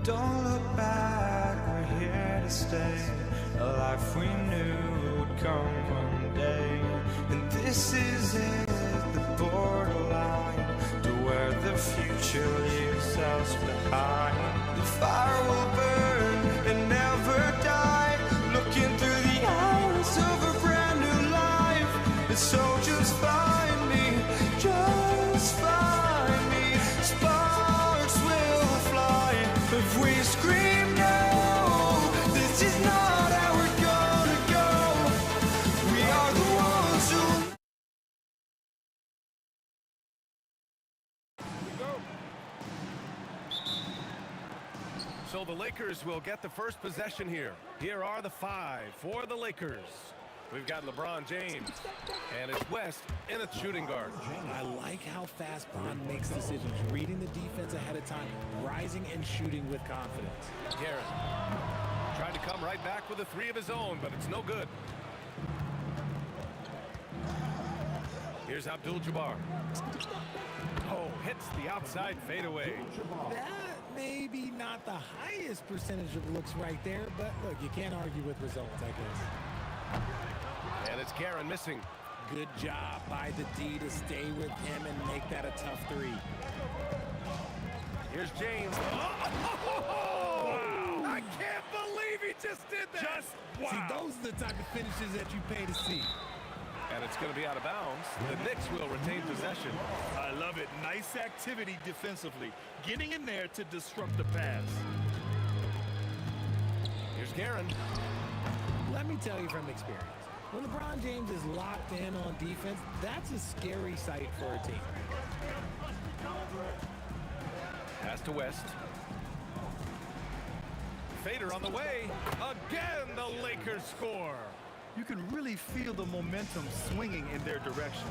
Don't look back, we're here to stay. A life we knew would come one day. And this is it, the borderline to where the future leaves us behind. The fire will burn and never die, looking through the eyes of a brand new life. And so just find me, just find me. Sparks will fly if we scream no. This is not how we're gonna go. We are the ones who. So the Lakers will get the first possession here. Here are the 5 for the Lakers. We've got LeBron James, and it's West in a shooting guard. I like how fast Bond makes decisions, reading the defense ahead of time, rising and shooting with confidence. Garrett trying to come right back with a 3 of his own, but it's no good. Here's Abdul-Jabbar. Oh, hits the outside fadeaway. That maybe not the highest percentage of looks right there, but look, you can't argue with results, I guess. And it's Garrett missing. Good job by the D to stay with him and make that a tough 3. Here's James. Oh, wow. I can't believe he just did that. Wow. See, those are the type of finishes that you pay to see. And it's going to be out of bounds. The Knicks will retain possession. I love it. Nice activity defensively. Getting in there to disrupt the pass. Here's Garrett. Let me tell you from experience, when LeBron James is locked in on defense, that's a scary sight for a team. Pass to West. Fader on the way. Again, the Lakers score. You can really feel the momentum swinging in their direction.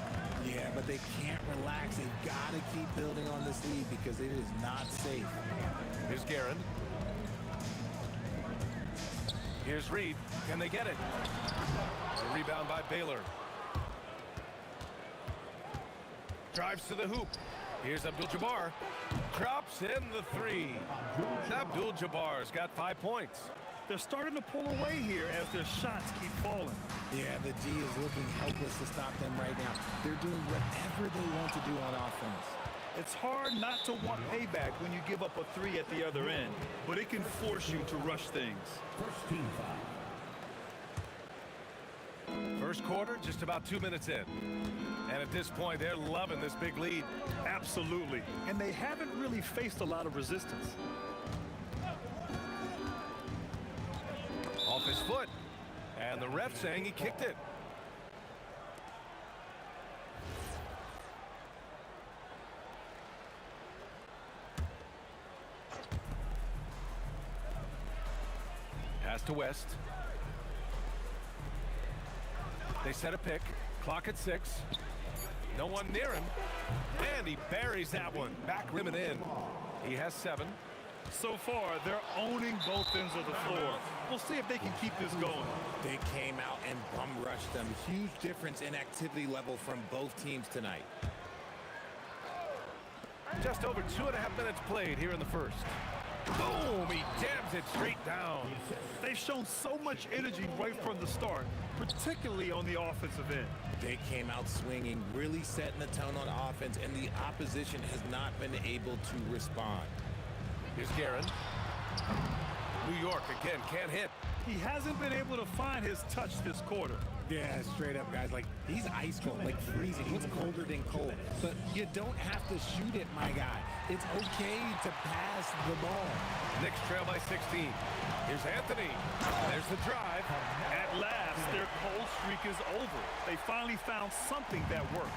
Yeah, but they can't relax. They've got to keep building on this lead because it is not safe. Here's Garrett. Here's Reed. Can they get it? A rebound by Baylor. Drives to the hoop. Here's Abdul-Jabbar. Drops in the 3. Abdul-Jabbar's got 5 points. They're starting to pull away here as their shots keep falling. Yeah, the D is looking helpless to stop them right now. They're doing whatever they want to do on offense. It's hard not to want payback when you give up a 3 at the other end, but it can force you to rush things. First quarter, just about 2 minutes in. And at this point, they're loving this big lead. Absolutely. And they haven't really faced a lot of resistance. Off his foot. And the ref saying he kicked it. Pass to West. They set a pick. Clock at 6. No one near him. And he buries that one. Back rim and in. He has 7. So far, they're owning both ends of the floor. We'll see if they can keep this going. They came out and bum rushed them. Huge difference in activity level from both teams tonight. Just over 2.5 minutes played here in the first. Boom! He jams it straight down. They've shown so much energy right from the start, particularly on the offensive end. They came out swinging, really setting the tone on offense, and the opposition has not been able to respond. Here's Garrett. New York again can't hit. He hasn't been able to find his touch this quarter. Yeah, straight up, guys. Like, he's ice cold, like freezing. He's colder than cold. But you don't have to shoot it, my guy. It's okay to pass the ball. Knicks trail by 16. Here's Anthony. There's the drive. At last, their cold streak is over. They finally found something that worked.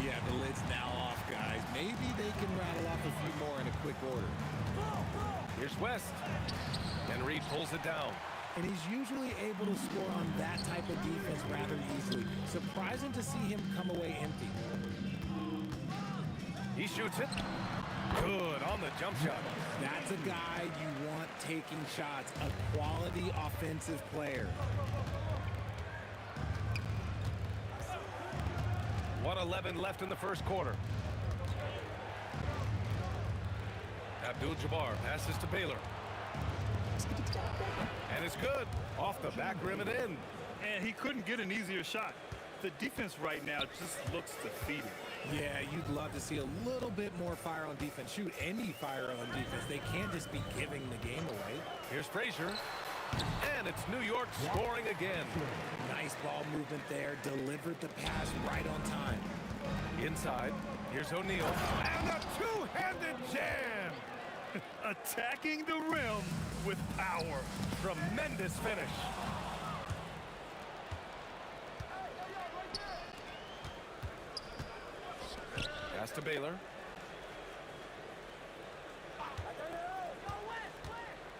Yeah, the lid's now off, guys. Maybe they can rattle off a few more in a quick order. Here's West. And Reed pulls it down. And he's usually able to score on that type of defense rather easily. Surprising to see him come away empty. He shoots it. Good on the jump shot. That's a guy you want taking shots, a quality offensive player. 1:11 left in the first quarter. Abdul-Jabbar passes to Baylor. And it's good. Off the back rim and in. And he couldn't get an easier shot. The defense right now just looks defeated. Yeah, you'd love to see a little bit more fire on defense. Shoot, any fire on defense. They can't just be giving the game away. Here's Frazier. And it's New York scoring again. Nice ball movement there. Delivered the pass right on time. Inside. Here's O'Neal. And a two-handed jam. Attacking the rim with power. Tremendous finish. Pass to Baylor.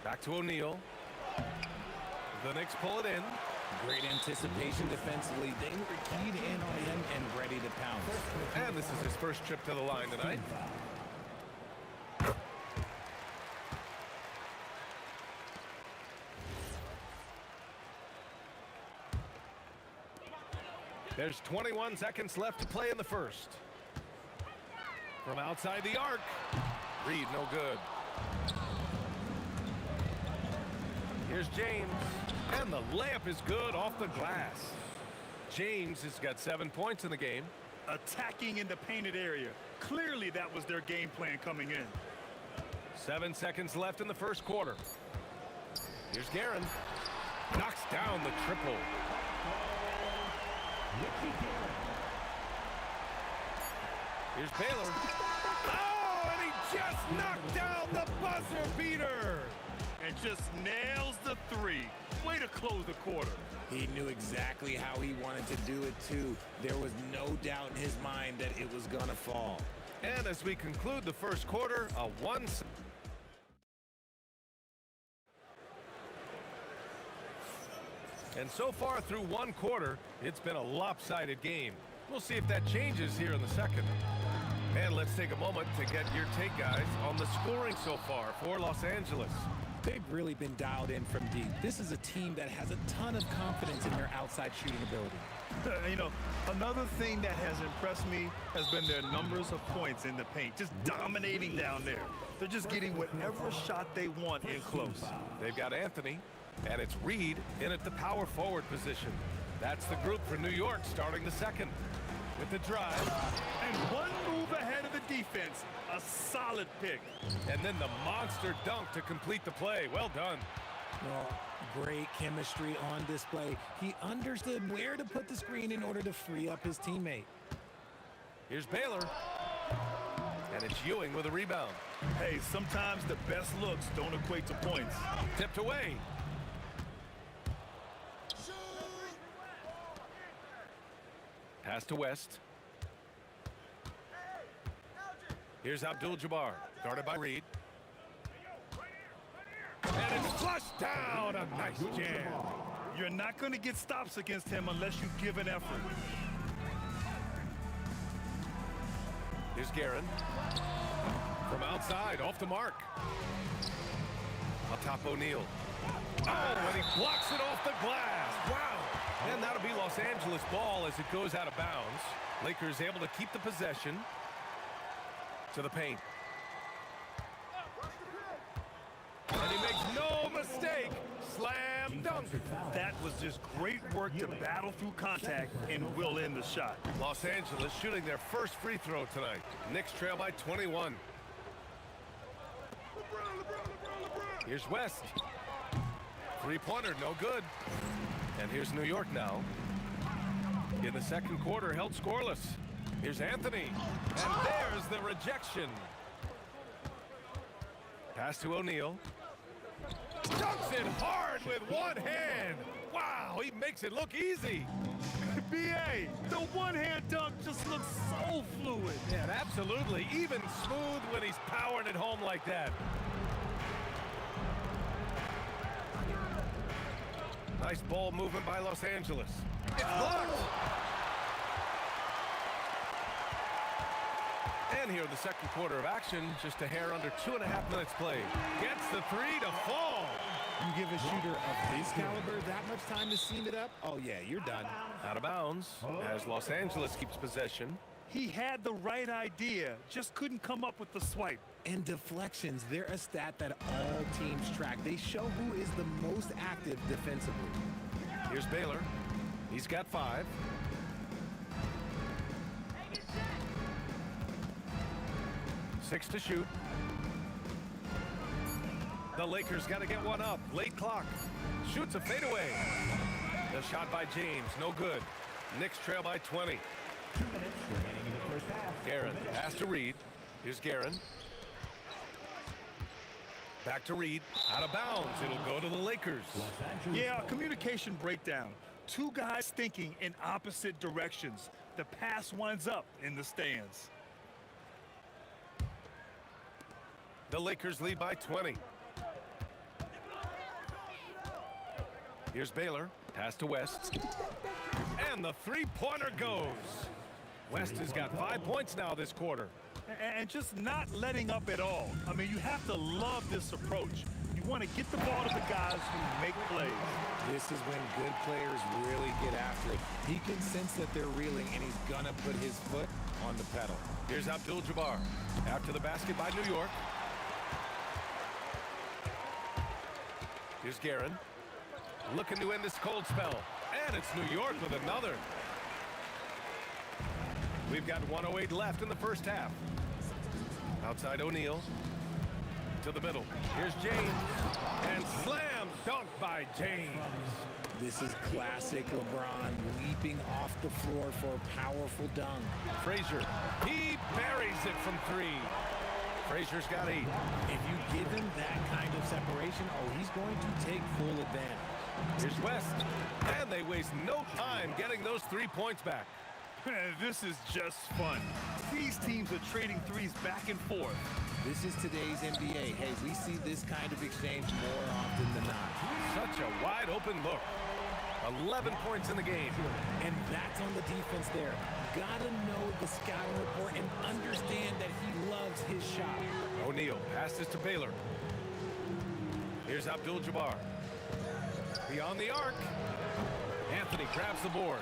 Back to O'Neal. The Knicks pull it in. Great anticipation defensively. They were keyed in on him and ready to pounce. And this is his first trip to the line tonight. There's 21 seconds left to play in the first. From outside the arc. Reed, no good. Here's James. And the layup is good off the glass. James has got 7 points in the game. Attacking in the painted area. Clearly that was their game plan coming in. 7 seconds left in the first quarter. Here's Guerin. Knocks down the triple. Here's Baylor. Oh, and he just knocked down the buzzer beater. And just nails the three. Way to close the quarter. He knew exactly how he wanted to do it, too. There was no doubt in his mind that it was going to fall. And as we conclude the first quarter, a one. And so far through one quarter, it's been a lopsided game. We'll see if that changes here in the second. And let's take a moment to get your take, guys, on the scoring so far for Los Angeles. They've really been dialed in from deep. This is a team that has a ton of confidence in their outside shooting ability. You know, another thing that has impressed me has been their numbers of points in the paint. Just dominating down there. They're just getting whatever shot they want in close. They've got Anthony, and it's Reed in at the power forward position. That's the group for New York starting the second. With the drive. And one move ahead of the defense. A solid pick. And then the monster dunk to complete the play. Well done. Well, great chemistry on display. He understood where to put the screen in order to free up his teammate. Here's Baylor. And it's Ewing with a rebound. Hey, sometimes the best looks don't equate to points. Tipped away. Pass to West. Here's Abdul-Jabbar, guarded by Reed. And it's flushed down. A nice jam. You're not going to get stops against him unless you give an effort. Here's Guerin. From outside, off the mark. Up top, O'Neal. Oh, and he blocks it off the glass. Wow. And that'll be Los Angeles ball as it goes out of bounds. Lakers able to keep the possession to the paint. And he makes no mistake. Slam dunk. That was just great work to battle through contact and will end the shot. Los Angeles shooting their first free throw tonight. Knicks trail by 21. Here's West. Three-pointer, no good. And here's New York now. In the second quarter, held scoreless. Here's Anthony. And there's the rejection. Pass to O'Neal. Dunks it hard with one hand. Wow, he makes it look easy. B.A., the one-hand dunk just looks so fluid. Yeah, absolutely. Even smooth when he's powering it home like that. Nice ball movement by Los Angeles. It's blocked. And here in the second quarter of action, just a hair under 2.5 minutes played. Gets the three to fall. You give a shooter of his caliber that much time to seam it up, oh yeah, you're done. Out of bounds as Los Angeles keeps possession. He had the right idea, just couldn't come up with the swipe. And deflections, they're a stat that all teams track. They show who is the most active defensively. Here's Baylor. He's got 5. Six to shoot. The Lakers got to get one up. Late clock. Shoots a fadeaway. The shot by James, no good. Knicks trail by 20. 2 minutes remaining in the first half. Guerin, pass to Reed. Here's Guerin. Back to Reed. Out of bounds. It'll go to the Lakers. Yeah, communication breakdown. Two guys thinking in opposite directions. The pass winds up in the stands. The Lakers lead by 20. Here's Baylor. Pass to West. And the three-pointer goes. West has got 5 points now this quarter. And just not letting up at all. I mean, you have to love this approach. You want to get the ball to the guys who make plays. This is when good players really get after it. He can sense that they're reeling, and he's gonna put his foot on the pedal. Here's Abdul-Jabbar. After the basket by New York. Here's Guerin. Looking to end this cold spell. And it's New York with another. We've got 1:08 left in the first half. Outside O'Neal. To the middle. Here's James. And slam dunk by James. This is classic LeBron leaping off the floor for a powerful dunk. Frazier. He buries it from 3. Frazier's got 8. If you give him that kind of separation, oh, he's going to take full advantage. Here's West. And they waste no time getting those 3 points back. This is just fun. These teams are trading threes back and forth. This is today's NBA. Hey, we see this kind of exchange more often than not. Such a wide open look. 11 points in the game. And that's on the defense there. Gotta know the scouting report and understand that he loves his shot. O'Neal passes to Baylor. Here's Abdul-Jabbar. Beyond the arc. Anthony grabs the board.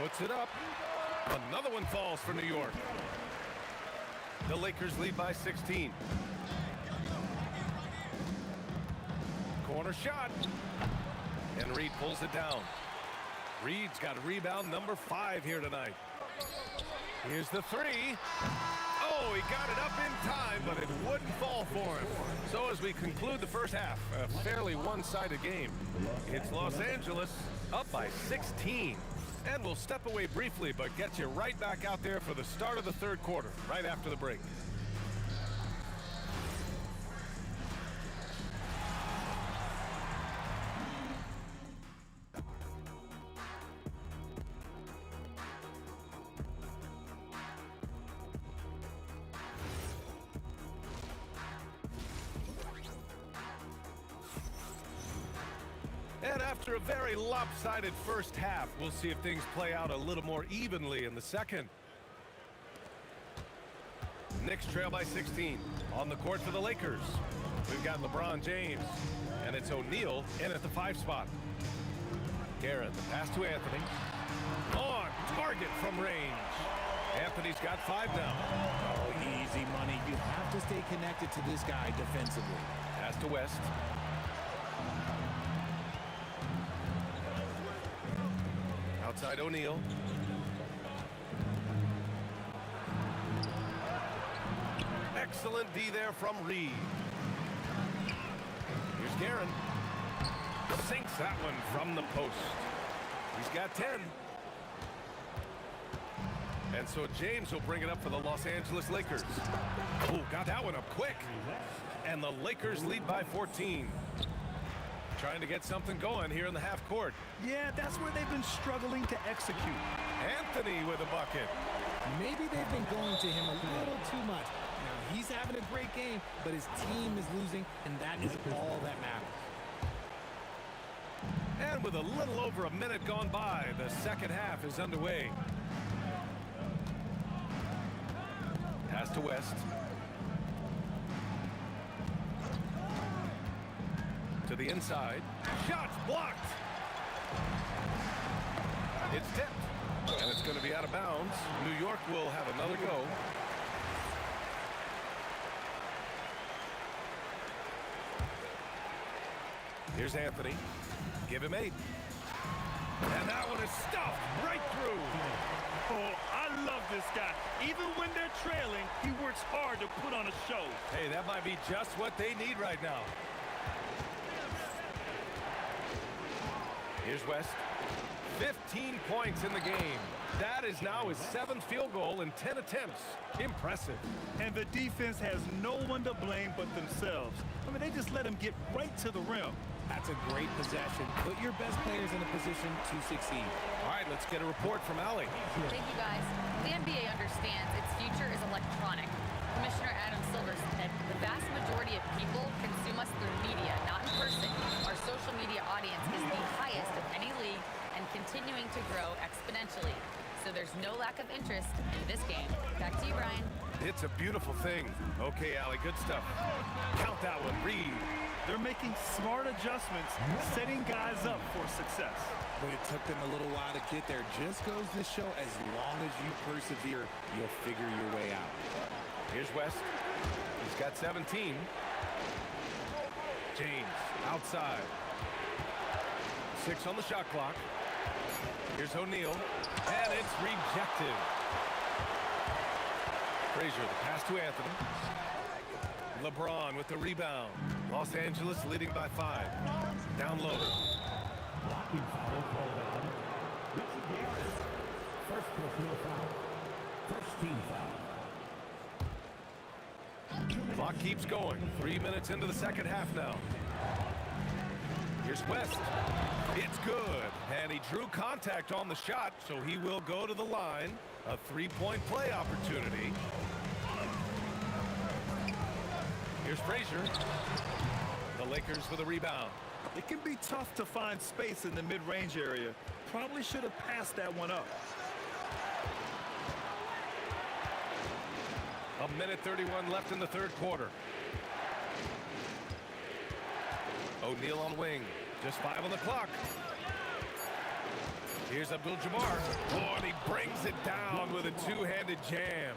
Puts it up. Another one falls for New York. The Lakers lead by 16. Corner shot. And Reed pulls it down. Reed's got rebound number 5 here tonight. Here's the 3. Oh, he got it up in time, but it wouldn't fall for him. So as we conclude the first half, a fairly one-sided game. It's Los Angeles up by 16. And we'll step away briefly, but get you right back out there for the start of the third quarter, right after the break. And after a very lopsided first half, we'll see if things play out a little more evenly in the second. Knicks trail by 16. On the court for the Lakers. We've got LeBron James. And it's O'Neal in at the 5 spot. Guerin, the pass to Anthony. On target from range. Anthony's got 5 now. Oh, easy money. You have to stay connected to this guy defensively. Pass to West. Outside O'Neal. Excellent D there from Reed. Here's Guerin. Sinks that one from the post. He's got 10. And so James will bring it up for the Los Angeles Lakers. Oh, got that one up quick. And the Lakers lead by 14. Trying to get something going here in the half court. Yeah, that's where they've been struggling to execute. Anthony with a bucket. Maybe they've been going to him a little too much. Now, he's having a great game, but his team is losing, and that is all that matters. And with a little over a minute gone by, the second half is underway. Pass to West. To the inside. Shots blocked. It's tipped. And it's going to be out of bounds. New York will have another go. Here's Anthony. Give him 8. And that one is stuffed right through. Oh, I love this guy. Even when they're trailing, he works hard to put on a show. Hey, that might be just what they need right now. Here's West. 15 points in the game. That is now his 7th field goal in 10 attempts. Impressive. And the defense has no one to blame but themselves. I mean, they just let him get right to the rim. That's a great possession. Put your best players in a position to succeed. All right, let's get a report from Allie. Thank you, guys. The NBA understands its future is electronic. Commissioner Adam Silver said the vast majority of people consume us through media, not in person. Our social media audience is the highest of any league and continuing to grow exponentially. So there's no lack of interest in this game. Back to you, Brian. It's a beautiful thing. Okay, Allie, good stuff. Count that one, Reed. They're making smart adjustments, setting guys up for success. But it took them a little while to get there. Just goes to show as long as you persevere, you'll figure your way out. Here's West. He's got 17. James outside. 6 on the shot clock. Here's O'Neal. And it's rejected. Frazier, the pass to Anthony. LeBron with the rebound. Los Angeles leading by 5. Down low. Blocking foul called on. Richard Davis. First personal foul. First team foul. Clock keeps going. 3 minutes into the second half now. Here's West. It's good. And he drew contact on the shot, so he will go to the line. A 3-point play opportunity. Here's Frazier. The Lakers with a rebound. It can be tough to find space in the mid-range area. Probably should have passed that one up. A minute 31 left in the third quarter. O'Neal on wing. Just 5 on the clock. Here's Abdul-Jabbar. Oh, and he brings it down with a two-handed jam.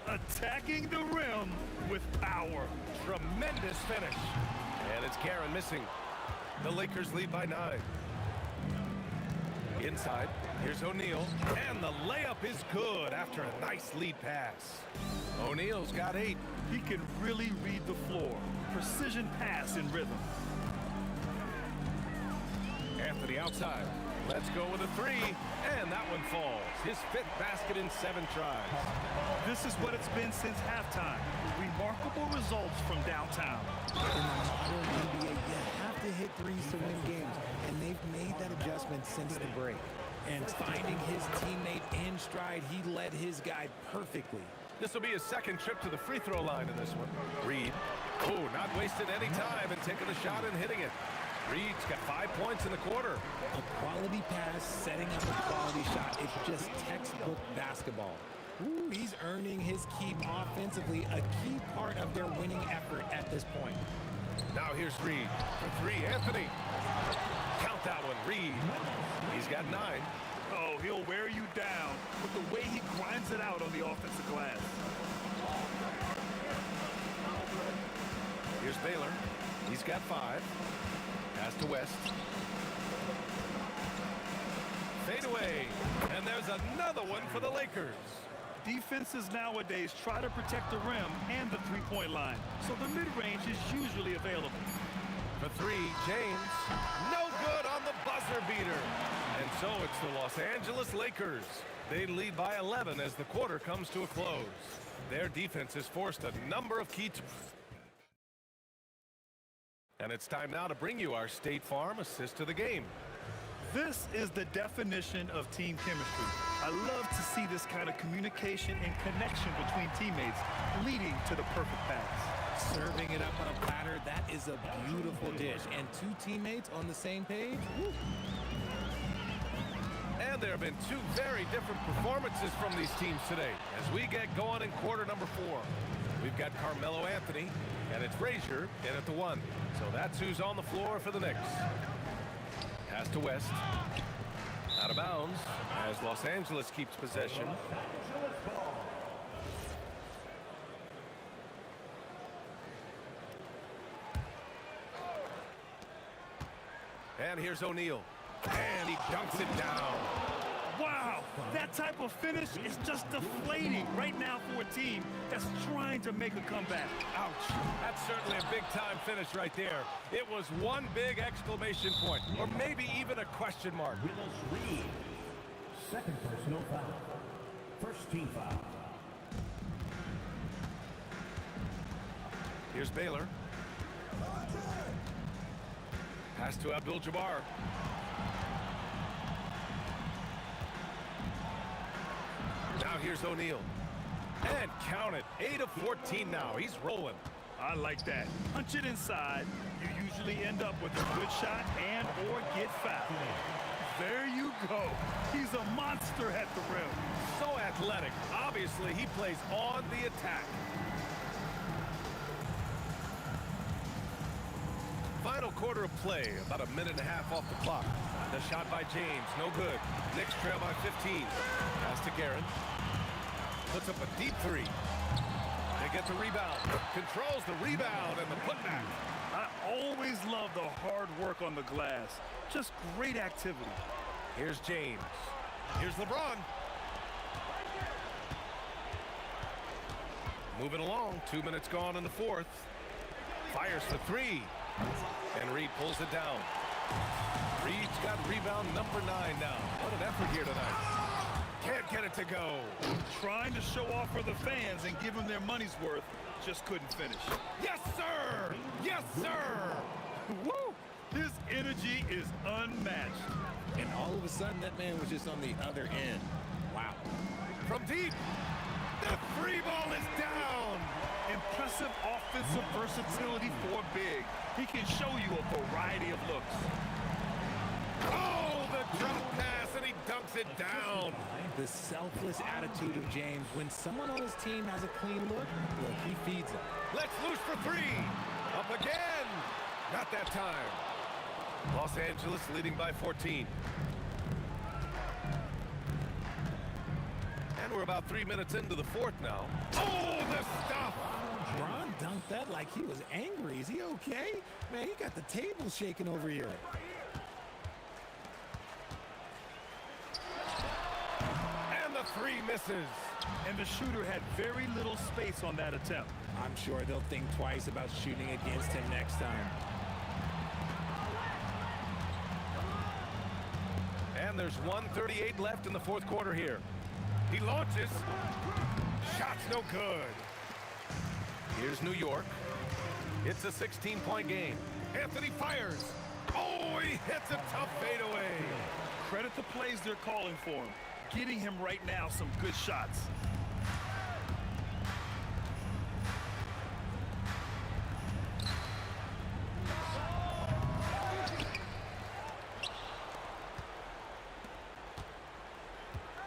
Attacking the rim with power. Tremendous finish. And it's Karen missing. The Lakers lead by 9. Inside, here's O'Neal. And the layup is good after a nice lead pass. O'Neal's got 8. He can really read the floor. Precision pass in rhythm. Anthony outside. Let's go with a 3. And that one falls. His 5th basket in 7 tries. This is what it's been since halftime. Remarkable results from downtown. In the modern NBA, you have to hit threes to win games, and they've made that adjustment since the break. And finding his teammate in stride, he led his guy perfectly. This will be his 2nd trip to the free throw line in this one. Reed. Oh, not wasting any time and taking the shot and hitting it. Reed's got 5 points in the quarter. A quality pass, setting up a quality shot. It's just textbook basketball. Ooh, he's earning his keep offensively, a key part of their winning effort at this point. Now here's Reed for 3. Anthony. Count that one, Reed. He's got 9. Oh, he'll wear you down with the way he grinds it out on the offensive glass. Here's Baylor. He's got 5. Pass to West. Fade away. And there's another one for the Lakers. Defenses nowadays try to protect the rim and the three-point line, so the mid-range is usually available. For 3, James. No good on the buzzer beater. And so it's the Los Angeles Lakers. They lead by 11 as the quarter comes to a close. Their defense has forced a number of key... And it's time now to bring you our State Farm assist to the game. This is the definition of team chemistry. I love to see this kind of communication and connection between teammates leading to the perfect pass. Serving it up on a platter, that is a beautiful dish. And 2 teammates on the same page. Woo. And there have been 2 very different performances from these teams today as we get going in quarter number 4. We've got Carmelo Anthony, and it's Frazier in at the 1. So that's who's on the floor for the Knicks. Pass to West. Out of bounds as Los Angeles keeps possession. And here's O'Neal. And he dunks it down. Wow, that type of finish is just deflating right now for a team that's trying to make a comeback. Ouch. That's certainly a big-time finish right there. It was one big exclamation point, or maybe even a question mark. Willis Reed. Second personal foul. First team foul. Here's Baylor. Pass to Abdul-Jabbar. Now here's O'Neal. And count it. 8 of 14 now. He's rolling. I like that. Punch it inside. You usually end up with a good shot and or get fouled. There you go. He's a monster at the rim. So athletic. Obviously, he plays on the attack. Final quarter of play. About a minute and a half off the clock. The shot by James. No good. Knicks trail by 15. Pass to Guerin. Puts up a deep three. They get the rebound. Controls the rebound and the putback. I always love the hard work on the glass. Just great activity. Here's James. Here's LeBron. Moving along. 2 minutes gone in the fourth. Fires for three. And Reed pulls it down. Reed's got rebound number 9 now. What an effort here tonight. Can't get it to go. Trying to show off for the fans and give them their money's worth. Just couldn't finish. Yes, sir! Yes, sir! Woo! His energy is unmatched. And all of a sudden, that man was just on the other end. Wow. From deep. The free ball is down. Impressive offensive versatility for big. He can show you a variety of looks. Oh, the drop pass, and he dunks it down. The selfless attitude of James. When someone on his team has a clean look, he feeds them. Let's loose for three. Up again. Not that time. Los Angeles leading by 14. And we're about 3 minutes into the fourth now. Oh, the stuff. Bron dunked that like he was angry. Is he okay? Man, he got the table shaking over here. And the three misses. And the shooter had very little space on that attempt. I'm sure they'll think twice about shooting against him next time. And there's 1:38 left in the fourth quarter here. He launches. Shot's no good. Here's New York. It's a 16-point game. Anthony fires. Oh, he hits a tough fadeaway. Credit the plays they're calling for him. Getting him right now some good shots.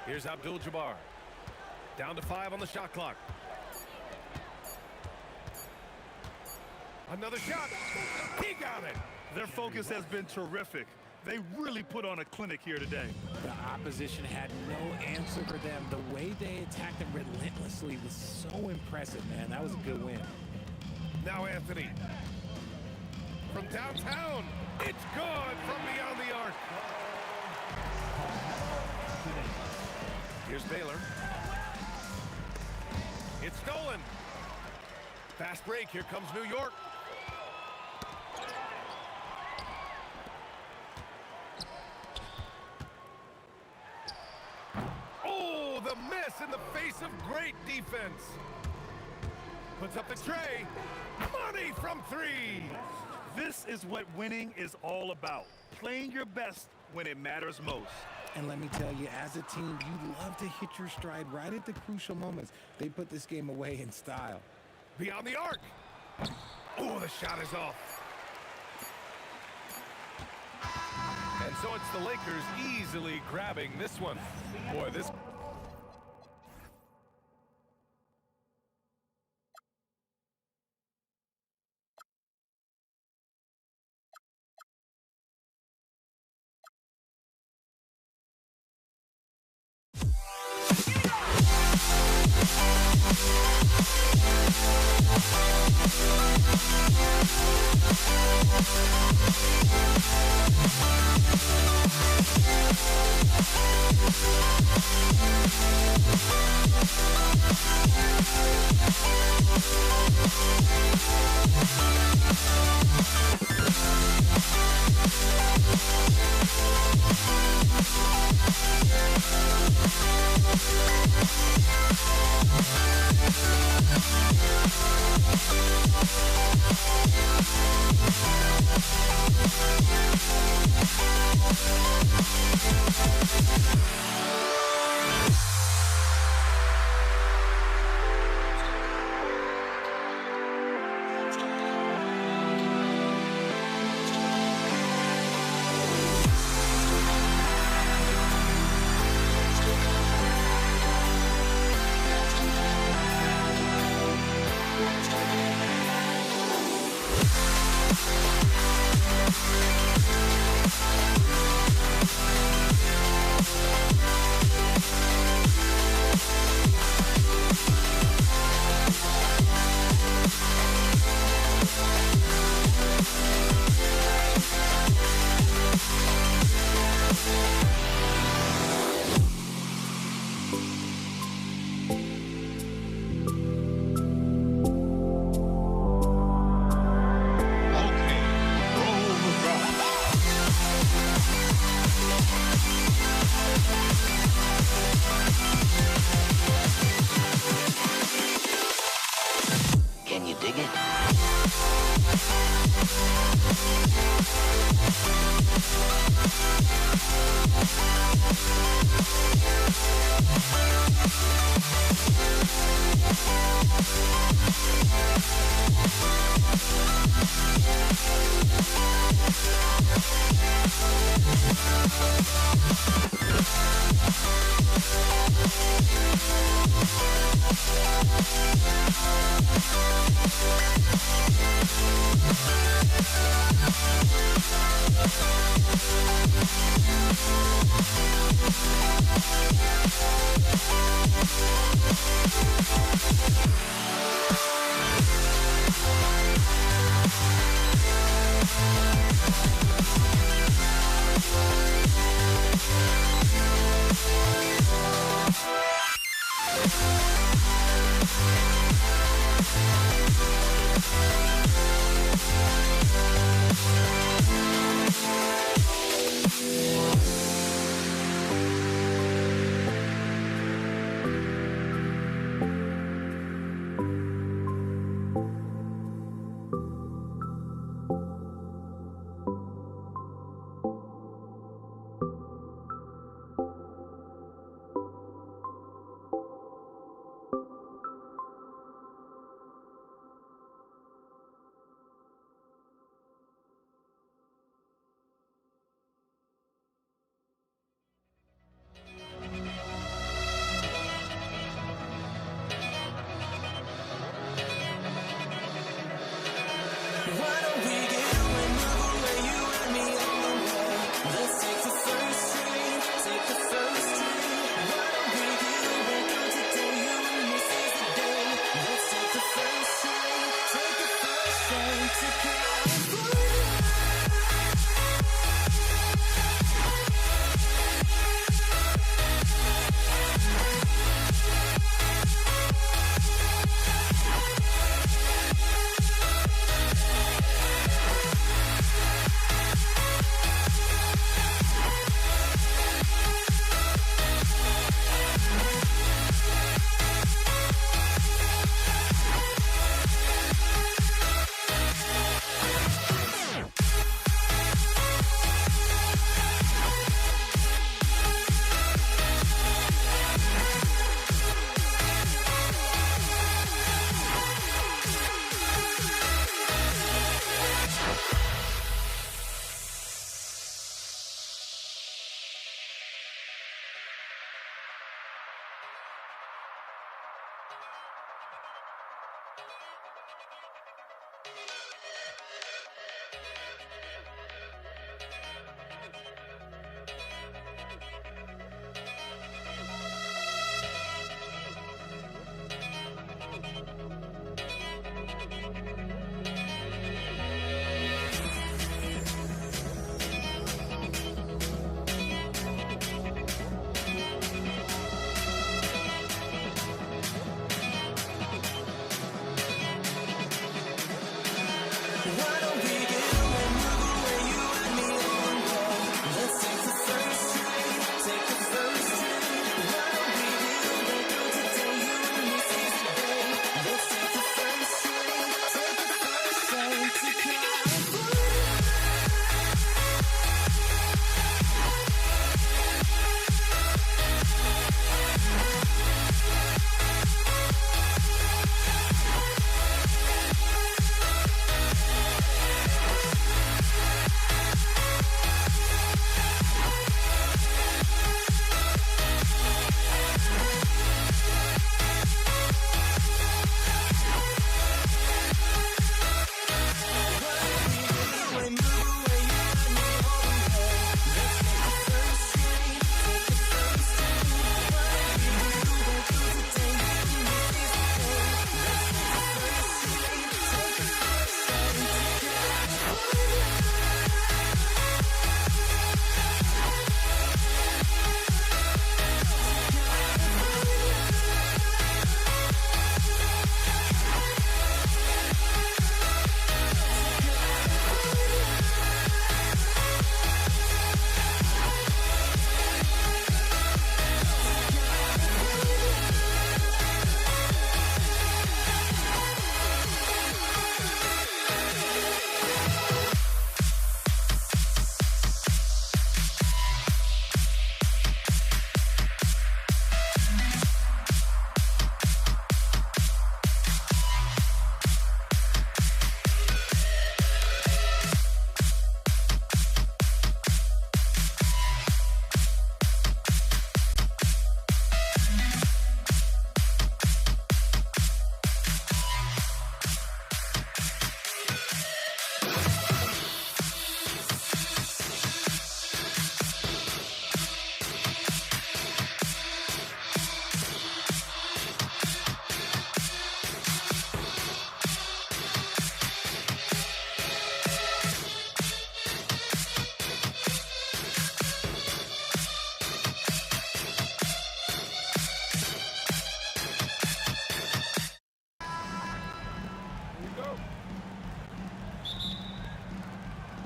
Here's Abdul-Jabbar. Down to 5 on the shot clock. Another shot. He got it. Their focus has been terrific. They really put on a clinic here today. The opposition had no answer for them. The way they attacked them relentlessly was so impressive, man. That was a good win. Now Anthony. From downtown. It's good from beyond the arc. Here's Baylor. It's stolen. Fast break. Here comes New York. Oh, the miss in the face of great defense. Puts up the tray. Money from three. This is what winning is all about. Playing your best when it matters most. And let me tell you, as a team, you love to hit your stride right at the crucial moments. They put this game away in style. Beyond the arc. Oh, the shot is off. And so it's the Lakers easily grabbing this one. Boy, this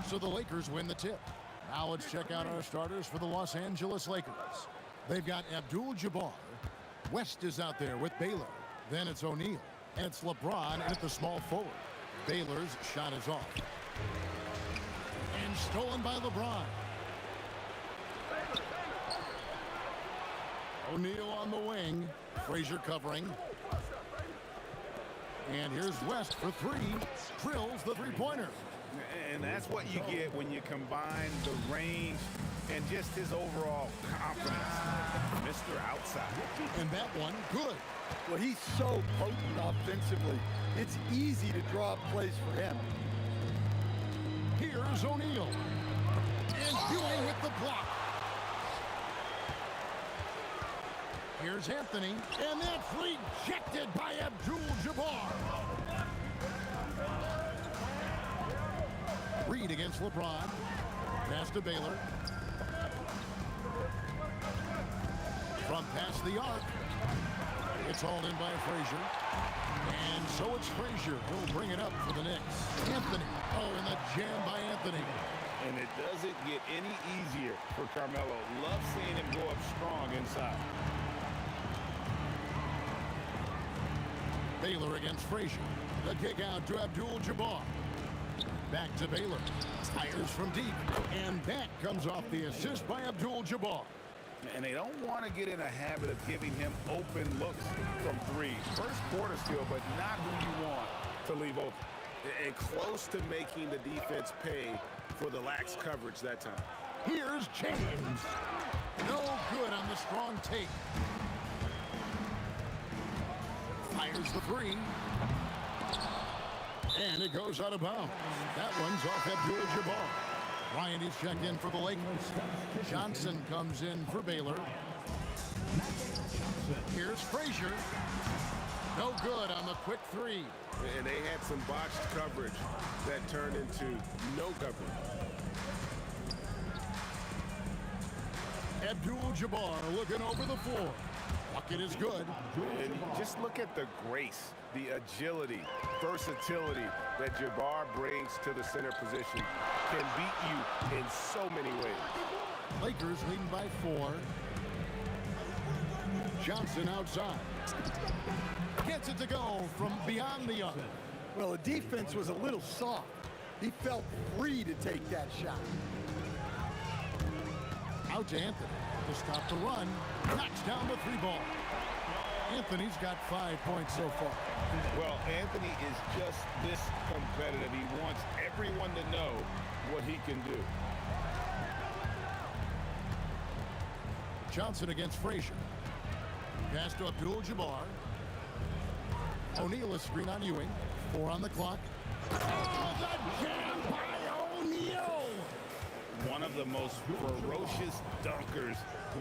So the Lakers win the tip. Now let's check out our starters for the Los Angeles Lakers. They've got Abdul-Jabbar. West is out there with Baylor. Then it's O'Neal. And it's LeBron at the small forward. Baylor's shot is off. And stolen by LeBron. O'Neal on the wing. Frazier covering. And here's West for three. Drills the three-pointer. And that's what you get when you combine the range and just his overall confidence. Mr. Outside. And that one, good. Well, he's so potent offensively. It's easy to draw up plays for him. Here's O'Neal. And Ewing with the block. Here's Anthony. And that's rejected by Abdul-Jabbar. Reed against LeBron. Pass to Baylor. From past the arc. It's hauled in by Frazier. And so it's Frazier who'll bring it up for the Knicks. Anthony. Oh, and the jam by Anthony. And it doesn't get any easier for Carmelo. Love seeing him go up strong inside. Baylor against Frazier. The kick out to Abdul-Jabbar. Back to Baylor. Fires from deep. And that comes off the assist by Abdul-Jabbar. And they don't want to get in a habit of giving him open looks from three. First quarter still, but not who you want to leave open. And close to making the defense pay for the lax coverage that time. Here's James. No good on the strong take. Fires the three. And it goes out of bounds. That one's off Abdul-Jabbar. Ryan is checked in for the Lakers. Johnson comes in for Baylor. Here's Frazier. No good on the quick three. And they had some botched coverage that turned into no coverage. Abdul-Jabbar looking over the floor. Bucket is good. And just look at the grace, the agility, versatility that Jabbar brings to the center position. Can beat you in so many ways. Lakers leading by 4. Johnson outside. Gets it to go from beyond the arc. Well, the defense was a little soft. He felt free to take that shot. Out to Anthony to stop the run. Knocks down the three ball. Anthony's got 5 points so far. Well, Anthony is just this competitive. He wants everyone to know what he can do. Johnson against Frazier. Pass to Abdul-Jabbar. O'Neal is screen on Ewing. 4 on the clock. Oh, the jam by O'Neal! One of the most ferocious dunkers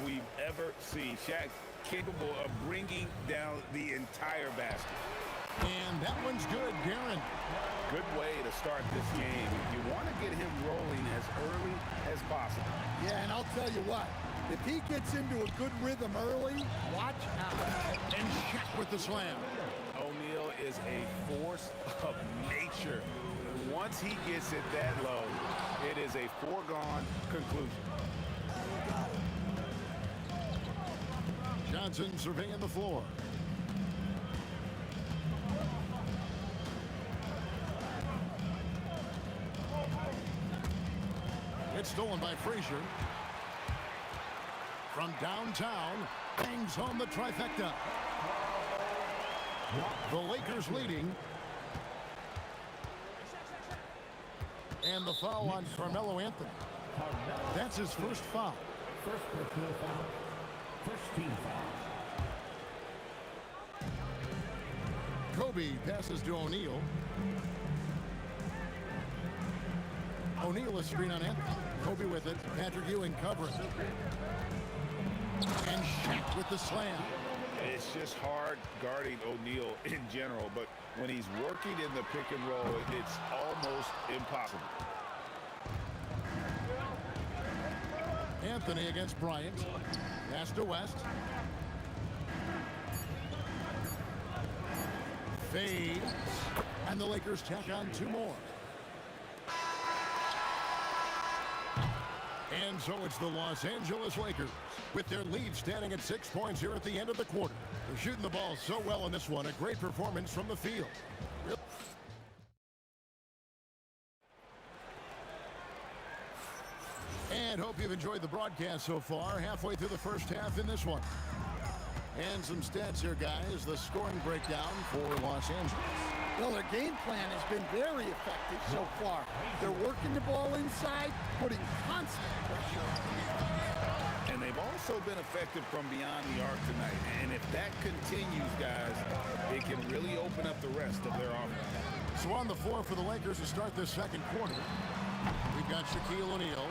we've ever seen. Shaq capable of bringing down the entire basket. And that one's good, Darren. Good way to start this game. You want to get him rolling as early as possible. Yeah, and I'll tell you what, if he gets into a good rhythm early, watch out. And Shaq with the slam. O'Neal is a force of nature. Once he gets it that low, it is a foregone conclusion. Johnson surveying the floor. It's stolen by Frazier. From downtown, bangs home the trifecta. The Lakers leading. And the foul on Carmelo Anthony. That's his first foul. First personal foul. First team foul. Kobe passes to O'Neal. O'Neal is screen on Anthony. Kobe with it. Patrick Ewing covering. And Shaq with the slam. It's just hard guarding O'Neal in general, but when he's working in the pick and roll, it's almost impossible. Anthony against Bryant. Pass to West. Fades. And the Lakers tack on 2 more. And so it's the Los Angeles Lakers with their lead standing at 6 points here at the end of the quarter. They're shooting the ball so well in this one. A great performance from the field. And hope you've enjoyed the broadcast so far. Halfway through the first half in this one. And some stats here, guys. The scoring breakdown for Los Angeles. Well, their game plan has been very effective so far. They're working the ball inside, putting constant pressure on the And they've also been effective from beyond the arc tonight. And if that continues, guys, it can really open up the rest of their offense. So on the floor for the Lakers to start this second quarter, we've got Shaquille O'Neal.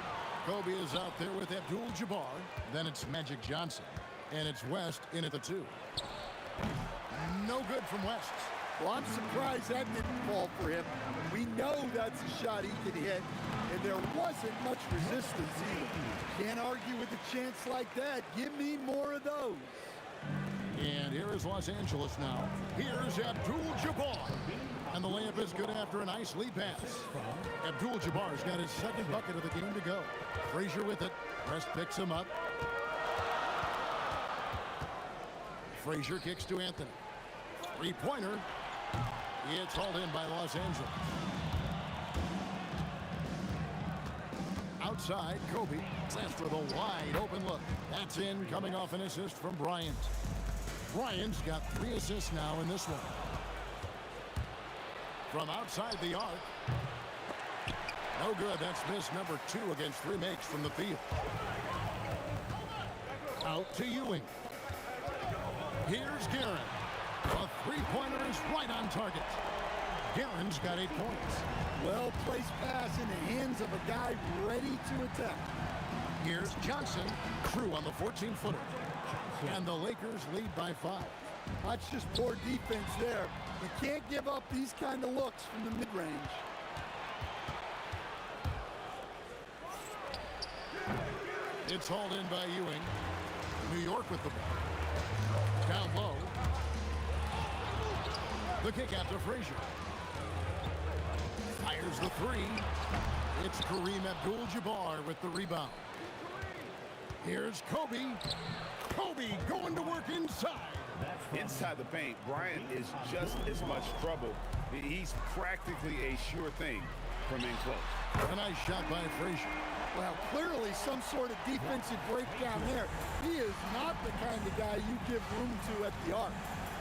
Kobe is out there with Abdul-Jabbar. Then it's Magic Johnson. And it's West in at the 2. No good from West. Well, I'm surprised that didn't fall for him. We know that's a shot he could hit, and there wasn't much resistance either. Can't argue with a chance like that. Give me more of those. And here is Los Angeles now. Here's Abdul-Jabbar. And the layup is good after a nice lead pass. Abdul-Jabbar's got his second bucket of the game to go. Frazier with it. West picks him up. Frazier kicks to Anthony. Three-pointer. It's hauled in by Los Angeles. Outside, Kobe. That's for the wide open look. That's in, coming off an assist from Bryant. Bryant's got 3 assists now in this one. From outside the arc. No good. That's miss number 2 against 3 makes from the field. Out to Ewing. Here's Guerin. A three-pointer is right on target. Guerin's got 8 points. Well-placed pass in the hands of a guy ready to attack. Here's Johnson. True on the 14-footer. And the Lakers lead by 5. That's just poor defense there. You can't give up these kind of looks from the mid-range. It's hauled in by Ewing. New York with the ball. Down low. The kick out to Frazier. Fires the 3. It's Kareem Abdul-Jabbar with the rebound. Here's Kobe. Kobe going to work inside. Inside the paint, Bryant is just as much trouble. He's practically a sure thing from in close. A nice shot by Frazier. Well, clearly some sort of defensive breakdown there. He is not the kind of guy you give room to at the arc.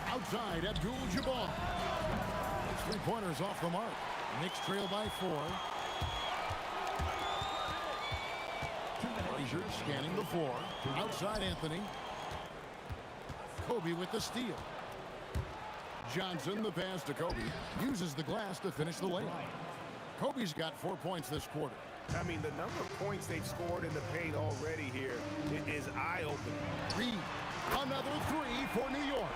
Outside, Abdul-Jabbar. Three-pointers off the mark. Knicks trail by 4. Frazier scanning the floor. Outside, Anthony. Kobe with the steal. Johnson, the pass to Kobe. Uses the glass to finish the layup. Kobe's got 4 points this quarter. I mean, the number of points they've scored in the paint already here is eye-opening. Reed, another 3 for New York.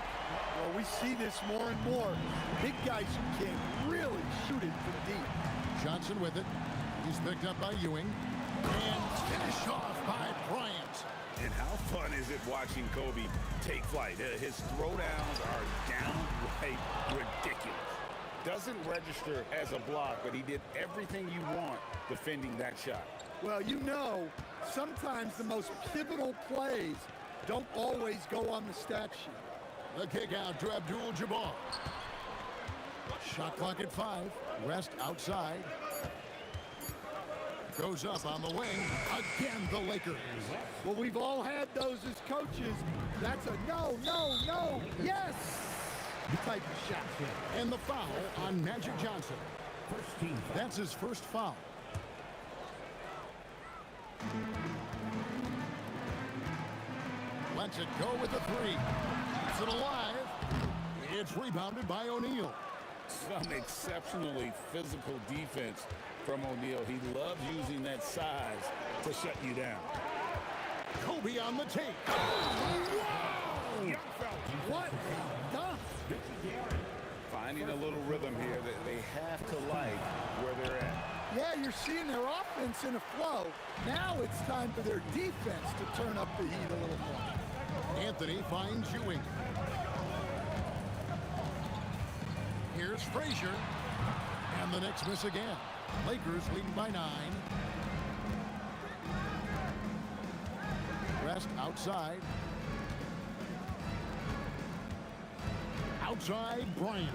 Well, we see this more and more. Big guys who can really shoot it from deep. Johnson with it. He's picked up by Ewing. And finished off by Bryant. And how fun is it watching Kobe take flight? His throwdowns are downright ridiculous. Doesn't register as a block, but he did everything you want defending that shot. Well, you know, sometimes the most pivotal plays don't always go on the stat sheet. The kick out to Abdul-Jabbar. Shot clock at 5. West outside. Goes up on the wing. Again, the Lakers. Well, we've all had those as coaches. That's a no, no, no, yes type of shot. And the foul on Magic Johnson. That's his first foul. Lets it go with the 3. Keeps it alive. It's rebounded by O'Neal. Some exceptionally physical defense from O'Neal. He loves using that size to shut you down. Kobe on the take. Whoa! What a dunk. Finding a little rhythm here that they have to like where they're at. Yeah, you're seeing their offense in a flow. Now it's time for their defense to turn up the heat a little more. Anthony finds Ewing. Here's Frazier. And the Knicks miss again. Lakers leading by 9. West outside. Outside, Bryant.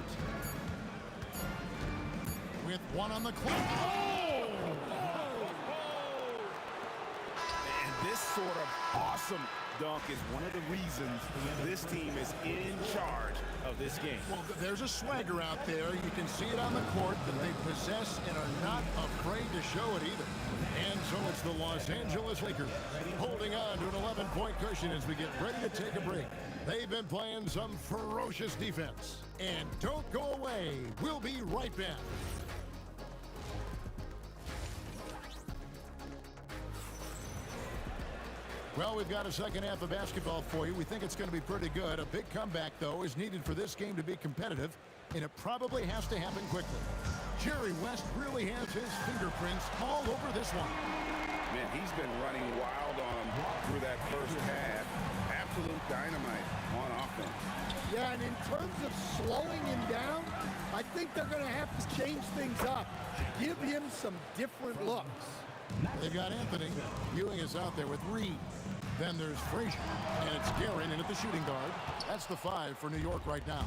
With one on the clock. Oh! And this sort of awesome dunk is one of the reasons this team is in charge of this game. Well, there's a swagger out there. You can see it on the court that they possess and are not afraid to show it either. And so it's the Los Angeles Lakers holding on to an 11-point cushion as we get ready to take a break. They've been playing some ferocious defense. And don't go away. We'll be right back. Well, we've got a second half of basketball for you. We think it's going to be pretty good. A big comeback, though, is needed for this game to be competitive, and it probably has to happen quickly. Jerry West really has his fingerprints all over this one. Man, he's been running wild on him through that first half. Absolute dynamite on offense. Yeah, and in terms of slowing him down, I think they're going to have to change things up. Give him some different looks. They've got Anthony. Ewing is out there with Reed. Then there's Frazier, and it's Guerin in at the shooting guard. That's the 5 for New York right now.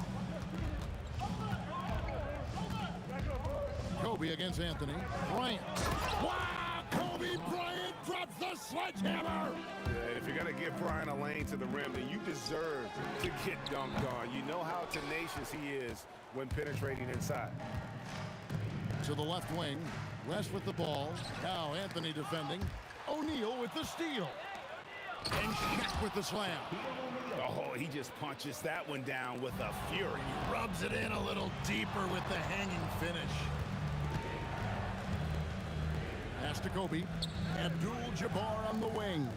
Kobe against Anthony. Bryant. Wow! Kobe Bryant drops the sledgehammer! Yeah, if you're going to give Bryant a lane to the rim, then you deserve to get dunked on. You know how tenacious he is when penetrating inside. To the left wing. West with the ball. Now Anthony defending. O'Neal with the steal. And Shaq with the slam. Oh, he just punches that one down with a fury. He rubs it in a little deeper with the hanging finish. Pass to Kobe. Abdul-Jabbar on the wing.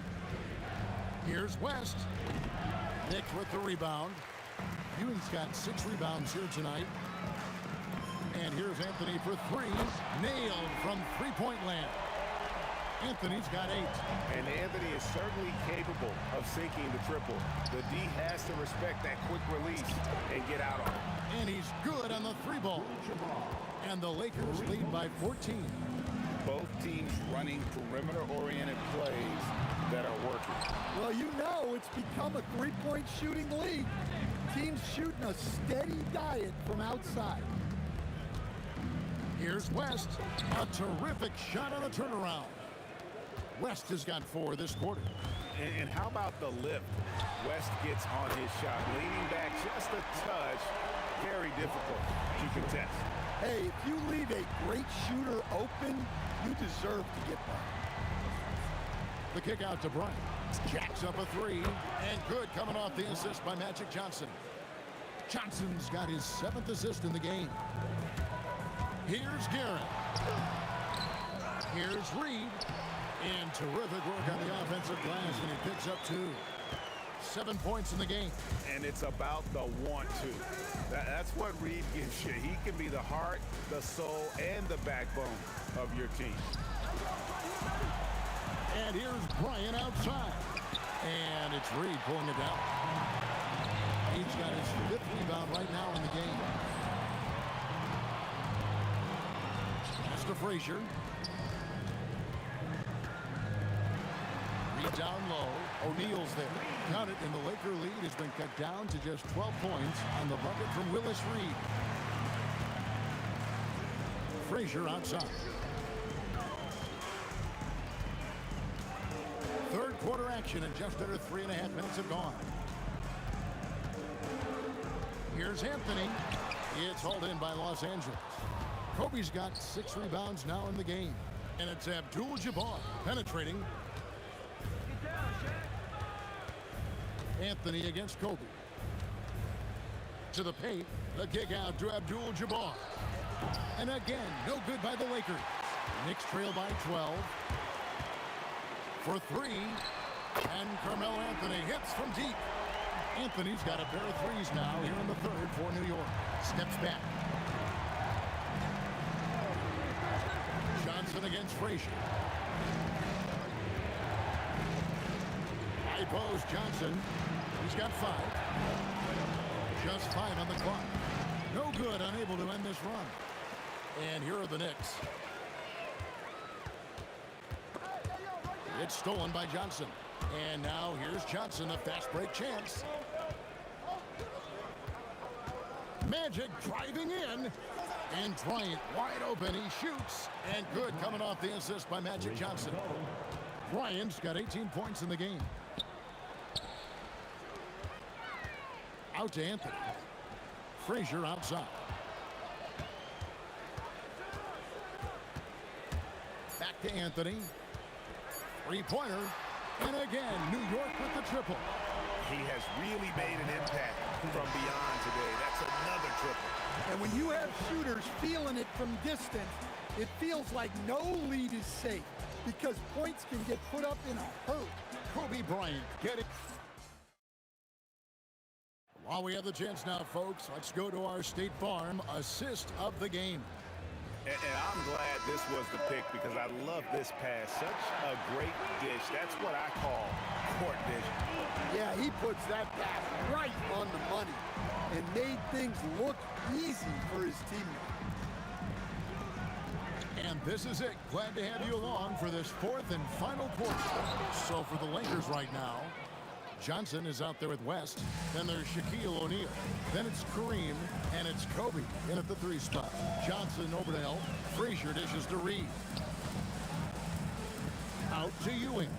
Here's West. Nick with the rebound. Ewing's got 6 rebounds here tonight. And here's Anthony for 3. Nailed from three-point land. Anthony's got 8. And Anthony is certainly capable of sinking the triple. The D has to respect that quick release and get out on it. And he's good on the 3-ball. And the Lakers lead by 14. Both teams running perimeter-oriented plays that are working. Well, you know it's become a three-point shooting league. Teams shooting a steady diet from outside. Here's West. A terrific shot on a turnaround. West has got 4 this quarter. And how about the lift West gets on his shot? Leaning back just a touch. Very difficult to contest. Hey, if you leave a great shooter open, you deserve to get that. The kick out to Bryant. Jacks up a 3. And good coming off the assist by Magic Johnson. Johnson's got his 7th assist in the game. Here's Guerin. Here's Reed. And terrific work on the offensive glass, and he picks up 2. 7 points in the game. And it's about the want to. That's what Reed gives you. He can be the heart, the soul, and the backbone of your team. And here's Bryant outside. And it's Reed pulling it down. He's got his 5th rebound right now in the game. That's to Frazier. Reed down low. O'Neal's there. Count it, and the Laker lead has been cut down to just 12 points on the bucket from Willis Reed. Frazier outside. Third quarter action, and just under 3.5 minutes have gone. Here's Anthony. It's hauled in by Los Angeles. Kobe's got 6 rebounds now in the game. And it's Abdul-Jabbar penetrating. Anthony against Kobe. To the paint. The kick out to Abdul-Jabbar. And again, no good by the Lakers. Knicks trail by 12. For 3. And Carmelo Anthony hits from deep. Anthony's got a pair of 3s now here in the 3rd for New York. Steps back. Johnson against Frazier. High post Johnson. He's got 5. Just 5 on the clock. No good, unable to end this run. And here are the Knicks. It's stolen by Johnson. And now here's Johnson, a fast break chance. Magic driving in. And Bryant wide open. He shoots. And good coming off the assist by Magic Johnson. Bryant's got 18 points in the game. Out to Anthony. Frazier outside. Back to Anthony. Three-pointer. And again, New York with the triple. He has really made an impact from beyond today. That's another triple. And when you have shooters feeling it from distance, it feels like no lead is safe because points can get put up in a hurry. Kobe Bryant get it. While we have the chance now, folks, let's go to our State Farm assist of the game. And I'm glad this was the pick because I love this pass. Such a great dish. That's what I call court vision. Yeah, he puts that pass right on the money and made things look easy for his teammates. And this is it. Glad to have you along for this fourth and final quarter. So for the Lakers right now, Johnson is out there with West. Then there's Shaquille O'Neal. Then it's Kareem. And it's Kobe in at the three spot. Johnson over to Hill. Frazier dishes to Reed. Out to Ewing.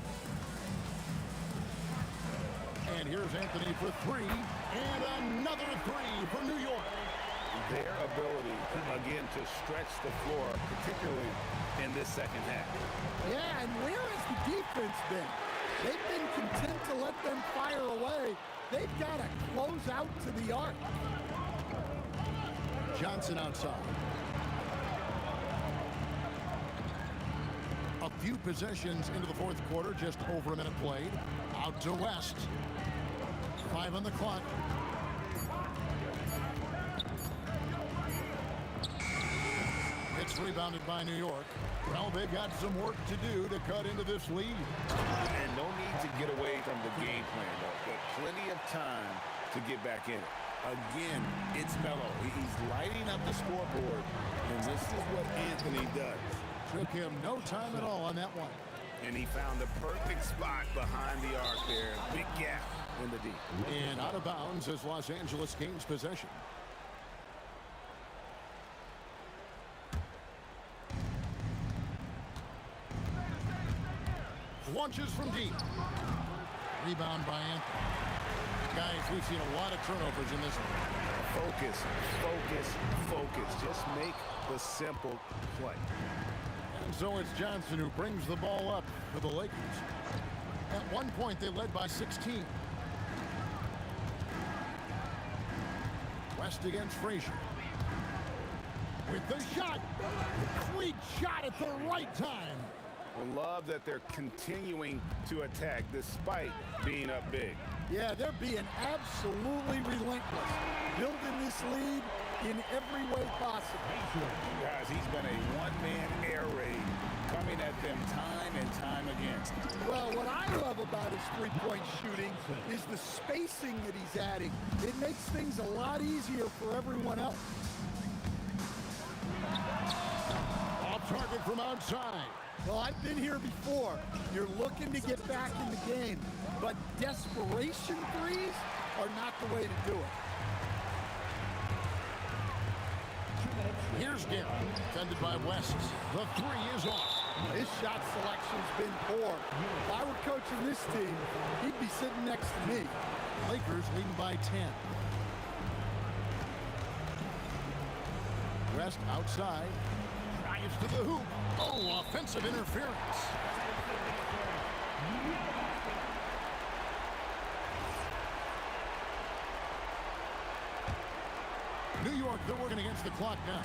And here's Anthony for three. And another three for New York. Their ability, again, to stretch the floor, particularly in this second half. Yeah, and where has the defense been? They've been content to let them fire away. They've got to close out to the arc. Johnson outside. A few possessions into the fourth quarter, just over a minute played. Out to West. 5 on the clock. It's rebounded by New York. Well, they've got some work to do to cut into this lead. And no need to get away from the game plan, though. But plenty of time to get back in it. Again, it's Melo. He's lighting up the scoreboard, and this is what Anthony does. Took him no time at all on that one. And he found the perfect spot behind the arc there. Big gap in the deep. And out of bounds as Los Angeles gains possession. Launches from deep. Rebound by Anthony. Guys, we've seen a lot of turnovers in this one. Focus, focus, focus. Just make the simple play. And so it's Johnson who brings the ball up for the Lakers. At one point, they led by 16. West against Frazier. With the shot. Sweet shot at the right time. I love that they're continuing to attack despite being up big. Yeah, they're being absolutely relentless. Building this lead in every way possible. Guys, he's been a one-man air raid coming at them time and time again. Well, what I love about his three-point shooting is the spacing that he's adding. It makes things a lot easier for everyone else. Off target from outside. Well, I've been here before. You're looking to get back in the game, but desperation threes are not the way to do it. Here's Garrett, defended by West. The three is off. His shot selection's been poor. If I were coaching this team, he'd be sitting next to me. Lakers leading by 10. West outside. Drives to the hoop. Oh, offensive interference. New York, they're working against the clock now.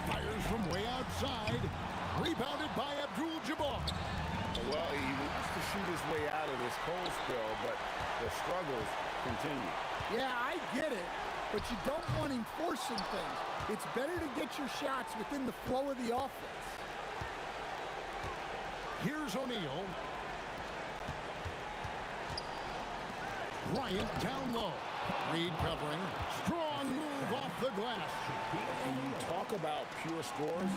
Fires from way outside. Rebounded by Abdul-Jabbar. Well, he wants to shoot his way out of this cold spell, but the struggles continue. Yeah, I get it, but you don't want him forcing things. It's better to get your shots within the flow of the offense. Here's O'Neal. Bryant down low. Reed covering. Strong move off the glass. When you talk about pure scores,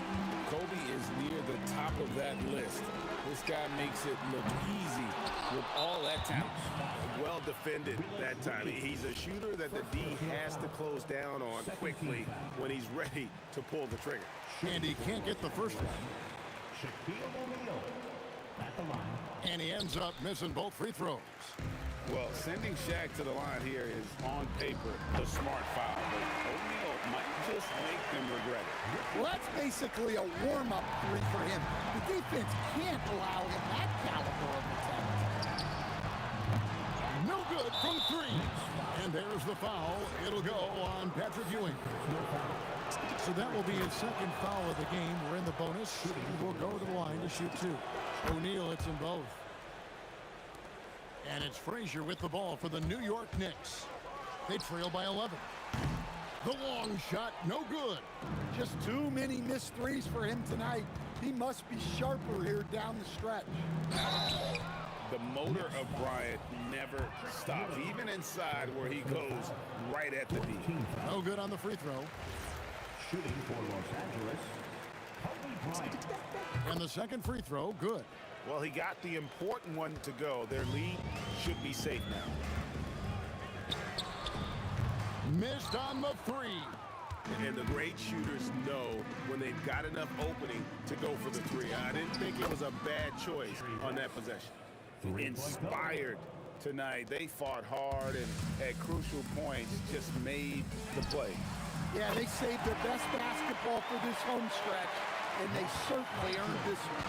Kobe is near the top of that list. This guy makes it look easy with all that talent. Well defended that time. He's a shooter that the D has to close down on quickly when he's ready to pull the trigger. And he can't get the first one. Shaquille O'Neal at the line. And he ends up missing both free throws. Well, sending Shaq to the line here is on paper the smart foul, but O'Neal might just make them regret it. Well, that's basically a warm-up three for him. The defense can't allow him that caliber of attempt. No good from three. And there's the foul. It'll go on Patrick Ewing. So that will be his second foul of the game. We're in the bonus. He will go to the line to shoot two. O'Neal hits them both. And it's Frazier with the ball for the New York Knicks. They trail by 11. The long shot, no good. Just too many missed threes for him tonight. He must be sharper here down the stretch. The motor of Bryant never stops, even inside where he goes right at the D. No good on the free throw. Shooting for Los Angeles, Kobe Bryant. And the second free throw, good. Well, he got the important one to go. Their lead should be safe now. Missed on the three. And the great shooters know when they've got enough opening to go for the three. I didn't think it was a bad choice on that possession. Inspired tonight. They fought hard and at crucial points just made the play. Yeah, they saved their best basketball for this home stretch, and they certainly earned this one.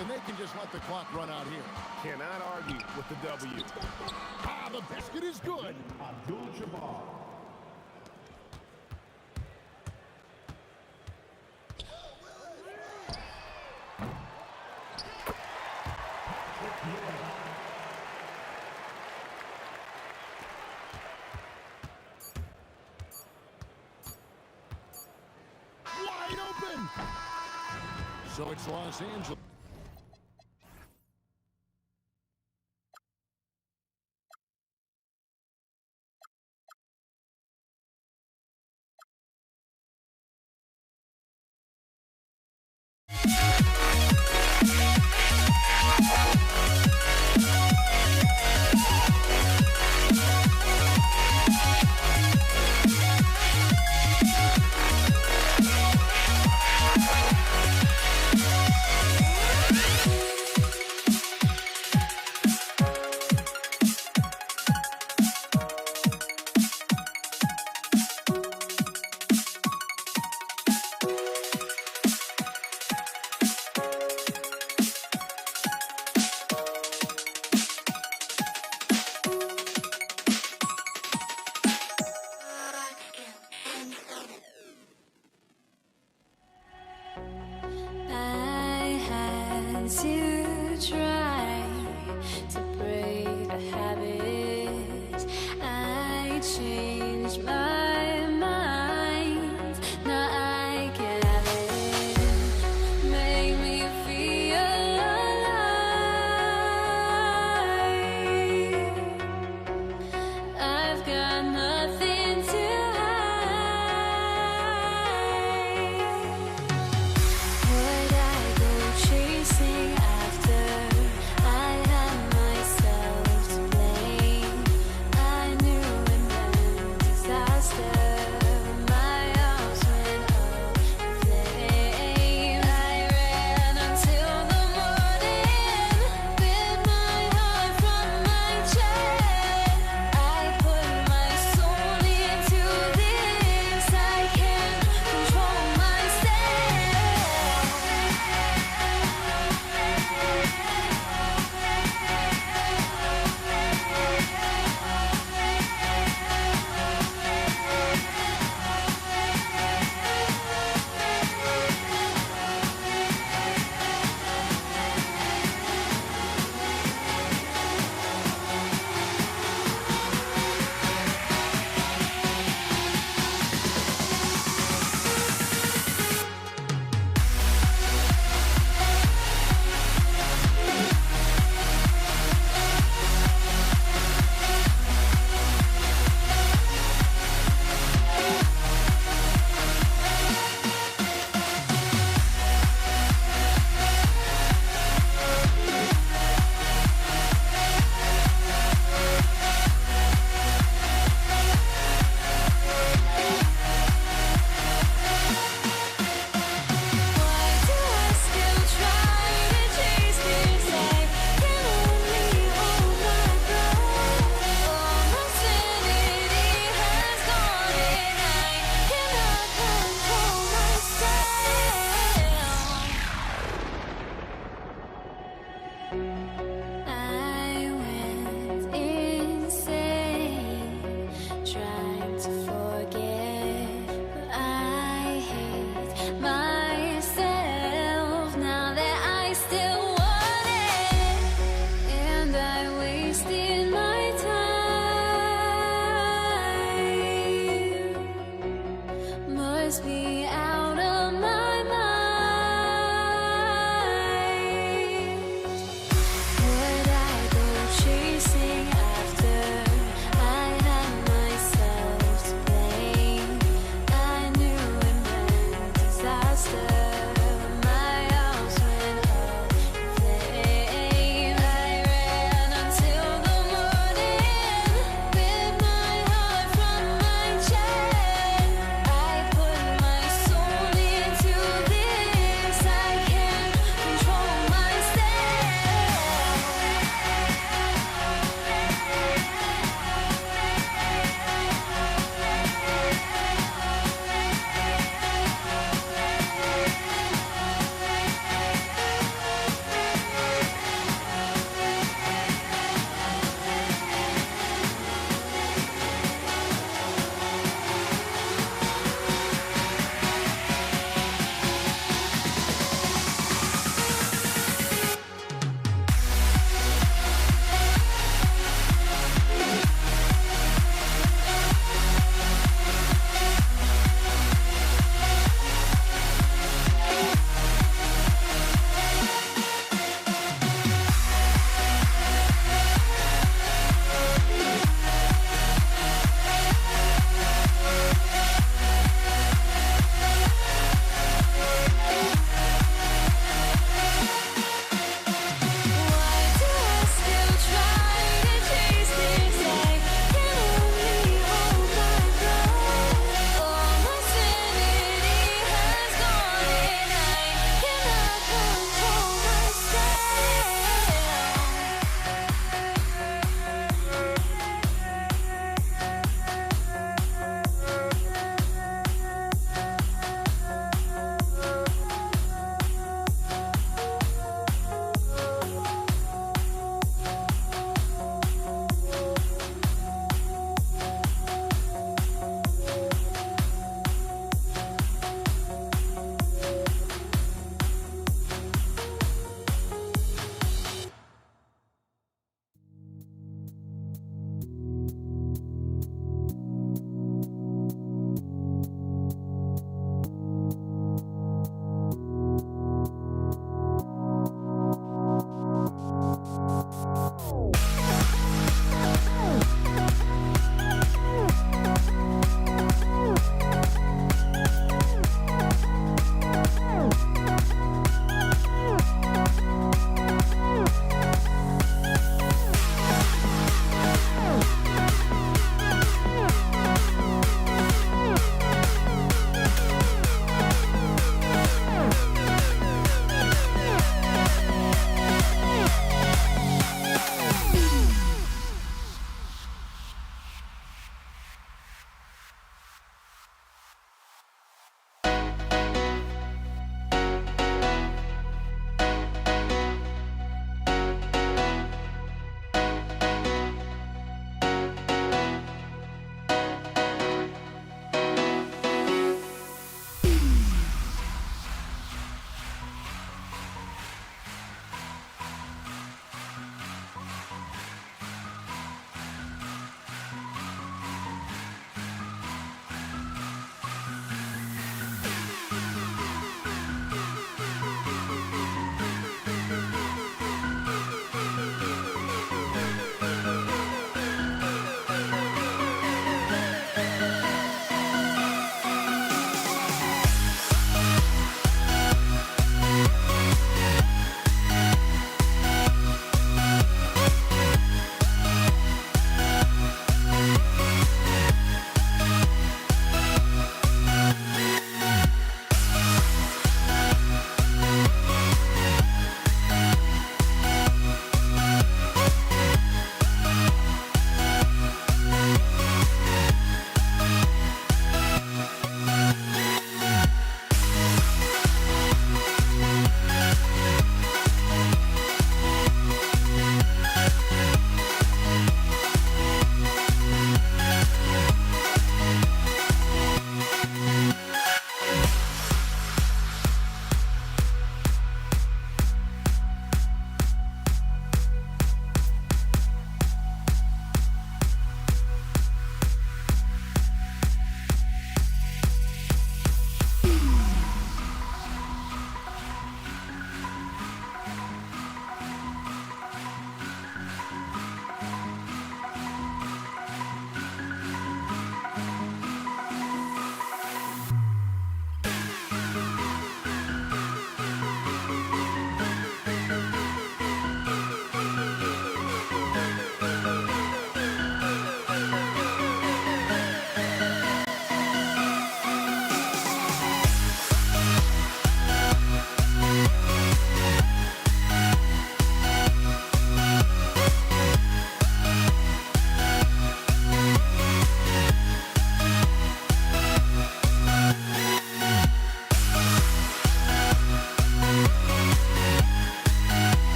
And they can just let the clock run out here. Cannot argue with the W. Ah, the basket is good. Abdul-Jabbar. Wide open. So it's Los Angeles. To try to break the habit, I changed my mind. Now I can have it. Make me feel alive. I've got nothing to would I go chasing after? I had myself to blame. I knew and then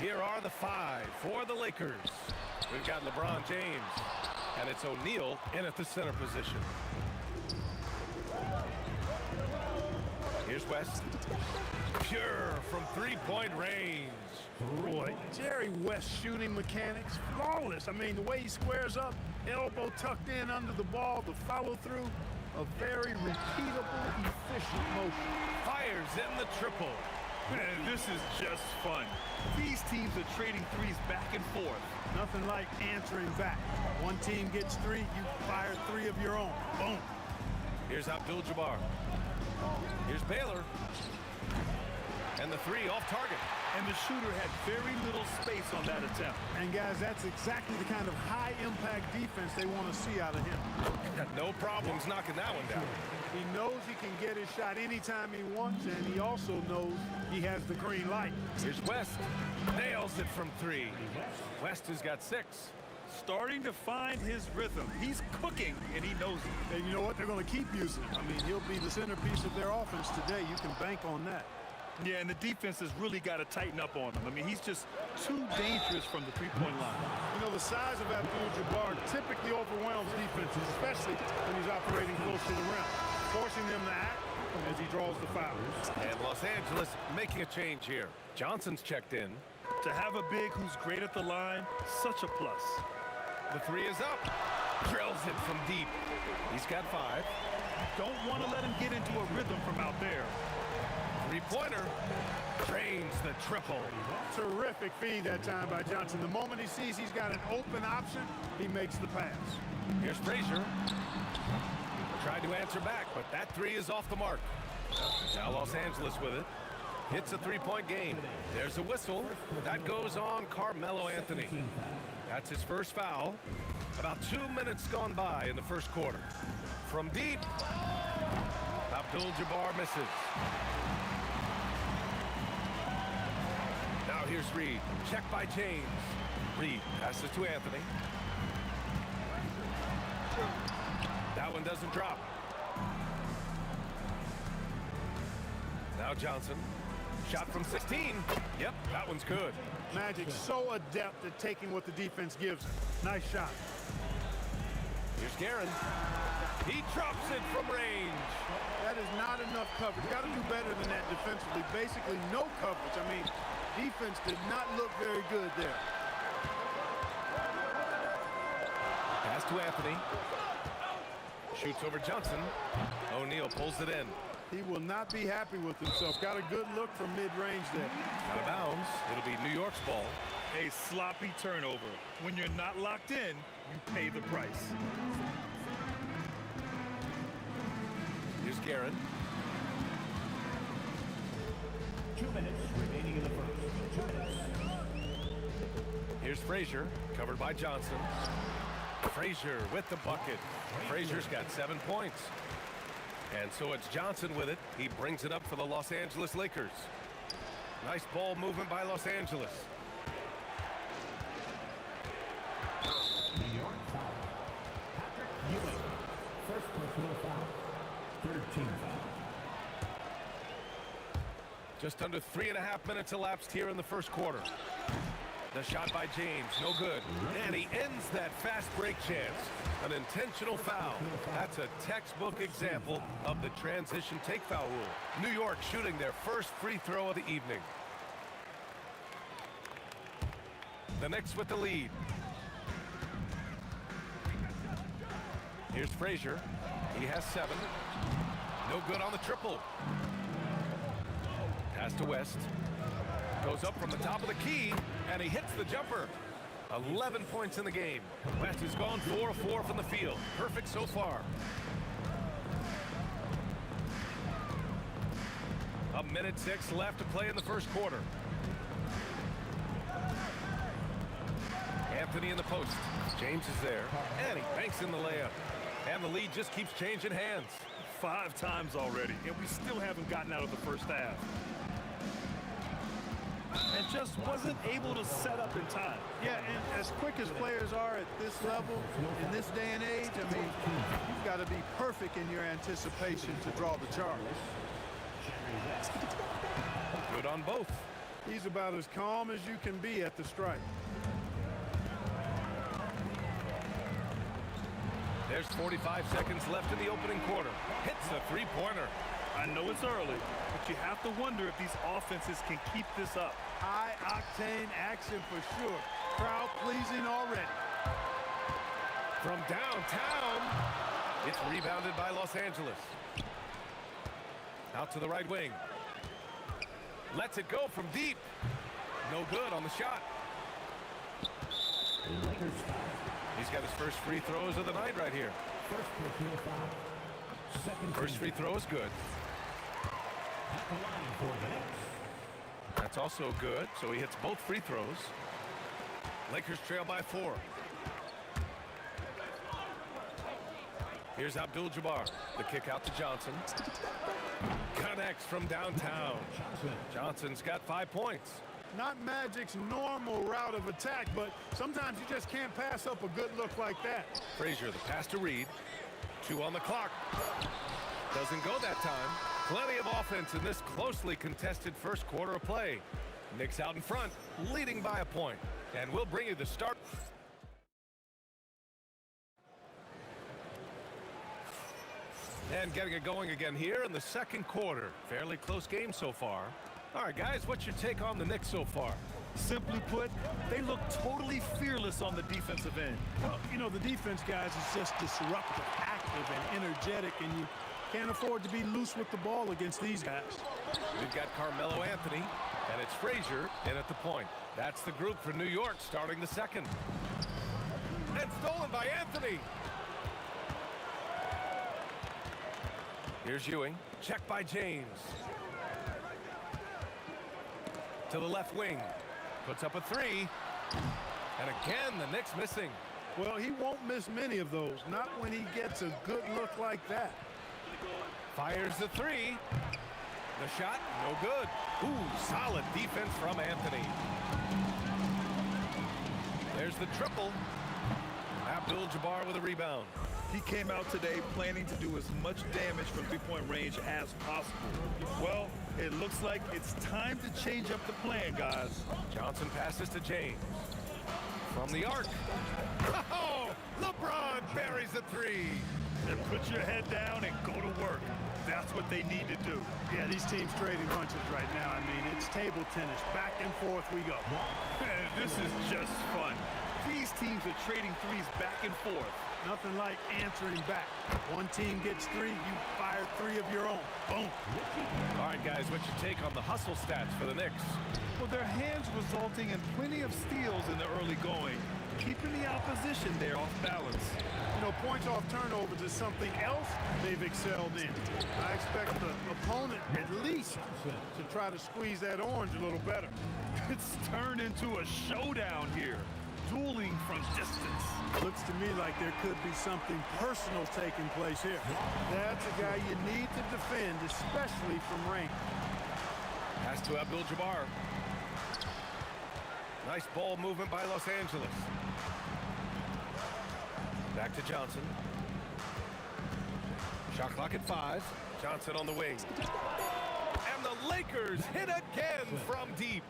Here are the 5 for the Lakers. We've got LeBron James, and it's O'Neal in at the center position. Here's West. Pure from three-point range. Boy, Jerry West's shooting mechanics, flawless. I mean, the way he squares up, elbow tucked in under the ball, the follow-through, a very repeatable, efficient motion. Fires in the triple. Man, this is just fun. These teams are trading threes back and forth. Nothing like answering back. One team gets 3, you fire 3 of your own. Boom. Here's Abdul-Jabbar. Here's Baylor. And the 3 off target. And the shooter had very little space on that attempt. And guys, that's exactly the kind of high-impact defense they want to see out of him. No problems knocking that one down. He knows he can get his shot anytime he wants, and he also knows he has the green light. Here's West. Nails it from 3. West has got 6. Starting to find his rhythm. He's cooking, and he knows it. And you know what? They're going to keep using him. I mean, he'll be the centerpiece of their offense today. You can bank on that. Yeah, and the defense has really got to tighten up on him. I mean, he's just too dangerous from the three-point line. You know, the size of Abdul-Jabbar typically overwhelms defenses, especially when he's operating close to the rim, forcing them to act as he draws the foul. And Los Angeles making a change here. Johnson's checked in. To have a big who's great at the line, such a plus. The 3 is up. Drills it from deep. He's got 5. Don't want to let him get into a rhythm from out there. Three-pointer. Drains the triple. Terrific feed that time by Johnson. The moment he sees he's got an open option, he makes the pass. Here's Frazier. Tried to answer back, but that 3 is off the mark. Now Los Angeles with it. It's a 3-point game. There's a whistle. That goes on Carmelo Anthony. That's his first foul. About 2 minutes gone by in the first quarter. From deep, Abdul-Jabbar misses. Now here's Reed. Check by James. Reed passes to Anthony. That one doesn't drop. Now Johnson. Shot from 16. Yep, that one's good. Magic so adept at taking what the defense gives him. Nice shot. Here's Guerin. He drops it from range. That is not enough coverage. Got to do better than that defensively. Basically no coverage. I mean, defense did not look very good there. Pass to Anthony. Shoots over Johnson. O'Neal pulls it in. He will not be happy with himself. Got a good look from mid-range there. Out of bounds. It'll be New York's ball. A sloppy turnover. When you're not locked in, you pay the price. Here's Guerin. 2 minutes remaining in the first. 2 minutes. Here's Frazier, covered by Johnson. Frazier with the bucket. Frazier's got 7 points. And so it's Johnson with it. He brings it up for the Los Angeles Lakers. Nice ball movement by Los Angeles. New York foul. Patrick Ewing. First personal foul. 13 foul. Just under 3.5 minutes elapsed here in the first quarter. The shot by James, no good. And he ends that fast break chance. An intentional foul. That's a textbook example of the transition take foul rule. New York shooting their first free throw of the evening. The Knicks with the lead. Here's Frazier. He has 7. No good on the triple. Pass to West. Goes up from the top of the key, and he hits the jumper. 11 points in the game. West has gone 4 of 4 from the field. Perfect so far. A minute 6 left to play in the first quarter. Anthony in the post. James is there, and he banks in the layup. And the lead just keeps changing hands. 5 times already, and we still haven't gotten out of the first half. And just wasn't able to set up in time. Yeah, and as quick as players are at this level, in this day and age, I mean, you've got to be perfect in your anticipation to draw the charge. Good on both. He's about as calm as you can be at the strike. There's 45 seconds left in the opening quarter. Hits a three-pointer. I know it's early, but you have to wonder if these offenses can keep this up. High-octane action for sure. Crowd pleasing already. From downtown, it's rebounded by Los Angeles. Out to the right wing. Lets it go from deep. No good on the shot. He's got his first free throws of the night right here. First free throw is good. That's also good, so he hits both free throws. Lakers trail by 4. Here's Abdul-Jabbar. The kick out to Johnson. Connects from downtown. Johnson's got 5 points. Not Magic's normal route of attack, but sometimes you just can't pass up a good look like that. Frazier, the pass to Reed. 2 on the clock. Doesn't go that time. Plenty of offense in this closely contested first quarter of play. Knicks out in front, leading by a point. And we'll bring you the start. And getting it going again here in the second quarter. Fairly close game so far. All right, guys, what's your take on the Knicks so far? Simply put, they look totally fearless on the defensive end. Well, you know, the defense, guys, is just disruptive, active, and energetic, and you can't afford to be loose with the ball against these guys. We've got Carmelo Anthony, and it's Frazier in at the point. That's the group for New York starting the second. And stolen by Anthony. Here's Ewing. Check by James. To the left wing. Puts up a 3. And again, the Knicks missing. Well, he won't miss many of those. Not when he gets a good look like that. Fires the 3. The shot, no good. Ooh, solid defense from Anthony. There's the triple. Abdul-Jabbar with a rebound. He came out today planning to do as much damage from three-point range as possible. Well, it looks like it's time to change up the plan, guys. Johnson passes to James. From the arc. Oh, LeBron buries the 3. And put your head down and go to work. That's what they need to do. Yeah, these teams trading punches right now. I mean, it's table tennis. Back and forth we go. This is just fun. These teams are trading threes back and forth. Nothing like answering back. One team gets 3, you fire 3 of your own. Boom. All right, guys, what's your take on the hustle stats for the Knicks? Well, their hands resulting in plenty of steals in the early going, keeping the opposition there off balance. You know, points off turnovers is something else they've excelled in. I expect the opponent at least to try to squeeze that orange a little better. It's turned into a showdown here. Dueling from distance. Looks to me like there could be something personal taking place here. That's a guy you need to defend, especially from range. Pass to Abdul-Jabbar. Nice ball movement by Los Angeles. Back to Johnson. Shot clock at 5. Johnson on the wing. And the Lakers hit again from deep.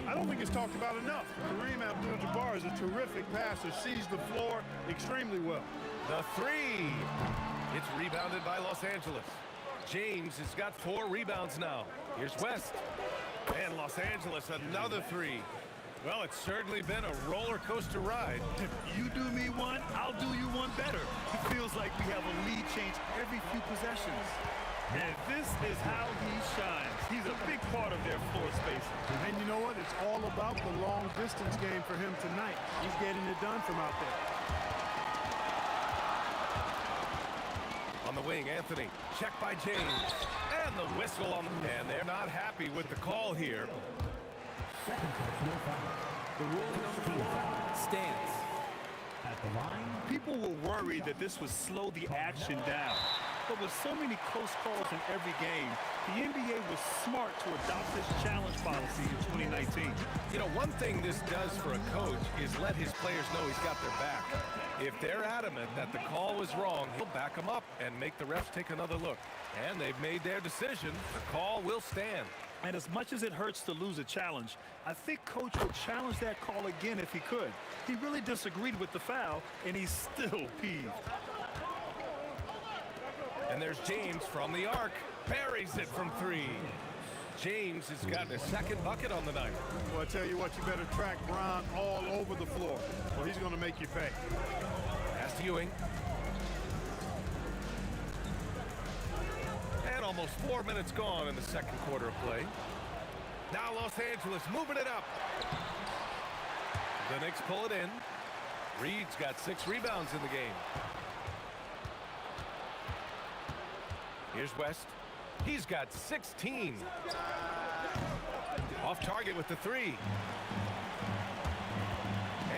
I don't think it's talked about enough. Kareem Abdul-Jabbar is a terrific passer, sees the floor extremely well. The 3. It's rebounded by Los Angeles. James has got 4 rebounds now. Here's West. And Los Angeles, another 3. Well, it's certainly been a roller coaster ride. If you do me one, I'll do you one better. It feels like we have a lead change every few possessions. And this is how he shines. He's a big part of their floor space. And you know what? It's all about the long distance game for him tonight. He's getting it done from out there. On the wing, Anthony. Check by James. And the whistle on the... And they're not happy with the call here. The rule stands. At the line, People were worried that this would slow the action down. But with so many close calls in every game, the NBA was smart to adopt this challenge policy in 2019. You know, one thing this does for a coach is let his players know he's got their back. If they're adamant that the call was wrong, he'll back them up and make the refs take another look. And they've made their decision. The call will stand. And as much as it hurts to lose a challenge, I think Coach would challenge that call again if he could. He really disagreed with the foul, and he's still peeved. And there's James from the arc. Buries it from 3. James has gotten his second bucket on the night. Well, I tell you what, you better track Bron all over the floor, or he's going to make you pay. Pass to Ewing. And almost 4 minutes gone in the second quarter of play. Now Los Angeles moving it up. The Knicks pull it in. Reed's got 6 rebounds in the game. Here's West. He's got 16. Off target with the 3.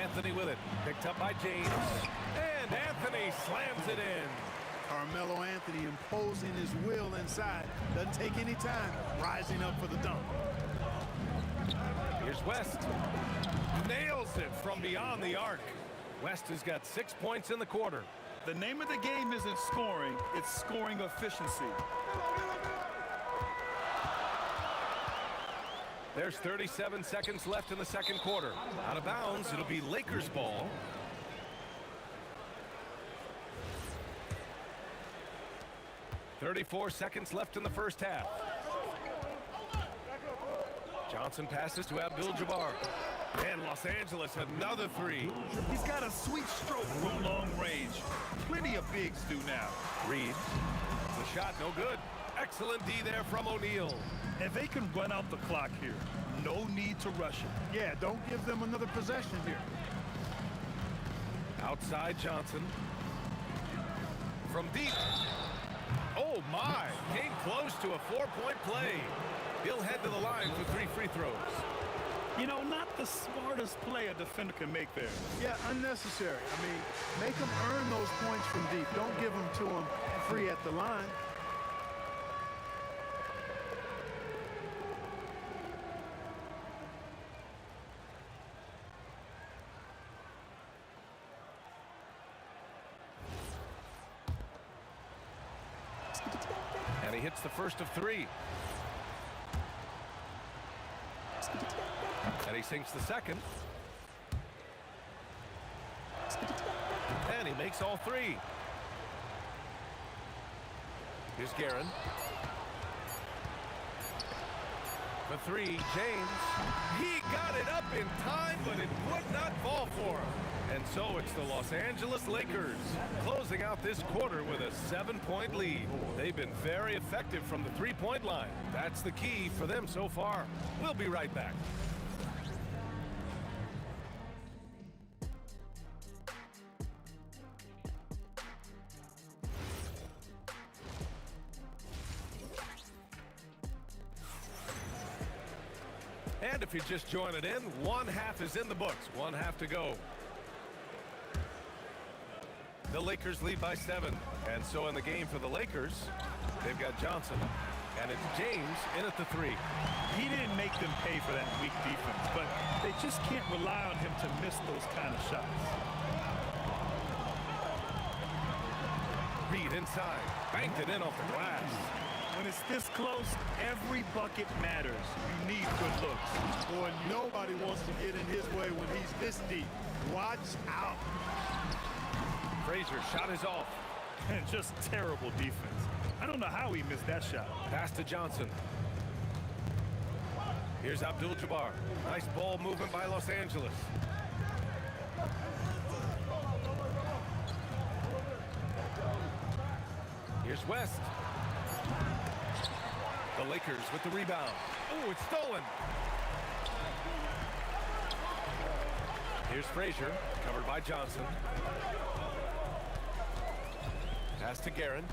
Anthony with it. Picked up by James. And Anthony slams it in. Carmelo Anthony imposing his will inside. Doesn't take any time. Rising up for the dunk. Here's West. Nails it from beyond the arc. West has got 6 points in the quarter. The name of the game isn't scoring, it's scoring efficiency. There's 37 seconds left in the second quarter. Out of bounds, it'll be Lakers ball. .34 seconds left in the first half. Johnson passes to Abdul-Jabbar. And Los Angeles, another 3. He's got a sweet stroke from long range. Plenty of bigs do now. Reed. The shot no good. Excellent D there from O'Neal. And they can run out the clock here. No need to rush it. Yeah, don't give them another possession here. Outside Johnson. From deep. Oh my, came close to a 4-point play. He'll head to the line for 3 free throws. You know, not the smartest play a defender can make there. Yeah, unnecessary. I mean, make them earn those points from deep. Don't give them to them free at the line. And he hits the first of 3. And he sinks the second. And he makes all 3. Here's Guerin. For 3, James. He got it up in time, but it would not fall for him. And so it's the Los Angeles Lakers closing out this quarter with a 7-point lead. They've been very effective from the 3-point line. That's the key for them so far. We'll be right back. And if you just join it in, 1 half is in the books. 1 half to go. The Lakers lead by 7. And so in the game for the Lakers, they've got Johnson. And it's James in at the 3. He didn't make them pay for that weak defense, but they just can't rely on him to miss those kind of shots. Reed inside. Banked it in off the glass. When it's this close, every bucket matters. You need good looks. Boy, nobody wants to get in his way when he's this deep. Watch out. Frazier shot is off. And just terrible defense. I don't know how he missed that shot. Pass to Johnson. Here's Abdul-Jabbar. Nice ball movement by Los Angeles. Here's West. The Lakers with the rebound. Oh, it's stolen. Here's Frazier, covered by Johnson. Pass to Guerin.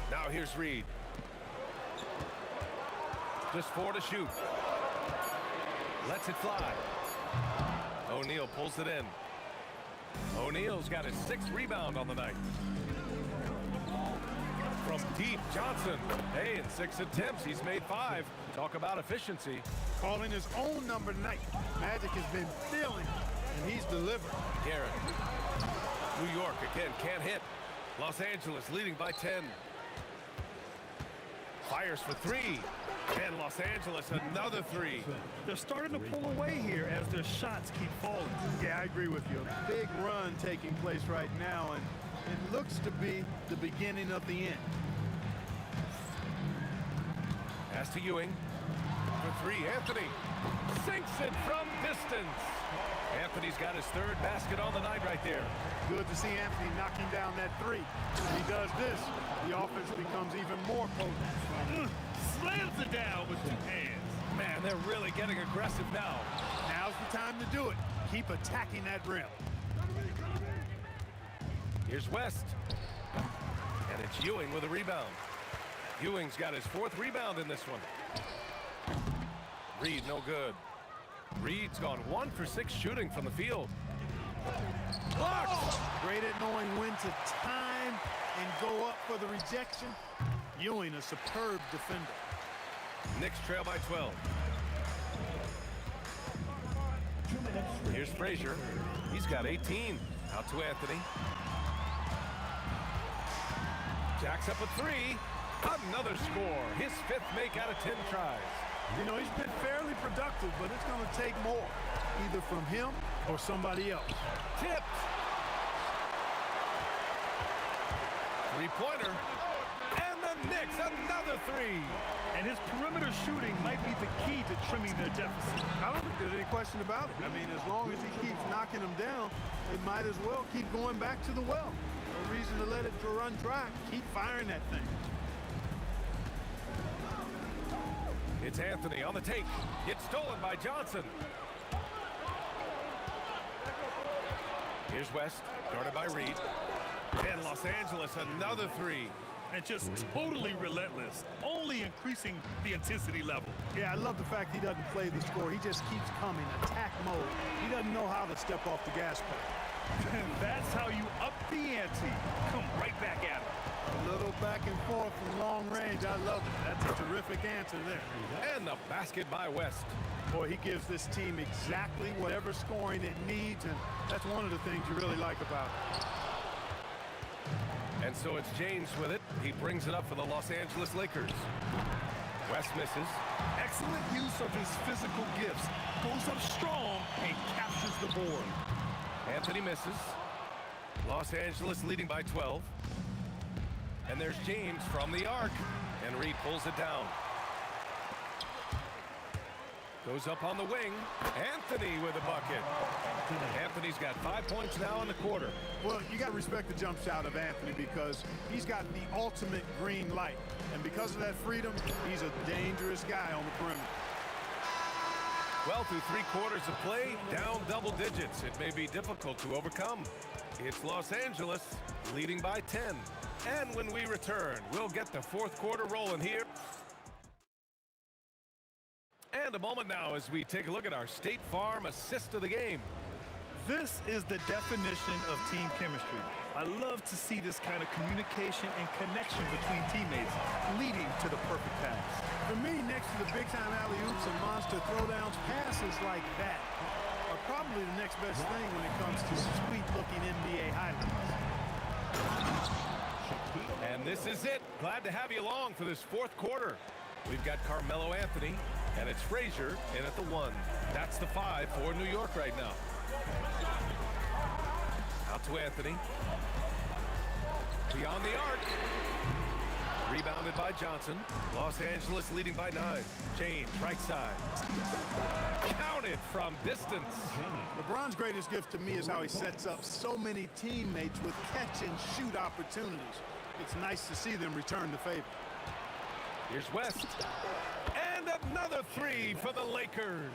Now here's Reed. Just 4 to shoot. Lets it fly. O'Neal pulls it in. O'Neal's got his 6th rebound on the night. From deep, Johnson. Hey, in 6 attempts, he's made 5. Talk about efficiency. Calling his own number tonight. Magic has been feeling, and he's delivered. Guerin. New York again, can't hit. Los Angeles leading by 10. Fires for three. And Los Angeles, another three. They're starting to pull away here as their shots keep falling. Yeah, I agree with you. A big run taking place right now, and it looks to be the beginning of the end. Pass to Ewing. For three, Anthony. Sinks it from distance. Anthony's got his third basket on the night right there. Good to see Anthony knocking down that three. If he does this, the offense becomes even more potent. Slams it down with two hands. Man, they're really getting aggressive now. Now's the time to do it. Keep attacking that rim. Here's West. And it's Ewing with a rebound. Ewing's got his fourth rebound in this one. Reed, no good. Reed's gone 1 for 6 shooting from the field. Blocked! Great at knowing when to time and go up for the rejection. Ewing, a superb defender. Knicks trail by 12. Here's Frazier. He's got 18. Out to Anthony. Jacks up a three. Another score. His 5th make out of 10 tries. You know, he's been fairly productive, but it's going to take more, either from him or somebody else. Tipped. Three-pointer. And the Knicks, another three. And his perimeter shooting might be the key to trimming their deficit. I don't think there's any question about it. I mean, as long as he keeps knocking them down, they might as well keep going back to the well. No reason to let it run dry. Keep firing that thing. It's Anthony on the take. It's stolen by Johnson. Here's West, guarded by Reed. And Los Angeles, another three. And just totally relentless, only increasing the intensity level. Yeah, I love the fact he doesn't play the score. He just keeps coming, attack mode. He doesn't know how to step off the gas pedal. And that's how you up the ante. Come right back at him. A little back and forth from long range. I love it. That's a terrific answer there. And the basket by West. Boy, he gives this team exactly whatever scoring it needs, and that's one of the things you really like about it. And so it's James with it. He brings it up for the Los Angeles Lakers. West misses. Excellent use of his physical gifts. Goes up strong and captures the board. Anthony misses. Los Angeles leading by 12. And there's James from the arc. And Reed pulls it down. Goes up on the wing. Anthony with a bucket. Anthony's got 5 points now in the quarter. Well, you got to respect the jump shot of Anthony because he's got the ultimate green light. And because of that freedom, he's a dangerous guy on the perimeter. Well, through 3 quarters of play, down double digits. It may be difficult to overcome. It's Los Angeles leading by 10. And when we return, we'll get the 4th quarter rolling here. And a moment now as we take a look at our State Farm assist of the game. This is the definition of team chemistry. I love to see this kind of communication and connection between teammates leading to the perfect pass. For me, next to the big-time alley-oops and monster throwdowns, passes like that are probably the next best thing when it comes to sweet-looking NBA highlights. And this is it. Glad to have you along for this 4th quarter. We've got Carmelo Anthony, and it's Frazier in at the 1. That's the 5 for New York right now. Out to Anthony. Beyond the arc. Rebounded by Johnson. Los Angeles leading by 9. James, right side. Counted from distance. LeBron's greatest gift to me is how he sets up so many teammates with catch-and-shoot opportunities. It's nice to see them return the favor. Here's West. And another 3 for the Lakers.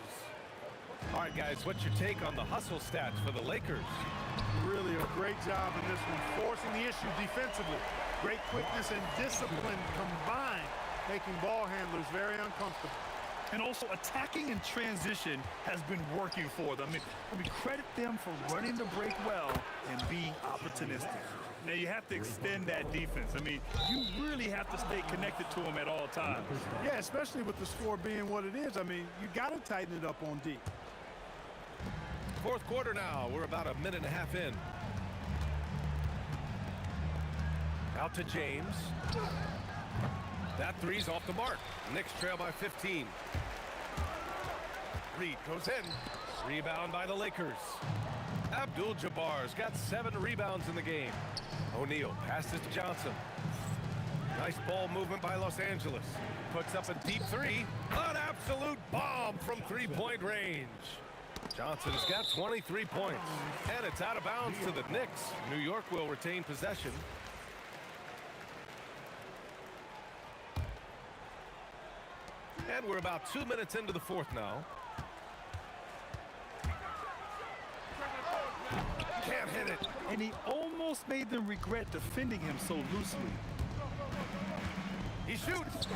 All right, guys, what's your take on the hustle stats for the Lakers? Really a great job in this one, forcing the issue defensively. Great quickness and discipline combined, making ball handlers very uncomfortable. And also attacking in transition has been working for them. I mean, credit them for running the break well and being opportunistic. Now, you have to extend that defense. I mean, you really have to stay connected to them at all times. Yeah, especially with the score being what it is. I mean, you got to tighten it up on D. 4th quarter now. We're about a minute and a half in. Out to James. That three's off the mark. Knicks trail by 15. Reed goes in. Rebound by the Lakers. Abdul-Jabbar's got 7 rebounds in the game. O'Neal passes to Johnson. Nice ball movement by Los Angeles. Puts up a deep three. An absolute bomb from three-point range. Johnson's got 23 points. And it's out of bounds to the Knicks. New York will retain possession. And we're about 2 minutes into the fourth now. Can't hit it. And he almost made them regret defending him so loosely. He shoots.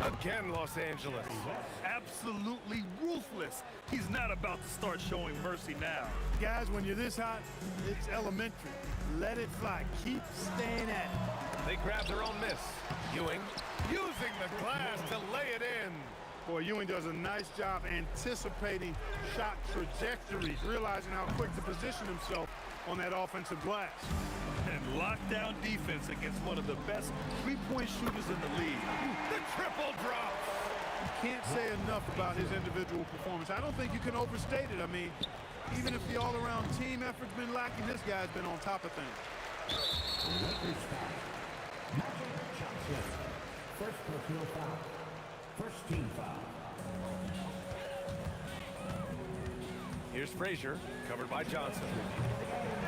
Again, Los Angeles. Absolutely ruthless. He's not about to start showing mercy now. Guys, when you're this hot, it's elementary. Let it fly. Keep staying at it. They grab their own miss. Ewing using the glass to lay it in. Boy, Ewing does a nice job anticipating shot trajectories, realizing how quick to position himself on that offensive glass. And lockdown defense against one of the best three-point shooters in the league. The triple drop. You can't say enough about his individual performance. I don't think you can overstate it. I mean, even if the all-around team effort's been lacking, this guy's been on top of things. First personal foul. First team foul. Here's Frazier, covered by Johnson.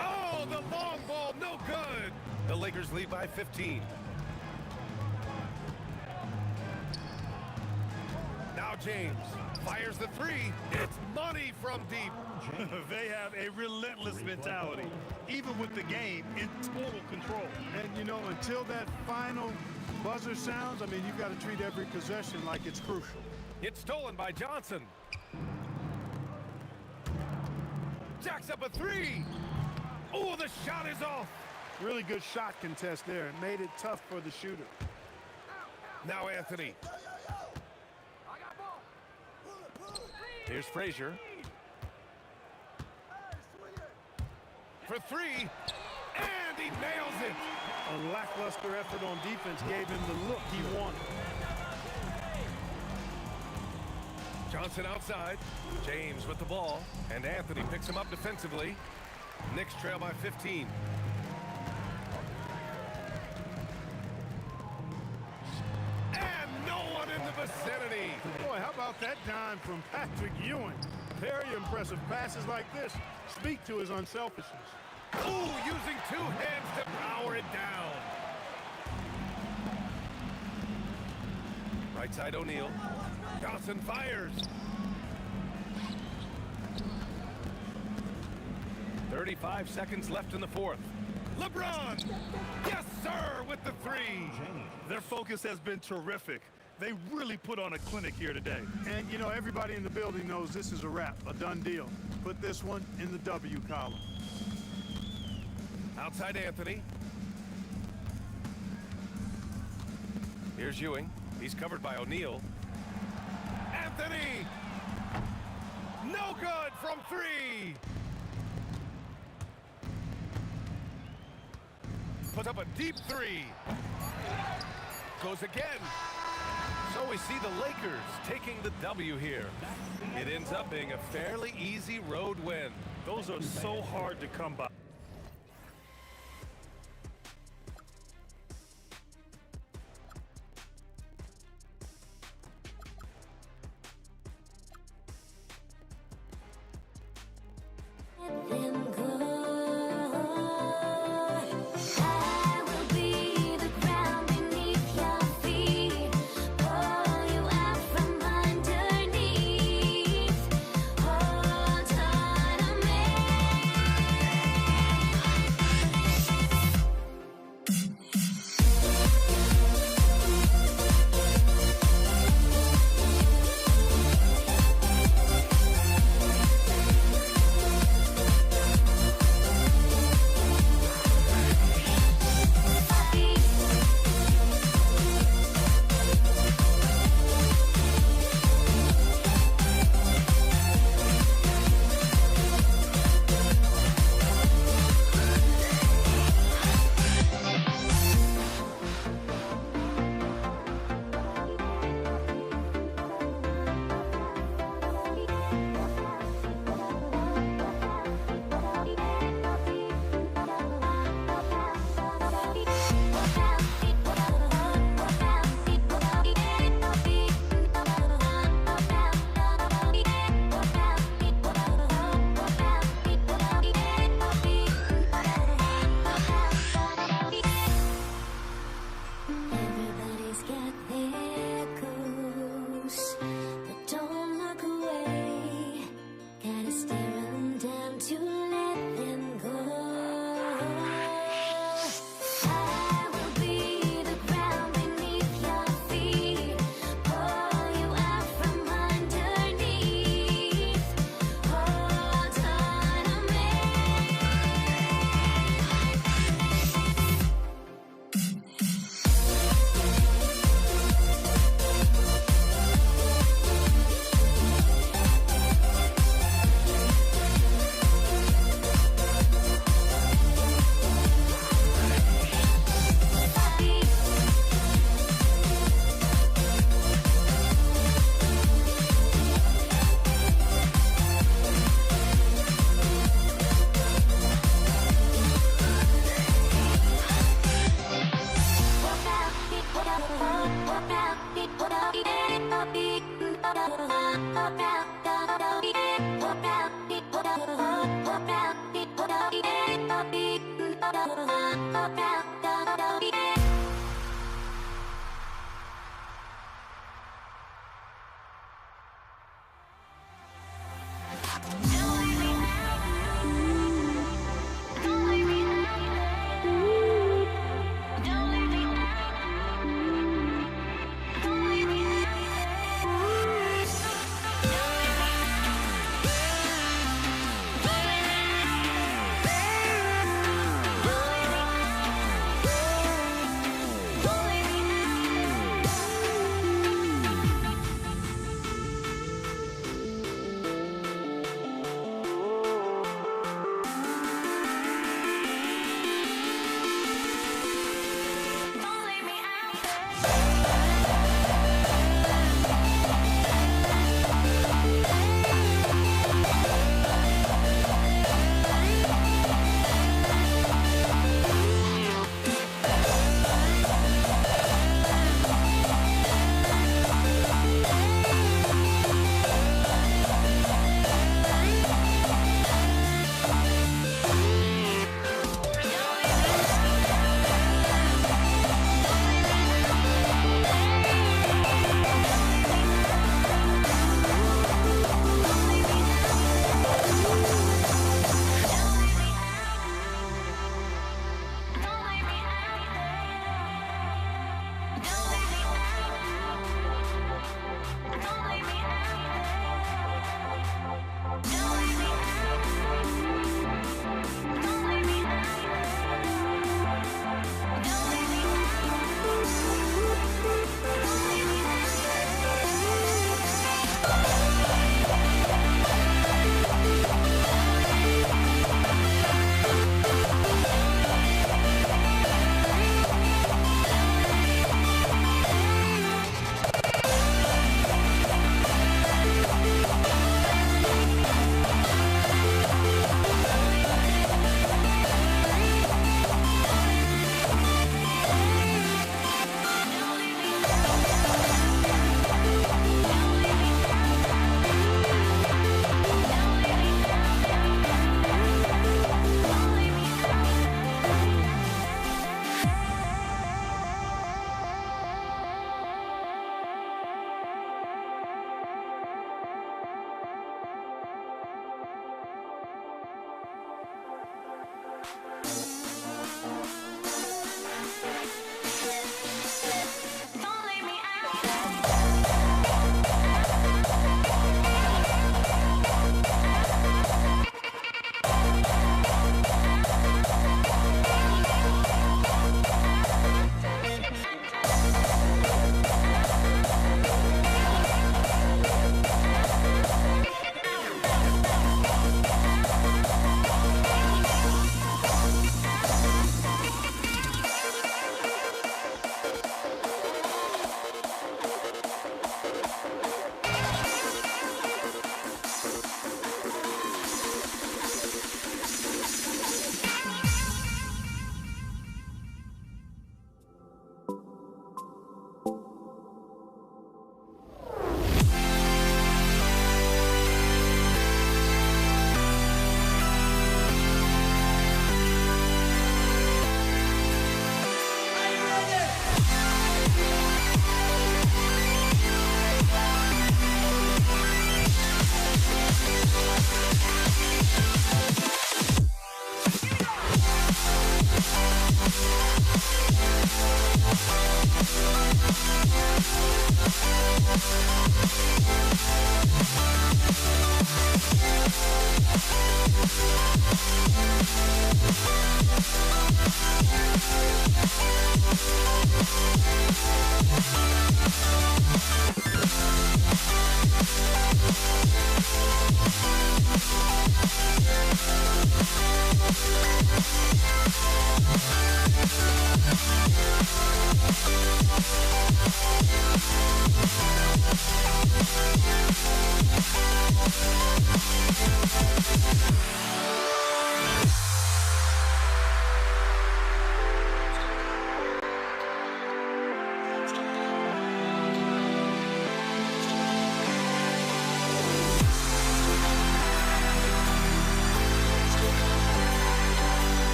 Oh, the long ball, no good. The Lakers lead by 15. Now James fires the three. It's money from deep. They have a relentless mentality, even with the game in total control. And, you know, until that final buzzer sounds, I mean, you've got to treat every possession like it's crucial. It's stolen by Johnson. Jacks up a three. Oh, the shot is off. Really good shot contest there. It made it tough for the shooter. Now Anthony. Here's Frazier. For three. And he nails it. A lackluster effort on defense gave him the look he wanted. Johnson outside. James with the ball. And Anthony picks him up defensively. Knicks trail by 15. And no one in the vicinity. Boy, how about that dime from Patrick Ewing? Very impressive. Passes like this speak to his unselfishness. Ooh, using 2 hands to power it down. Right side O'Neal. Johnson fires. 35 seconds left in the fourth. LeBron! Yes, sir, with the three. Their focus has been terrific. They really put on a clinic here today. And, you know, everybody in the building knows this is a wrap, a done deal. Put this one in the W column. Outside Anthony. Here's Ewing. He's covered by O'Neal. Anthony! No good from 3! Puts up a deep 3. Goes again. So we see the Lakers taking the W here. It ends up being a fairly easy road win. Those are so hard to come by.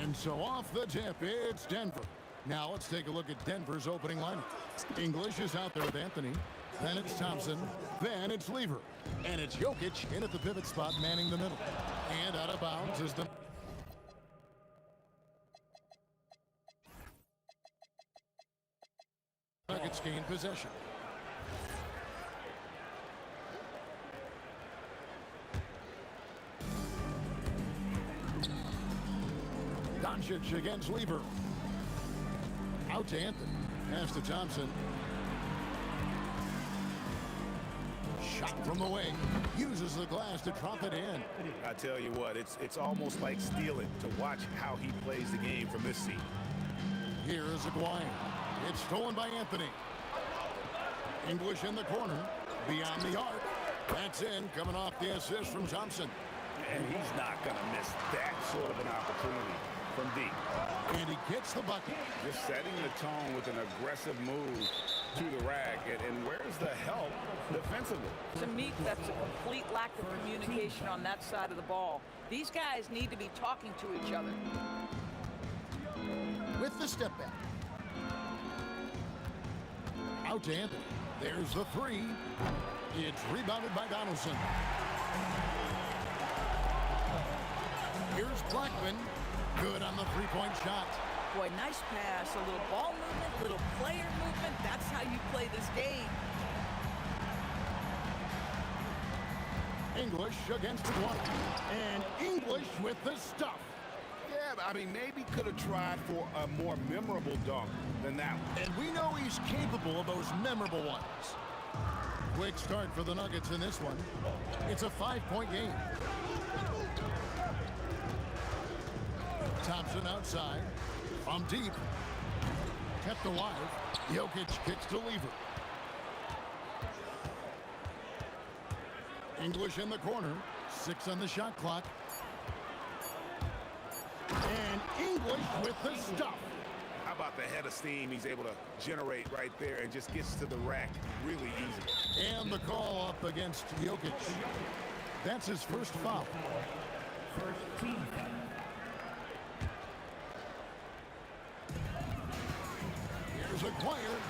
And so off the tip, it's Denver. Now let's take a look at Denver's opening lineup. English is out there with Anthony. Then it's Thompson. Then it's Lever. And it's Jokic in at the pivot spot, manning the middle. And out of bounds is the... Nuggets gain possession. Doncic against Lever. Out to Anthony. Pass to Thompson. Shot from the wing. Uses the glass to drop it in. I tell you what, it's almost like stealing to watch how he plays the game from this seat. Here is Aguirre. It's stolen by Anthony. English in the corner. Beyond the arc. That's in, coming off the assist from Thompson. And he's not going to miss that sort of an opportunity from deep. And he gets the bucket. Just setting the tone with an aggressive move to the rack. And where's the help defensively? To me, that's a complete lack of communication on that side of the ball. These guys need to be talking to each other. With the step back. Out to Anthony. There's the three. It's rebounded by Donaldson. Here's Blackman. Good on the three-point shot. Boy, nice pass. A little ball movement, little player movement. That's how you play this game. English against the one. And English with the stuff. Yeah, I mean, maybe could have tried for a more memorable dunk than that one. And we know he's capable of those memorable ones. Quick start for the Nuggets in this one. It's a 5-point game. Thompson outside. From deep. Kept alive. Jokic kicks to Lever. English in the corner. 6 on the shot clock. And English with the stuff. How about the head of steam he's able to generate right there and just gets to the rack really easy. And the call up against Jokic. That's his first foul. First team foul. Here's Aguirre.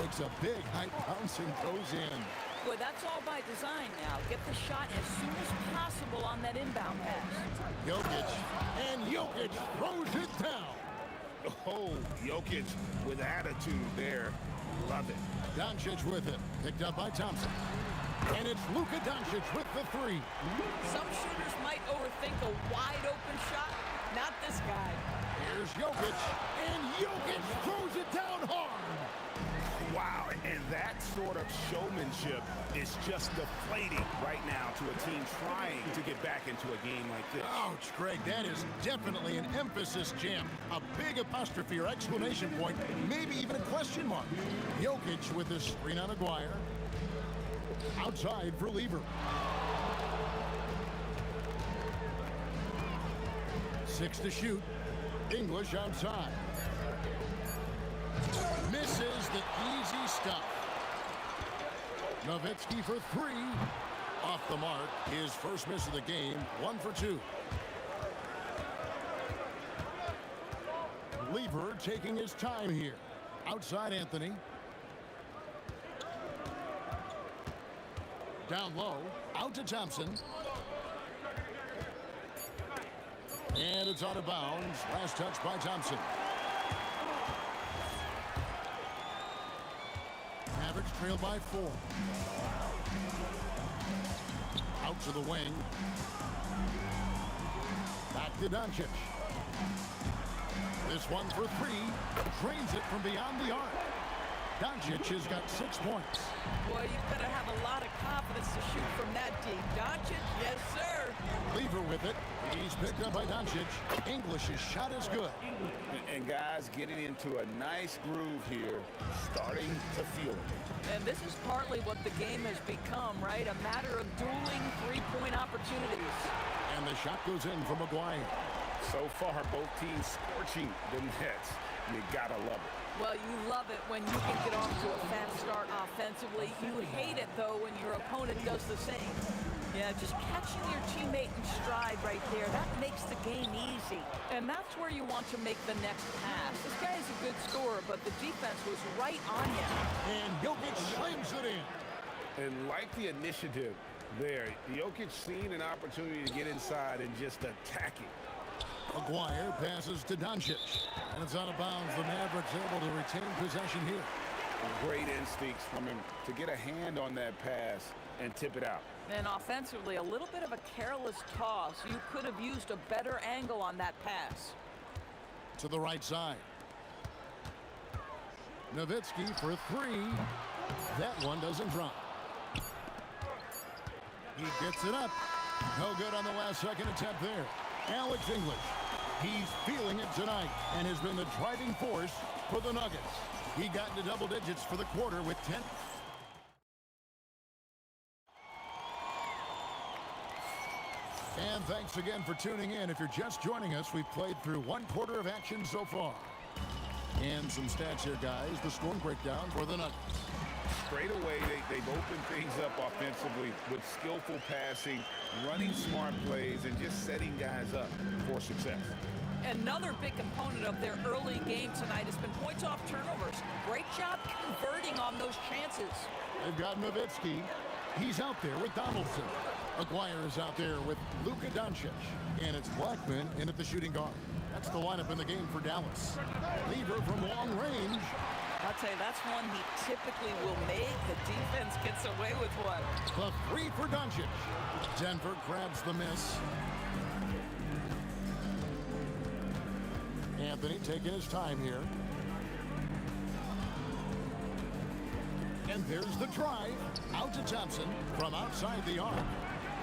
Makes a big high bounce and goes in. Boy, that's all by design now. Get the shot as soon as possible on that inbound pass. Jokic. And Jokic throws it down. Oh, Jokic with attitude there. Love it. Doncic with it. Picked up by Thompson. And it's Luka Doncic with the three. Some shooters might overthink a wide-open shot. Not this guy. Here's Jokic. And Jokic throws it down hard. Wow, and that sort of showmanship is just deflating right now to a team trying to get back into a game like this. Ouch, Greg, that is definitely an emphasis jam. A big apostrophe or exclamation point, maybe even a question mark. Jokic with the screen on Aguirre. Outside for Lever. 6 to shoot. English outside. Misses the easy stuff. Nowitzki for 3. Off the mark. His first miss of the game. 1 for 2. Lever taking his time here. Outside Anthony. Down low. Out to Thompson. And it's out of bounds. Last touch by Thompson. Mavericks trail by 4. Out to the wing. Back to Doncic. This one for 3. Drains it from beyond the arc. Doncic has got 6 points. Boy, you better have a lot of confidence to shoot from that deep. Doncic, yes, sir. Lever with it. He's picked up by Doncic. English's shot is good. And guys getting into a nice groove here, starting to feel it. And this is partly what the game has become, right? A matter of dueling three-point opportunities. And the shot goes in from Aguirre. So far, both teams scorching the nets. You gotta love it. Well, you love it when you can get off to a fast start offensively. You hate it, though, when your opponent does the same. Yeah, just catching your teammate in stride right there, that makes the game easy. And that's where you want to make the next pass. This guy is a good scorer, but the defense was right on you. And Jokic slams it in. And like the initiative there, Jokic seen an opportunity to get inside and just attack it. Maguire passes to Doncic. And it's out of bounds. The Mavericks able to retain possession here. Great instincts from him to get a hand on that pass and tip it out. And offensively, a little bit of a careless toss. You could have used a better angle on that pass. To the right side. Nowitzki for three. That one doesn't drop. He gets it up. No good on the last second attempt there. Alex English. He's feeling it tonight and has been the driving force for the Nuggets. He got into double digits for the quarter with 10. And thanks again for tuning in. If you're just joining us, we've played through one quarter of action so far. And some stats here, guys. The score breakdown for the Nuggets. Straight away, they've opened things up offensively with skillful passing, running smart plays, and just setting guys up for success. Another big component of their early game tonight has been points off turnovers. Great job converting on those chances. They've got Nowitzki. He's out there with Donaldson. Maguire is out there with Luka Doncic. And it's Blackman in at the shooting guard. That's the lineup in the game for Dallas. Lever from long range. I'll tell you, that's one he typically will make. The defense gets away with one. The three for Doncic. Denver grabs the miss. Anthony taking his time here. And there's the drive. Out to Thompson from outside the arc.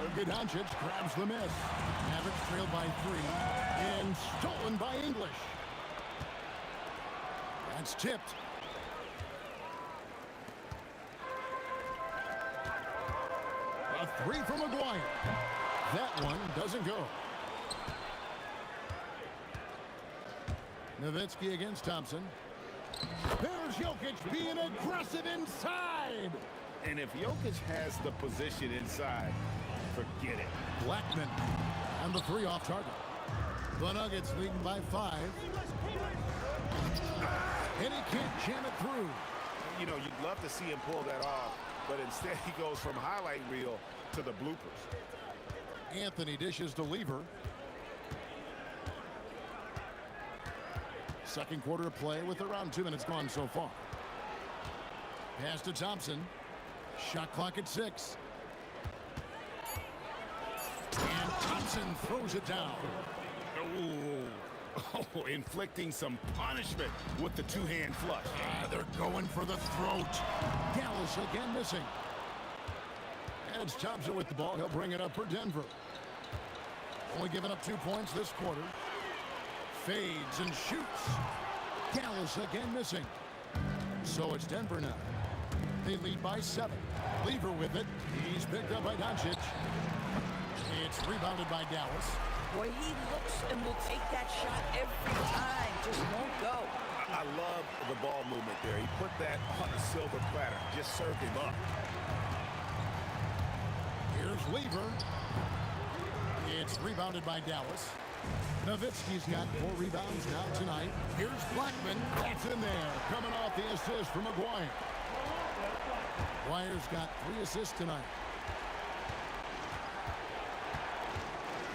Luka Doncic grabs the miss. Mavericks trailed by three. And stolen by English. That's tipped. A three from Maguire. That one doesn't go. Nowitzki against Thompson. There's Jokic being aggressive inside. And if Jokic has the position inside, forget it. Blackman and the three off target. The Nuggets leading by 5. And he can't jam it through. You know, you'd love to see him pull that off, but instead he goes from highlight reel to the bloopers. Anthony dishes to Lever. Second quarter of play with around 2 minutes gone so far. Pass to Thompson. Shot clock at 6. And Thompson throws it down. Oh, inflicting some punishment with the two-hand flush. They're going for the throat. Dallas again missing. And it's Thompson with the ball. He'll bring it up for Denver. Only giving up 2 points this quarter. Fades and shoots. Dallas again missing. So it's Denver now. They lead by 7. Lever with it. He's picked up by Doncic. It's rebounded by Dallas. Boy, he looks and will take that shot every time. Just won't go. I love the ball movement there. He put that on a silver platter. Just served him up. Here's Lever. It's rebounded by Dallas. Nowitzki's got 4 rebounds now tonight. Here's Blackman. That's in there. Coming off the assist from Maguire. Maguire's got 3 assists tonight.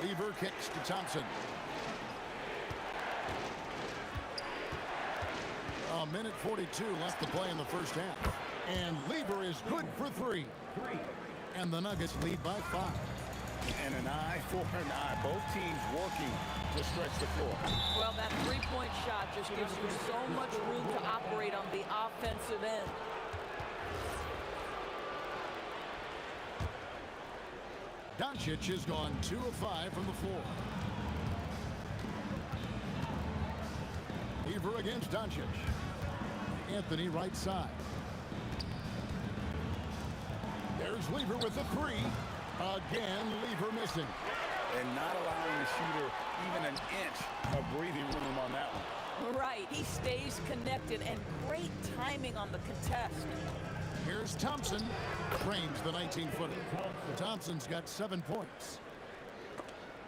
Lever kicks to Thompson. A minute 42 left to play in the first half. And Lever is good for 3. And the Nuggets lead by 5. And an eye for an eye. Both teams working to stretch the floor. Well, that three-point shot just gives you so much room to operate on the offensive end. Doncic has gone 2 of 5 from the floor. Lever against Doncic. Anthony right side. There's Lever with the 3. Again, Lever missing. And not allowing the shooter even an inch of breathing room on that one. Right, he stays connected, and great timing on the contest. Here's Thompson. Frames the 19-footer. Thompson's got 7 points.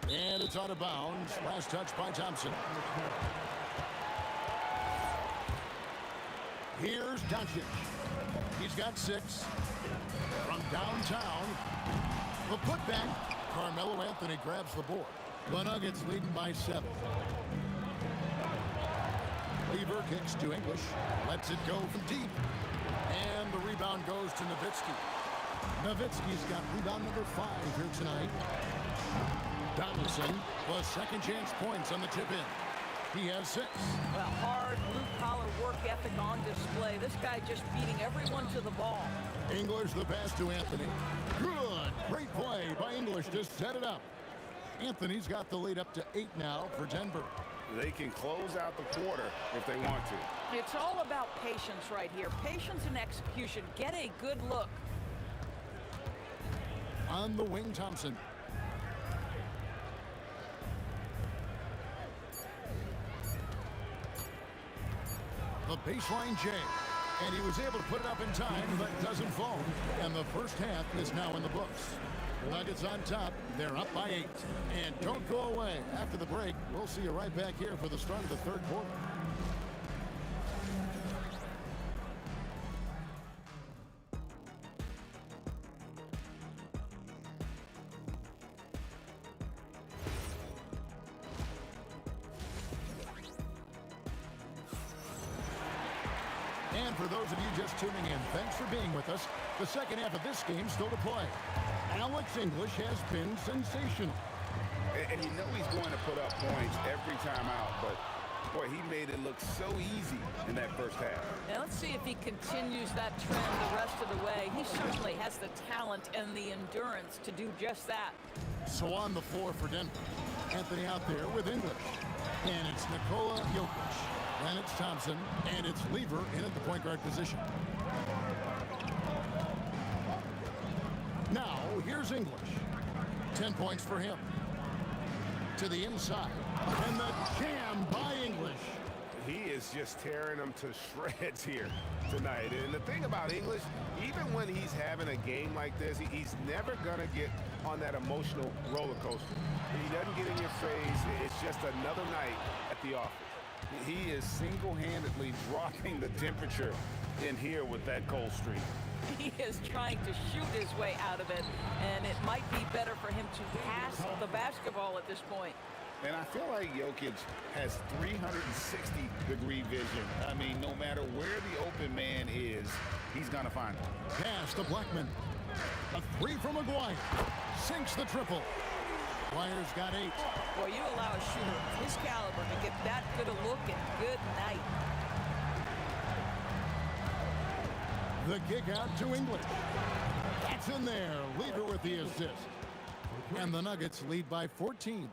And it's out of bounds. Last touch by Thompson. Here's Doncic. He's got 6. From downtown. The putback. Carmelo Anthony grabs the board. The Nuggets leading by 7. Lever kicks to English. Lets it go from deep. And the rebound goes to Nowitzki. Nowitzki's got rebound number 5 here tonight. Donaldson was second chance points on the tip in. He has 6. Well, hard blue-collar work ethic on display. This guy just beating everyone to the ball. English the pass to Anthony. Good. Great play by English to set it up. Anthony's got the lead up to 8 now for Denver. They can close out the quarter if they want to. It's all about patience right here. Patience and execution. Get a good look. On the wing, Thompson. The baseline J. And he was able to put it up in time, but doesn't fall. And the first half is now in the books. Nuggets on top. They're up by 8. And don't go away. After the break, we'll see you right back here for the start of the third quarter. And for those of you just tuning in, thanks for being with us. The second half of this game still to play. Alex English has been sensational. And you know he's going to put up points every time out, but boy, he made it look so easy in that first half. Now let's see if he continues that trend the rest of the way. He certainly has the talent and the endurance to do just that. So on the floor for Denver. Anthony out there with English. And it's Nikola Jokic. Then it's Thompson. And it's Lever in at the point guard position. Now, here's English. 10 points for him. To the inside. And the jam by English. He is just tearing them to shreds here tonight. And the thing about English, even when he's having a game like this, he's never going to get on that emotional roller coaster. He doesn't get in your face. It's just another night at the office. He is single-handedly dropping the temperature in here with that cold streak. He is trying to shoot his way out of it, and it might be better for him to pass the basketball at this point. And I feel like Jokic has 360-degree vision. I mean, no matter where the open man is, he's going to find him. Pass to Blackman. A 3 from McGuire. Sinks the triple. Myers got 8. Boy, you allow a shooter of his caliber to get that good a look, and good night. The kick out to English. That's in there. Lever with the assist. And the Nuggets lead by 14.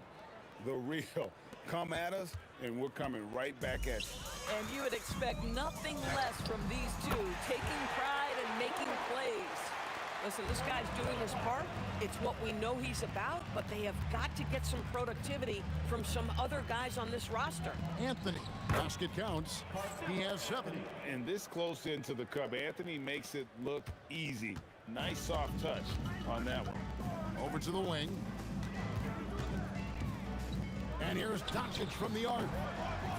The real. Come at us, and we're coming right back at you. And you would expect nothing less from these two, taking pride and making plays. Listen, this guy's doing his part. It's what we know he's about, but they have got to get some productivity from some other guys on this roster. Anthony, basket counts. He has 7. And this close into the cup, Anthony makes it look easy. Nice soft touch on that one. Over to the wing. And here's Doncic from the arc.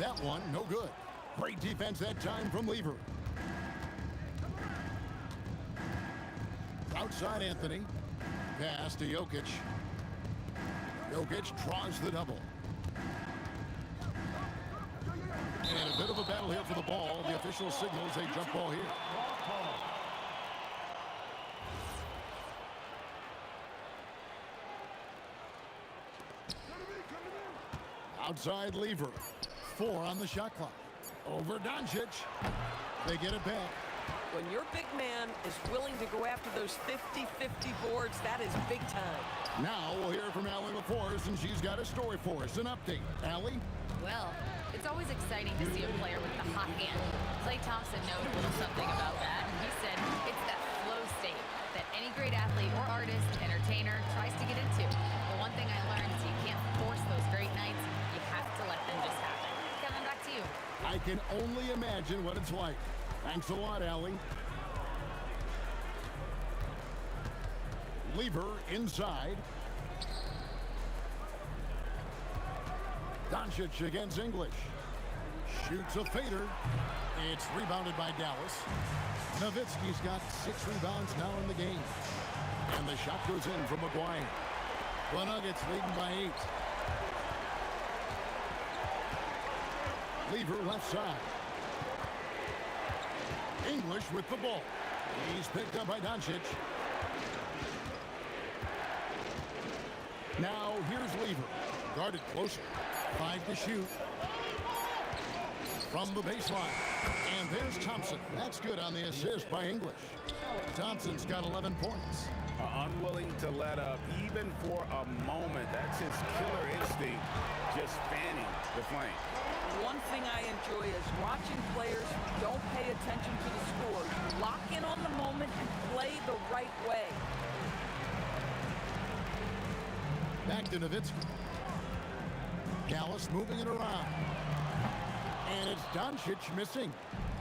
That one, no good. Great defense that time from Lever. Outside Anthony. Pass to Jokic. Jokic draws the double. And a bit of a battle here for the ball. The official signals a jump ball here. Outside Lever. 4 on the shot clock. Over Doncic. They get it back. When your big man is willing to go after those 50-50 boards, that is big time. Now we'll hear from Allie LaForce, and she's got a story for us. An update. Allie? Well, it's always exciting to see a player with the hot hand. Klay Thompson knows a little something about that, and he said it's that flow state that any great athlete or artist, entertainer, tries to get into. The one thing I learned is you can't force those great nights. You have to let them just happen. Kevin, back to you. I can only imagine what it's like. Thanks a lot, Allie. Lever inside. Doncic against English. Shoots a fader. It's rebounded by Dallas. Nowitzki's got 6 rebounds now in the game. And the shot goes in from McGuire. The Nuggets leading by 8. Lever left side. English with the ball. He's picked up by Doncic. Now here's Lever. Guarded closer. 5 to shoot. From the baseline. And there's Thompson. That's good on the assist by English. Thompson's got 11 points. Unwilling to let up even for a moment. That's his killer instinct, just fanning the flame. One thing I enjoy is watching players who don't pay attention to the score lock in on the moment and play the right way. Back to Nowitzki. Dallas moving it around. And it's Doncic missing.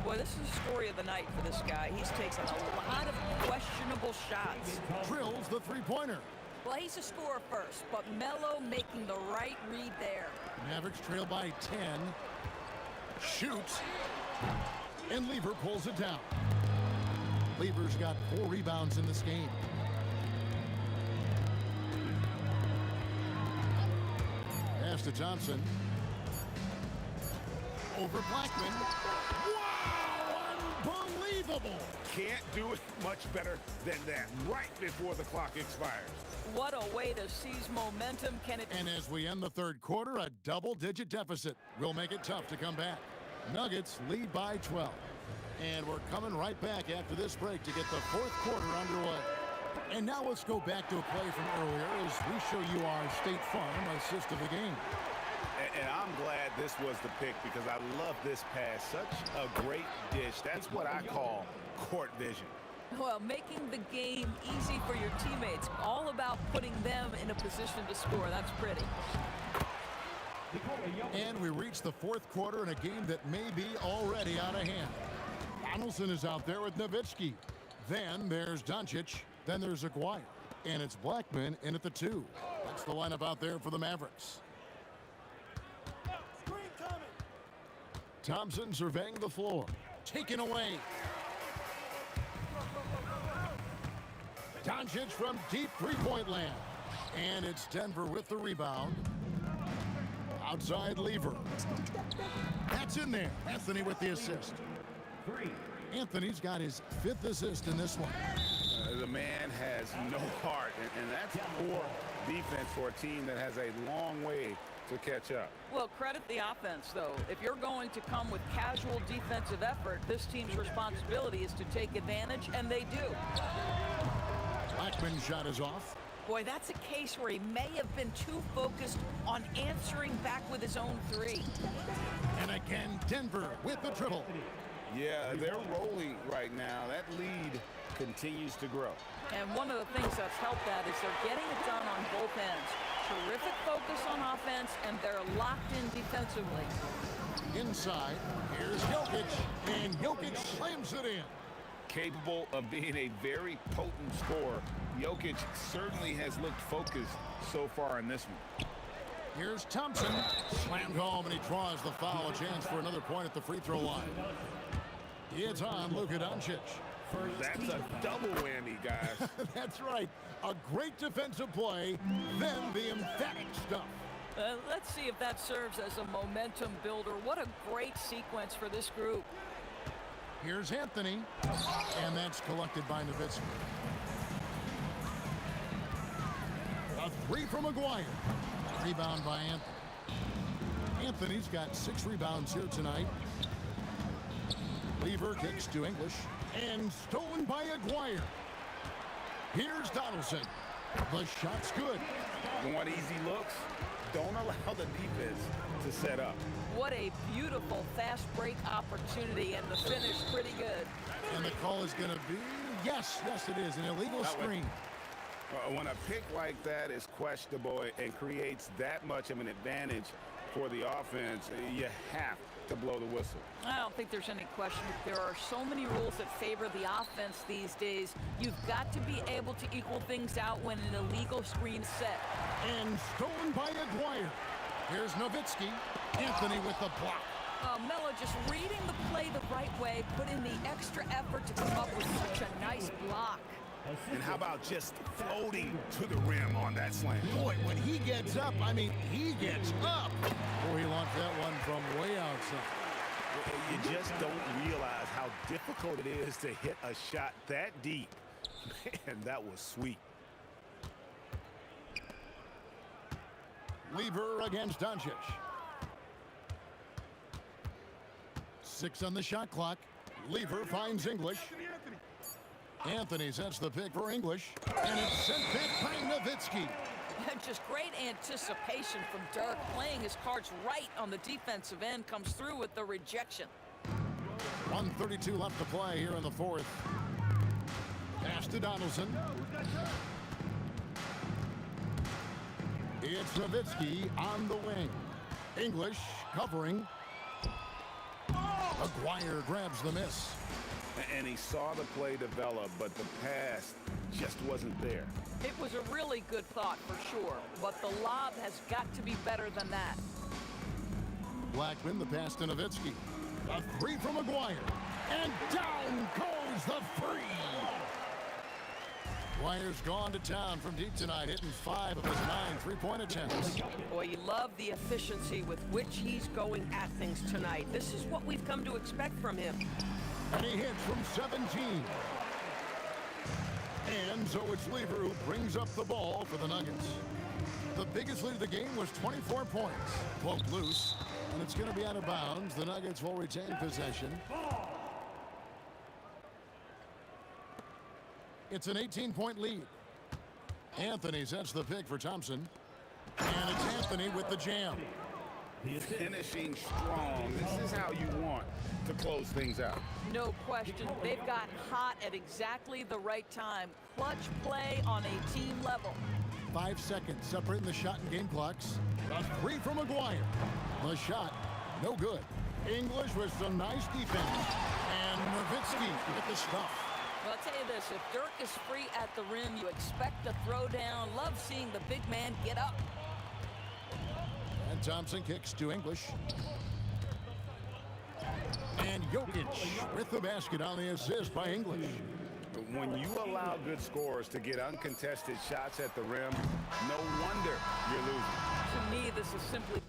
Boy, this is the story of the night for this guy. He's taken a lot of questionable shots. Drills the three-pointer. Well, he's a scorer first, but Melo making the right read there. Mavericks trail by 10. Shoots. And Lever pulls it down. Lever's got 4 rebounds in this game. Pass to Thompson. Over Blackman. Wow! Unbelievable! Can't do it much better than that right before the clock expires. What a way to seize momentum. Can it? And as we end the third quarter, a double-digit deficit will make it tough to come back. Nuggets lead by 12. And we're coming right back after this break to get the fourth quarter underway. And now let's go back to a play from earlier as we show you our State Farm assist of the game. And I'm glad this was the pick because I love this pass. Such a great dish. That's what I call court vision. Well, making the game easy for your teammates. All about putting them in a position to score. That's pretty. And we reach the fourth quarter in a game that may be already out of hand. Donaldson is out there with Nowitzki. Then there's Doncic. Then there's Aguirre. And it's Blackman in at the 2. That's the lineup out there for the Mavericks. Thompson surveying the floor. Taken away. Doncic from deep three-point land. And it's Denver with the rebound. Outside Lever. That's in there. Anthony with the assist. Anthony's got his 5th assist in this one. The man has no heart, and that's poor defense for a team that has a long way to catch up. Well, credit the offense, though. If you're going to come with casual defensive effort, this team's responsibility is to take advantage, and they do. Blackman's shot is off. Boy, that's a case where he may have been too focused on answering back with his own 3. And again, Denver with the dribble. Yeah, they're rolling right now. That lead continues to grow. And one of the things that's helped that is they're getting it done on both ends. Terrific focus on offense, and they're locked in defensively. Inside, here's Jokic, and Jokic slams it in. Capable of being a very potent scorer, Jokic certainly has looked focused so far in this one. Here's Thompson, slammed home, and he draws the foul. A chance for another point at the free throw line. It's on Luka Doncic. That's a double whammy, guys. That's right. A great defensive play, then the emphatic stuff. Let's see if that serves as a momentum builder. What a great sequence for this group. Here's Anthony, and that's collected by Nowitzki. A 3 from Aguirre. Rebound by Anthony. Anthony's got 6 rebounds here tonight. Lever kicks to English. And stolen by Aguirre. Here's Donaldson. The shot's good. You want easy looks? Don't allow the defense to set up. What a beautiful fast break opportunity, and the finish pretty good. And the call is going to be, yes, it is, an illegal screen. When a pick like that is questionable and creates that much of an advantage for the offense, you have to blow the whistle. I don't think there's any question. There are so many rules that favor the offense these days. You've got to be able to equal things out when an illegal screen's set. And stolen by Aguirre. Here's Nowitzki. Anthony with the block. Melo just reading the play the right way, put in the extra effort to come up with such a nice block. And how about just floating to the rim on that slam? Boy, when he gets up, I mean, he gets up. Oh, he launched that one from way outside. You just don't realize how difficult it is to hit a shot that deep. Man, that was sweet. Lever against Doncic. 6 on the shot clock. Lever finds English. Anthony sets the pick for English. And it's sent back by Nowitzki. Just great anticipation from Dirk, playing his cards right on the defensive end, comes through with the rejection. 1:32 left to play here in the fourth. Pass to Donaldson. It's Nowitzki on the wing. English covering. Aguirre grabs the miss. And he saw the play develop, but the pass just wasn't there. It was a really good thought for sure, but the lob has got to be better than that. Blackman, the pass to Nowitzki. A three from Aguirre. And down goes the three. Aguirre's gone to town from deep tonight, hitting 5 of his 9 3-point attempts. Boy, you love the efficiency with which he's going at things tonight. This is what we've come to expect from him. And he hits from 17. And so it's Lever who brings up the ball for the Nuggets. The biggest lead of the game was 24 points. Poked loose, and it's going to be out of bounds. The Nuggets will retain possession. It's an 18-point lead. Anthony sets the pick for Thompson. And it's Anthony with the jam. Finishing strong. This is how you want to close things out. No question. They've gotten hot at exactly the right time. Clutch play on a team level. 5 seconds separating the shot and game clocks. A three from Aguirre. The shot, no good. English with some nice defense. And Nowitzki with the stuff. Well, I'll tell you this, if Dirk is free at the rim, you expect a throwdown. Love seeing the big man get up. And Thompson kicks to English. And Jokic with the basket on the assist by English. When you allow good scorers to get uncontested shots at the rim, no wonder you're losing. To me, this is simply...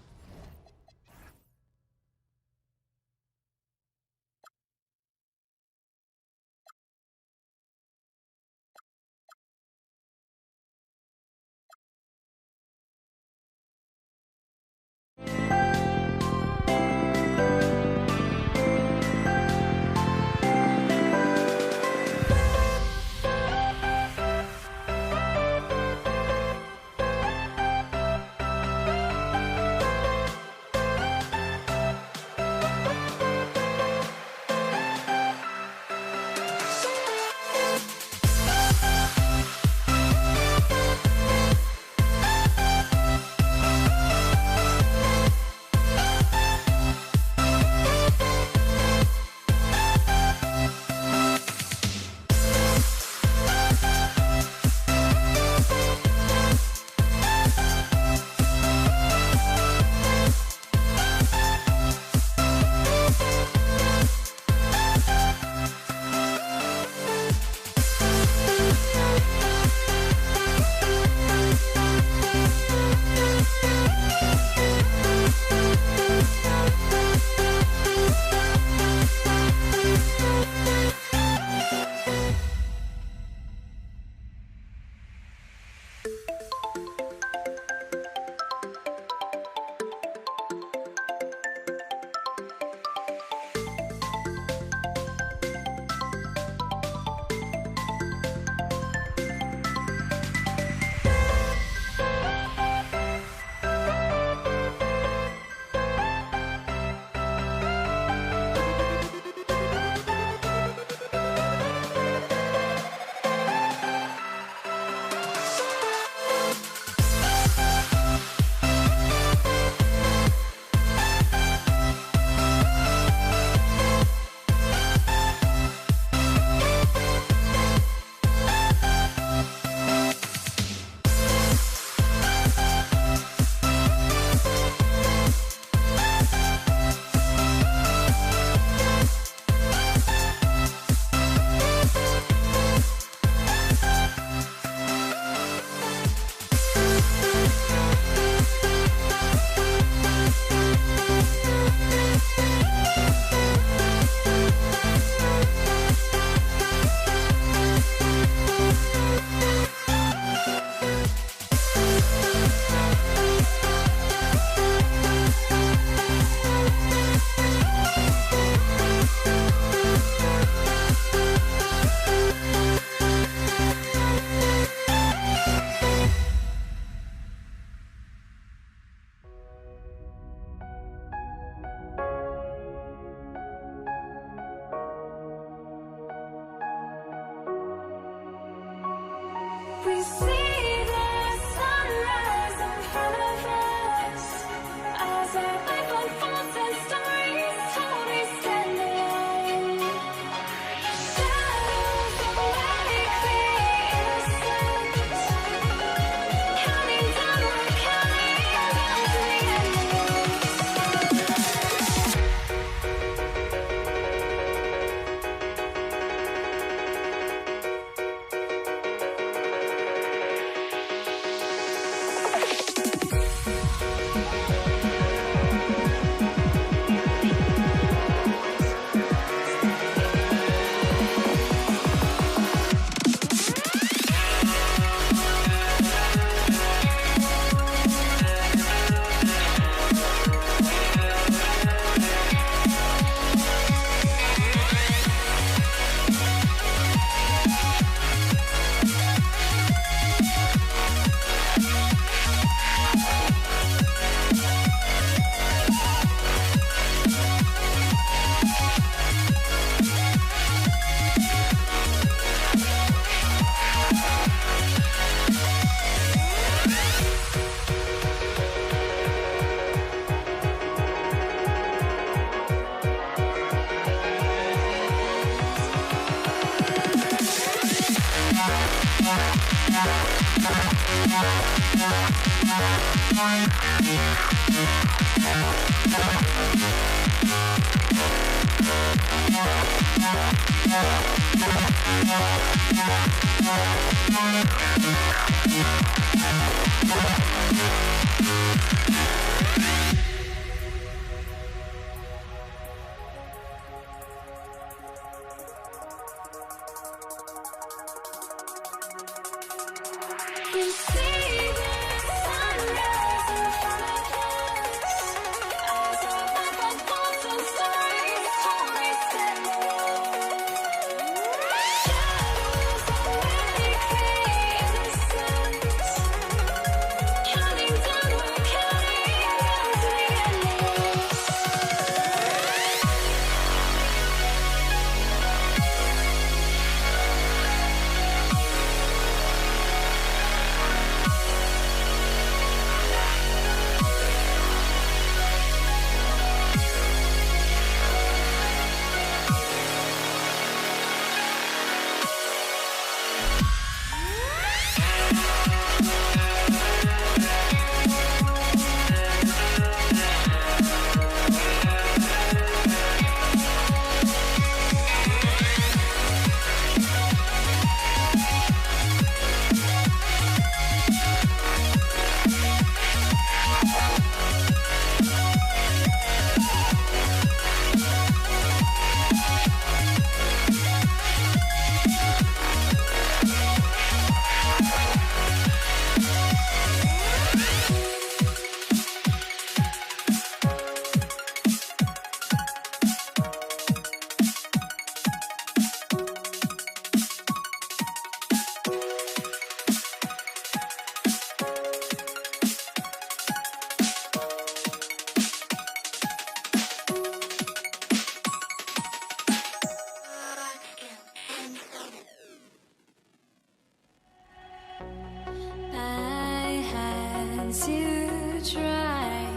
To try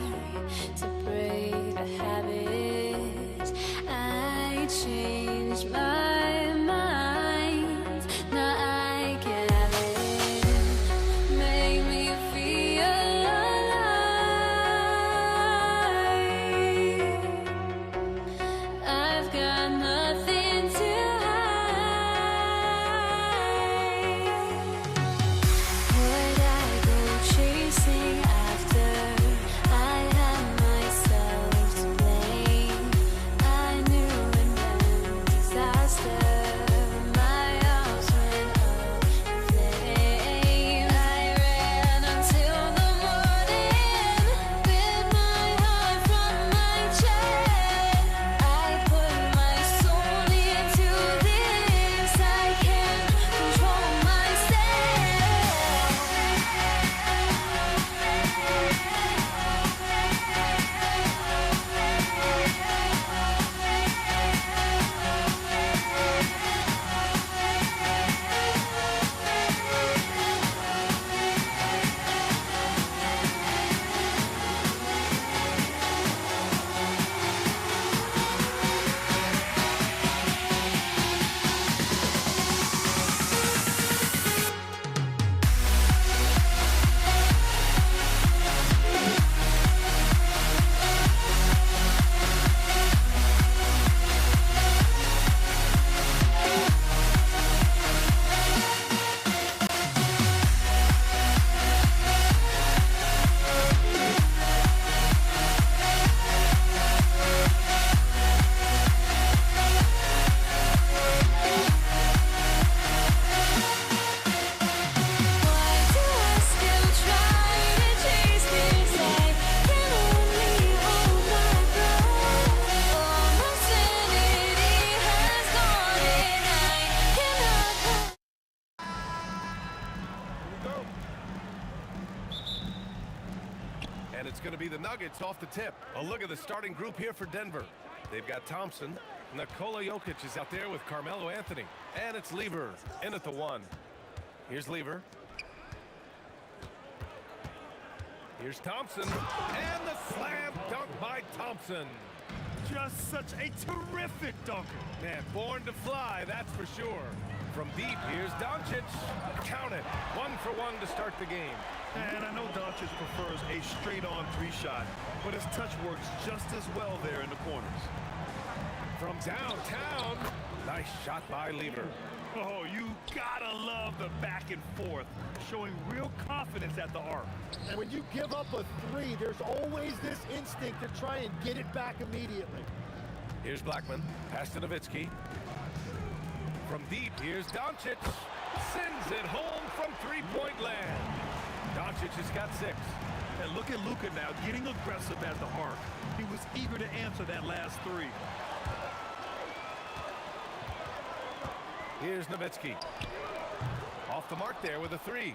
to break the habit, I changed my mind. Now I can have it. Make me feel alive. I've got nothing to hide. Would I go chasing after? I had myself to blame. I knew and then disaster. My arms went up in flames. I ran until the morning. Bit my heart from my chest. I put my soul into this. I can't control And it's going to be the Nuggets off the tip. A look at the starting group here for Denver. They've got Thompson. Nikola Jokic is out there with Carmelo Anthony. And it's Lever in at the 1. Here's Lever. Here's Thompson. And the slam dunk by Thompson. Just such a terrific dunker. Man, born to fly, that's for sure. From deep, here's Doncic. Count it. 1 for 1 to start the game. And I know Doncic prefers a straight-on three-shot, but his touch works just as well there in the corners. From downtown, nice shot by Lever. Oh, you gotta love the back and forth, showing real confidence at the arc. And when you give up a three, there's always this instinct to try and get it back immediately. Here's Blackman. Pass to Nowitzki. From deep, here's Doncic. Sends it home from three-point land. Doncic has got 6. And look at Luka now, getting aggressive at the arc. He was eager to answer that last 3. Here's Nowitzki. Off the mark there with a 3.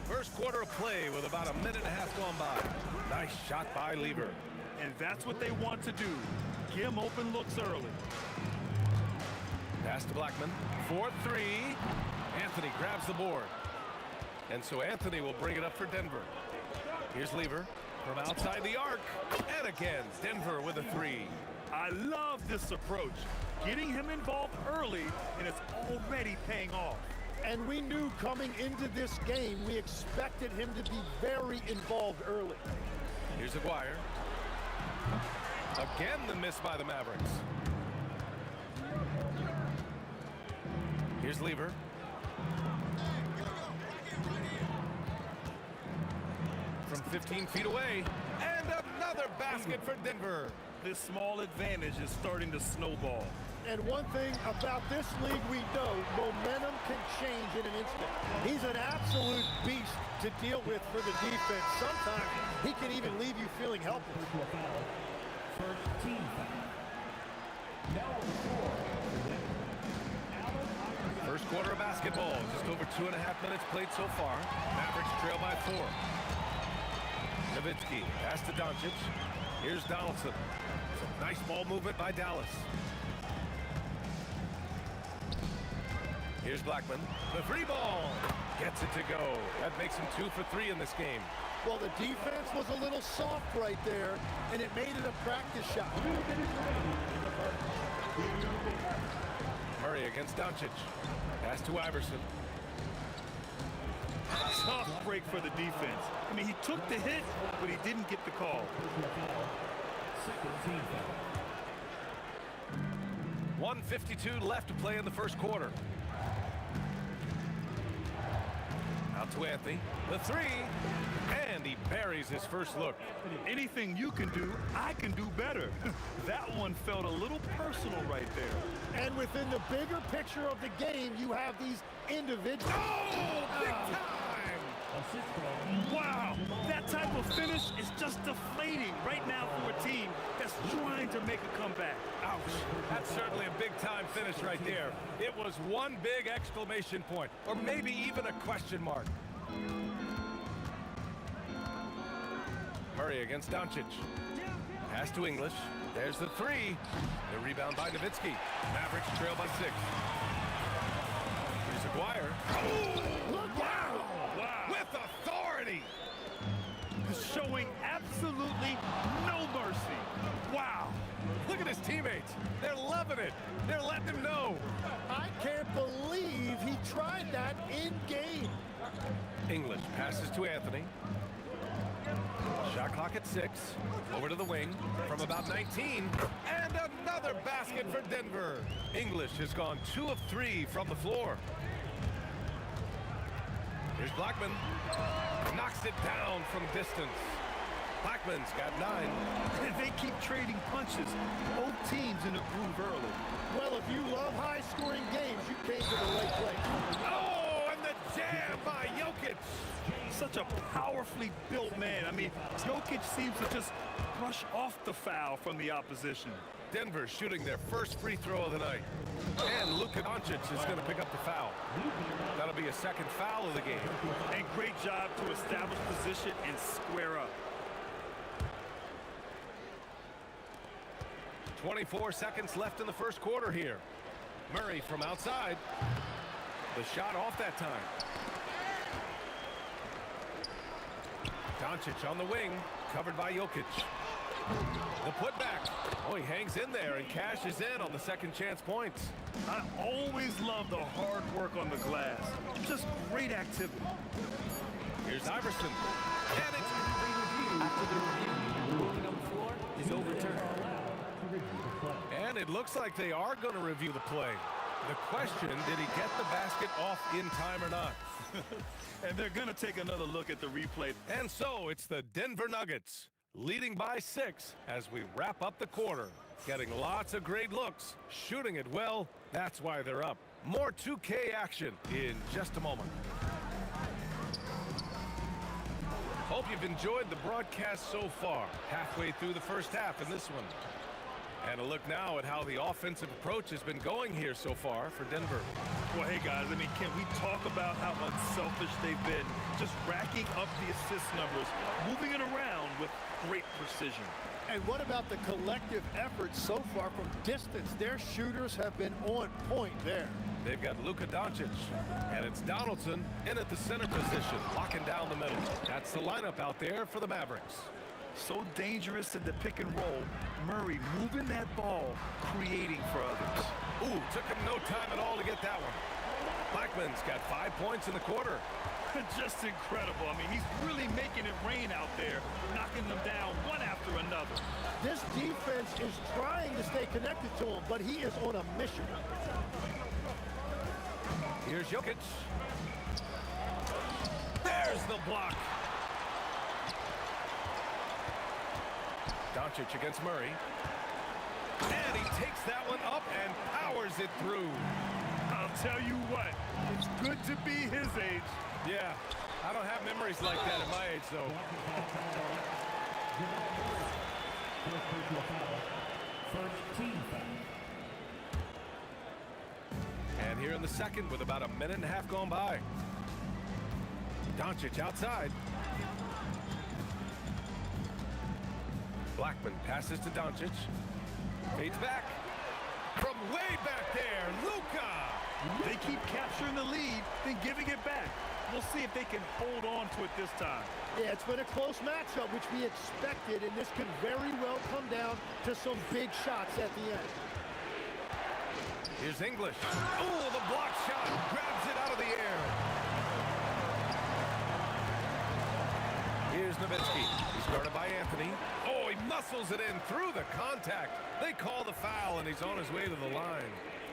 First quarter of play with about a minute and a half gone by. Nice shot by Lever. And that's what they want to do. Give him open looks early. Pass to Blackman. 4-3. Anthony grabs the board. And so Anthony will bring it up for Denver. Here's Lever from outside the arc. And again, Denver with a 3. I love this approach. Getting him involved early, and it's already paying off. And we knew coming into this game, we expected him to be very involved early. Here's Aguirre. Again, the miss by the Mavericks. Here's Lever. From 15 feet away. And another basket for Denver. This small advantage is starting to snowball. And one thing about this league we know, momentum can change in an instant. He's an absolute beast to deal with for the defense. Sometimes he can even leave you feeling helpless. First team foul. First quarter of basketball. Just over 2.5 minutes played so far. Mavericks trail by 4. Nowitzki, pass to Doncic. Here's Donaldson. Some nice ball movement by Dallas. Here's Blackman. The 3 ball. Gets it to go. That makes him 2 for 3 in this game. Well, the defense was a little soft right there, and it made it a practice shot. Murray against Doncic. Pass to Iverson. Tough break for the defense. I mean, he took the hit, but he didn't get the call. Second team foul. 1:52 left to play in the first quarter. Out to Anthony. The 3. And he buries his first look. Anything you can do, I can do better. That one felt a little personal right there. And within the bigger picture of the game, you have these individuals. Oh, big time! Wow, that type of finish is just deflating right now for a team that's trying to make a comeback. Ouch. That's certainly a big-time finish right there. It was one big exclamation point, or maybe even a question mark. Murray against Doncic. Pass to English. There's the 3. The rebound by Nowitzki. Mavericks trail by 6. Here's Aguirre. Oh, wow! With authority! Showing absolutely no mercy. Wow. Look at his teammates. They're loving it. They're letting him know. I can't believe he tried that in game. English passes to Anthony. Shot clock at 6. Over to the wing from about 19. And another basket for Denver. English has gone 2 of 3 from the floor. Here's Blackman. Knocks it down from distance. Blackman's got 9. They keep trading punches. Both teams in the groove early. Well, if you love high-scoring games, you came to the right place. Oh, and the jam by Jokic. Such a powerfully built man. I mean, Jokic seems to just brush off the foul from the opposition. Denver shooting their first free throw of the night. And Luka Doncic is going to pick up the foul. That'll be a second foul of the game. And great job to establish position and square up. 24 seconds left in the first quarter here. Murray from outside. The shot off that time. Doncic on the wing, covered by Jokic. The putback. Oh, he hangs in there and cashes in on the second chance points. I always love the hard work on the glass. Just great activity. Here's Iverson. And it's... After the review, the ruling on the floor is overturned. And it looks like they are going to review the play. The question, did he get the basket off in time or not? And they're going to take another look at the replay. And so it's the Denver Nuggets leading by 6 as we wrap up the quarter. Getting lots of great looks, shooting it well. That's why they're up. More 2K action in just a moment. Hope you've enjoyed the broadcast so far. Halfway through the first half in this one. And a look now at how the offensive approach has been going here so far for Denver. Well, hey, guys, I mean, can we talk about how unselfish they've been? Just racking up the assist numbers, moving it around with great precision. And what about the collective effort so far from distance? Their shooters have been on point there. They've got Luka Doncic, and it's Donaldson in at the center position, locking down the middle. That's the lineup out there for the Mavericks. So dangerous in the pick and roll. Murray moving that ball, creating for others. Ooh, took him no time at all to get that one. Blackman's got 5 points in the quarter. Just incredible. I mean, he's really making it rain out there, knocking them down one after another. This defense is trying to stay connected to him, but he is on a mission. Here's Jokic. There's the block. Doncic against Murray. And he takes that one up and powers it through. I'll tell you what, it's good to be his age. Yeah, I don't have memories like that at my age, though. First team foul. And here in the second with about a minute and a half gone by. Doncic outside. Blackman passes to Doncic. Fades back. From way back there, Luka! They keep capturing the lead, then giving it back. We'll see if they can hold on to it this time. Yeah, it's been a close matchup, which we expected, and this could very well come down to some big shots at the end. Here's English. Oh, the block shot. Grabs it out of the air. Here's Nowitzki. He's guarded by Anthony. Oh, he muscles it in through the contact. They call the foul, and he's on his way to the line.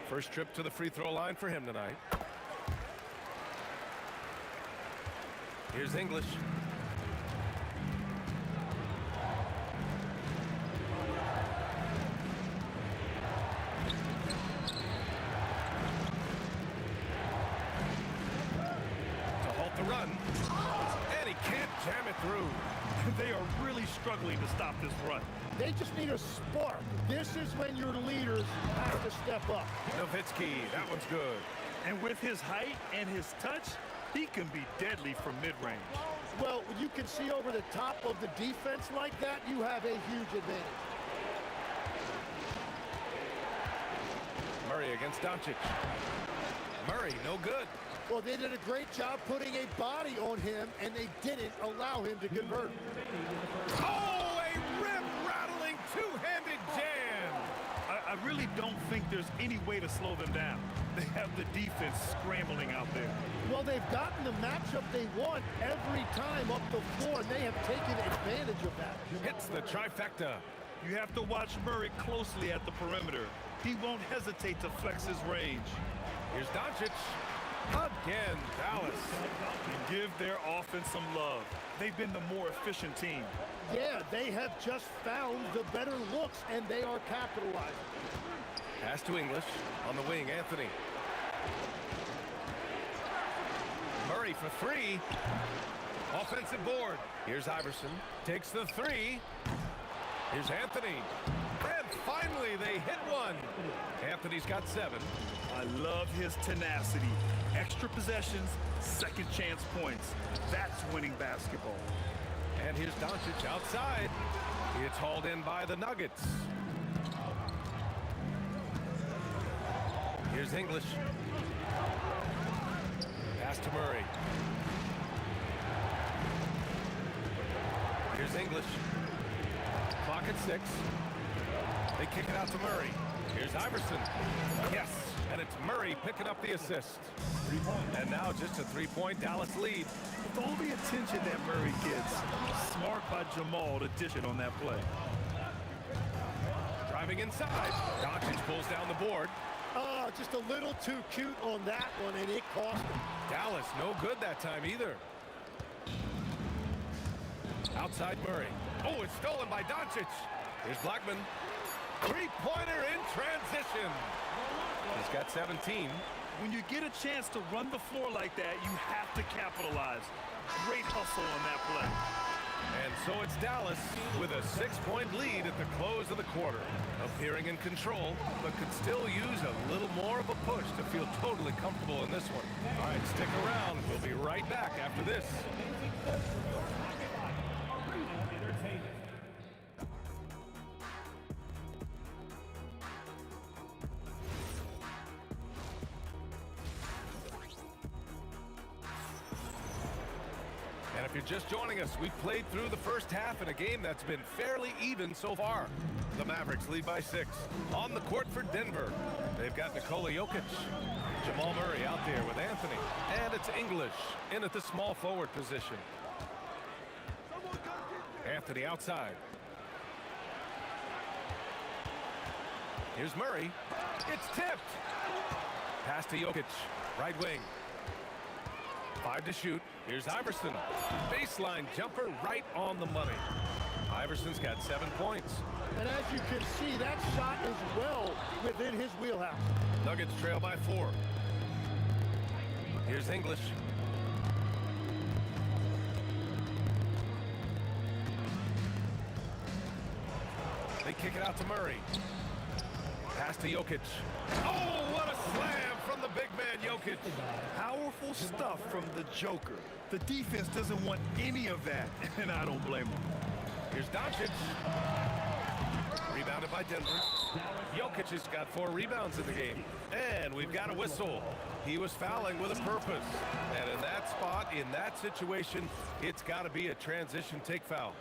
First trip to the free throw line for him tonight. Here's English. To halt the run. And he can't jam it through. They are really struggling to stop this run. They just need a spark. This is when your leaders have to step up. Nowitzki, that one's good. And with his height and his touch, he can be deadly from mid-range. Well, when you can see over the top of the defense like that, you have a huge advantage. Murray against Doncic. Murray, no good. Well, they did a great job putting a body on him, and they didn't allow him to convert. Oh, a rim-rattling two-handed jam. I really don't think there's any way to slow them down. They have the defense scrambling out there. Well, they've gotten the matchup they want every time up the floor, and they have taken advantage of that. Hits the trifecta. You have to watch Murray closely at the perimeter. He won't hesitate to flex his range. Here's Doncic. Again, Dallas. And give their offense some love. They've been the more efficient team. Yeah, they have just found the better looks, and they are capitalizing. Pass to English. On the wing, Anthony. Murray for three. Offensive board. Here's Iverson. Takes the three. Here's Anthony. And finally, they hit one. Anthony's got 7. I love his tenacity. Extra possessions, second chance points. That's winning basketball. And here's Doncic outside. It's hauled in by the Nuggets. Here's English. Pass to Murray. Here's English. Clock clock at 6. They kick it out to Murray. Here's Iverson. Yes, and it's Murray picking up the assist. And now just a 3-point Dallas lead. With all the attention that Murray gets, smart by Jamal to dish it on that play. Driving inside. Doncic pulls down the board. Oh, just a little too cute on that one, and it cost him. Dallas no good that time either. Outside Murray. Oh, it's stolen by Doncic. Here's Blackman. Three-pointer in transition. He's got 17. When you get a chance to run the floor like that, you have to capitalize. Great hustle on that play. And so it's Dallas with a 6-point lead at the close of the quarter. Appearing in control, but could still use a little more of a push to feel totally comfortable in this one. All right, stick around. We'll be right back after this. And if you're just joining us, we've played through the first half in a game that's been fairly even so far. The Mavericks lead by 6. On the court for Denver, they've got Nikola Jokic. Jamal Murray out there with Anthony. And it's English in at the small forward position. Anthony outside. Here's Murray. It's tipped. Pass to Jokic. Right wing. 5 to shoot. Here's Iverson. Baseline jumper right on the money. Iverson's got 7 points. And as you can see, that shot is well within his wheelhouse. Nuggets trail by 4. Here's English. They kick it out to Murray. Pass to Jokic. Oh, what a slam from the big man Jokic. Powerful stuff from the Joker. The defense doesn't want any of that, and I don't blame them. Here's Doncic. Rebounded by Denver. Jokic has got 4 rebounds in the game. And we've got a whistle. He was fouling with a purpose. And in that spot, in that situation, it's got to be a transition take foul.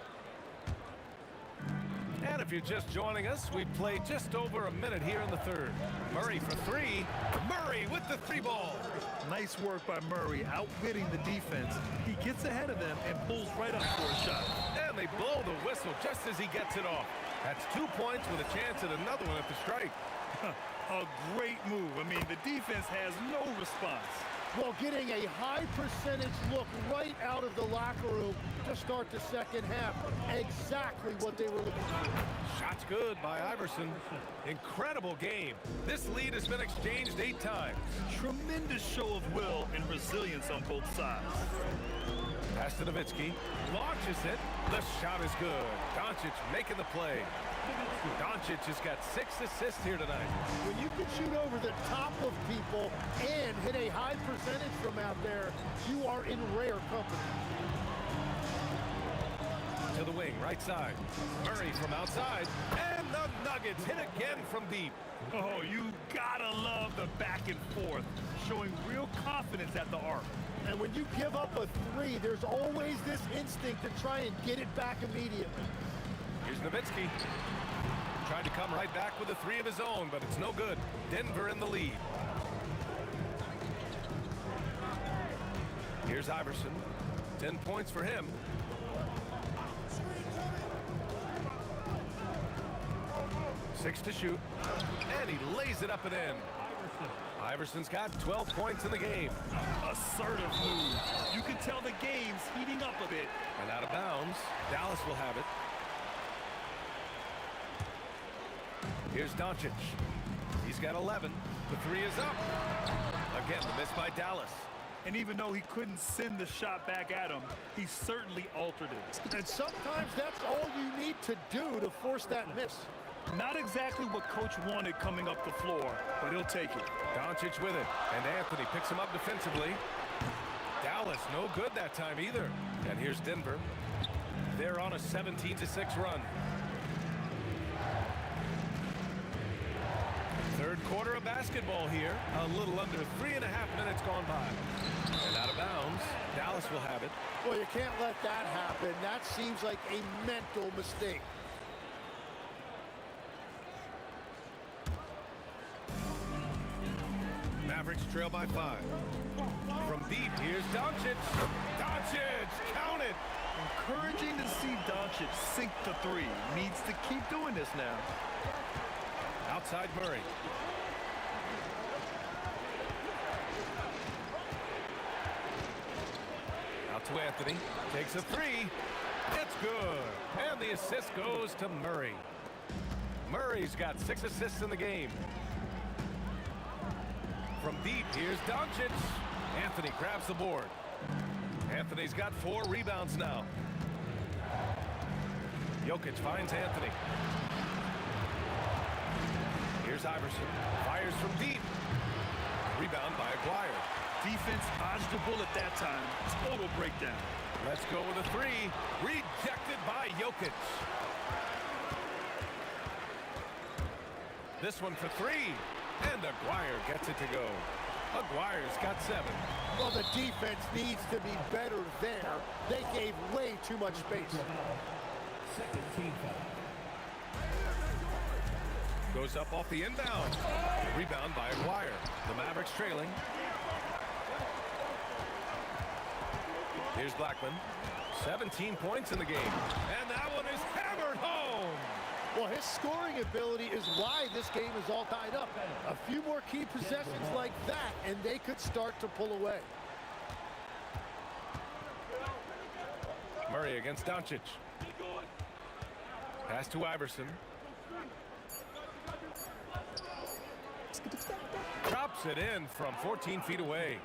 And if you're just joining us, we've played just over a minute here in the third. Murray for 3. Murray with the 3-ball. Nice work by Murray, outwitting the defense. He gets ahead of them and pulls right up for a shot. And they blow the whistle just as he gets it off. That's 2 points with a chance at another one at the strike. A great move. I mean, the defense has no response. Well, getting a high percentage look right out of the locker room to start the second half. Exactly what they were looking for. Shot's good by Iverson. Incredible game. This lead has been exchanged 8 times. Tremendous show of will and resilience on both sides. Pass to Nowitzki. Launches it. The shot is good. Doncic making the play. Doncic has got 6 assists here tonight. When you can shoot over the top of people and hit a high percentage from out there, you are in rare company. To the wing, right side. Murray from outside. And the Nuggets hit again from deep. Oh, you gotta love the back and forth, showing real confidence at the arc. And when you give up a 3, there's always this instinct to try and get it back immediately. Here's Nowitzki. Tried to come right back with a 3 of his own, but it's no good. Denver in the lead. Here's Iverson. 10 points for him. Six to shoot. And he lays it up and in. Iverson's got 12 points in the game. Assertive move. You can tell the game's heating up a bit. And out of bounds. Dallas will have it. Here's Doncic. He's got 11. The 3 is up. Again, the miss by Dallas. And even though he couldn't send the shot back at him, he certainly altered it. And sometimes that's all you need to do to force that miss. Not exactly what coach wanted coming up the floor, but he'll take it. Doncic with it, and Anthony picks him up defensively. Dallas no good that time either. And here's Denver. They're on a 17-6 run. Third quarter of basketball here. A little under 3.5 minutes gone by. And out of bounds, Dallas will have it. Well, you can't let that happen. That seems like a mental mistake. Mavericks trail by 5. From deep, here's Doncic. Doncic, count it. Encouraging to see Doncic sink the three. Needs to keep doing this now. Outside Murray. Out to Anthony. Takes a three. It's good. And the assist goes to Murray. Murray's got 6 assists in the game. From deep, here's Doncic. Anthony grabs the board. Anthony's got 4 rebounds now. Jokic finds Anthony. Here's Iverson. Fires from deep. Rebound by Aguirre. Defense dodged the bullet that time. Total breakdown. Let's go with a 3. Rejected by Jokic. This one for 3. And Aguirre gets it to go. Aguirre's got 7. Well, the defense needs to be better there. They gave way too much space. Second team foul. Goes up off the inbound. Rebound by Aguirre. The Mavericks trailing. Here's Blackman. 17 points in the game. And that one is hammered home. Well, his scoring ability is why this game is all tied up. A few more key possessions like that, and they could start to pull away. Murray against Doncic. Pass to Iverson. Drops it in from 14 feet away.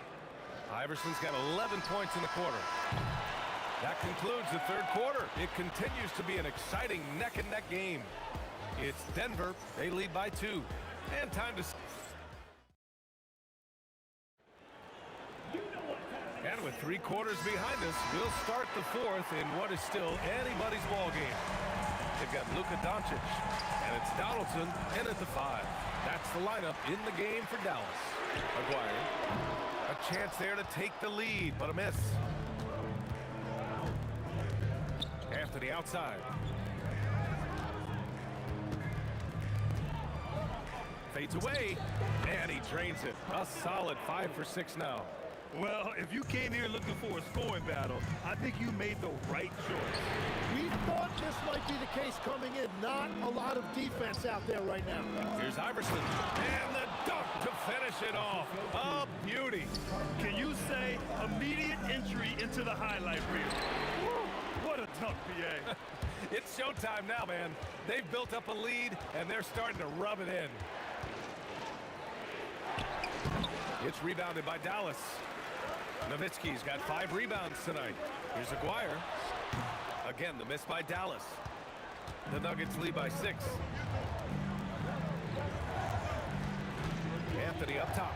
Iverson's got 11 points in the quarter. That concludes the third quarter. It continues to be an exciting neck-and-neck game. It's Denver. They lead by 2. And time to... And with 3 quarters behind us, we'll start the 4th in what is still anybody's ball game. They've got Luka Doncic, and it's Donaldson in at the 5. That's the lineup in the game for Dallas. Aguirre, a chance there to take the lead, but a miss. Anthony outside. Fades away, and he drains it. A solid 5 for 6 now. Well, if you came here looking for a scoring battle, I think you made the right choice. We thought this might be the case coming in. Not a lot of defense out there right now. Here's Iverson, and the dunk to finish it off. A beauty. Can you say immediate entry into the highlight reel? Woo, what a dunk, PA. It's showtime now, man. They've built up a lead, and they're starting to rub it in. It's rebounded by Dallas. Nowitzki's got 5 rebounds tonight. Here's Aguirre. Again, the miss by Dallas. The Nuggets lead by 6. Anthony up top.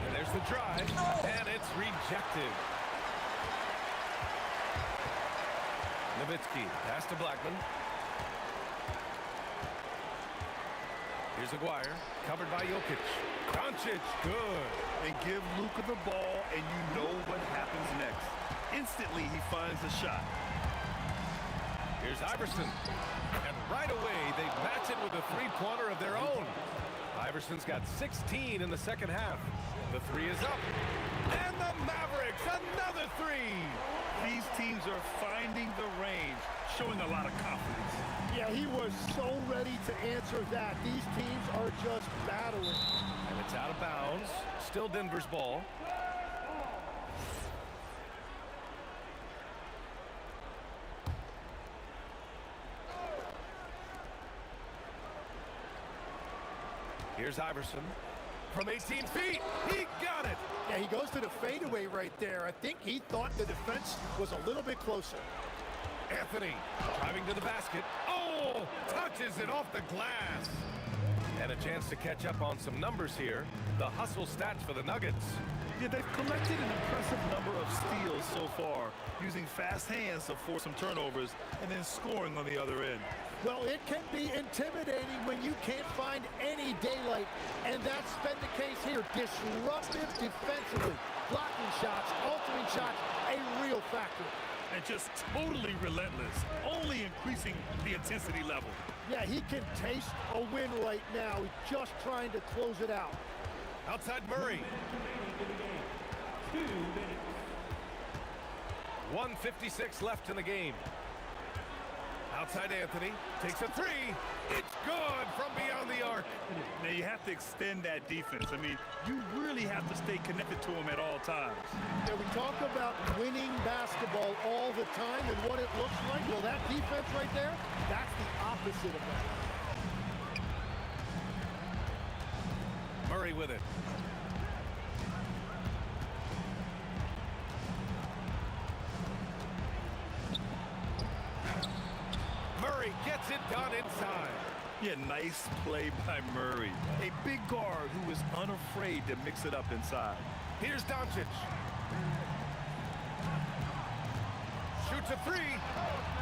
And there's the drive, and it's rejected. Nowitzki, pass to Blackman. Here's Aguirre, covered by Jokic. Doncic, good. And give Luka the ball, and you know what happens next. Instantly, he finds the shot. Here's Iverson. And right away, they match it with a 3-pointer of their own. Iverson's got 16 in the second half. The 3 is up. And the Mavericks, another 3. These teams are finding the range, showing a lot of confidence. Yeah, he was so ready to answer that. These teams are just battling. And it's out of bounds. Still Denver's ball. Here's Iverson. From 18 feet, he got it! Yeah, he goes to the fadeaway right there. I think he thought the defense was a little bit closer. Anthony driving to the basket. Oh, touches it off the glass. And a chance to catch up on some numbers here. The hustle stats for the Nuggets. Yeah, they've collected an impressive number of steals so far, using fast hands to force some turnovers and then scoring on the other end. Well, it can be intimidating when you can't find any daylight, and that's been the case here. Disruptive defensively, blocking shots, altering shots, a real factor. And just totally relentless, only increasing the intensity level. Yeah, he can taste a win right now. He's just trying to close it out. Outside Murray. 1:56 left in the game. Outside Anthony. Takes a three. It's good from beyond the arc. Now, you have to extend that defense. I mean, you really have to stay connected to him at all times. Yeah, we talk about winning basketball all the time and what it looks like. Well, that defense right there, that's the opposite of that. Murray with it. Murray gets it done inside. Yeah, nice play by Murray. A big guard who is unafraid to mix it up inside. Here's Doncic. Shoots a three.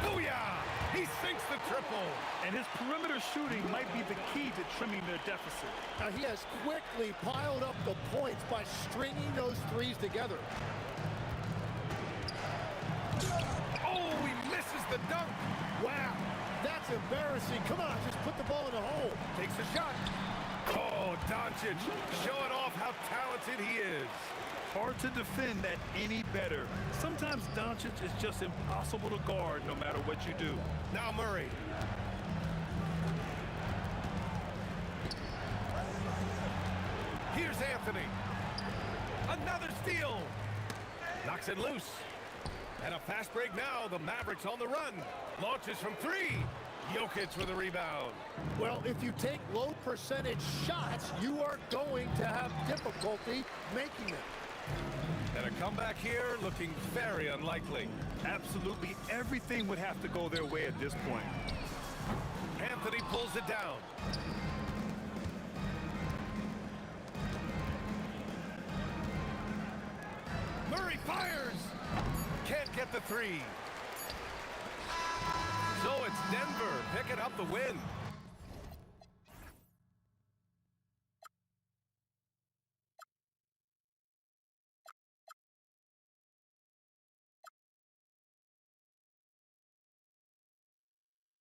Booyah! He sinks the triple. And his perimeter shooting might be the key to trimming their deficit. Now, he has quickly piled up the points by stringing those threes together. Oh, he misses the dunk. Wow, that's embarrassing. Come on, just put the ball in the hole. Takes a shot. Oh, Doncic showing off how talented he is. Hard to defend that any better. Sometimes Doncic is just impossible to guard no matter what you do. Now Murray. Here's Anthony. Another steal. Knocks it loose. And a fast break now. The Mavericks on the run. Launches from three. Jokic with a rebound. Well, if you take low percentage shots, you are going to have difficulty making them. And a comeback here looking very unlikely. Absolutely everything would have to go their way at this point. Anthony pulls it down. Murray fires. Can't get the three. So it's Denver picking up the win.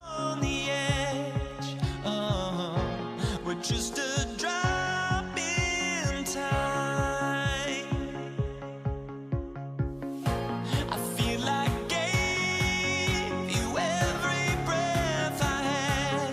On the edge, we're just a drop in time. I feel like gave you every breath I had.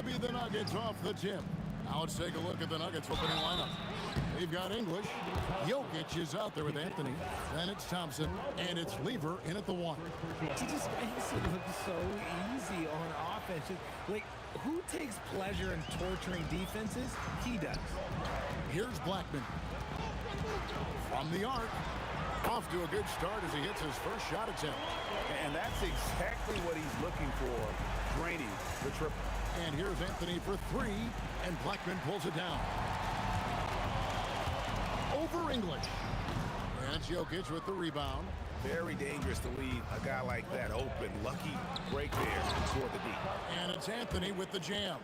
to be the Nuggets off the tip. Now let's take a look at the Nuggets opening lineup. They've got English. Jokic is out there with Anthony. Then it's Thompson, and it's Lever in at the 1. He just makes it look so easy on offense. Like, who takes pleasure in torturing defenses? He does. Here's Blackman. From the arc. Off to a good start as he hits his first shot attempt. And that's exactly what he's looking for, draining the triple. And here's Anthony for 3, and Blackman pulls it down. Over English. And it's Jokic with the rebound. Very dangerous to leave a guy like that open. Lucky break there toward the deep. And it's Anthony with the jam.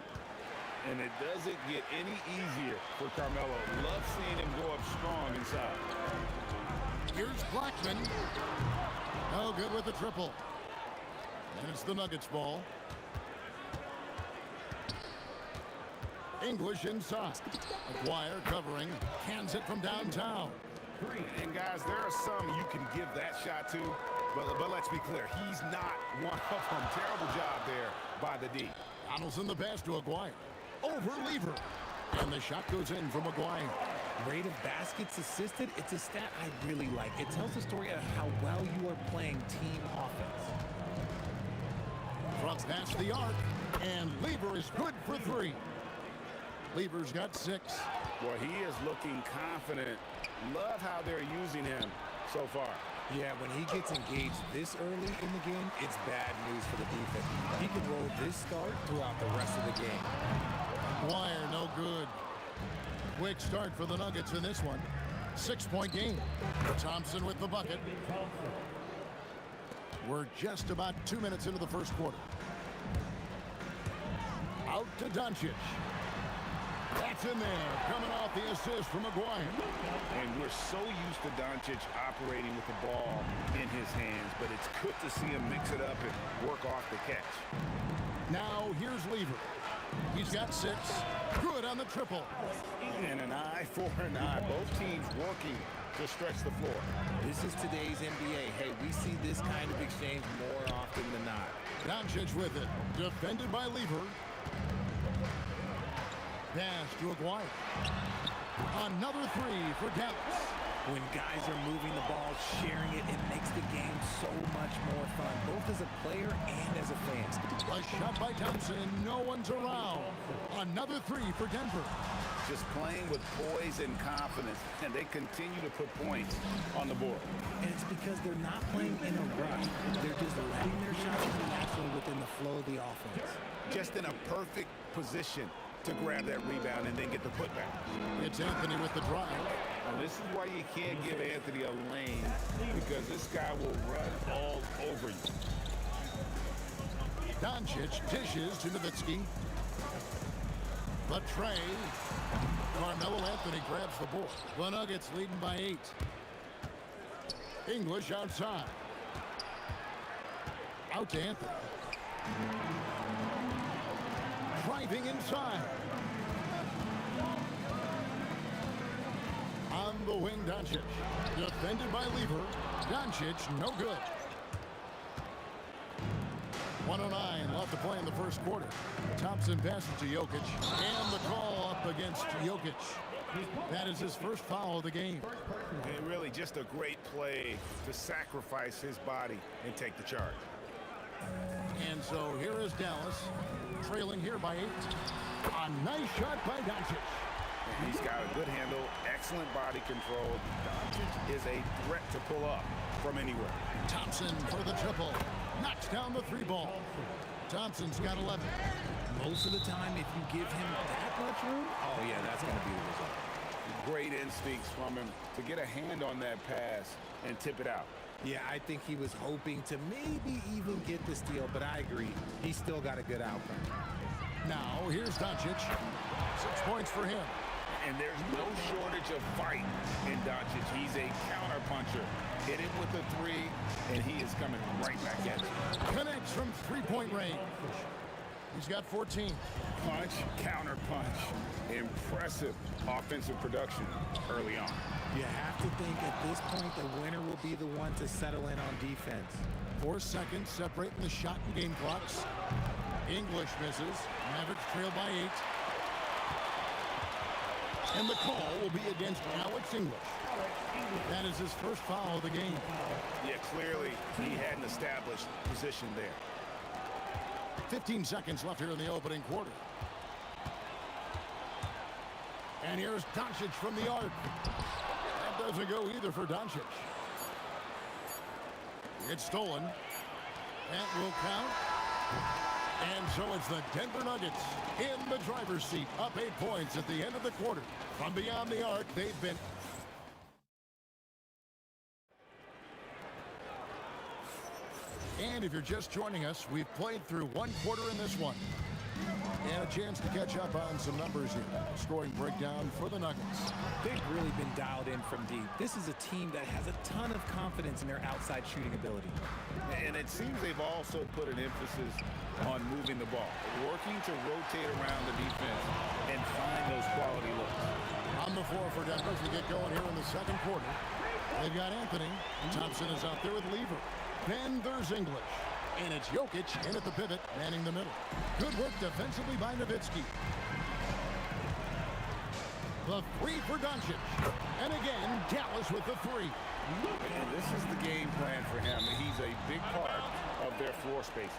And it doesn't get any easier for Carmelo. Love seeing him go up strong inside. Here's Blackman. No good with the triple. And it's the Nuggets ball. English inside. McGuire covering. Cans it from downtown. And guys, there are some you can give that shot to, but let's be clear, he's not one of them. Terrible job there by the D. Donaldson the pass to Aguirre. Over Lever. And the shot goes in from Aguirre. Rate of baskets assisted, it's a stat I really like. It tells the story of how well you are playing team offense. Front past the arc, and Lever is good for 3. Lever's got 6. Well, he is looking confident. Love how they're using him so far. Yeah, when he gets engaged this early in the game, it's bad news for the defense. He can roll this start throughout the rest of the game. Wire, no good. Quick start for the Nuggets in this one. 6-point game. Thompson with the bucket. We're just about 2 minutes into the first quarter. Out to Doncic. That's in there, coming off the assist from Aguirre. And we're so used to Doncic operating with the ball in his hands, but it's good to see him mix it up and work off the catch. Now here's Lever. He's got 6. Good on the triple. And an eye for an eye. Both teams working to stretch the floor. This is today's NBA. Hey, we see this kind of exchange more often than not. Doncic with it. Defended by Lever. Pass to Aguirre. Another 3 for Dallas. When guys are moving the ball, sharing it, it makes the game so much more fun, both as a player and as a fan. A shot by Thompson, and no one's around. Another 3 for Denver. Just playing with poise and confidence, and they continue to put points on the board. And it's because they're not playing in a rush. They're just letting their shots come naturally within the flow of the offense. Just in a perfect position to grab that rebound and then get the putback. It's Anthony with the drive. And this is why you can't give Anthony a lane, because this guy will run all over you. Doncic dishes to Nowitzki. The tray. Carmelo Anthony grabs the board. The Nuggets leading by 8. English outside. Out to Anthony. Driving inside. On the wing, Doncic. Defended by Lever. Doncic, no good. 1:09 left to play in the first quarter. Thompson passes to Jokic. And the call up against Jokic. That is his first foul of the game. And really just a great play to sacrifice his body and take the charge. And so here is Dallas, trailing here by 8. A nice shot by Doncic. And he's got a good handle, excellent body control. Doncic is a threat to pull up from anywhere. Thompson for the triple. Knocks down the 3 ball. Thompson's got 11. Most of the time, if you give him that much room, oh yeah, that's going to be the result. Great instincts from him to get a hand on that pass and tip it out. Yeah, I think he was hoping to maybe even get the steal, but I agree. He's still got a good outcome. Now, here's Doncic. 6 points for him. And there's no shortage of fight in Doncic. He's a counter puncher. Hit him with a 3, and he is coming right back at you. Connects from 3-point range. He's got 14. Punch, counter punch. Impressive offensive production early on. You have to think at this point the winner will be the one to settle in on defense. 4 seconds separating the shot and game clocks. English misses. Mavericks trail by 8. And the call will be against Alex English. That is his first foul of the game. Yeah, clearly he had an established position there. 15 seconds left here in the opening quarter. And here's Doncic from the arc. That doesn't go either for Doncic. It's stolen. That will count. And so it's the Denver Nuggets in the driver's seat, up 8 points at the end of the quarter. From beyond the arc, they've been... And if you're just joining us, we've played through one quarter in this one. And a chance to catch up on some numbers here. Scoring breakdown for the Nuggets. They've really been dialed in from deep. This is a team that has a ton of confidence in their outside shooting ability. And it seems they've also put an emphasis on moving the ball, working to rotate around the defense and find those quality looks. On the floor for Denver as we get going here in the second quarter. They've got Anthony. Thompson is out there with Lever. Then there's English. And it's Jokic in at the pivot, manning the middle. Good work defensively by Nowitzki. The three for Doncic. And again, Dallas with the three. And this is the game plan for him. He's a big part of their floor spacing.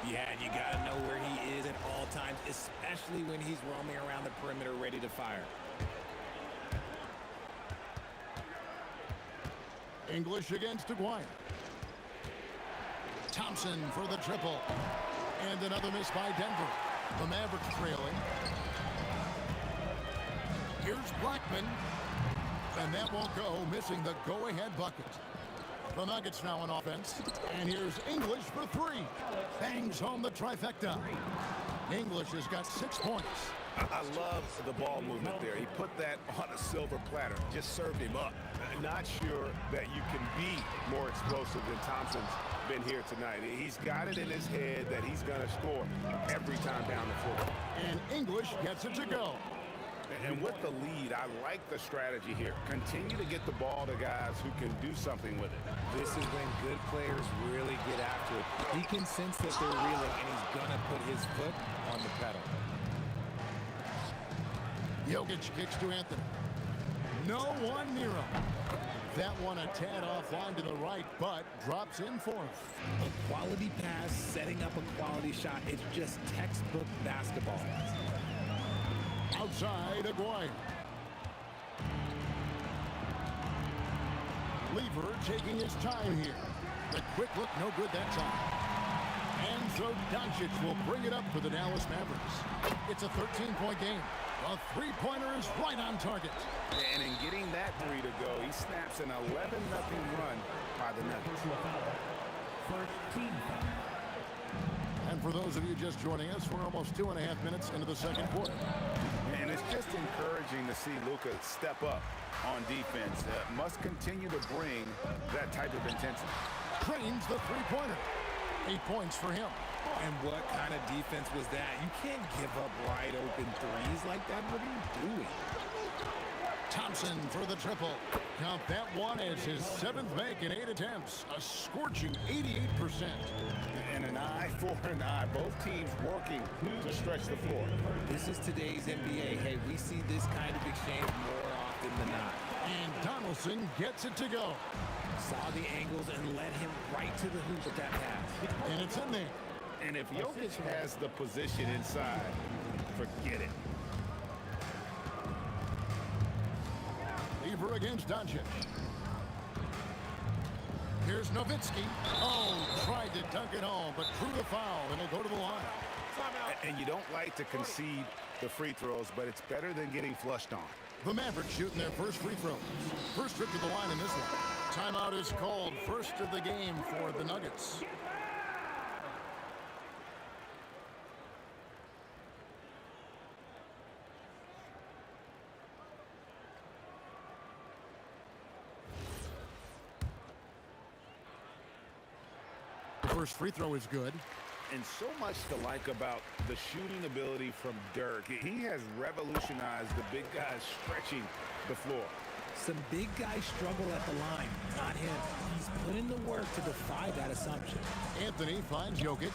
Yeah, and you got to know where he is at all times, especially when he's roaming around the perimeter ready to fire. English against Aguirre. Thompson for the triple. And another miss by Denver. The Mavericks trailing. Here's Blackman. And that won't go, missing the go-ahead bucket. The Nuggets now on offense. And here's English for three. Bangs home the trifecta. English has got 6 points. I love the ball movement there. He put that on a silver platter. Just served him up. Not sure that you can be more explosive than Thompson's been here tonight. He's got it in his head that he's going to score every time down the floor. And English gets it to go. And with the lead, I like the strategy here. Continue to get the ball to guys who can do something with it. This is when good players really get after it. He can sense that they're reeling, and he's going to put his foot on the pedal. Jokic kicks to Anthony. No one near him. That one a tad offline to the right, but drops in for him. A quality pass, setting up a quality shot. It's just textbook basketball. Outside, Aguirre. Lever taking his time here. The quick look, no good that time. And so Doncic will bring it up for the Dallas Mavericks. It's a 13-point game. A three-pointer is right on target. And in getting that three to go, he snaps an 11-0 run by the Nuggets. First team foul. And for those of you just joining us, we're almost 2.5 minutes into the second quarter. And it's just encouraging to see Luka step up on defense. Must continue to bring that type of intensity. Trains the three-pointer. 8 points for him. And what kind of defense was that? You can't give up wide open threes like that. What are you doing? Thompson for the triple. Count that one as his 7th make in 8 attempts. A scorching 88%. And an eye for an eye. Both teams working to stretch the floor. This is today's NBA. Hey, we see this kind of exchange more often than not. And Donaldson gets it to go. Saw the angles and led him right to the hoop with that pass. And it's in there. And if Jokic has the position inside, forget it. Lever against Doncic. Here's Nowitzki. Oh, tried to dunk it home, but drew the foul, and he'll go to the line. And you don't like to concede the free throws, but it's better than getting flushed on. The Mavericks shooting their first free throws. First trip to the line in this one. Timeout is called. First of the game for the Nuggets. First free throw is good. And so much to like about the shooting ability from Dirk. He has revolutionized the big guys stretching the floor. Some big guys struggle at the line, not him. He's put in the work to defy that assumption. Anthony finds Jokic.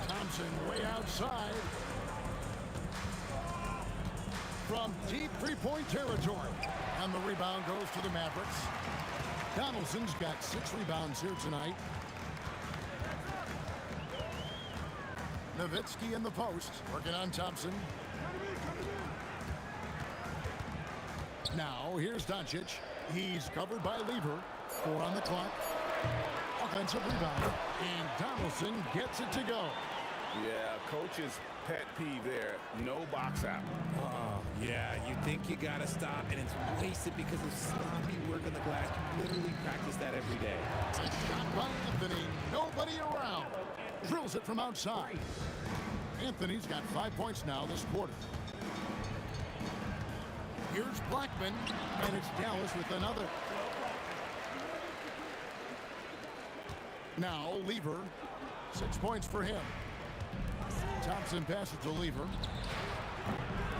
Thompson Thompson way outside. From deep three-point territory. And the rebound goes to the Mavericks. Donaldson's got 6 rebounds here tonight. Nowitzki in the post, working on Thompson. Now, here's Doncic. He's covered by Lever. 4 on the clock. Offensive rebound. And Donaldson gets it to go. Yeah, coach's pet peeve there. No box out. Oh, yeah, you think you got to stop, and it's wasted because of sloppy work on the glass. You literally practice that every day. A shot by Anthony. Nobody around. Drills it from outside. Anthony's got 5 points now this quarter. Here's Blackman, and it's Dallas with another. Now, Lever. 6 points for him. Thompson passes to Lever.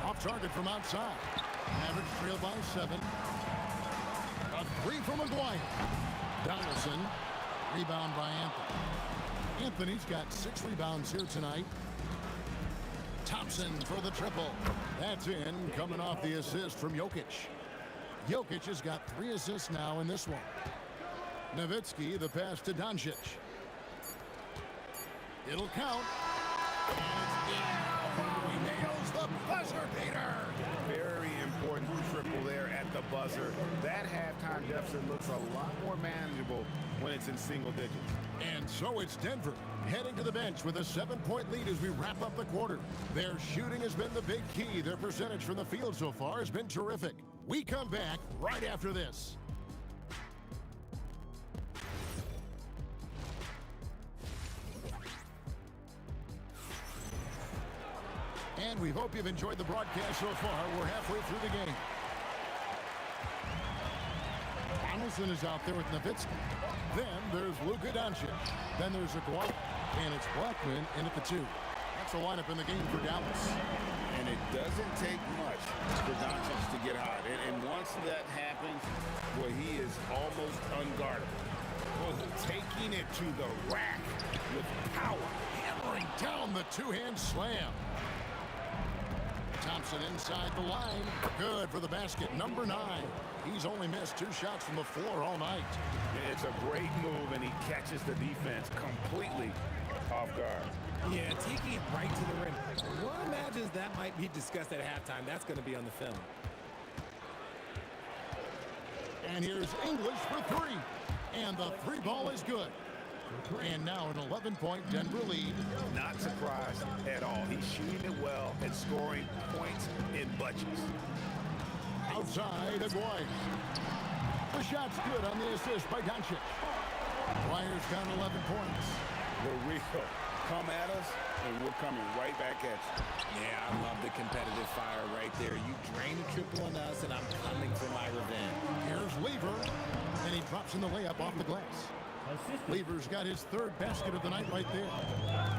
Off target from outside. Average trail by 7. A 3 from McGuire. Donaldson. Rebound by Anthony. Anthony's got 6 rebounds here tonight. Thompson for the triple. That's in, coming off the assist from Jokic. Jokic has got 3 assists now in this one. Nowitzki, the pass to Doncic. It'll count. He nails the buzzer beater. Very important triple there at the buzzer. That halftime deficit looks a lot more manageable when it's in single digits. And so it's Denver heading to the bench with a 7-point lead as we wrap up the quarter. Their shooting has been the big key. Their percentage from the field so far has been terrific. We come back right after this. And we hope you've enjoyed the broadcast so far. We're halfway through the game. Donaldson is out there with Nowitzki. Then there's Luka Doncic. Then there's Aguirre. And it's Blackman in at the 2. That's the lineup in the game for Dallas. And it doesn't take much for Doncic to get hot. And once that happens, well, he is almost unguardable. Well, taking it to the rack with power. Hammering down the 2-hand slam. Thompson inside the line. Good for the basket. Number 9. He's only missed 2 shots from the floor all night. It's a great move, and he catches the defense completely off guard. Yeah, taking it right to the rim. One imagines that might be discussed at halftime. That's going to be on the film. And here's English for 3. And the 3 ball is good. And now an 11-point Denver lead. Not surprised at all. He's shooting it well and scoring points in bunches. Outside, Aguirre. The shot's good on the assist by Doncic. Aguirre's got 11 points. For real. Come at us, and we're coming right back at you. Yeah, I love the competitive fire right there. You drain a triple on us, and I'm coming for my revenge. Here's Lever, and he drops in the layup off the glass. Lever's got his 3rd basket of the night right there.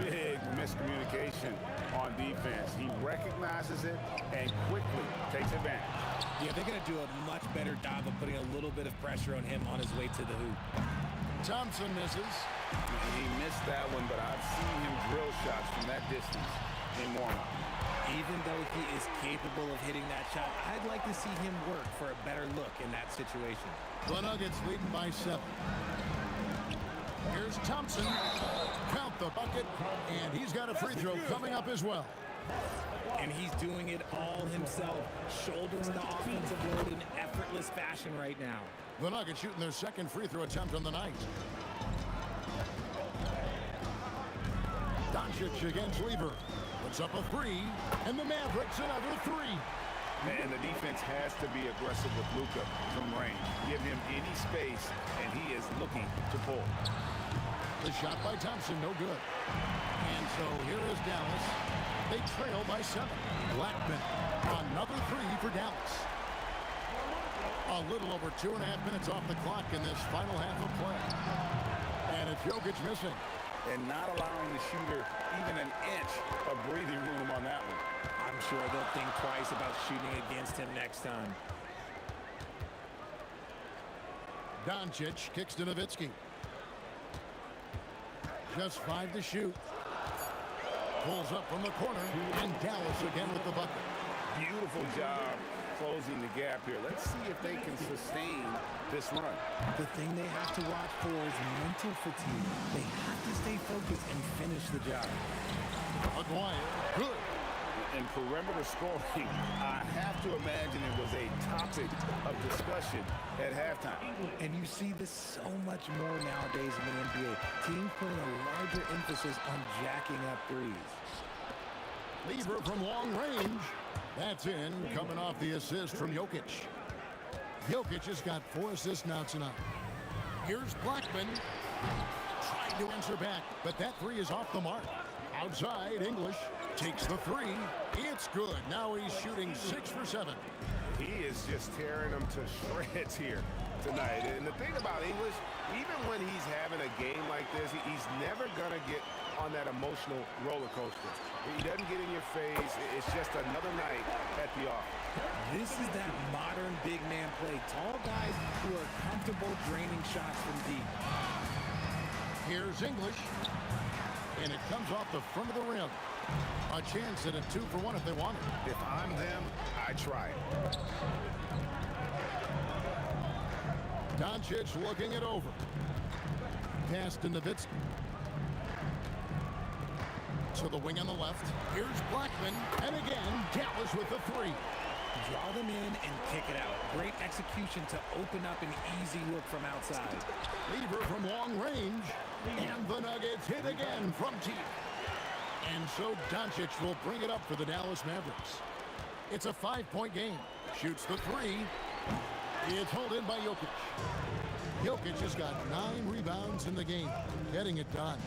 Big miscommunication on defense. He recognizes it and quickly takes advantage. Yeah, they're going to do a much better job of putting a little bit of pressure on him on his way to the hoop. Thompson misses. He missed that one, but I've seen him drill shots from that distance in warm-up. Even though he is capable of hitting that shot, I'd like to see him work for a better look in that situation. The Nuggets leading by 7. Here's Thompson. Count the bucket, and he's got a free throw coming up as well. And he's doing it all himself, shouldering the offensive load in effortless fashion right now. The Nuggets shooting their 2nd free throw attempt on the night. Doncic against Lever. Puts up a 3, and the Mavericks another 3. And the defense has to be aggressive with Luka from range. Give him any space, and he is looking to pull. The shot by Thompson, no good. And so here is Dallas. They trail by 7. Blackman, another 3 for Dallas. A little over 2.5 minutes off the clock in this final half of play. And it's Jokic missing. And not allowing the shooter even an inch of breathing room on that one. I'm sure they'll think twice about shooting against him next time. Doncic kicks to Nowitzki. Just 5 to shoot. Pulls up from the corner, and Dallas again with the bucket. Beautiful job closing the gap here. Let's see if they can sustain this run. The thing they have to watch for is mental fatigue. They have to stay focused and finish the job. Maguire, good. And perimeter scoring, I have to imagine it was a topic of discussion at halftime. And you see this so much more nowadays in the NBA. Teams putting a larger emphasis on jacking up threes. Lever from long range. That's in, coming off the assist from Jokic. Jokic has got 4 assists now tonight. Here's Blackman. Trying to answer back, but that three is off the mark. Outside, English takes the three. It's good. Now he's shooting 6 for 7. He is just tearing them to shreds here tonight. And the thing about English, even when he's having a game like this, he's never going to get on that emotional roller coaster. He doesn't get in your face. It's just another night at the office. This is that modern big man play. Tall guys who are comfortable draining shots from deep. Here's English. And it comes off the front of the rim. A chance at a 2 for 1 if they want it. If I'm them, I try it. Doncic looking it over. Pass to Nowitzki. To the wing on the left. Here's Blackman. And again, Dallas with the three. Draw them in and kick it out. Great execution to open up an easy look from outside. Lever from long range. And the Nuggets hit again from deep. And so Doncic will bring it up for the Dallas Mavericks. It's a 5-point game. Shoots the three. It's held in by Jokic. Jokic has got 9 rebounds in the game. Getting it done.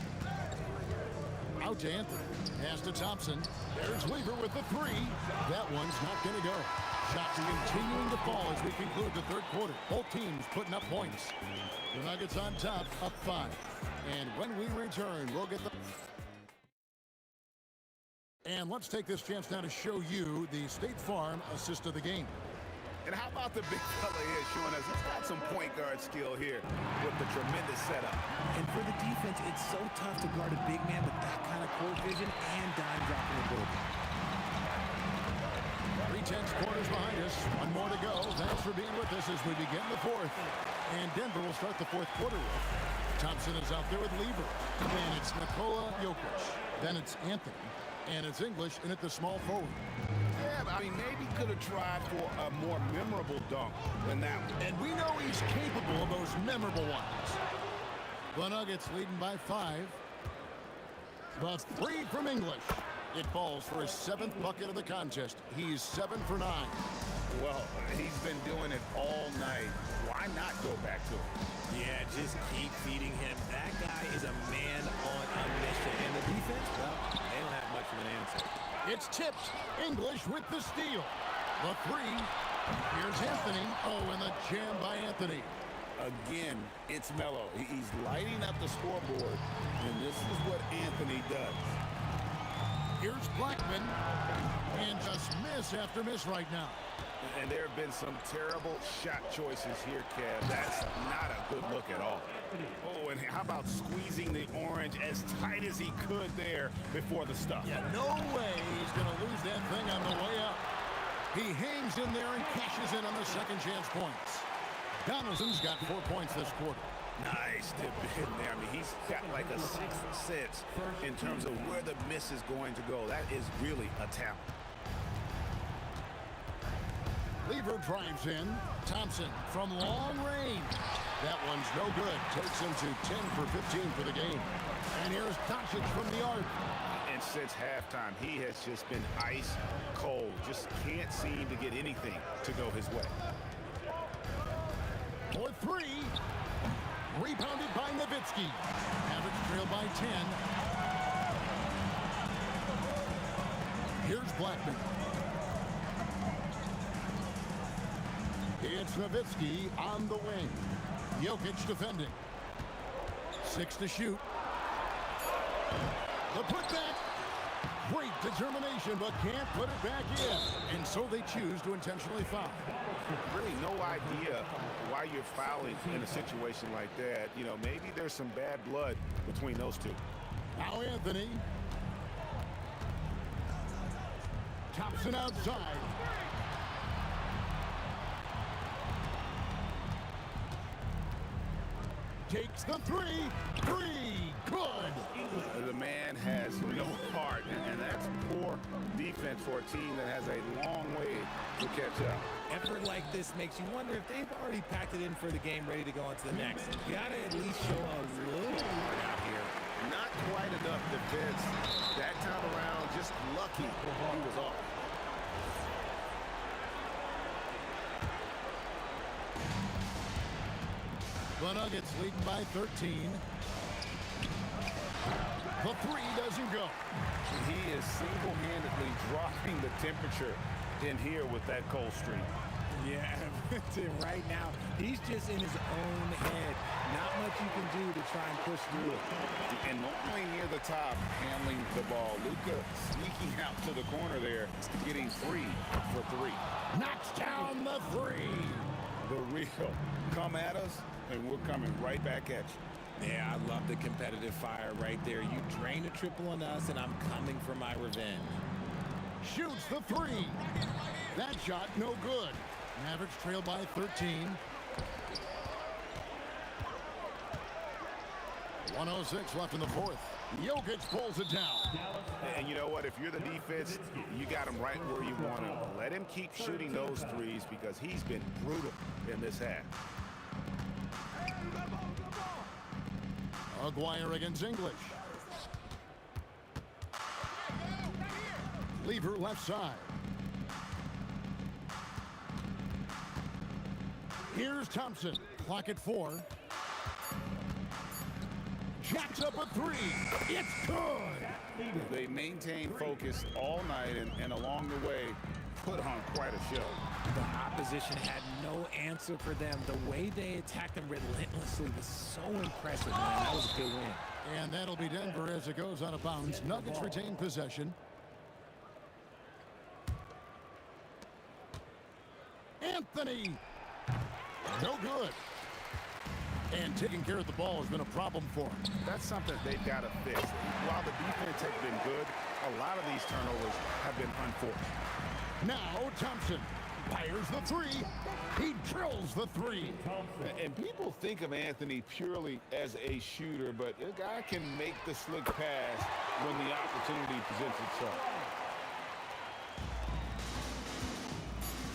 Out to Anthony. Pass to Thompson. There's Lever with the three. That one's not going to go. Shots are continuing to fall as we conclude the third quarter. Both teams putting up points. The Nuggets on top, up 5. And when we return, we'll get the... And let's take this chance now to show you the State Farm assist of the game. And how about the big fella here showing us he's got some point guard skill here with the tremendous setup. And for the defense, it's so tough to guard a big man with that kind of court vision and dime dropping the building. 3/10 quarters behind us. One more to go. Thanks for being with us as we begin the fourth. And Denver will start the fourth quarter with. Thompson is out there with Lever. And it's Nikola Jokic. Then it's Anthony. And it's English in at the small forward. Yeah, I mean, maybe could have tried for a more memorable dunk than that one. And we know he's capable of those memorable ones. The Nuggets leading by 5. The three from English. It falls for his 7th bucket of the contest. He's 7 for 9. Well, he's been doing it all night. Why not go back to him? Yeah, just keep feeding him. That guy is a man on a mission. And the defense, well, they don't have much of an answer. It's tipped. English with the steal. The three. Here's Anthony. Oh, and the jam by Anthony. Again, it's Melo. He's lighting up the scoreboard, and this is what Anthony does. Here's Blackman. And just miss after miss right now. And there have been some terrible shot choices here, Kev. That's not a good look at all. Oh, and how about squeezing the orange as tight as he could there before the stuff? Yeah, no way he's going to lose that thing on the way up. He hangs in there and cashes in on the second chance points. Donaldson's got 4 points this quarter. Nice dip in there. I mean, he's got like a 6th sense in terms of where the miss is going to go. That is really a talent. Lever drives in. Thompson from long range. That one's no good. Takes him to 10 for 15 for the game. And here's Doncic from the arc. And since halftime, he has just been ice cold. Just can't seem to get anything to go his way. For three. Rebounded by Nowitzki. Mavericks trail by 10. Here's Blackman. It's Nowitzki on the wing. Jokic defending. 6 to shoot. The putback. Great determination, but can't put it back in. And so they choose to intentionally foul. Really no idea why you're fouling in a situation like that. You know, maybe there's some bad blood between those two. Now Anthony. Thompson outside. Takes the three. Good. The man has no heart, and that's poor defense for a team that has a long way to catch up. Effort like this makes you wonder if they've already packed it in for the game, ready to go on to the next. You gotta at least show a little heart out here. Not quite enough defense. That time around, just lucky he was off. The Nuggets leading by 13. The three doesn't go. He is single-handedly dropping the temperature in here with that cold streak. Yeah, right now, he's just in his own head. Not much you can do to try and push through it. And normally near the top, handling the ball. Luka sneaking out to the corner there, getting 3 for 3. Knocks down the three. The real. Come at us, and we're coming right back at you. Yeah, I love the competitive fire right there. You drain a triple on us, and I'm coming for my revenge. Shoots the three. That shot no good. Mavericks trail by 13. 1:06 left in the fourth. Jokic pulls it down. And you know what? If you're the defense, you got him right where you want him. Let him keep shooting those threes because he's been brutal in this half. Aguirre against English. Lever left side. Here's Thompson. Clock at 4. Jacks up a three. It's good. They maintained focus all night and along the way put on quite a show. The opposition had no answer for them. The way they attacked them relentlessly was so impressive, man. That was a good win. And that'll be Denver as it goes out of bounds. Nuggets retain possession. Anthony. No good. And taking care of the ball has been a problem for him. That's something they've got to fix. While the defense has been good, a lot of these turnovers have been unfortunate. Now Thompson fires the three. He drills the three. And people think of Anthony purely as a shooter, but a guy can make the slick pass when the opportunity presents itself.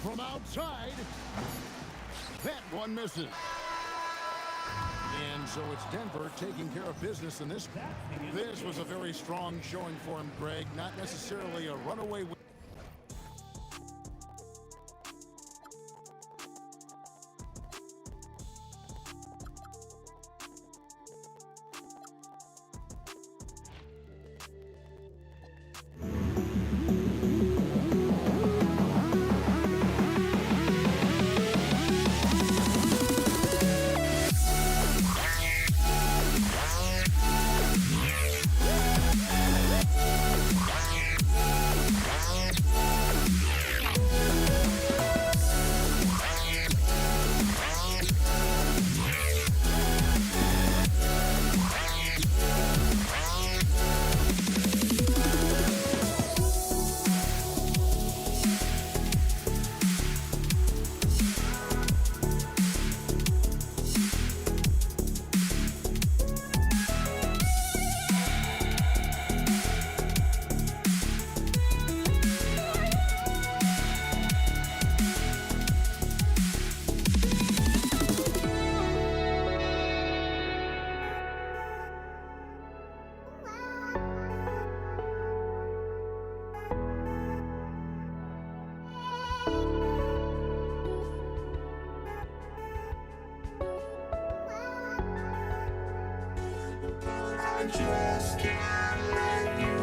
From outside, that one misses. And so it's Denver taking care of business in this. This was a very strong showing for him, Greg. Not necessarily a runaway win. Just can't let you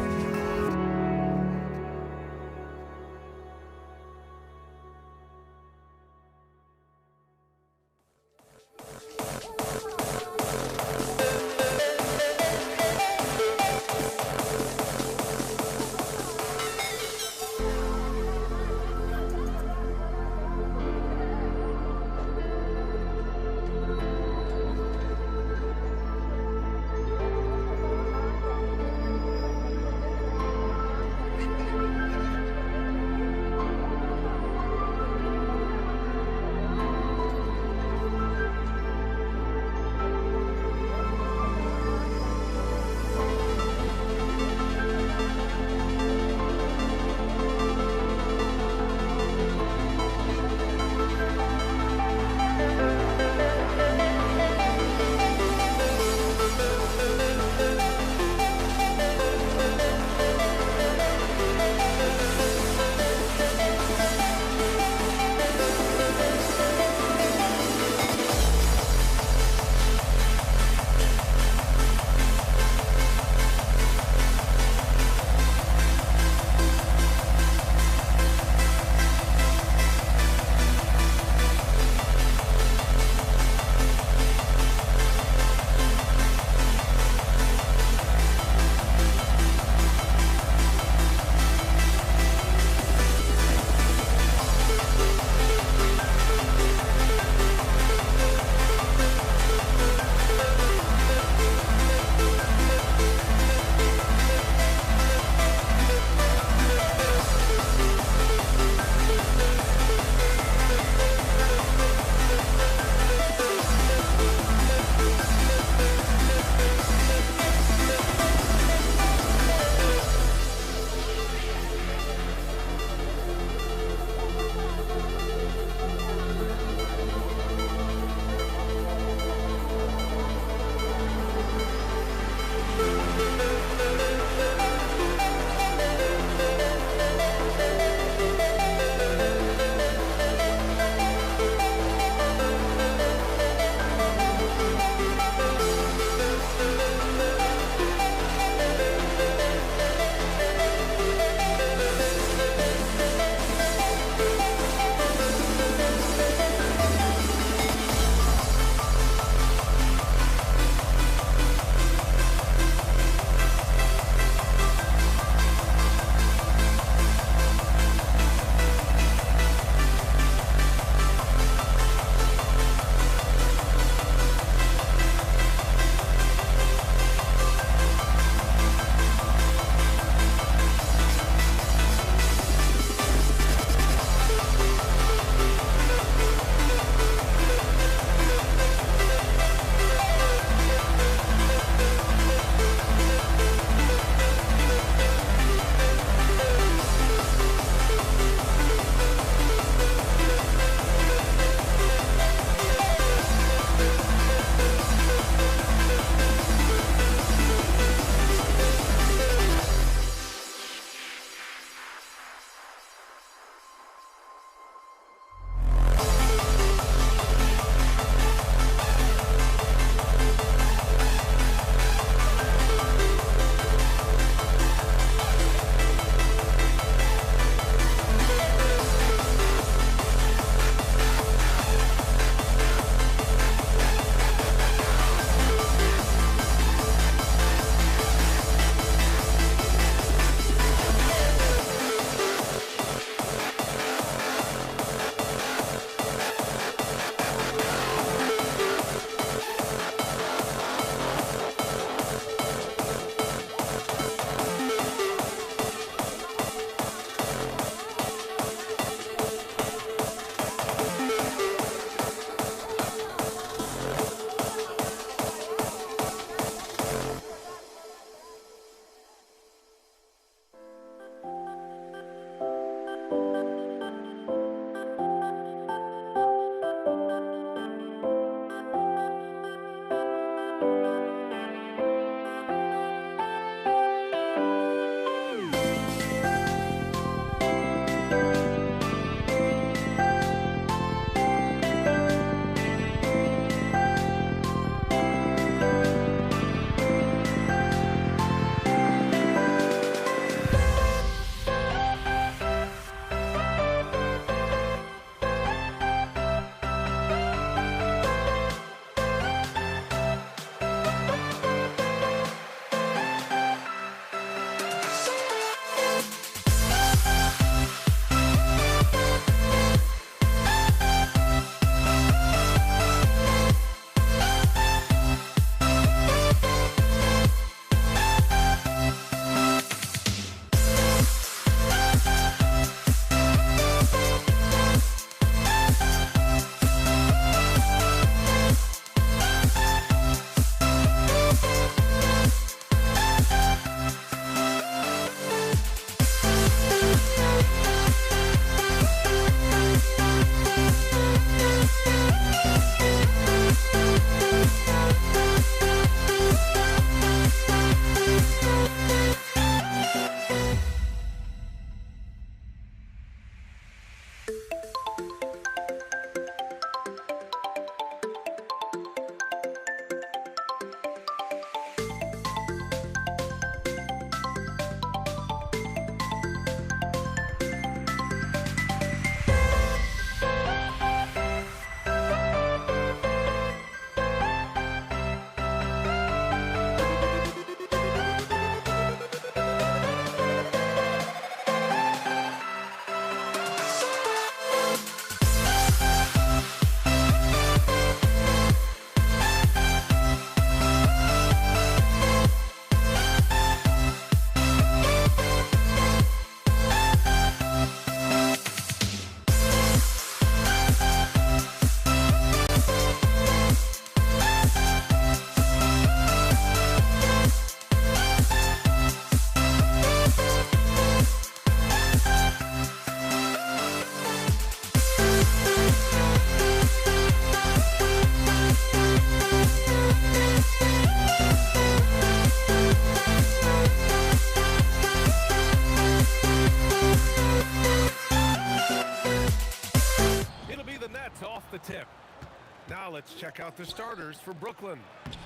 let's check out the starters for Brooklyn.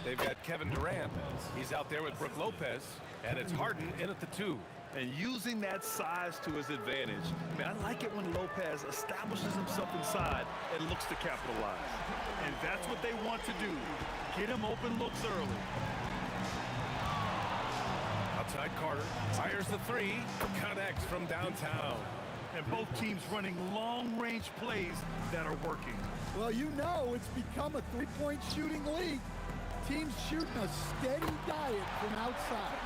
They've got Kevin Durant. He's out there with Brook Lopez. And it's Harden in at the 2. And using that size to his advantage. I mean, I like it when Lopez establishes himself inside and looks to capitalize. And that's what they want to do. Get him open looks early. Outside Carter. Fires the 3. Connects from downtown. And both teams running long-range plays that are working. Well, you know it's become a three-point shooting league. Teams shooting a steady diet from outside.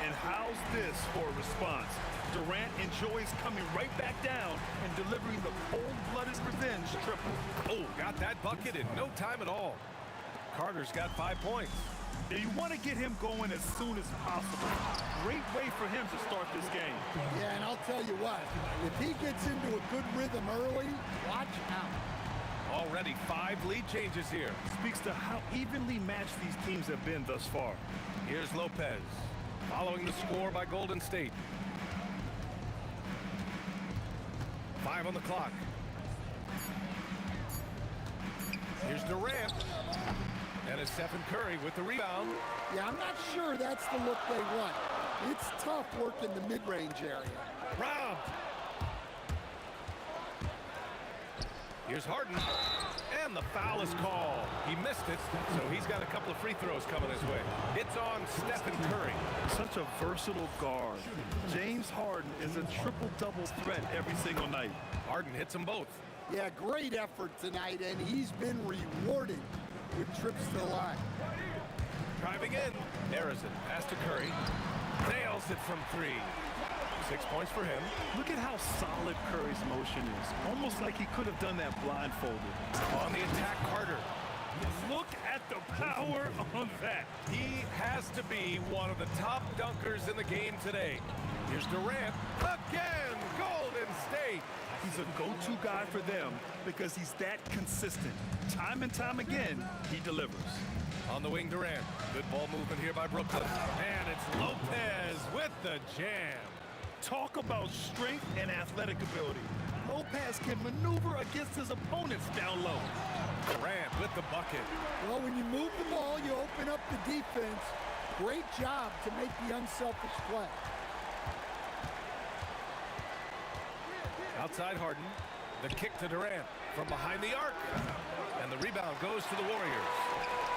And how's this for a response? Durant enjoys coming right back down and delivering the cold-blooded revenge triple. Oh, got that bucket in no time at all. Carter's got 5 points. Yeah, you want to get him going as soon as possible. Great way for him to start this game. Yeah, and I'll tell you what, if he gets into a good rhythm early, watch out. Already 5 lead changes here. Speaks to how evenly matched these teams have been thus far. Here's Lopez, following the score by Golden State. 5 on the clock. Here's Durant. And it's Stephen Curry with the rebound. Yeah, I'm not sure that's the look they want. It's tough working the mid-range area. Robbed. Here's Harden. And the foul is called. He missed it, so he's got a couple of free throws coming his way. It's on Stephen Curry. Such a versatile guard. James Harden is a triple-double threat every single night. Harden hits them both. Yeah, great effort tonight, and he's been rewarded with trips to the line. Driving in. Harrison, pass to Curry. Nails it from 3. 6 points for him. Look at how solid Curry's motion is. Almost like he could have done that blindfolded. On the attack, Carter. Look at the power on that. He has to be one of the top dunkers in the game today. Here's Durant. Again, Golden State. He's a go-to guy for them because he's that consistent. Time and time again, he delivers. On the wing, Durant. Good ball movement here by Brooklyn. And it's Lopez with the jam. Talk about strength and athletic ability. Lopez can maneuver against his opponents down low. Durant with the bucket. Well, when you move the ball, you open up the defense. Great job to make the unselfish play. Outside Harden. The kick to Durant from behind the arc. And the rebound goes to the Warriors.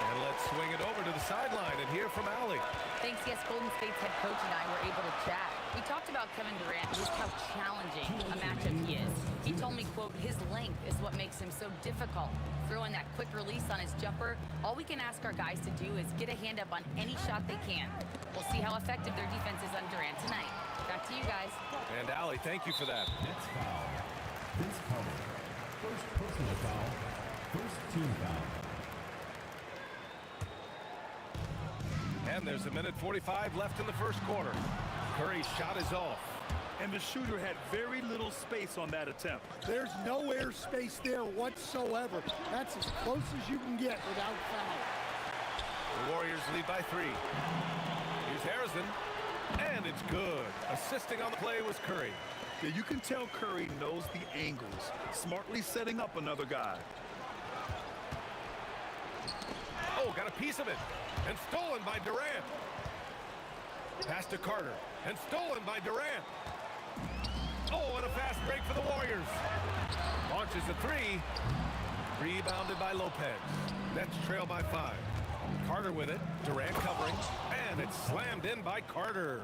And let's swing it over to the sideline and hear from Allie. Thanks, yes, Golden State's head coach and I were able to chat. We talked about Kevin Durant, just how challenging a matchup he is. He told me, quote, his length is what makes him so difficult. Throwing that quick release on his jumper, all we can ask our guys to do is get a hand up on any shot they can. We'll see how effective their defense is on Durant tonight. Back to you guys. And Allie, thank you for that. Next foul. Vince Carter. First personal foul. First team foul. And there's a minute 45 left in the first quarter. Curry's shot is off. And the shooter had very little space on that attempt. There's no air space there whatsoever. That's as close as you can get without foul. The Warriors lead by 3. Here's Harrison. And it's good. Assisting on the play was Curry. Yeah, you can tell Curry knows the angles, smartly setting up another guy. Oh, got a piece of it. And stolen by Durant. Pass to Carter. And stolen by Durant. Oh, and a fast break for the Warriors. Launches a 3. Rebounded by Lopez. Nets trail by 5. Carter with it. Durant covering. And it's slammed in by Carter.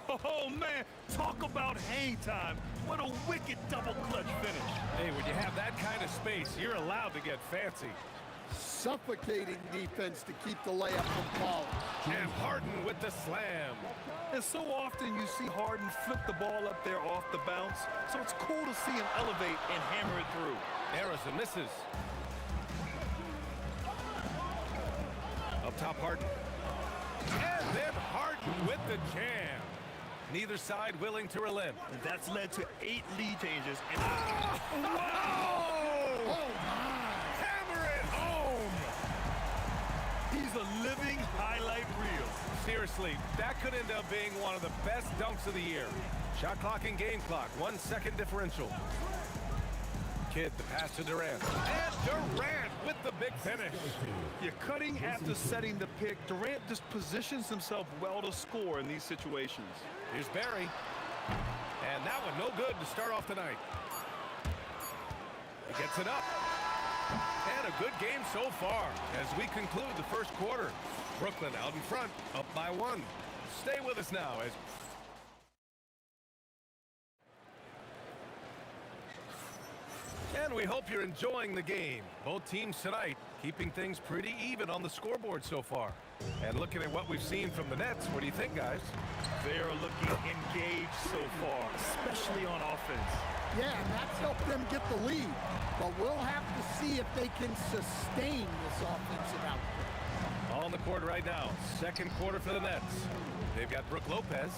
Oh, man. Talk about hang time. What a wicked double clutch finish. Hey, when you have that kind of space, you're allowed to get fancy. Suffocating defense to keep the layup from falling. And Harden with the slam. And so often you see Harden flip the ball up there off the bounce, so it's cool to see him elevate and hammer it through. Harrison misses. Up top, Harden. And then Harden with the jam. Neither side willing to relent. And that's led to 8 lead changes. And he's a living highlight reel. Seriously, that could end up being one of the best dunks of the year. Shot clock and game clock, 1 second differential. Kidd, the pass to Durant. And Durant with the big finish. You're cutting after setting the pick. Durant just positions himself well to score in these situations. Here's Barry. And that one no good to start off tonight. He gets it up. And a good game so far as we conclude the first quarter. Brooklyn out in front, up by 1. Stay with us now as and we hope you're enjoying the game. Both teams tonight keeping things pretty even on the scoreboard so far. And looking at what we've seen from the Nets, what do you think, guys? They're looking engaged so far, especially on offense. Yeah, and that's helped them get the lead. But we'll have to see if they can sustain this offensive output. On the court right now, second quarter for the Nets. They've got Brook Lopez,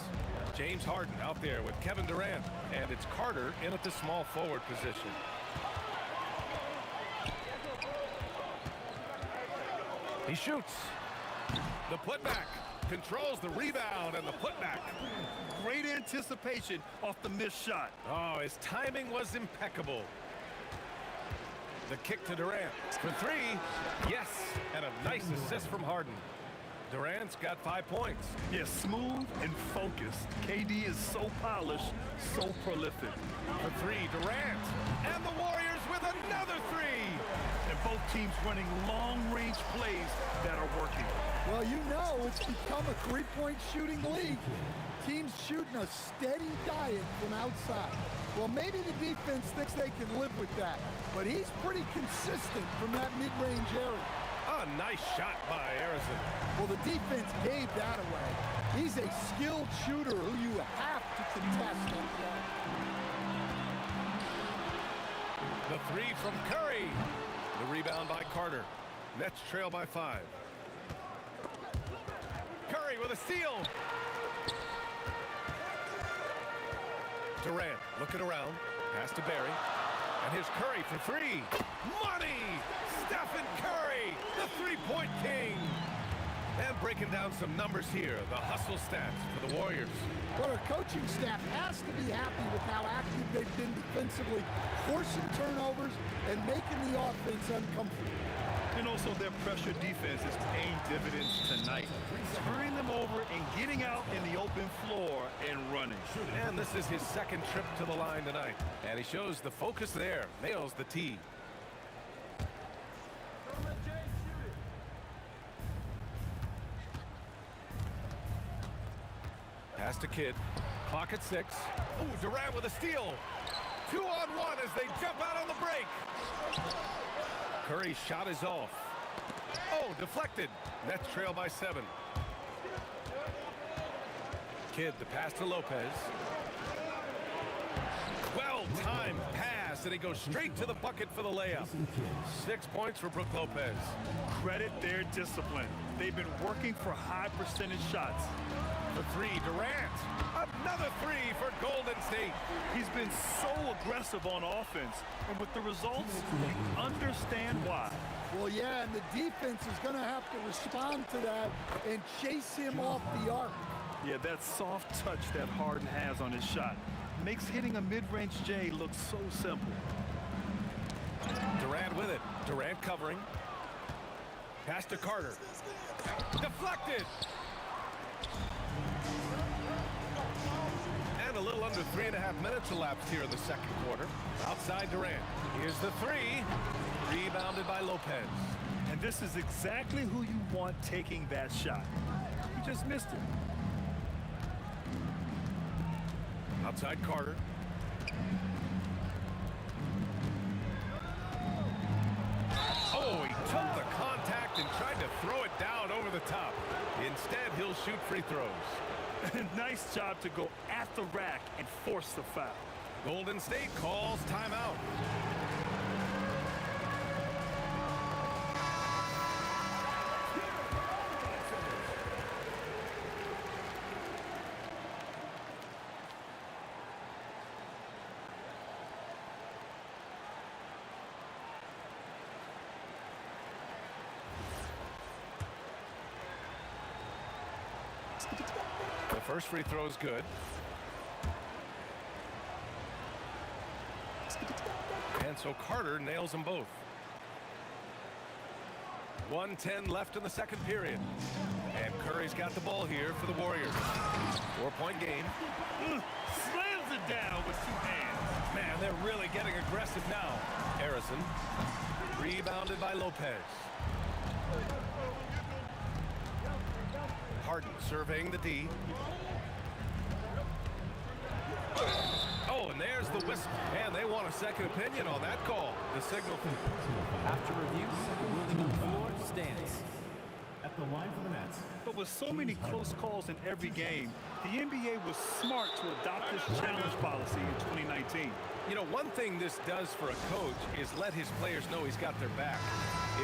James Harden out there with Kevin Durant, and it's Carter in at the small forward position. He shoots. The putback. Controls the rebound and the putback. Great anticipation off the missed shot. Oh, his timing was impeccable. The kick to Durant for 3. Yes, and a nice assist from Harden. Durant's got 5 points. Yeah, smooth and focused. KD is so polished, so prolific. For 3, Durant. And the Warriors with another 3. And both teams running long-range plays that are working. Well, you know it's become a three-point shooting league. Teams shooting a steady diet from outside. Well, maybe the defense thinks they can live with that, but he's pretty consistent from that mid-range area. A nice shot by Harrison. Well, the defense gave that away. He's a skilled shooter who you have to contest. The 3 from Curry. The rebound by Carter. Nets trail by 5. Curry with a steal. Durant looking around. Pass to Barry. And here's Curry for 3. Money! Stephen Curry, the three-point king. And breaking down some numbers here, the hustle stats for the Warriors. Well, our coaching staff has to be happy with how active they've been defensively, forcing turnovers and making the offense uncomfortable. And also their pressure defense is paying dividends tonight, turning them over and getting out in the open floor and running. And this is his second trip to the line tonight. And he shows the focus there, nails the tee. Pass to Kidd. Clock at 6. Oh, Durant with a steal. 2-on-1 as they jump out on the break. Curry's shot is off. Oh, deflected. Nets trail by 7. Kidd, the pass to Lopez. Well-timed pass, and he goes straight to the bucket for the layup. 6 points for Brook Lopez. Credit their discipline. They've been working for high percentage shots. For 3, Durant. Another 3 for Golden State. He's been so aggressive on offense, and with the results, you understand why. Well, yeah, and the defense is going to have to respond to that and chase him off the arc. Yeah, that soft touch that Harden has on his shot makes hitting a mid-range J look so simple. Durant with it. Durant covering. Pass to Carter. Deflected. And a little under 3.5 minutes elapsed here in the second quarter. Outside Durant. Here's the 3. Rebounded by Lopez. And this is exactly who you want taking that shot. He just missed it. Outside Carter. Oh, he took the contact and tried to throw it down over the top. Instead, he'll shoot free throws. Nice job to go at the rack and force the foul. Golden State calls timeout. The first free throw is good. And so Carter nails them both. 1:10 left in the second period. And Curry's got the ball here for the Warriors. 4-point game. Slams it down with 2 hands. Man, they're really getting aggressive now. Harrison. Rebounded by Lopez. Harden surveying the D. Oh, and there's the whistle. And they want a second opinion on that call. The signal. After review, the ruling on the floor stands. At the line for the Nets. But with so many close calls in every game, the NBA was smart to adopt this challenge policy in 2019. You know, one thing this does for a coach is let his players know he's got their back.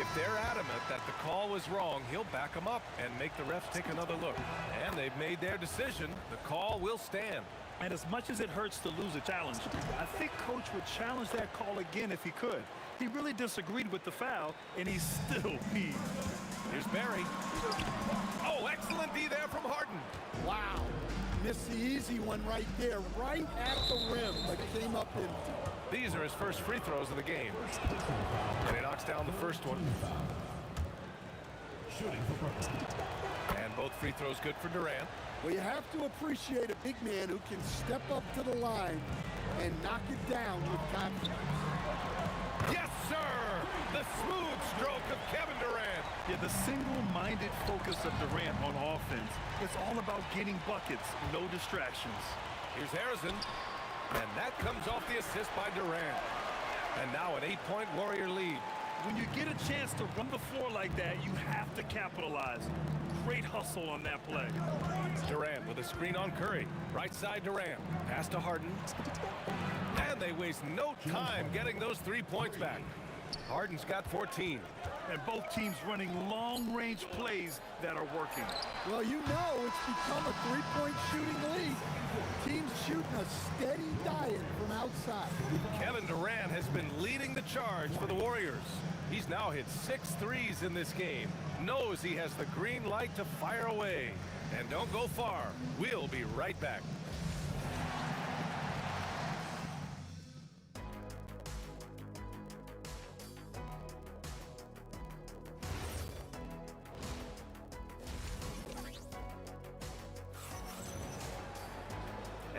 If they're adamant that the call was wrong, he'll back them up and make the refs take another look. And they've made their decision. The call will stand. And as much as it hurts to lose a challenge, I think Coach would challenge that call again if he could. He really disagreed with the foul, and he's still peeved. Here's Barry. Oh, excellent D there from Harden. Wow. Missed the easy one right there, right at the rim, but came up empty. These are his first free throws of the game. And he knocks down the first one. Shooting for Brooklyn. And both free throws good for Durant. Well, you have to appreciate a big man who can step up to the line and knock it down with confidence. Yes, sir! The smooth stroke of Kevin Durant. Yeah, the single-minded focus of Durant on offense. It's all about getting buckets, no distractions. Here's Harrison. And that comes off the assist by Durant. And now an 8-point Warrior lead. When you get a chance to run the floor like that, you have to capitalize. Great hustle on that play. Durant with a screen on Curry. Right side Durant. Pass to Harden. And they waste no time getting those 3 points back. Harden's got 14. And both teams running long-range plays that are working. Well, you know it's become a three-point shooting league. Teams shooting a steady diet from outside. Kevin Durant has been leading the charge for the Warriors. He's now hit 6 threes in this game. Knows he has the green light to fire away. And don't go far. We'll be right back.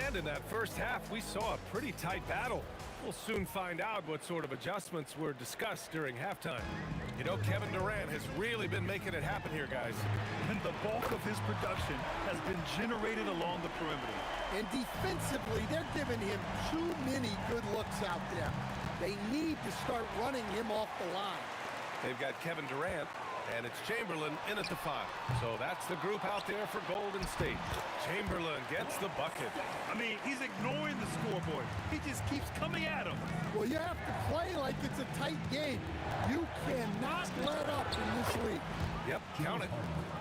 And in that first half, we saw a pretty tight battle. We'll soon find out what sort of adjustments were discussed during halftime. You know, Kevin Durant has really been making it happen here, guys. And the bulk of his production has been generated along the perimeter. And defensively, they're giving him too many good looks out there. They need to start running him off the line. They've got Kevin Durant, and it's Chamberlain in at the 5. So that's the group out there for Golden State. Chamberlain gets the bucket. I mean, he's ignoring the scoreboard. He just keeps coming at him. Well, you have to play like it's a tight game. You cannot let up in this league. Yep, count it.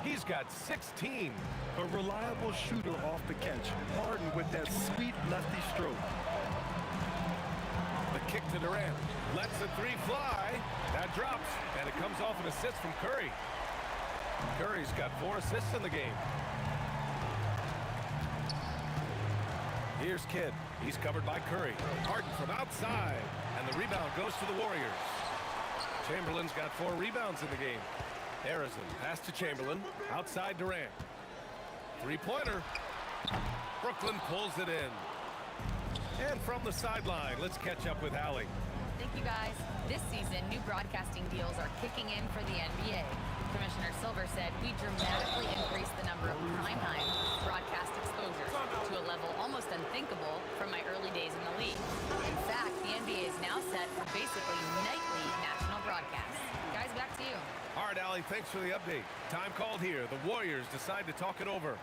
He's got 16. A reliable shooter off the catch. Harden with that sweet lefty stroke. The kick to Durant. Lets the 3 fly. That drops, and it comes off an assist from Curry. Curry's got 4 assists in the game. Here's Kidd. He's covered by Curry. Harden from outside, and the rebound goes to the Warriors. Chamberlain's got 4 rebounds in the game. Harrison, pass to Chamberlain. Outside Durant. 3-pointer. Brooklyn pulls it in. And from the sideline, let's catch up with Allie. Thank you, guys. This season, new broadcasting deals are kicking in for the NBA. Commissioner Silver said we dramatically increased the number of primetime broadcast exposures to a level almost unthinkable from my early days in the league. In fact, the NBA is now set for basically nightly national broadcasts. Guys, back to you. All right, Allie, thanks for the update. Time called here. The Warriors decide to talk it over.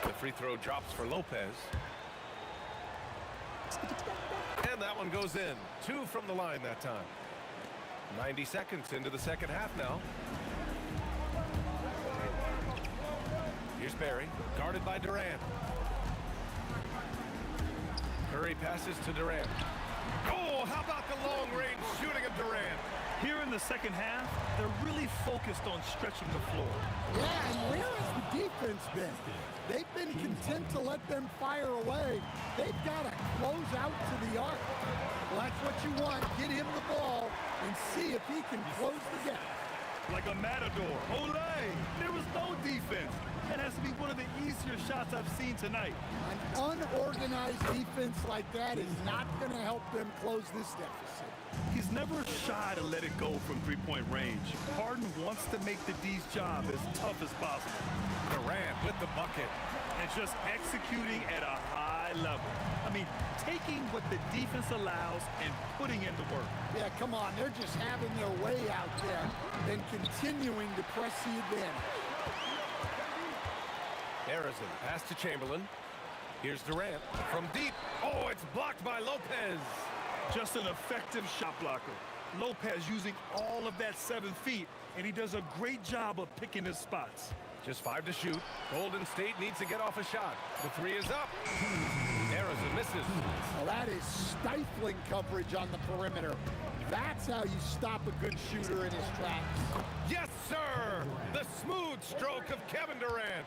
The free throw drops for Lopez. And that one goes in. 2 from the line that time. 90 seconds into the second half now. Here's Barry, guarded by Durant. Curry passes to Durant. Oh, how about the long-range shooting of Durant? Here in the the second half, they're really focused on stretching the floor. Yeah, and where has the defense been? They've been content to let them fire away. They've got to close out to the arc. Well, that's what you want. Get him the ball and see if he can close the gap. Like a matador. Olay! There was no defense. That has to be one of the easier shots I've seen tonight. An unorganized defense like that is not going to help them close this deficit. He's never shy to let it go from three-point range. Harden wants to make the D's job as tough as possible. Durant with the bucket. And just executing at a high level. I mean, taking what the defense allows and putting in the work. Yeah, come on. They're just having their way out there and continuing to press the advantage. Harrison, pass to Chamberlain. Here's Durant from deep. Oh, it's blocked by Lopez. Just an effective shot blocker. Lopez using all of that 7 feet, and he does a great job of picking his spots. Just 5 to shoot. Golden State needs to get off a shot. The 3 is up. Harrison misses. Well, that is stifling coverage on the perimeter. That's how you stop a good shooter in his tracks. Yes, sir! The smooth stroke of Kevin Durant.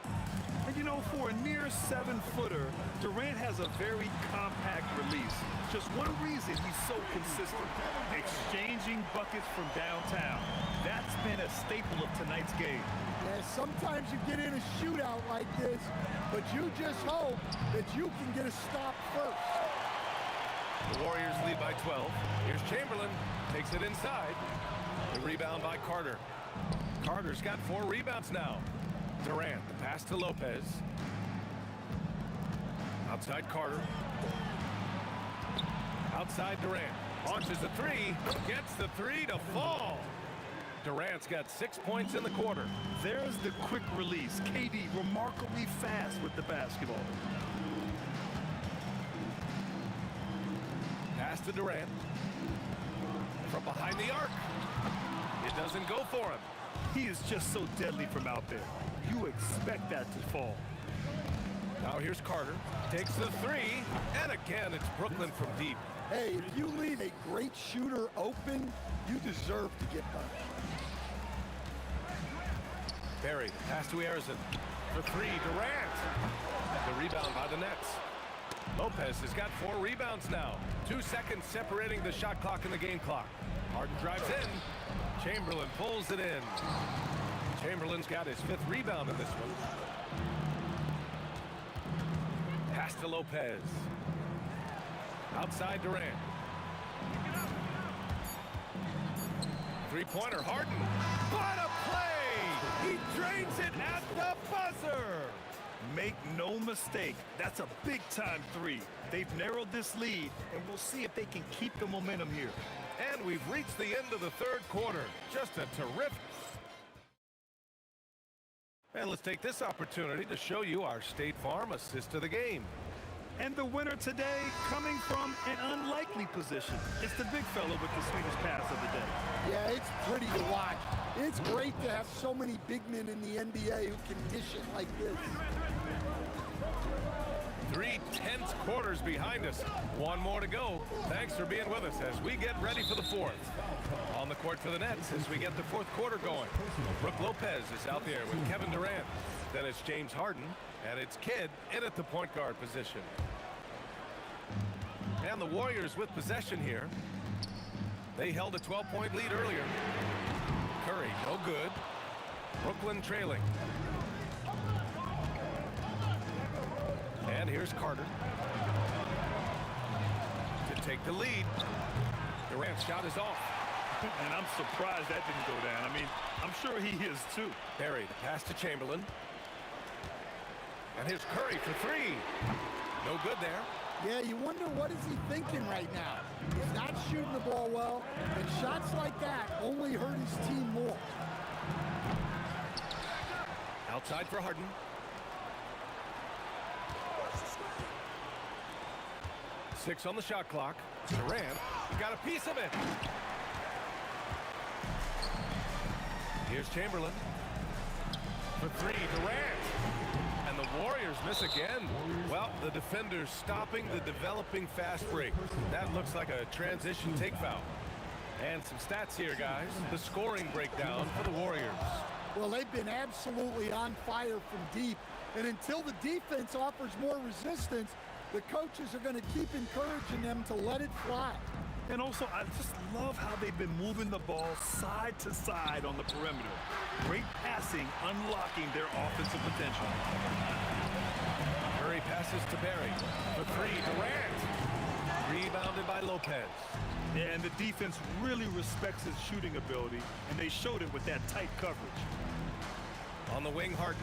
And you know, for a near 7-footer, Durant has a very compact release. Just one reason he's so consistent. Exchanging buckets from downtown. That's been a staple of tonight's game. Yeah, sometimes you get in a shootout like this, but you just hope that you can get a stop first. The Warriors lead by 12. Here's Chamberlain. Takes it inside. The rebound by Carter. Carter's got 4 rebounds now. Durant, the pass to Lopez. Outside Carter. Outside Durant. Launches the 3. Gets the 3 to fall. Durant's got 6 points in the quarter. There's the quick release. KD remarkably fast with the basketball. Pass to Durant. From behind the arc. It doesn't go for him. He is just so deadly from out there. You expect that to fall. Now here's Carter. Takes the 3. And again, it's Brooklyn from deep. Hey, if you leave a great shooter open, you deserve to get punished. Barry, pass to Harrison. The 3, Durant. The rebound by the Nets. Lopez has got 4 rebounds now. 2 seconds separating the shot clock and the game clock. Harden drives in. Chamberlain pulls it in. Chamberlain's got his 5th rebound in this one. Pass to Lopez. Outside Durant. 3-pointer, Harden. What a play! He drains it at the buzzer! Make no mistake, that's a big-time 3. They've narrowed this lead, and we'll see if they can keep the momentum here. And we've reached the end of the 3rd quarter. Just a terrific... And let's take this opportunity to show you our State Farm assist of the game. And the winner today coming from an unlikely position. It's the big fella with the sweetest pass of the day. Yeah, it's pretty to watch. It's great to have so many big men in the NBA who can dish it like this. 3 tense quarters behind us. 1 more to go. Thanks for being with us as we get ready for the 4th. On the court for the Nets as we get the 4th quarter going. Brook Lopez is out there with Kevin Durant. Then it's James Harden, and it's Kidd in at the point guard position. And the Warriors with possession here. They held a 12-point lead earlier. Curry, no good. Brooklyn trailing. And here's Carter to take the lead. Durant's shot is off. And I'm surprised that didn't go down. I mean, I'm sure he is too. Barry, the pass to Chamberlain. And here's Curry for 3. No good there. Yeah, you wonder what is he thinking right now. He's not shooting the ball well, and shots like that only hurt his team more. Outside for Harden. Six on the shot clock. Durant got a piece of it. Here's Chamberlain for 3. Durant. And the Warriors miss again. Well, the defender's stopping the developing fast break. That looks like a transition take foul. And some stats here, guys. The scoring breakdown for the Warriors. Well, they've been absolutely on fire from deep. And until the defense offers more resistance, the coaches are going to keep encouraging them to let it fly. And also, I just love how they've been moving the ball side to side on the perimeter. Great passing, unlocking their offensive potential. Curry passes to Barry. For three, Durant. Rebounded by Lopez. Yeah, and the defense really respects his shooting ability, and they showed it with that tight coverage. On the wing, Harden.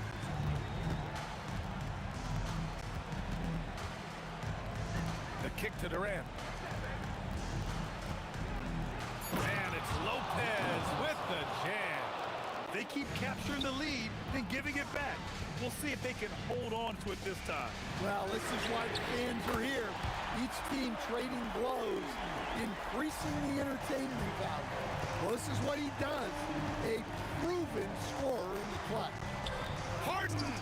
The kick to Durant. And it's Lopez with the jam. They keep capturing the lead and giving it back. We'll see if they can hold on to it this time. Well, this is why the fans are here. Each team trading blows, increasing the entertainment value. Well, this is what he does. A proven scorer in the clutch. Harden!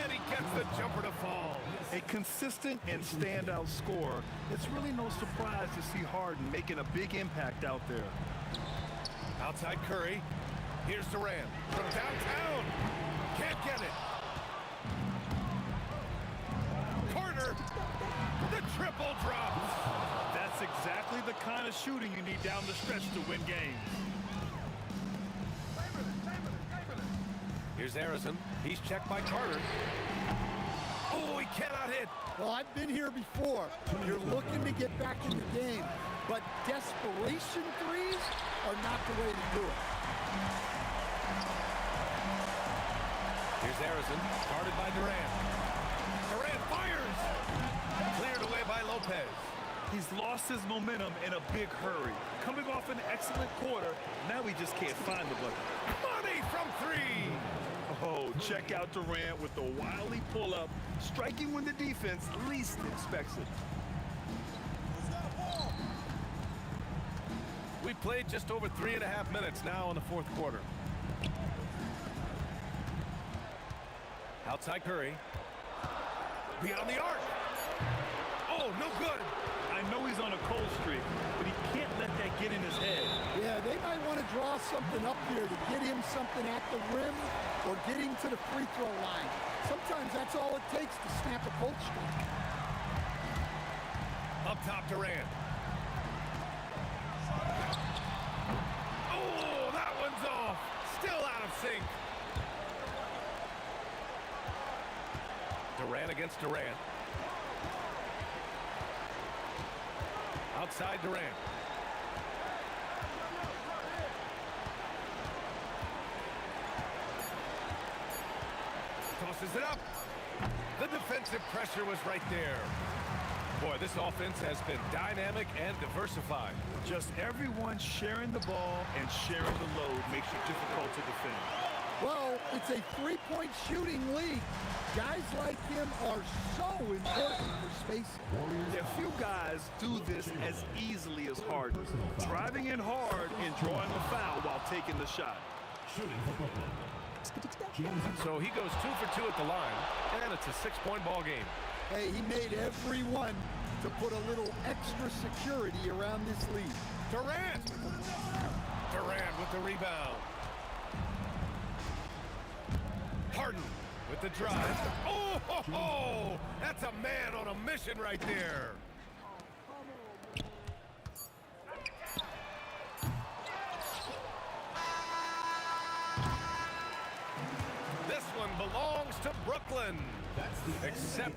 And he gets the jumper to fall. A consistent and standout scorer. It's really no surprise to see Harden making a big impact out there. Outside Curry. Here's Durant from downtown. Can't get it. Carter. The triple drops. That's exactly the kind of shooting you need down the stretch to win games. Here's Harrison. He's checked by Carter. Oh, he cannot hit. Well, I've been here before. You're looking to get back in the game, but desperation threes are not the way to do it. Here's Harrison, guarded by Durant. Durant fires! Cleared away by Lopez. He's lost his momentum in a big hurry. Coming off an excellent quarter, now he just can't find the bucket. Money from three! Oh, check out Durant with the wily pull-up, striking when the defense least expects it. We played just over 3.5 minutes now in the fourth quarter. Outside Curry. Beyond the arc. Oh, no good. I know he's on a cold streak, but he can't let that get in his head. Yeah, they might want to draw something up here to get him something at the rim or get him to the free throw line. Sometimes that's all it takes to snap a cold streak. Up top, Durant. Oh, that one's off. Still out of sync. Durant against Durant. Outside Durant. Tosses it up. The defensive pressure was right there. Boy, this offense has been dynamic and diversified. Just everyone sharing the ball and sharing the load makes it difficult to defend. Well, it's a three-point shooting league. Guys like him are so important for spacing. A few guys do this as easily as Harden, driving in hard and drawing the foul while taking the shot. So he goes 2 for 2 at the line, and it's a 6-point ball game. Hey, he made everyone to put a little extra security around this lead. Durant! Durant with the rebound. Harden with the drive. Oh, ho, ho! That's a man on a mission right there. This one belongs to Brooklyn. Except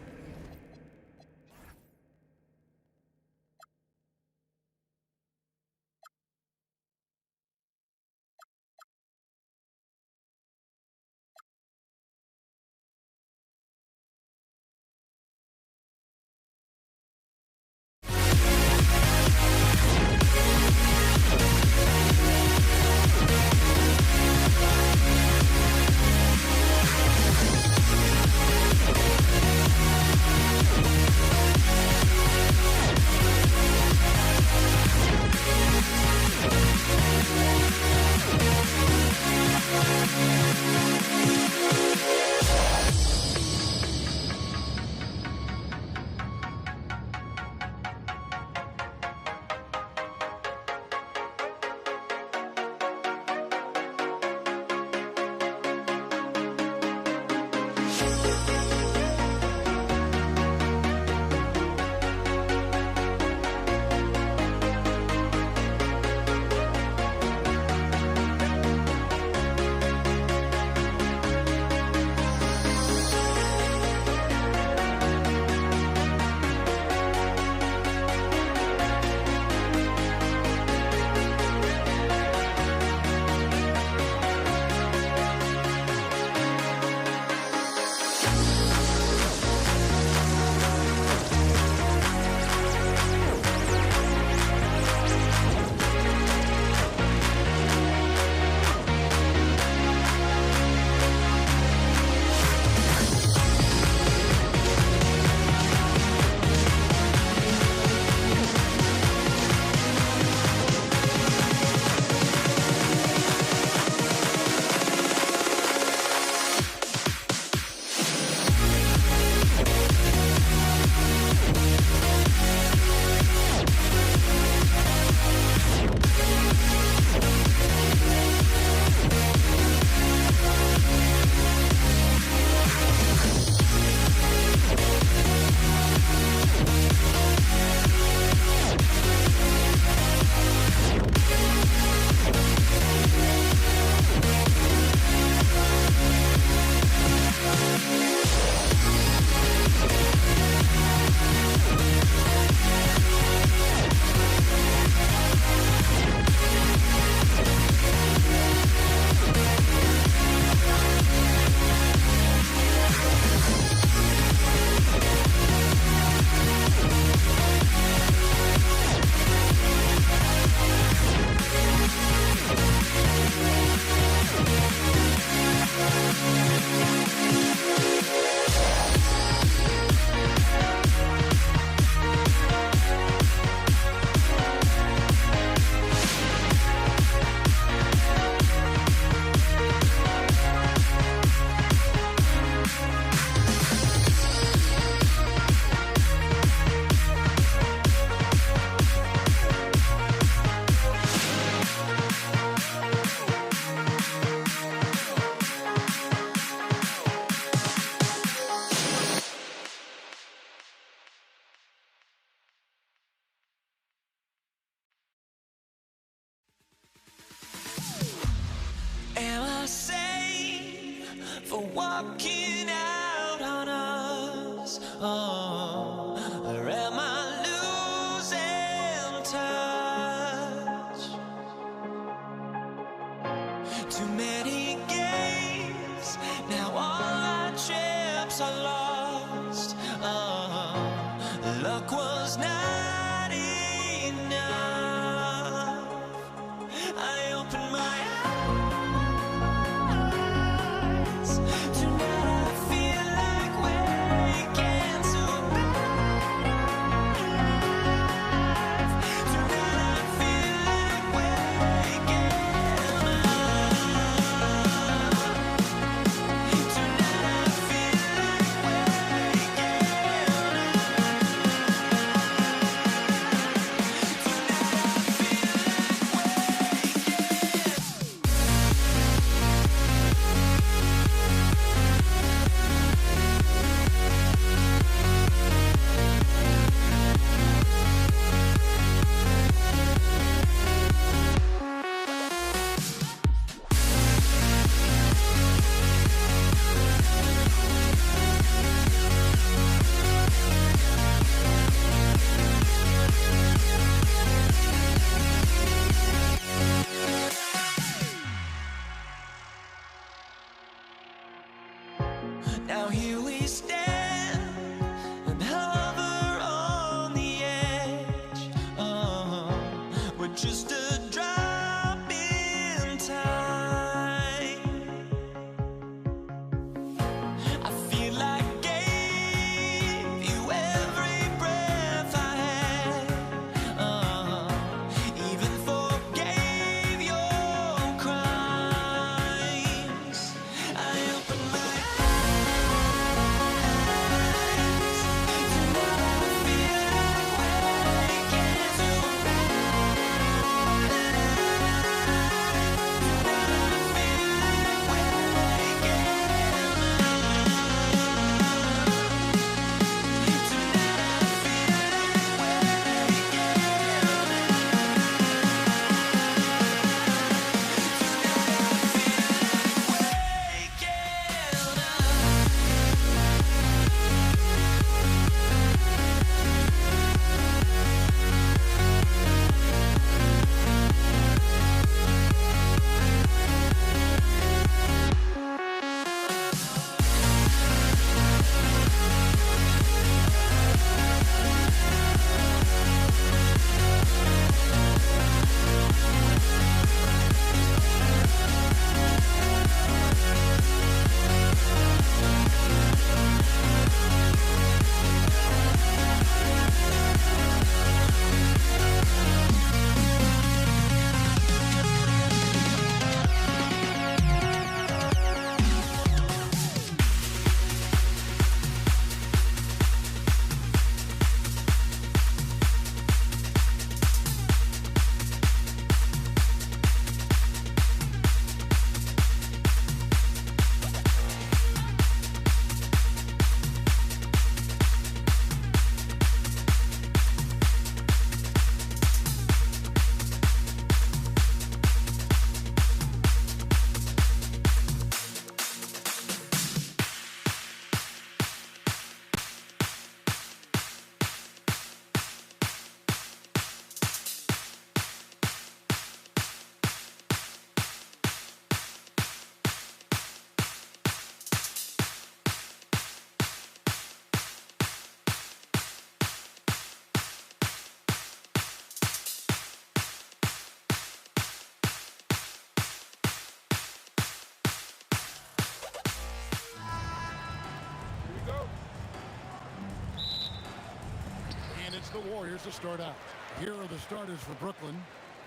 score. Here's the start out. Here are the starters for Brooklyn.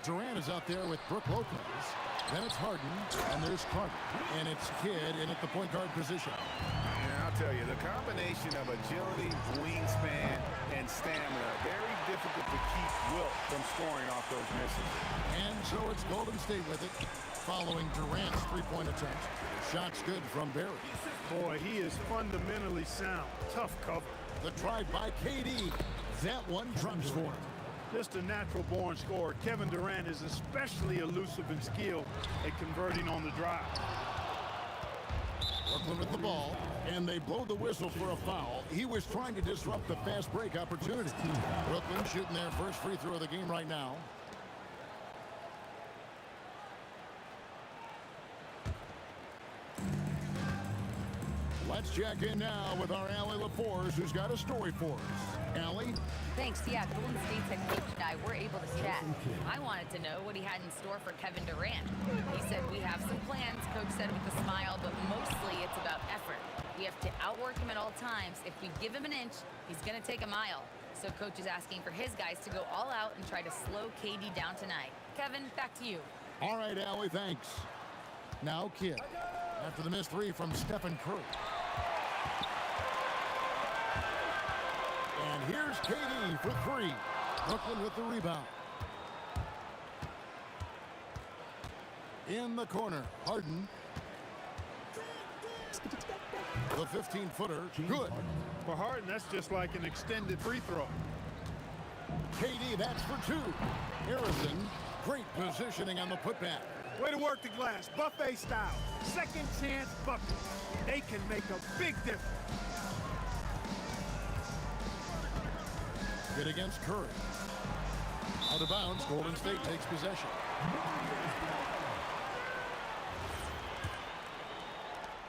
Durant is out there with Brook Lopez. Then it's Harden, and there's Carter. And it's Kidd in at the point guard position. And I'll tell you, the combination of agility, wingspan, and stamina, very difficult to keep Wilt from scoring off those misses. And so it's Golden State with it, following Durant's three-point attempt. Shot's good from Barry. Boy, he is fundamentally sound. Tough cover. The drive by KD. That one drops for him. Just a natural-born scorer. Kevin Durant is especially elusive and skilled at converting on the drive. Brooklyn with the ball, and they blow the whistle for a foul. He was trying to disrupt the fast break opportunity. Brooklyn shooting their first free throw of the game right now. Let's check in now with our Allie LaForce, who's got a story for us. Allie? Thanks. Yeah, Golden State's head coach and I were able to chat. I wanted to know what he had in store for Kevin Durant. He said, we have some plans, Coach said with a smile, but mostly it's about effort. We have to outwork him at all times. If we give him an inch, he's going to take a mile. So Coach is asking for his guys to go all out and try to slow KD down tonight. Kevin, back to you. All right, Allie, thanks. Now, Kidd. After the missed three from Stephen Curry. And here's KD for three. Brooklyn with the rebound. In the corner, Harden. The 15-footer, good. For Harden, that's just like an extended free throw. KD, that's for two. Harrison, great positioning on the putback. Way to work the glass, buffet style. Second chance buckets. They can make a big difference. Good against Curry. Out of bounds, Golden State takes possession.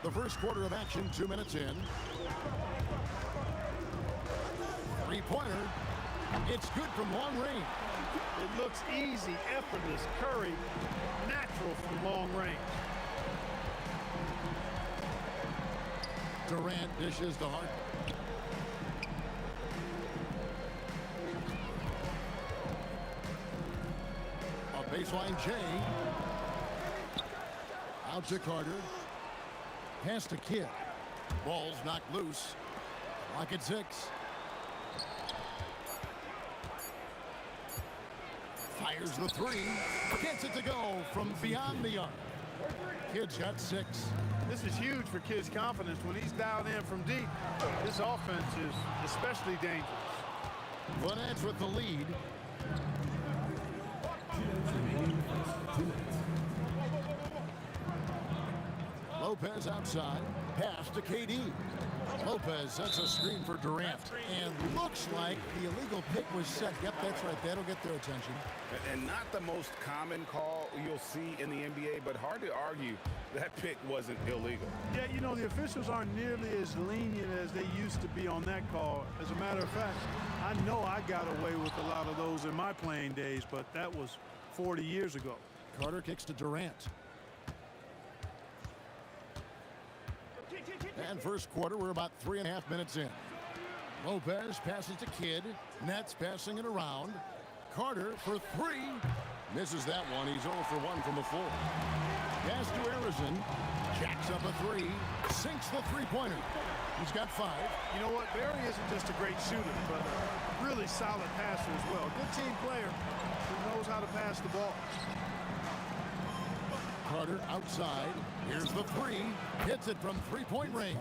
The first quarter of action, 2 minutes in. Three-pointer. It's good from long range. It looks easy, effortless. Curry, natural from long range. Durant dishes to Harden. A baseline J. Out to Carter. Pass to Kidd. Ball's knocked loose. Clock at 6. Fires the three. Gets it to go from beyond the arc. Kidd's got 6. This is huge for Kidd's confidence. When he's dialed in from deep, this offense is especially dangerous. Bonet's with the lead. Lopez outside. Pass to KD. Lopez sets a screen for Durant. And looks like the illegal pick was set. Yep, that's right. That'll get their attention. And not the most common call you'll see in the NBA, but hard to argue that pick wasn't illegal. Yeah, you know, the officials aren't nearly as lenient as they used to be on that call. As a matter of fact, I know I got away with a lot of those in my playing days, but that was 40 years ago. Carter kicks to Durant. And first quarter, we're about 3.5 minutes in. Lopez passes to Kidd. Nets passing it around. Carter for three. Misses that one. He's 0 for 1 from the floor. Pass to Harrison. Jacks up a three. Sinks the three-pointer. He's got 5. You know what? Barry isn't just a great shooter, but a really solid passer as well. Good team player who knows how to pass the ball. Carter outside. Here's the three. Hits it from three-point range.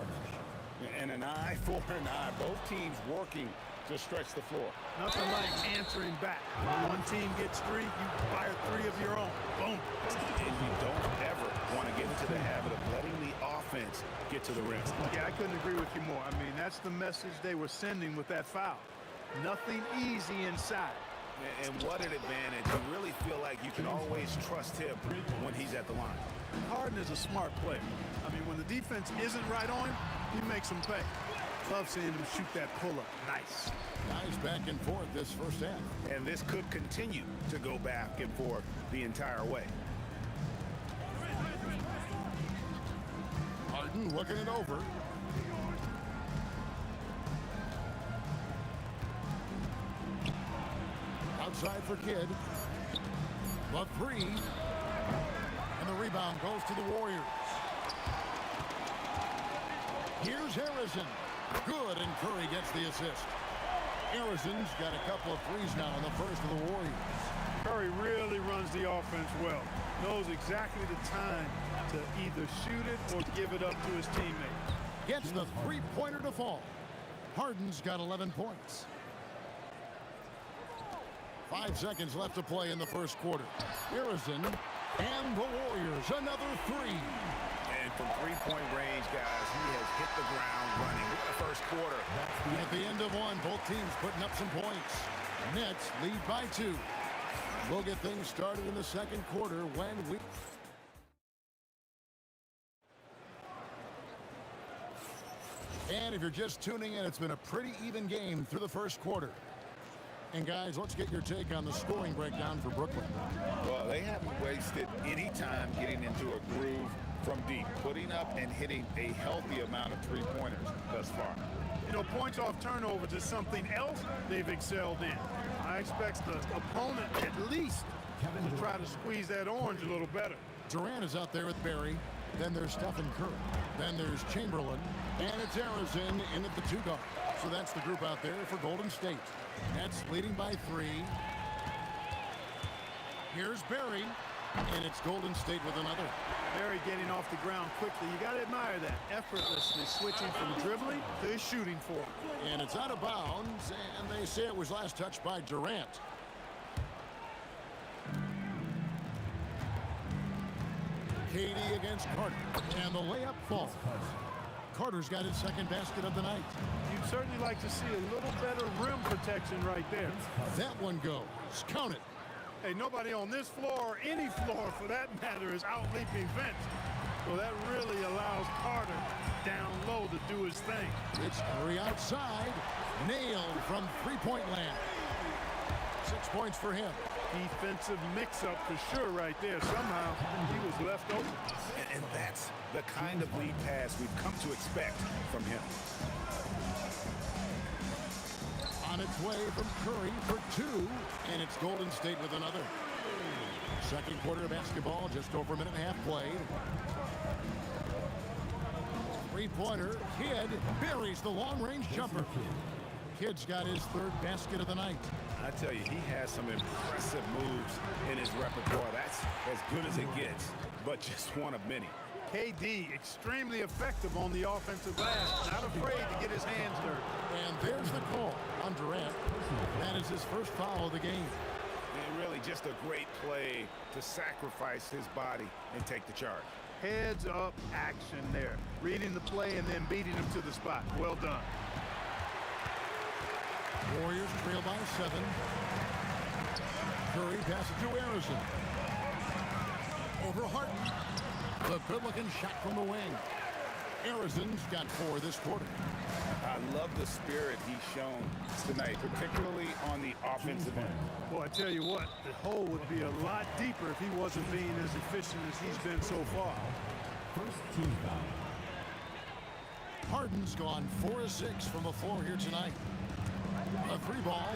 And an eye for an eye. Both teams working to stretch the floor. Nothing like answering back. When one team gets 3, you fire 3 of your own. Boom. And you don't ever want to get into the habit of letting the offense get to the rim. Yeah, I couldn't agree with you more. I mean, that's the message they were sending with that foul. Nothing easy inside. And what an advantage. You really feel like you can always trust him when he's at the line. Harden is a smart player. I mean, when the defense isn't right on him, he makes them pay. Love seeing him shoot that pull-up. Nice. Nice back and forth this first half. And this could continue to go back and forth the entire way. Harden looking it over. outside for Kidd. The three. And the rebound goes to the Warriors. Here's Harrison. Good, and Curry gets the assist. Harrison's got a couple of threes now in the first of the Warriors. Curry really runs the offense well. Knows exactly the time to either shoot it or give it up to his teammate. Gets the three-pointer to fall. Harden's got 11 points. 5 seconds left to play in the first quarter. Harrison and the Warriors, another three. And from three-point range, guys, he has hit the ground running. What a first quarter. At the end of one, both teams putting up some points. Nets lead by 2. We'll get things started in the second quarter when we... And if you're just tuning in, it's been a pretty even game through the first quarter. And guys, let's get your take on the scoring breakdown for Brooklyn. Well, they haven't wasted any time getting into a groove from deep, putting up and hitting a healthy amount of three-pointers thus far. You know, points off turnovers is something else they've excelled in. I expect the opponent at least to try to squeeze that orange a little better. Durant is out there with Barry. Then there's Stephen Curry. Then there's Chamberlain. And it's Harrison in at the 2 guard. So that's the group out there for Golden State. Nets leading by 3. Here's Barry. And it's Golden State with another. Barry getting off the ground quickly. You got to admire that. Effortlessly switching from dribbling to his shooting form. And it's out of bounds. And they say it was last touched by Durant. KD against Carter. And the layup falls. Carter's got his second basket of the night. You'd certainly like to see a little better rim protection right there. That one goes. Count it. Hey, nobody on this floor or any floor for that matter is out-leaping Vince. So that really allows Carter down low to do his thing. It's Curry outside. Nailed from three-point land. 6 points for him. Defensive mix-up for sure right there. Somehow he was left open. And that's the kind of lead pass we've come to expect from him. On its way from Curry for 2, and it's Golden State with another. Second quarter of basketball, just over a minute and a half played. Three-pointer, Kidd buries the long-range jumper. Kidd's got his third basket of the night. I tell you, he has some impressive moves in his repertoire. That's as good as it gets, but just one of many. KD, extremely effective on the offensive glass. Not afraid to get his hands dirty. And there's the call on Durant. That is his first foul of the game. And really just a great play to sacrifice his body and take the charge. Heads up action there. Reading the play and then beating him to the spot. Well done. Warriors trail by 7. Curry passes to Harrison. Over Harden. The good-looking shot from the wing. Harrison's got 4 this quarter. I love the spirit he's shown tonight, particularly on the offensive end. Well, I tell you what, the hole would be a lot deeper if he wasn't being as efficient as he's been so far. First team foul. Harden's gone 4 of 6 from the floor here tonight. A 3 ball.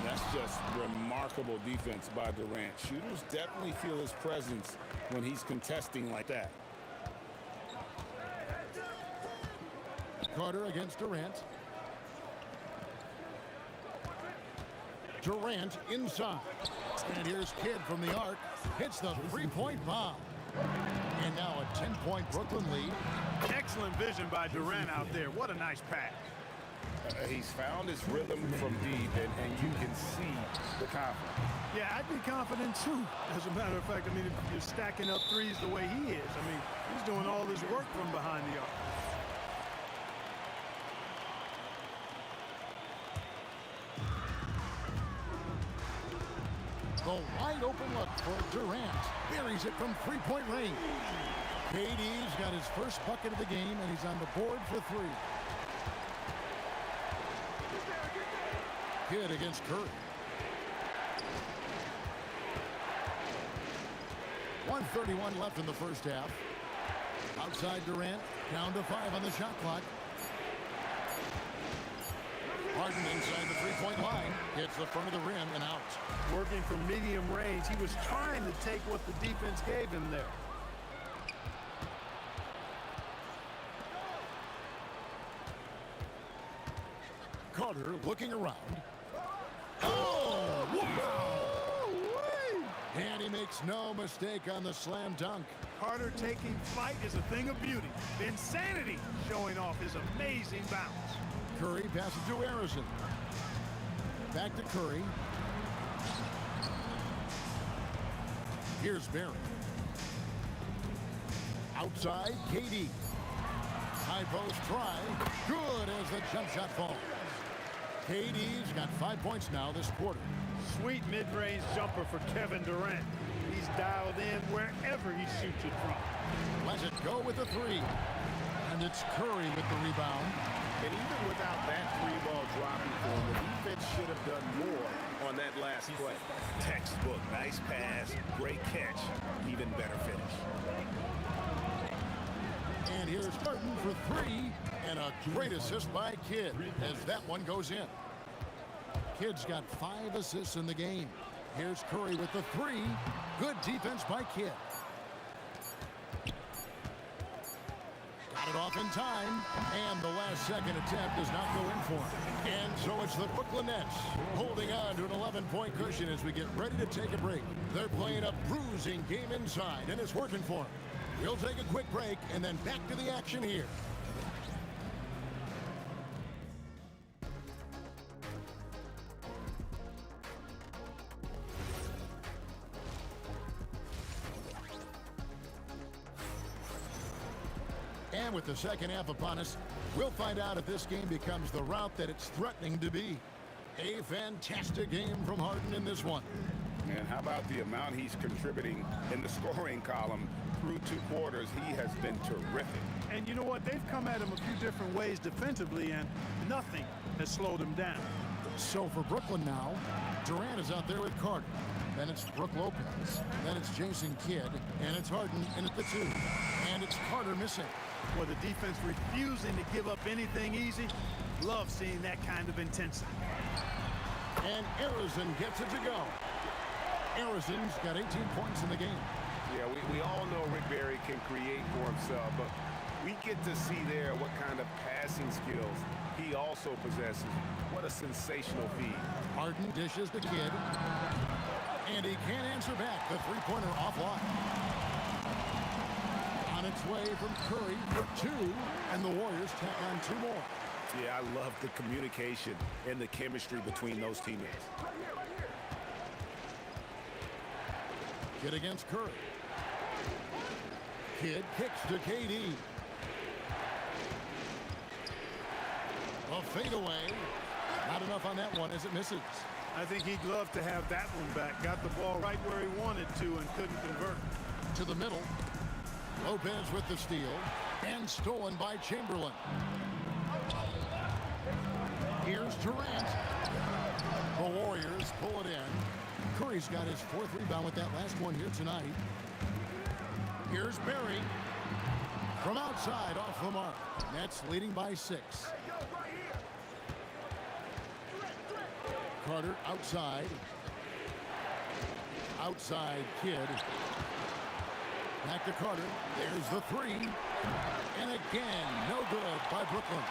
That's just remarkable defense by Durant. Shooters definitely feel his presence when he's contesting like that. Carter against Durant. Durant inside. And here's Kidd from the arc. Hits the three-point bomb. And now a 10-point Brooklyn lead. Excellent vision by Durant out there. What a nice pass. He's found his rhythm from deep, and you can see the confidence. Yeah, I'd be confident too. As a matter of fact, I mean, if you're stacking up threes the way he is, I mean, he's doing all this work from behind the arc. The wide open look for Durant. Buries it from three-point range. KD's got his first bucket of the game, and he's on the board for 3. Kidd against Curry. 1:31 left in the first half. Outside Durant, down to 5 on the shot clock. Harden inside the three-point line. Hits the front of the rim and out. Working from medium range, he was trying to take what the defense gave him there. Carter looking around. Oh, wow! And he makes no mistake on the slam dunk. Carter taking flight is a thing of beauty. Insanity showing off his amazing bounce. Curry passes to Harrison. Back to Curry. Here's Barry. Outside, KD. High post try. Good as the jump shot falls. KD's got 5 points now this quarter. Sweet mid-range jumper for Kevin Durant. He's dialed in wherever he shoots it from. Lets it go with the three. And it's Curry with the rebound. And even without that free ball dropping for him, the defense should have done more on that last play. Textbook, nice pass, great catch, even better finish. And here's Harden for three, and a great assist by Kidd as that one goes in. Kidd's got 5 assists in the game. Here's Curry with the three. Good defense by Kidd. Got it off in time, and the last second attempt does not go in for him. And so it's the Brooklyn Nets holding on to an 11-point cushion as we get ready to take a break. They're playing a bruising game inside, and it's working for them. We'll take a quick break and then back to the action here. And with the second half upon us, we'll find out if this game becomes the route that it's threatening to be. A fantastic game from Harden in this one. And how about the amount he's contributing in the scoring column through 2 quarters? He has been terrific. And you know what? They've come at him a few different ways defensively, and nothing has slowed him down. So for Brooklyn now, Durant is out there with Carter. Then it's Brook Lopez. Then it's Jason Kidd. And it's Harden in at the 2. And it's Carter missing. Well, the defense refusing to give up anything easy. Love seeing that kind of intensity. And Harrison gets it to go. Harrison's got 18 points in the game. Yeah, we all know Rick Barry can create for himself, but we get to see there what kind of passing skills he also possesses. What a sensational feed. Harden dishes the Kidd. And he can't answer back. The three-pointer offline. On its way from Curry for 2, and the Warriors tack on 2 more. Yeah, I love the communication and the chemistry between those teammates. Kidd against Curry. Kidd kicks to KD. A fadeaway. Not enough on that one as it misses. I think he'd love to have that one back. Got the ball right where he wanted to and couldn't convert. To the middle. Lopez with the steal. And stolen by Chamberlain. Here's Durant. The Warriors pull it in. Curry's got his 4th rebound with that last one here tonight. Here's Barry. From outside off the mark. Nets leading by 6. Carter outside. Outside Kidd. Back to Carter. There's the 3. And again, no good by Brooklyn.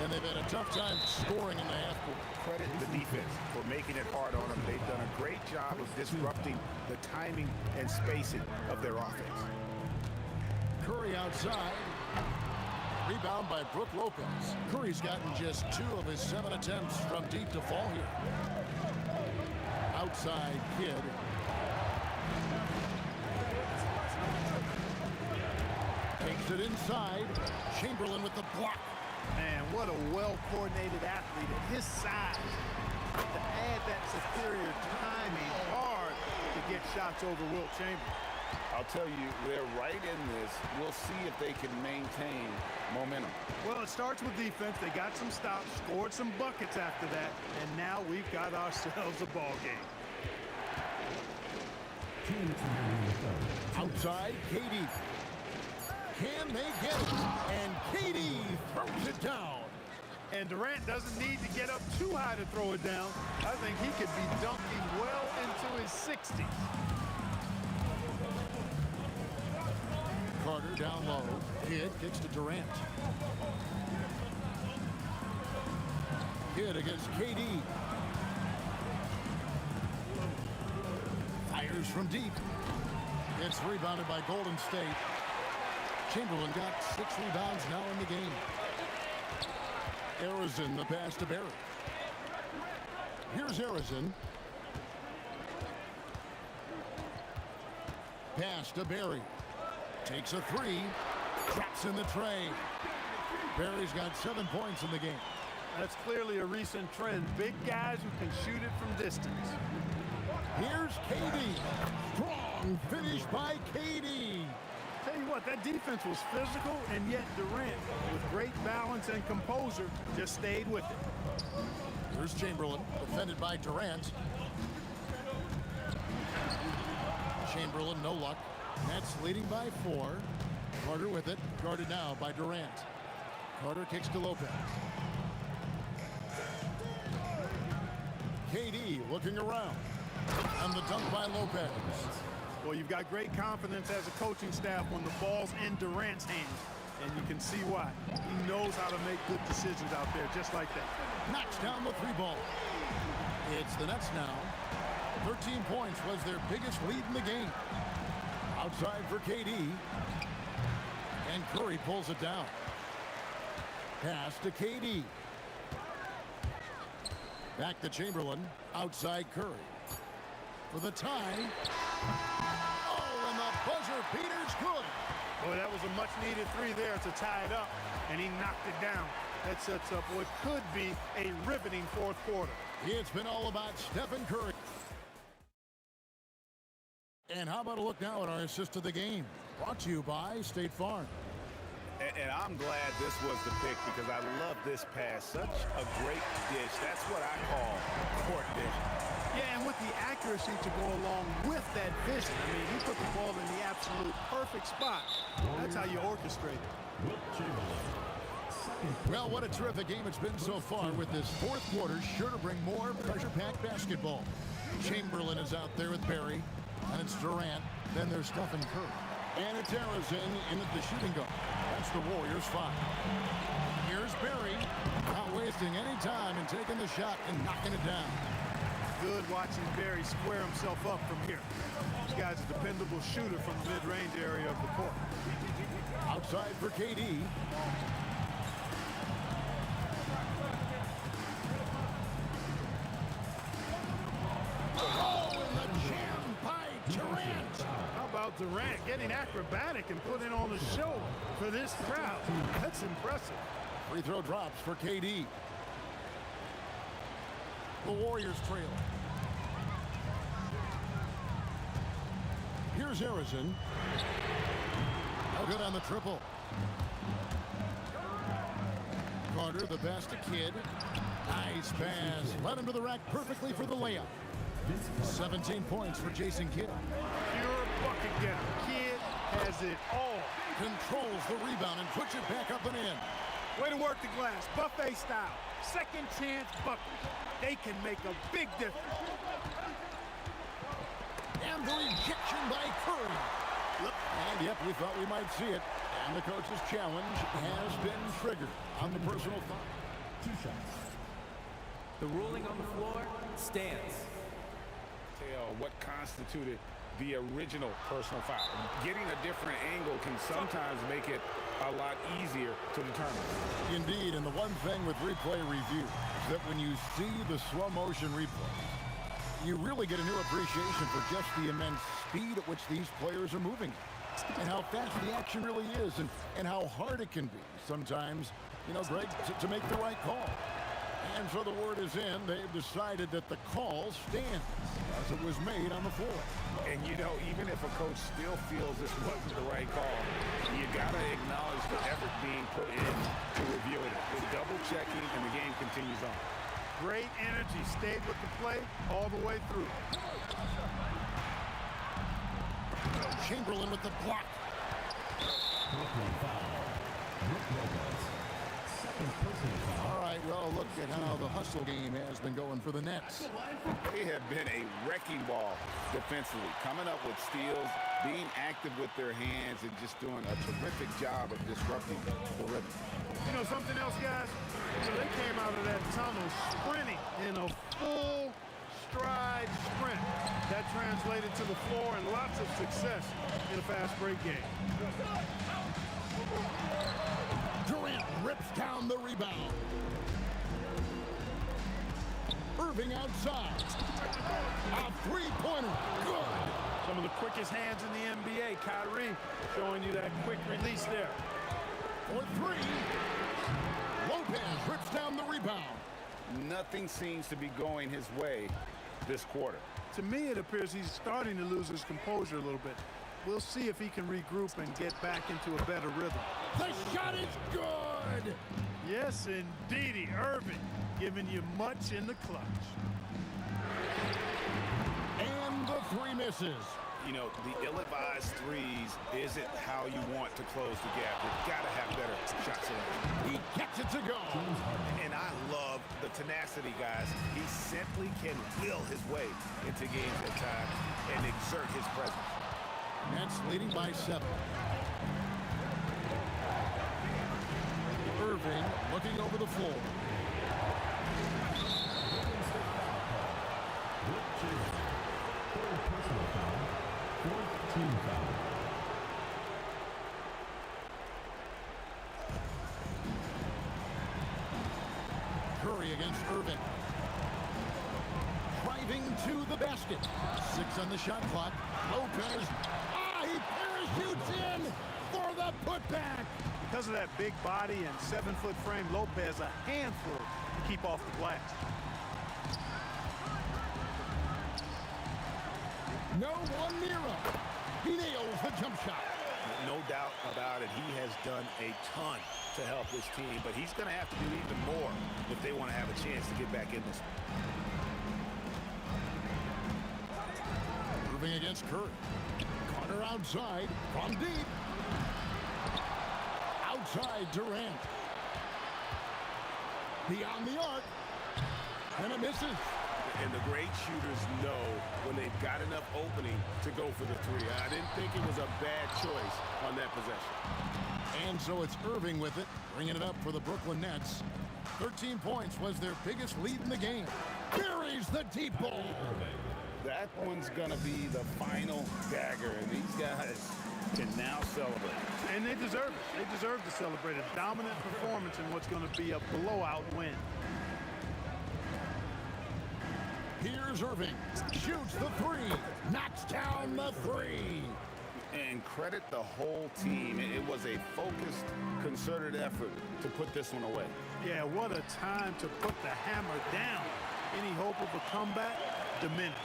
And they've had a tough time scoring in the half court. Credit the defense for making it hard on them. They've done a great job of disrupting the timing and spacing of their offense. Curry outside. Rebound by Brook Lopez. Curry's gotten just 2 of his 7 attempts from deep to fall here. Outside Kidd. Takes it inside. Chamberlain with the block. Man, what a well-coordinated athlete at his size. To add that superior timing, hard to get shots over Wilt Chamberlain. I'll tell you, they're right in this. We'll see if they can maintain momentum. Well, it starts with defense. They got some stops, scored some buckets after that, and now we've got ourselves a ball game. Outside, KD. Can they get it? And KD throws it down. And Durant doesn't need to get up too high to throw it down. I think he could be dunking well into his 60s. Carter down low. Kidd kicks to Durant. Kidd against KD. Fires from deep. It's rebounded by Golden State. Chamberlain got 6 rebounds now in the game. Arizon, the pass to Barry. Here's Arizon. Pass to Barry. Takes a 3. Traps in the tray. Barry's got 7 points in the game. That's clearly a recent trend. Big guys who can shoot it from distance. Here's KD. Strong finish by KD. Tell you what, that defense was physical, and yet Durant, with great balance and composure, just stayed with it. Here's Chamberlain, defended by Durant. Chamberlain, no luck. Nets leading by 4. Carter with it, guarded now by Durant. Carter kicks to Lopez. KD looking around. And the dunk by Lopez. Well, you've got great confidence as a coaching staff when the ball's in Durant's hands. And you can see why. He knows how to make good decisions out there, just like that. Knocks down the 3 ball. It's the Nets now. 13 points was their biggest lead in the game. Outside for KD. And Curry pulls it down. Pass to KD. Back to Chamberlain. Outside Curry. For the tie. Oh, and the buzzer beater's good. Boy, that was a much-needed 3 there to tie it up, and he knocked it down. That sets up what could be a riveting 4th quarter. It's been all about Stephen Curry. And how about a look now at our assist of the game? Brought to you by State Farm. And I'm glad this was the pick because I love this pass. Such a great dish. That's what I call court vision. Yeah, and with the accuracy to go along with that vision. I mean, he put the ball in the absolute perfect spot. That's how you orchestrate it. Well, what a terrific game it's been so far with this 4th quarter. Sure to bring more pressure-packed basketball. Chamberlain is out there with Barry. And it's Durant. Then there's Stephen Curry. And it's Arizon in at the shooting guard. That's the Warriors 5. Here's Barry. Not wasting any time and taking the shot and knocking it down. Good watching Barry square himself up from here. This guy's a dependable shooter from the mid-range area of the court. Outside for KD. Oh, and the jam by Durant. How about Durant getting acrobatic and putting on a show for this crowd? That's impressive. Free throw drops for KD. The Warriors trail. Here's Arizon. No good on the triple. Carter, the pass to Kidd. Nice pass. Led him to the rack perfectly for the layup. 17 points for Jason Kidd. Pure bucket getter. Kidd has it all. Controls the rebound and puts it back up and in. Way to work the glass. Buffet style. Second chance bucket. They can make a big difference. And the rejection by Curry. And yep, we thought we might see it. And the coach's challenge has been triggered on the personal foul. 2 shots. The ruling on the floor stands. Tell what constituted the original personal foul. Getting a different angle can sometimes make it a lot easier to determine. Indeed, and the one thing with replay review is that when you see the slow motion replay, you really get a new appreciation for just the immense speed at which these players are moving and how fast the action really is and how hard it can be sometimes, you know, Greg, to make the right call. And so the word is in. They've decided that the call stands as it was made on the floor. And, you know, even if a coach still feels this wasn't the right call, you got to acknowledge the effort being put in to review it. They're double-checking, and the game continues on. Great energy. Stayed with the play all the way through. Chamberlain with the block. All right, well, look at how the hustle game has been going for the Nets. They have been a wrecking ball defensively, coming up with steals, being active with their hands, and just doing a terrific job of disrupting the rhythm. You know something else, guys? They came out of that tunnel sprinting in a full stride sprint. That translated to the floor and lots of success in a fast break game. Durant rips down the rebound. Irving outside. A three-pointer. Good. Some of the quickest hands in the NBA. Kyrie showing you that quick release there. For three. Lopez rips down the rebound. Nothing seems to be going his way this quarter. To me, it appears he's starting to lose his composure a little bit. We'll see if he can regroup and get back into a better rhythm. The shot is good. Yes, indeedy. Irving giving you much in the clutch. And the three misses. You know, the ill-advised threes isn't how you want to close the gap. You've got to have better shot selection. He gets it to go. And I love the tenacity, guys. He simply can will his way into games at times and exert his presence. Nets leading by 7. Irving looking over the floor. Curry against Irving. Driving to the basket. 6 on the shot clock. Lopez. He parachutes in for the putback. Because of that big body and 7-foot frame, Lopez a handful to keep off the glass. No one near him. He nails the jump shot. No doubt about it. He has done a ton to help this team, but he's going to have to do even more if they want to have a chance to get back in this. Moving against Curry. Carter outside from deep. Outside Durant. Beyond the arc. And it misses. And the great shooters know when they've got enough opening to go for the three. I didn't think it was a bad choice on that possession. And so it's Irving with it, bringing it up for the Brooklyn Nets. 13 points was their biggest lead in the game. Buries the deep ball. That one's going to be the final dagger, and these guys can now celebrate. And they deserve it. They deserve to celebrate a dominant performance in what's going to be a blowout win. Here's Irving. Shoots the three. Knocks down the three. And credit the whole team. It was a focused, concerted effort to put this one away. Yeah, what a time to put the hammer down. Any hope of a comeback diminished.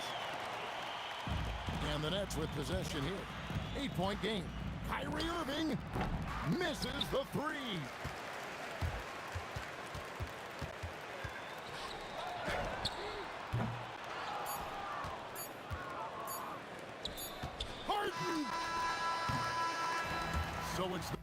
And the Nets with possession here. 8-point game. Kyrie Irving misses the three. Harden. So it's the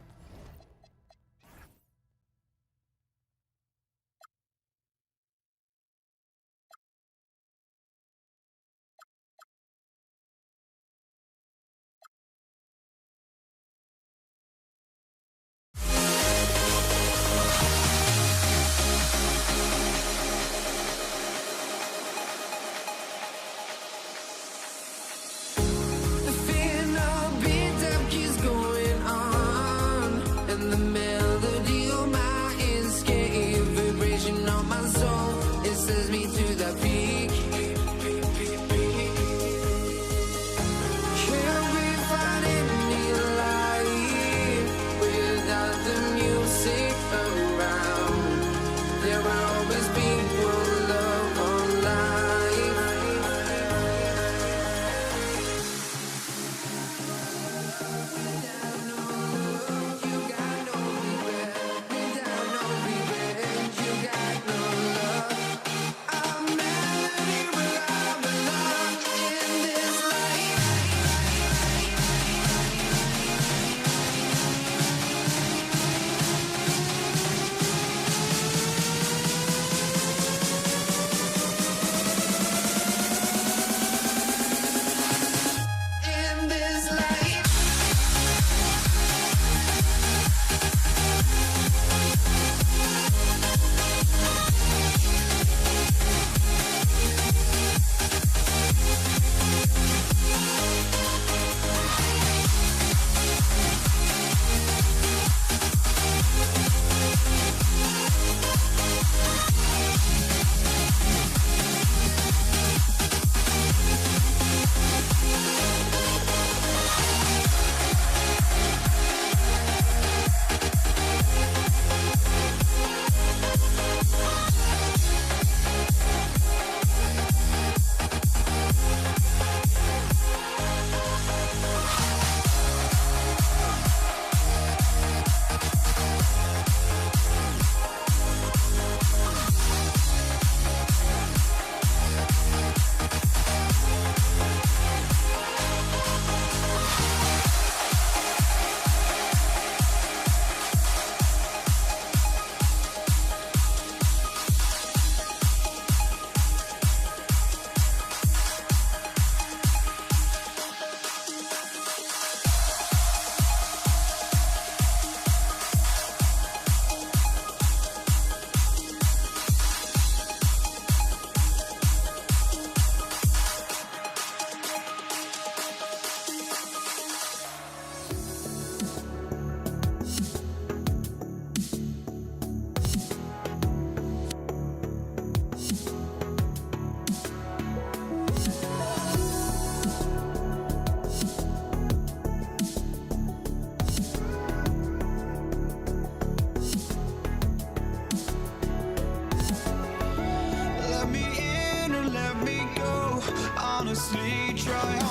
I'm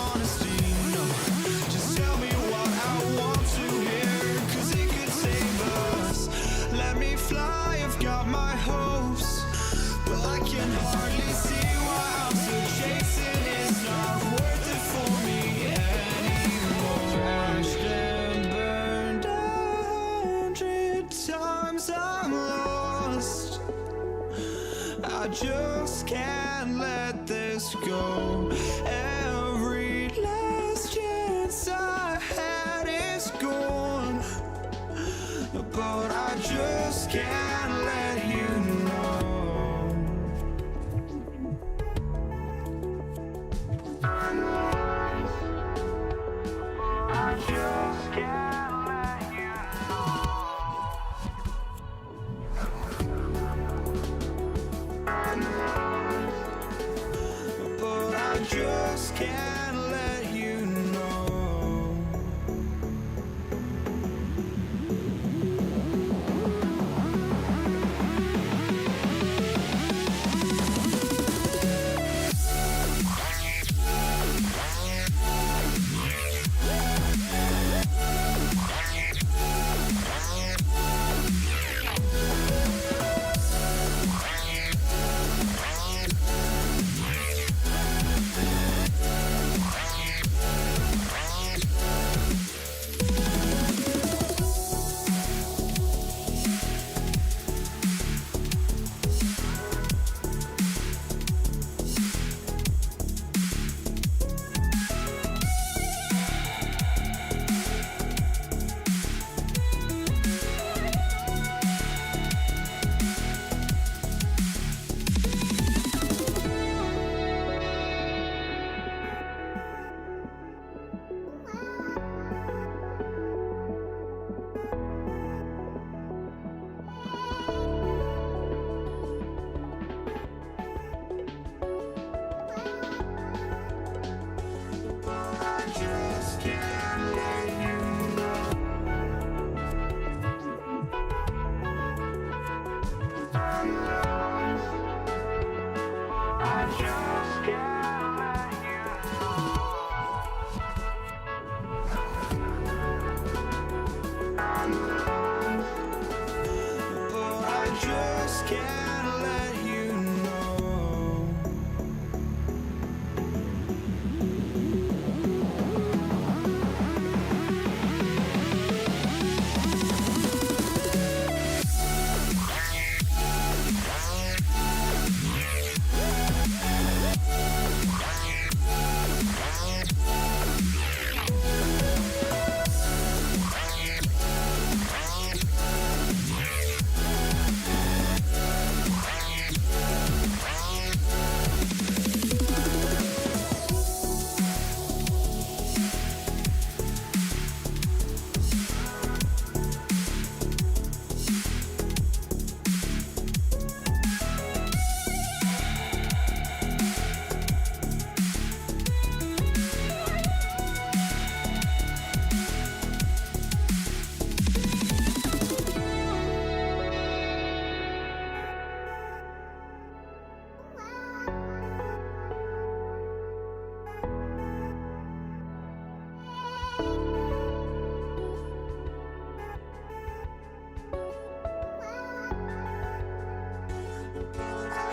honesty, no. Just tell me what I want to hear, 'cause it could save us. Let me fly, I've got my hopes, but I can hardly see why I'm still chasing. It's not worth it for me anymore. Crashed and burned 100 times, I'm lost. I just can't let this go. Every last chance I had is gone, but I just can't let you know. I just can't let you know. But I just can't let you know.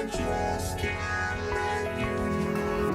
just can't let you know.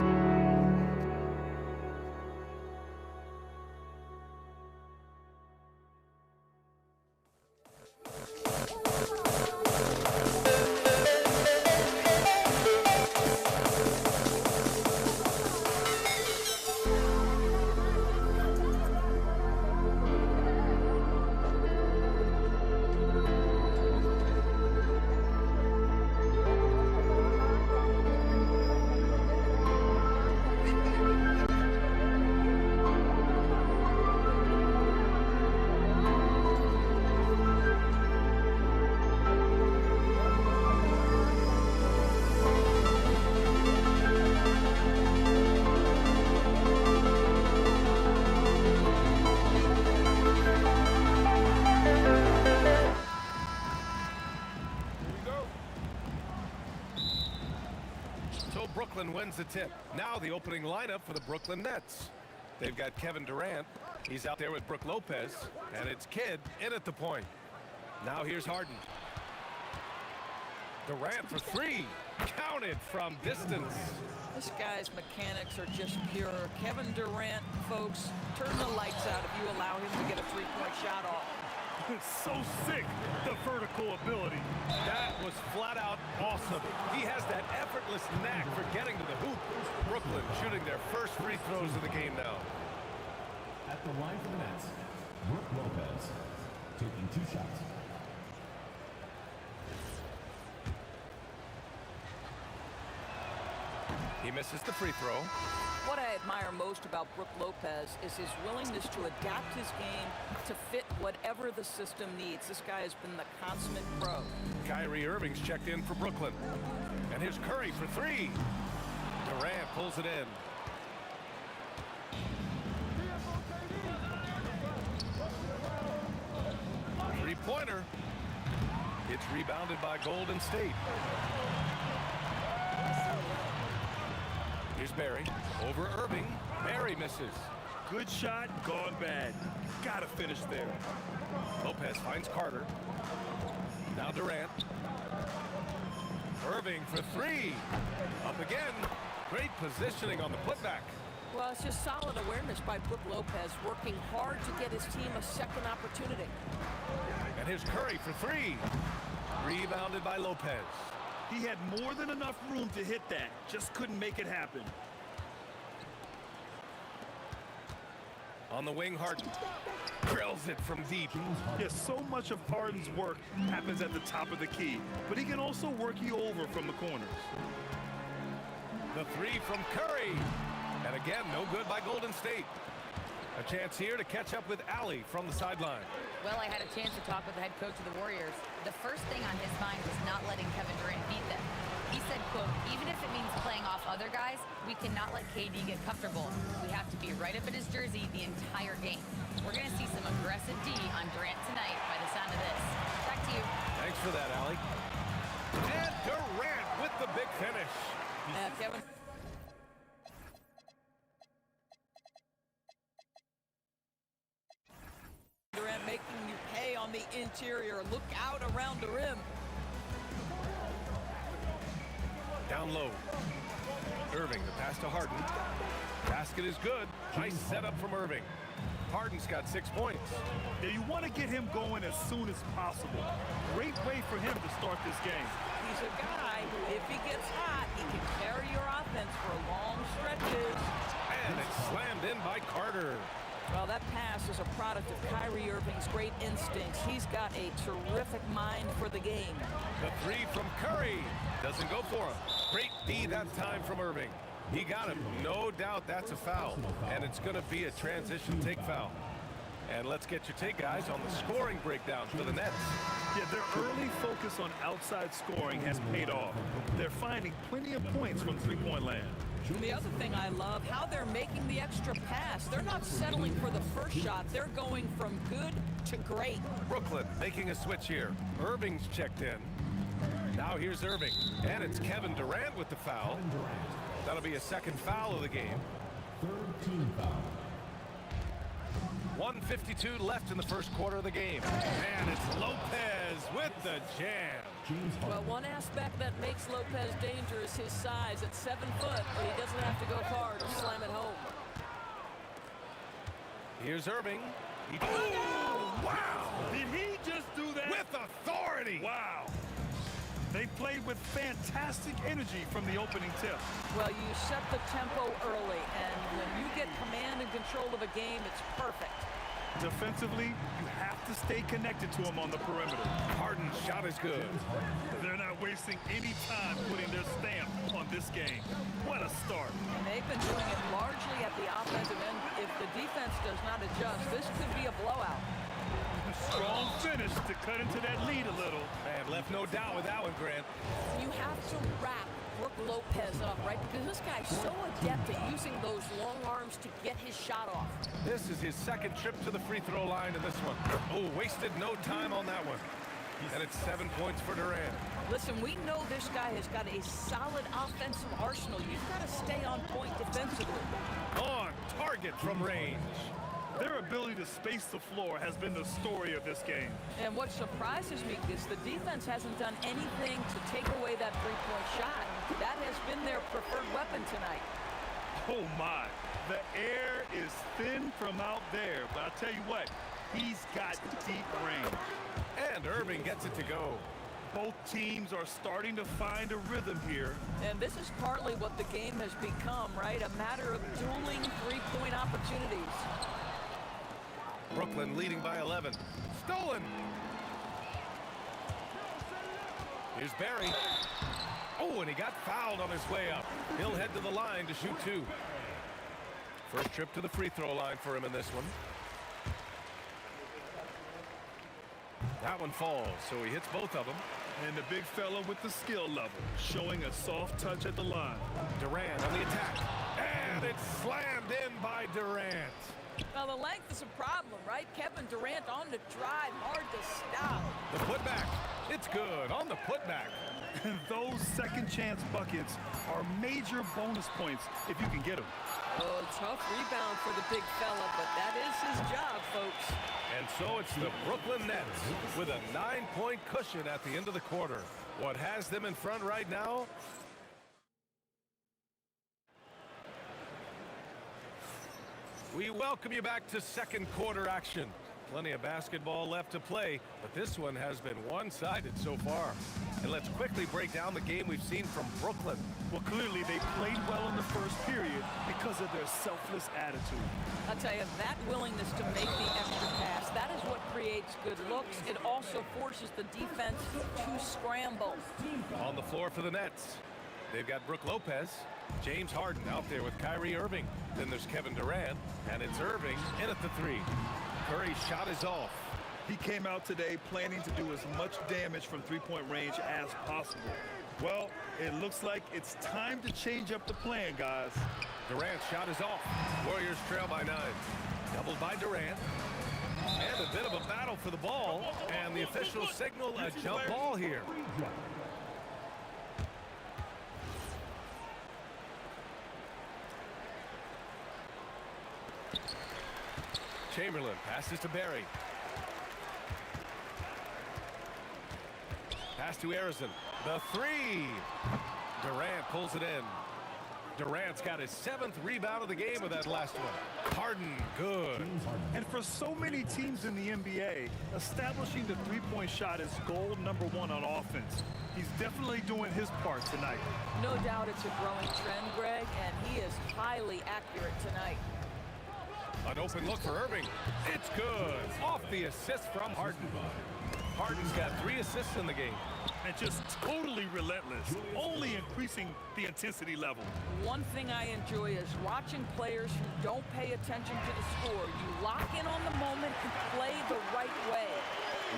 sends the tip. Now the opening lineup for the Brooklyn Nets. They've got Kevin Durant. He's out there with Brook Lopez. And it's Kidd in at the point. Now here's Harden. Durant for three. Counted from distance. This guy's mechanics are just pure. Kevin Durant, folks, turn the lights out if you allow him to get a three-point shot off. It's so sick, the vertical ability. That was flat out awesome. He has that effortless knack for getting to the hoop. Brooklyn shooting their first free throws of the game now. At the line for the Nets, Brook Lopez taking 2 shots. He misses the free throw. What I admire most about Brook Lopez is his willingness to adapt his game to fit whatever the system needs. This guy has been the consummate pro. Kyrie Irving's checked in for Brooklyn. And here's Curry for three. Durant pulls it in. Three-pointer. It's rebounded by Golden State. Here's Barry over Irving. Barry misses. Good shot, gone bad. Gotta finish there. Lopez finds Carter. Now Durant. Irving for three. Up again. Great positioning on the putback. Well, it's just solid awareness by Brook Lopez, working hard to get his team a second opportunity. And here's Curry for three. Rebounded by Lopez. He had more than enough room to hit that, just couldn't make it happen. On the wing, Harden drills it from deep. Yes, so much of Harden's work happens at the top of the key, but he can also work you over from the corners. The three from Curry. And again, no good by Golden State. A chance here to catch up with Allie from the sideline. Well, I had a chance to talk with the head coach of the Warriors. The first thing on his mind was not letting Kevin Durant beat them. He said, quote, even if it means playing off other guys, we cannot let KD get comfortable. We have to be right up in his jersey the entire game. We're going to see some aggressive D on Durant tonight by the sound of this. Back to you. Thanks for that, Allie. And Durant with the big finish. Kevin. Durant making you pay on the interior. Look out around the rim. Down low. Irving, the pass to Harden. Basket is good. Nice setup from Irving. Harden's got 6 points. Yeah, you want to get him going as soon as possible. Great way for him to start this game. He's a guy who, if he gets hot, he can carry your offense for long stretches. And it's slammed in by Carter. Well, that pass is a product of Kyrie Irving's great instincts. He's got a terrific mind for the game. The three from Curry. Doesn't go for him. Great D that time from Irving. He got him. No doubt that's a foul. And it's going to be a transition take foul. And let's get your take, guys, on the scoring breakdown for the Nets. Yeah, their early focus on outside scoring has paid off. They're finding plenty of points from three-point land. And the other thing I love, how they're making the extra pass. They're not settling for the first shot. They're going from good to great. Brooklyn making a switch here. Irving's checked in. Now here's Irving. And it's Kevin Durant with the foul. That'll be a second foul of the game. Third team foul. 1:52 left in the first quarter of the game. And it's Lopez with the jam. Well, one aspect that makes Lopez dangerous, his size at 7 foot, but he doesn't have to go far to slam it home. Here's Irving. Oh, wow! Did he just do that? With authority! Wow! They played with fantastic energy from the opening tip. Well, you set the tempo early, and when you get command and control of a game, it's perfect. Defensively, you have to stay connected to him on the perimeter. Harden's shot is good. They're not wasting any time putting their stamp on this game. What a start. And they've been doing it largely at the offensive end. If the defense does not adjust, this could be a blowout. Strong finish to cut into that lead a little. Man, left no doubt with that one, Grant. You have to wrap Brook Lopez up, right? Because this guy's so adept at using those long arms to get his shot off. This is his second trip to the free throw line in this one. Oh, wasted no time on that one. And it's 7 points for Durant. Listen, we know this guy has got a solid offensive arsenal. You've got to stay on point defensively. On target from range. Their ability to space the floor has been the story of this game. And what surprises me is the defense hasn't done anything to take away that three-point shot. That has been their preferred weapon tonight. Oh, my. The air is thin from out there, but I'll tell you what, he's got deep range. And Irving gets it to go. Both teams are starting to find a rhythm here. And this is partly what the game has become, right? A matter of dueling three-point opportunities. Brooklyn leading by 11. Stolen. Here's Barry. Oh, and he got fouled on his way up. He'll head to the line to shoot 2. First trip to the free throw line for him in this one. That one falls, so he hits both of them. And the big fella with the skill level, showing a soft touch at the line. Durant on the attack. And it's slammed in by Durant. Now, the length is a problem, right? Kevin Durant on the drive, hard to stop. The putback. It's good on the putback. And those second chance buckets are major bonus points if you can get them. Oh, tough rebound for the big fella, but that is his job, folks. And so it's the Brooklyn Nets with a 9-point cushion at the end of the quarter. What has them in front right now? We welcome you back to second quarter action. Plenty of basketball left to play, but this one has been one-sided so far. And let's quickly break down the game we've seen from Brooklyn. Well, clearly they played well in the first period because of their selfless attitude. I'll tell you, that willingness to make the extra pass, that is what creates good looks. It also forces the defense to scramble. On the floor for the Nets, they've got Brook Lopez, James Harden out there with Kyrie Irving. Then there's Kevin Durant, and it's Irving in at the 3. Curry's shot is off. He came out today planning to do as much damage from three-point range as possible. Well, it looks like it's time to change up the plan, guys. Durant's shot is off. Warriors trail by 9. Doubled by Durant. And a bit of a battle for the ball. And the officials signal a jump ball here. Chamberlain passes to Barry. Pass to Harrison. The 3. Durant pulls it in. Durant's got his 7th rebound of the game with that last one. Harden, good. And for so many teams in the NBA, establishing the three-point shot is goal number 1 on offense. He's definitely doing his part tonight. No doubt it's a growing trend, Greg, and he is highly accurate tonight. An open look for Irving. It's good. Off the assist from Harden. Harden's got 3 assists in the game. And just totally relentless, only increasing the intensity level. One thing I enjoy is watching players who don't pay attention to the score. You lock in on the moment and play the right way.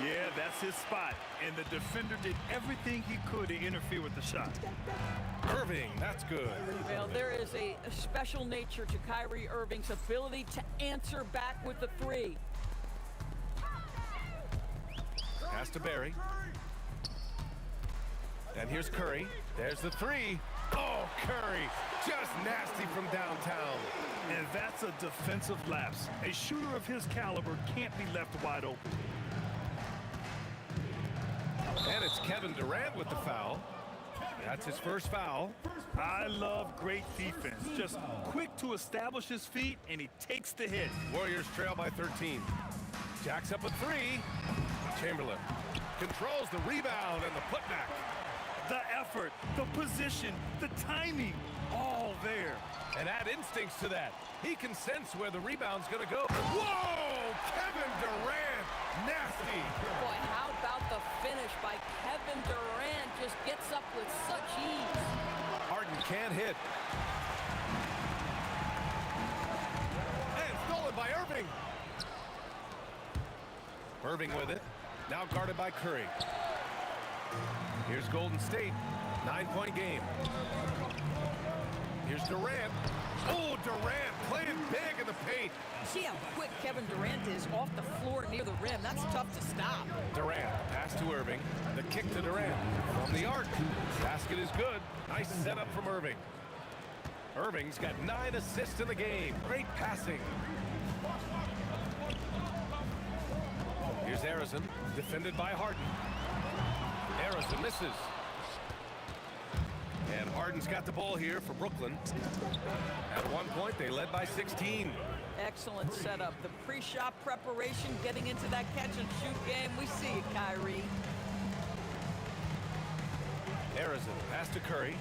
Yeah, that's his spot. And the defender did everything he could to interfere with the shot. Irving, that's good. Well, there is a special nature to Kyrie Irving's ability to answer back with the 3. Pass to Barry. And here's Curry. There's the 3. Oh, Curry, just nasty from downtown. And that's a defensive lapse. A shooter of his caliber can't be left wide open. And it's Kevin Durant with the foul. That's his first foul. I love great defense. Just quick to establish his feet, and he takes the hit. Warriors trail by 13. Jacks up a 3. Chamberlain controls the rebound and the putback. The effort, the position, the timing, all there. And add instincts to that. He can sense where the rebound's going to go. Whoa! Kevin Durant, nasty. Boy, how about the finish by Kevin Durant? Just gets up with such ease. Harden can't hit. And stolen by Irving. Irving with it. Now guarded by Curry. Here's Golden State. 9-point game. Here's Durant. Oh, Durant playing big in the paint. See how quick Kevin Durant is off the floor near the rim. That's tough to stop. Durant, pass to Irving. The kick to Durant. From the arc. Basket is good. Nice setup from Irving. Irving's got 9 assists in the game. Great passing. Here's Harrison, defended by Harden. Harrison misses. And Harden's got the ball here for Brooklyn. At one point, they led by 16. Excellent setup. The pre-shot preparation, getting into that catch-and-shoot game. We see it, Kyrie. Harrison, pass to Curry.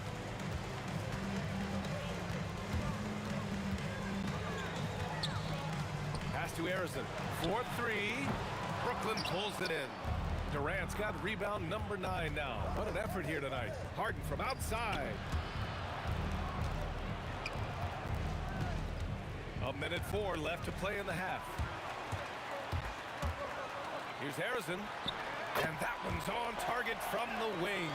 Pass to Harrison. 4-3. Brooklyn pulls it in. Durant's got rebound number 9 now. What an effort here tonight. Harden from outside. A minute 4 left to play in the half. Here's Harrison. And that one's on target from the wing.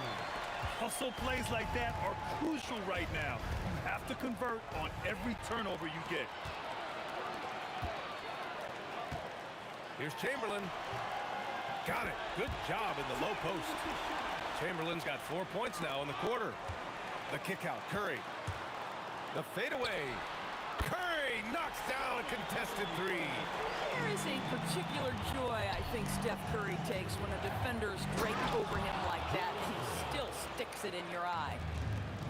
Hustle plays like that are crucial right now. You have to convert on every turnover you get. Here's Chamberlain. Got it. Good job in the low post. Chamberlain's got 4 points now in the quarter. The kick out. Curry. The fadeaway. Curry knocks down a contested 3. There is a particular joy I think Steph Curry takes when a defender is draped over him like that and he still sticks it in your eye.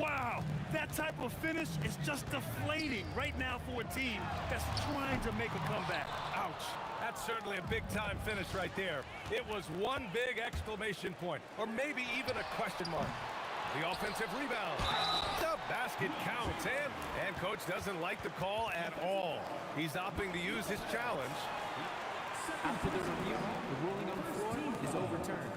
Wow, that type of finish is just deflating right now for a team that's trying to make a comeback. Ouch. That's certainly a big-time finish right there. It was one big exclamation point, or maybe even a question mark. The offensive rebound. The basket counts, and Coach doesn't like the call at all. He's opting to use his challenge. After the review, the ruling on the floor is overturned.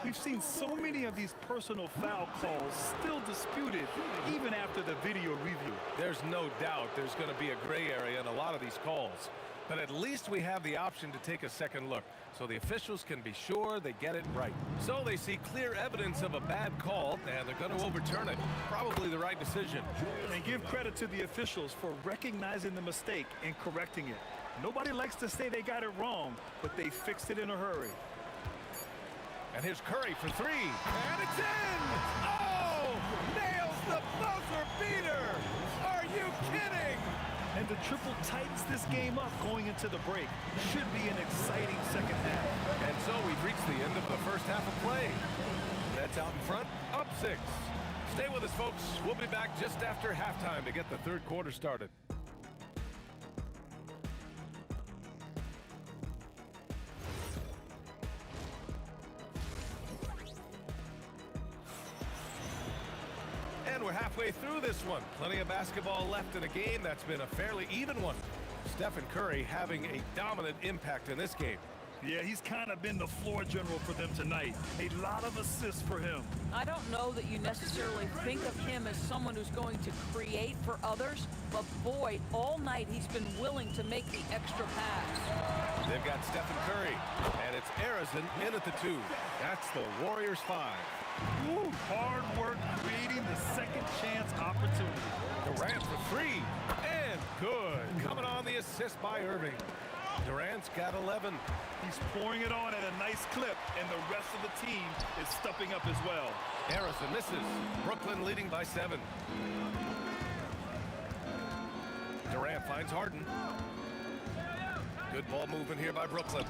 We've seen so many of these personal foul calls still disputed even after the video review. There's no doubt there's going to be a gray area in a lot of these calls. But at least we have the option to take a second look, so the officials can be sure they get it right. So they see clear evidence of a bad call, and they're going to overturn it. Probably the right decision. And give credit to the officials for recognizing the mistake and correcting it. Nobody likes to say they got it wrong, but they fixed it in a hurry. And here's Curry for 3. And it's in! Oh! Nails the buzzer beater! Are you kidding? And the triple tightens this game up going into the break. Should be an exciting second half. And so we've reached the end of the first half of play. Nets out in front, up 6. Stay with us, folks. We'll be back just after halftime to get the third quarter started. And we're halfway through this one. Plenty of basketball left in a game that's been a fairly even one. Stephen Curry having a dominant impact in this game. Yeah, he's kind of been the floor general for them tonight. A lot of assists for him. I don't know that you necessarily think of him as someone who's going to create for others, but boy, all night he's been willing to make the extra pass. They've got Stephen Curry, and it's Harrison in at the 2. That's the Warriors 5. Ooh, hard work creating the second chance opportunity. Durant for 3, and good. Coming on the assist by Irving. Durant's got 11. He's pouring it on at a nice clip, and the rest of the team is stepping up as well. Harrison misses. Brooklyn leading by 7. Durant finds Harden. Good ball movement here by Brooklyn.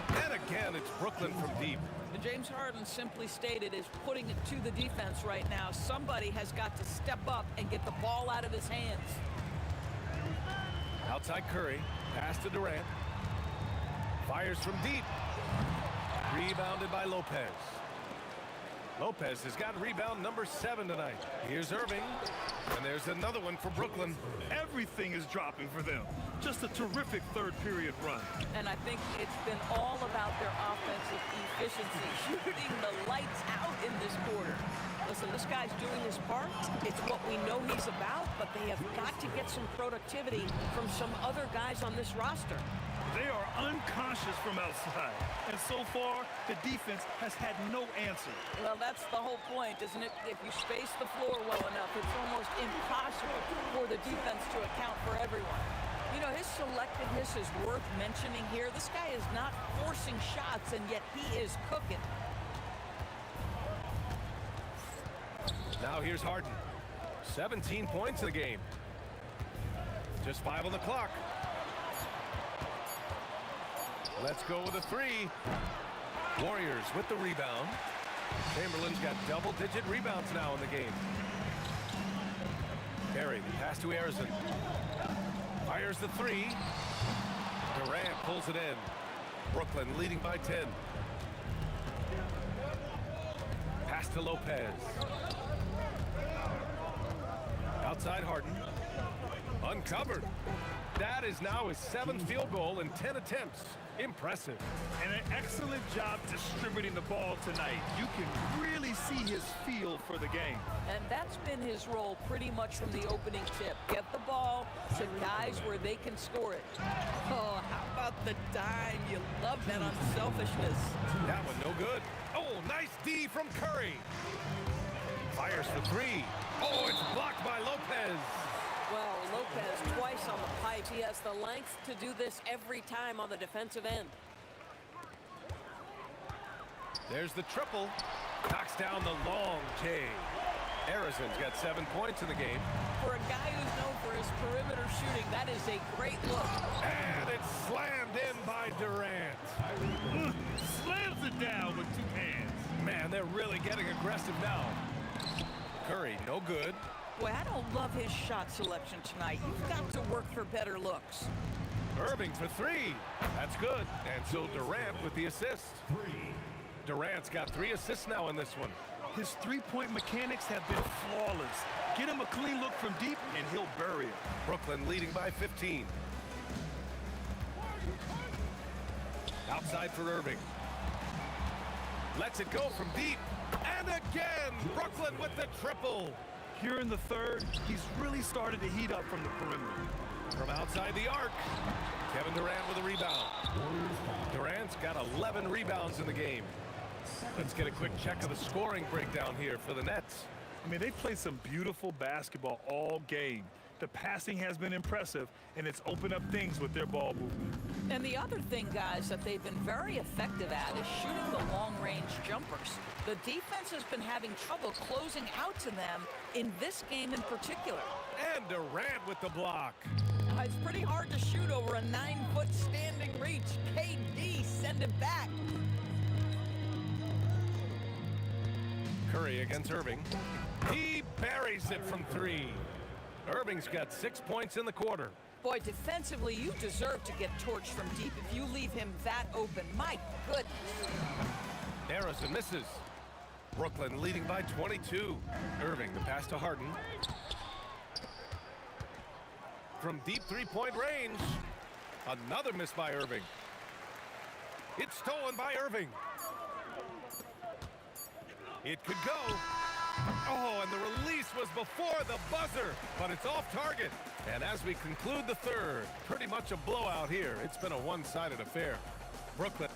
And again, it's Brooklyn from deep. And James Harden simply stated is putting it to the defense right now. Somebody has got to step up and get the ball out of his hands. Outside Curry. Pass to Durant. Fires from deep. Rebounded by Lopez. Lopez has got rebound number 7 tonight. Here's Irving. And there's another one for Brooklyn. Everything is dropping for them. Just a terrific third period run. And I think it's been all about their offensive efficiency, shooting the lights out in this quarter. Listen, this guy's doing his part. It's what we know he's about, but they have got to get some productivity from some other guys on this roster. They are unconscious from outside. And so far, the defense has had no answer. Well, that's the whole point, isn't it? If you space the floor well enough, it's almost impossible for the defense to account for everyone. You selectiveness is worth mentioning here. This guy is not forcing shots, and yet he is cooking. Now here's Harden. 17 points in the game. Just 5 on the clock. Let's go with a 3. Warriors with the rebound. Chamberlain's got double-digit rebounds now in the game. Perry, pass to Arizon. Fires the 3. Durant pulls it in. Brooklyn leading by 10. Pass to Lopez. Outside Harden. Uncovered. That is now his 7th field goal in 10 attempts. Impressive. And an excellent job distributing the ball tonight. You can really see his feel for the game. And that's been his role pretty much from the opening tip. Get the ball to guys where they can score it. Oh, how about the dime? You love that unselfishness. That one no good. Oh, nice D from Curry. Fires for 3. Oh, it's blocked by Lopez. Well, Lopez twice on the pipe. He has the length to do this every time on the defensive end. There's the triple. Knocks down the long J. Arizon's got 7 points in the game. For a guy who's known for his perimeter shooting, that is a great look. And it's slammed in by Durant. Slams it down with 2 hands. Man, they're really getting aggressive now. Curry, no good. Boy, I don't love his shot selection tonight. You've got to work for better looks. Irving for 3. That's good. And so Durant with the assist. Durant's got 3 assists now in this one. His three-point mechanics have been flawless. Get him a clean look from deep, and he'll bury it. Brooklyn leading by 15. Outside for Irving. Lets it go from deep. And again, Brooklyn with the triple. Here in the third, he's really started to heat up from the perimeter. From outside the arc, Kevin Durant with a rebound. Durant's got 11 rebounds in the game. Let's get a quick check of the scoring breakdown here for the Nets. I mean, they've played some beautiful basketball all game. The passing has been impressive, and it's opened up things with their ball movement. And the other thing, guys, that they've been very effective at is shooting the long-range jumpers. The defense has been having trouble closing out to them in this game in particular. And Durant with the block. It's pretty hard to shoot over a 9-foot standing reach. KD, send it back. Curry against Irving. He buries it from 3. Irving's got 6 points in the quarter. Boy, defensively, you deserve to get torched from deep if you leave him that open. My goodness. Arizon misses. Brooklyn leading by 22. Irving, the pass to Harden. From deep 3-point range. Another miss by Irving. It's stolen by Irving. It could go. Oh, and the release was before the buzzer, but it's off target. And as we conclude the third, pretty much a blowout here. It's been a one-sided affair. Brooklyn.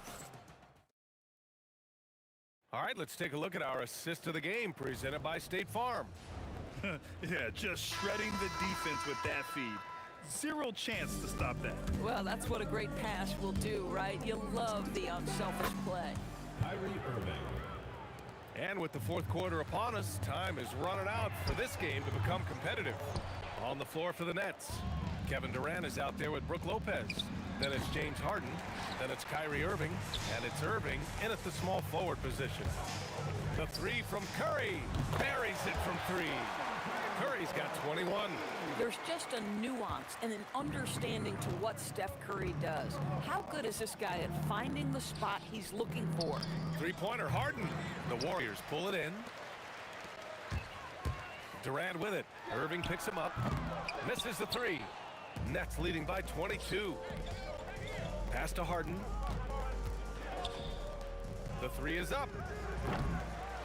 All right, let's take a look at our assist of the game presented by State Farm. Yeah, just shredding the defense with that feed. Zero chance to stop that. Well, that's what a great pass will do, right? You love the unselfish play. Kyrie Irving. And with the fourth quarter upon us, time is running out for this game to become competitive. On the floor for the Nets, Kevin Durant is out there with Brook Lopez. Then it's James Harden. Then it's Kyrie Irving. And it's Irving in at the small forward position. The 3 from Curry. Buries it from 3. Curry's got 21. There's just a nuance and an understanding to what Steph Curry does. How good is this guy at finding the spot he's looking for? 3-pointer Harden. The Warriors pull it in. Durant with it. Irving picks him up. Misses the 3. Nets leading by 22. Pass to Harden. The 3 is up.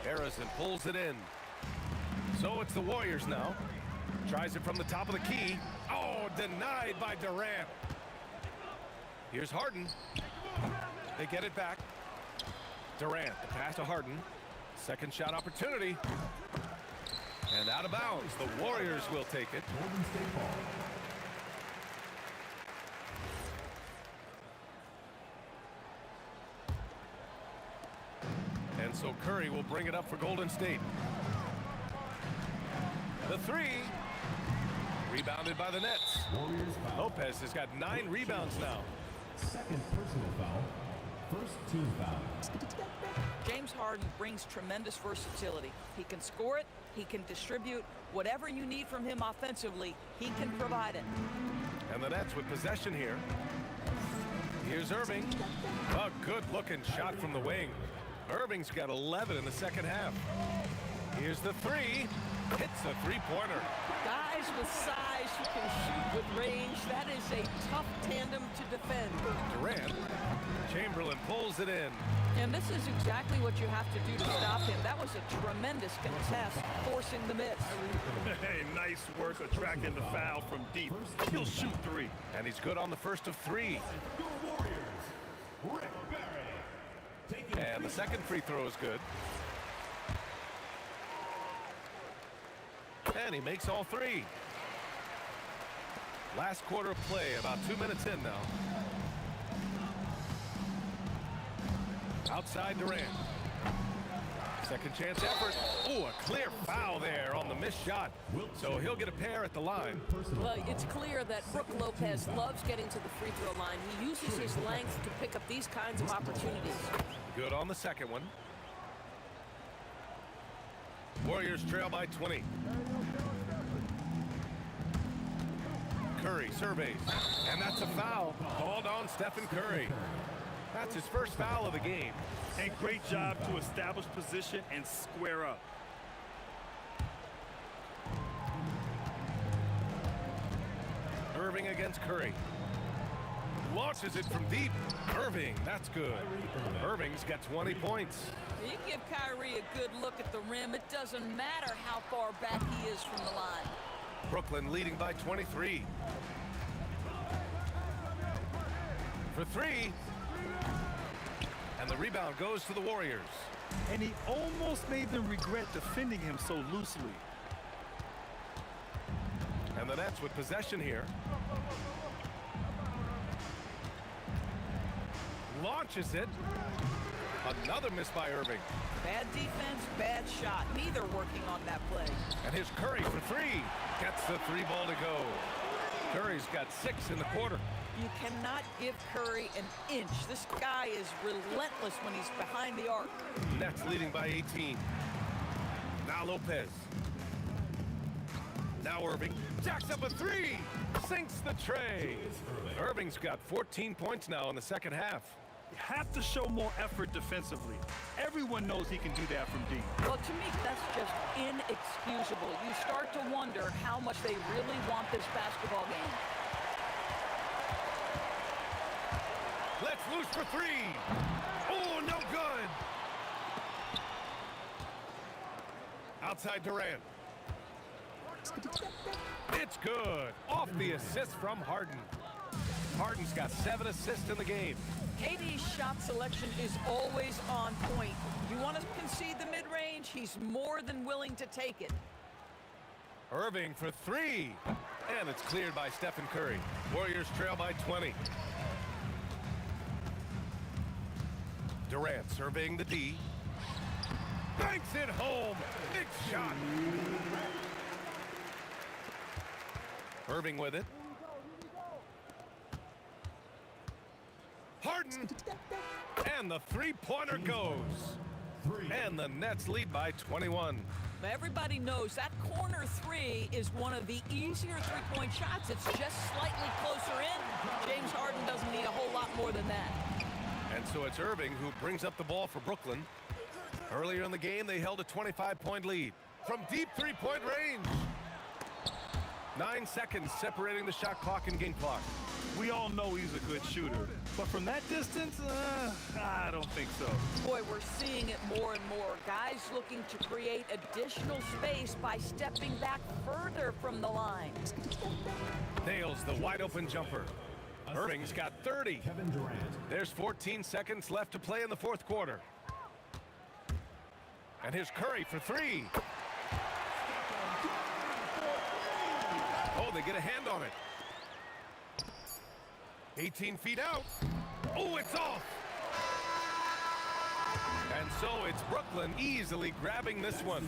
Harrison pulls it in. So it's the Warriors now. Tries it from the top of the key. Oh, denied by Durant. Here's Harden. They get it back. Durant, the pass to Harden. Second shot opportunity. And out of bounds. The Warriors will take it. And so Curry will bring it up for Golden State. The three. Rebounded by the Nets. Lopez has got 9 rebounds now. Second personal foul. First team foul. James Harden brings tremendous versatility. He can score it, he can distribute. Whatever you need from him offensively, he can provide it. And the Nets with possession here. Here's Irving. A good-looking shot from the wing. Irving's got 11 in the second half. Here's the three. Hits the three-pointer. Guys with size who can shoot with range, that is a tough tandem to defend. Durant. Chamberlain pulls it in. And this is exactly what you have to do to stop him. That was a tremendous contest, forcing the miss. Hey, nice work attracting the foul from deep. He'll shoot 3. And he's good on the first of 3. And the second free throw is good. And he makes all 3. Last quarter of play, about 2 minutes in now. Outside Durant. Second chance effort. Oh, a clear foul there on the missed shot. So he'll get a pair at the line. Well, it's clear that Brook Lopez loves getting to the free throw line. He uses his length to pick up these kinds of opportunities. Good on the second one. Warriors trail by 20. Curry surveys, and that's a foul called on Stephen Curry. That's his first foul of the game. And great job to establish position and square up. Irving against Curry. Launches it from deep. Irving, that's good. Irving's got 20 points. You give Kyrie a good look at the rim. It doesn't matter how far back he is from the line. Brooklyn leading by 23. For 3. And the rebound goes to the Warriors. And he almost made them regret defending him so loosely. And the Nets with possession here. Launches it. Another miss by Irving. Bad defense, bad shot. Neither working on that play. And here's Curry for 3. Gets the 3-ball to go. Curry's got 6 in the quarter. You cannot give Curry an inch. This guy is relentless when he's behind the arc. Nets leading by 18. Now Lopez. Now Irving. Jacks up a 3. Sinks the tray. Irving's got 14 points now in the second half. You have to show more effort defensively. Everyone knows he can do that from deep. Well, to me, that's just inexcusable. You start to wonder how much they really want this basketball game. Let's loose for 3. Oh, no good. Outside Durant. It's good. Off the assist from Harden. Harden's got 7 assists in the game. KD's shot selection is always on point. You want to concede the mid-range, he's more than willing to take it. Irving for 3. And it's cleared by Stephen Curry. Warriors trail by 20. Durant surveying the D. Banks it home. Big shot. Irving with it. Harden. And the three-pointer goes. And the Nets lead by 21. Everybody knows that corner 3 is one of the easier three-point shots. It's just slightly closer in. James Harden doesn't need a whole lot more than that. And so it's Irving who brings up the ball for Brooklyn. Earlier in the game, they held a 25-point lead. From deep three-point range. 9 seconds separating the shot clock and game clock. We all know he's a good shooter. But from that distance, I don't think so. Boy, we're seeing it more and more. Guys looking to create additional space by stepping back further from the line. Nails the wide-open jumper. Irving's got 30. There's 14 seconds left to play in the fourth quarter. And here's Curry for 3. Oh, they get a hand on it. 18 feet out. Oh, it's off. And so it's Brooklyn easily grabbing this one.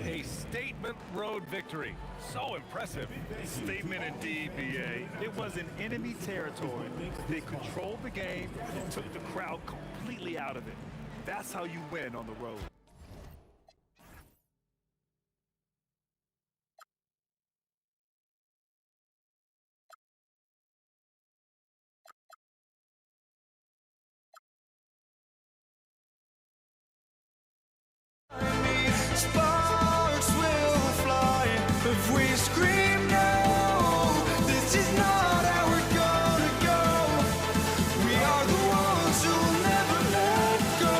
A statement road victory. So impressive. Statement indeed, BA. It was in enemy territory. They controlled the game and took the crowd completely out of it. That's how you win on the road. Sparks will fly if we scream no. This is not how we're gonna go. We are the ones who will never let go.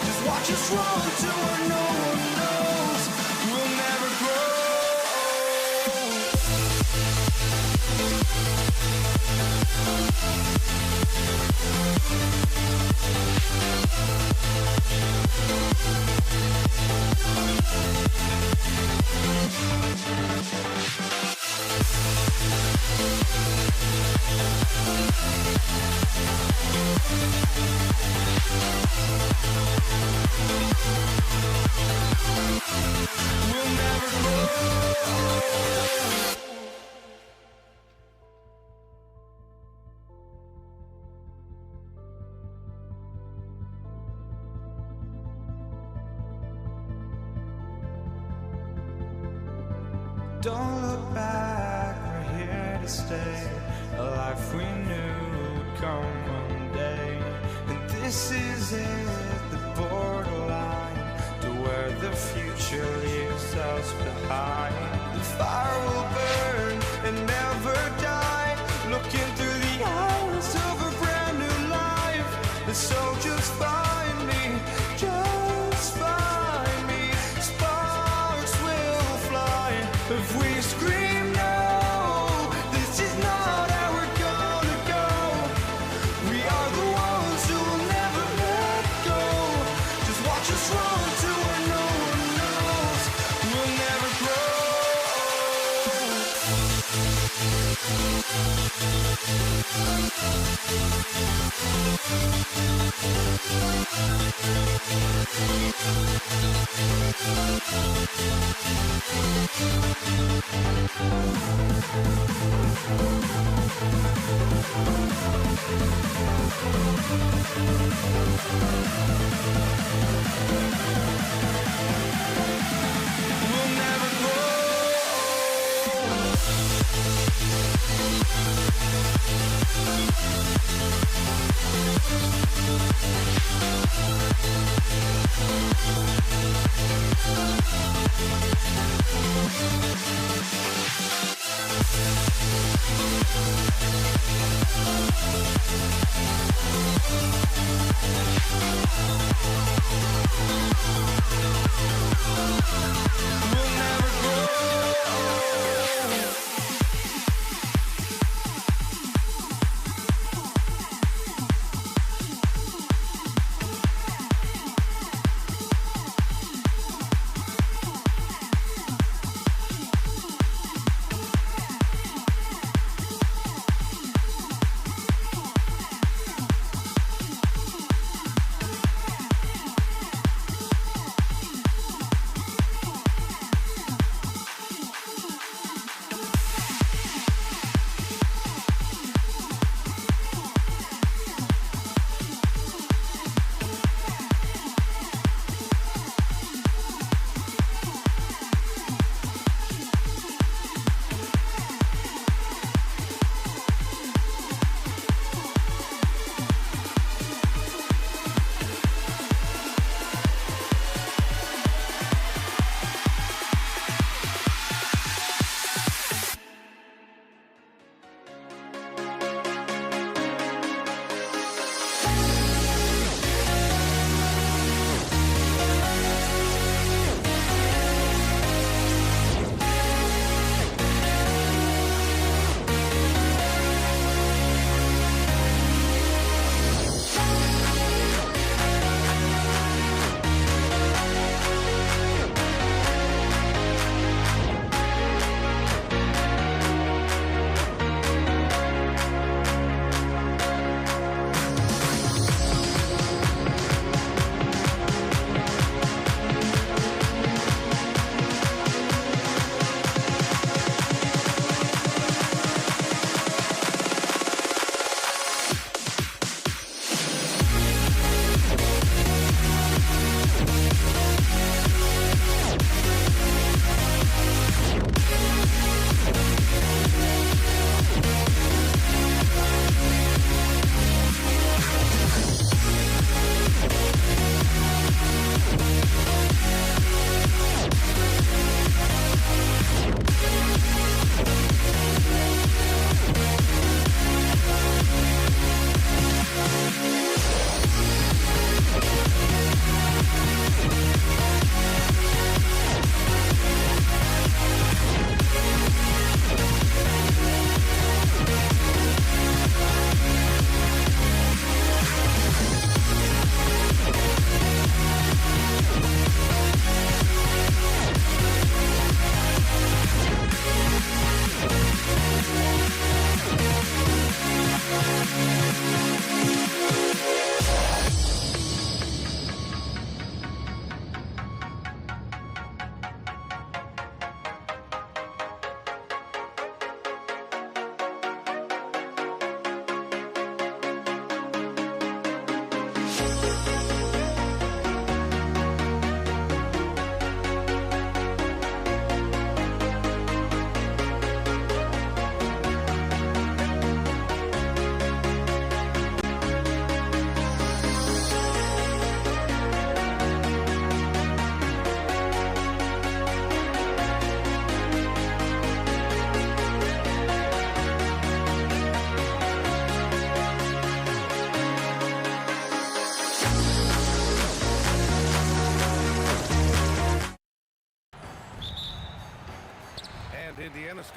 Just watch us run to where no one knows. We'll never grow. We'll never grow. Don't look back, we're here to stay. A life we knew would come one day. And this is it, the borderline to where the future leaves us behind. The fire will burn and never die. Looking through the eyes of a brand new life. And so just find me, just find me. Sparks will fly if we scream no. This is not how we're gonna go. We are the ones who will never let go. Just watch us run to where no one knows. We'll never grow. We'll never grow. We'll never grow.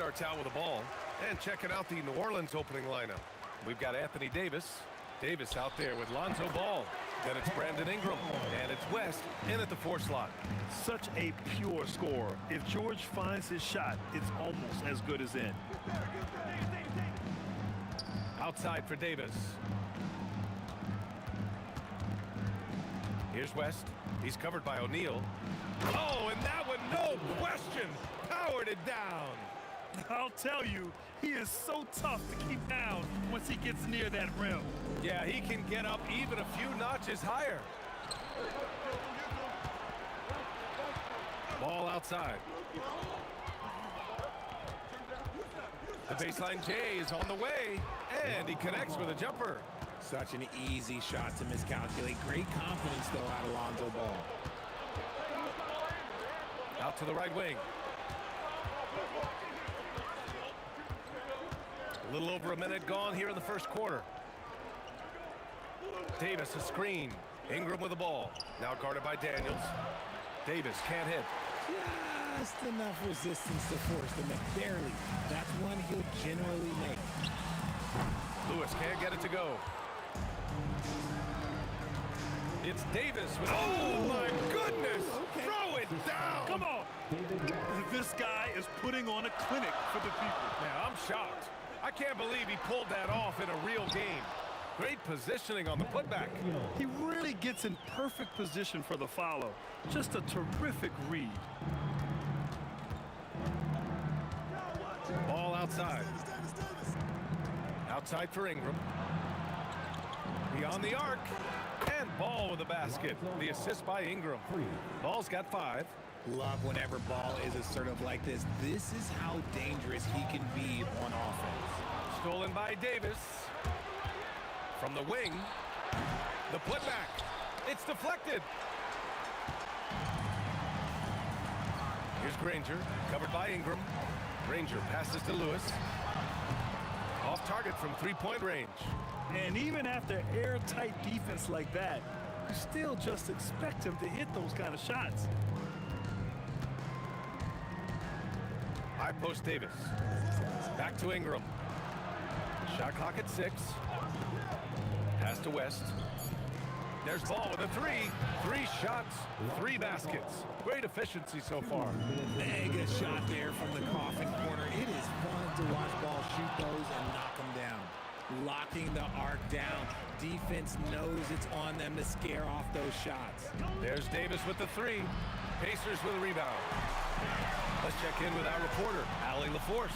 starts out with the ball. And checking out the New Orleans opening lineup. We've got Anthony Davis. Davis out there with Lonzo Ball. Then it's Brandon Ingram. And it's West in at the 4 slot. Such a pure scorer. If George finds his shot, it's almost as good as in. Outside for Davis. Here's West. He's covered by O'Neal. Oh, and that one, no question, powered it down. I'll tell you, he is so tough to keep down once he gets near that rim. Yeah, he can get up even a few notches higher. Ball outside. The baseline J is on the way, and he connects with a jumper. Such an easy shot to miscalculate. Great confidence, though, out of Lonzo Ball. Out to the right wing. A little over a minute gone here in the first quarter. Davis a screen. Ingram with the ball. Now guarded by Daniels. Davis can't hit. Just enough resistance to force the make. Barely. That's one he'll generally make. Lewis can't get it to go. It's Davis with, oh my goodness! Okay. Throw it down! Come on! This guy is putting on a clinic for the people. Yeah, I'm shocked. I can't believe he pulled that off in a real game. Great positioning on the putback. He really gets in perfect position for the follow. Just a terrific read. Ball outside. Outside for Ingram. Beyond the arc. And Ball with the basket. The assist by Ingram. Ball's got 5. Love whenever Ball is assertive like this. This is how dangerous he can be on offense. Stolen by Davis. From the wing. The putback. It's deflected. Here's Granger. Covered by Ingram. Granger passes to Lewis. Off target from 3-point range. And even after airtight defense like that, you still just expect him to hit those kind of shots. High post Davis. Back to Ingram. Shot clock at 6. Pass to West. There's Ball with a 3. 3 shots, 3 baskets. Great efficiency so far. Mega shot there from the coffin corner. It is fun to watch Ball shoot those and knock them down. Locking the arc down. Defense knows it's on them to scare off those shots. There's Davis with the 3. Pacers with a rebound. Let's check in with our reporter, Allie LaForce.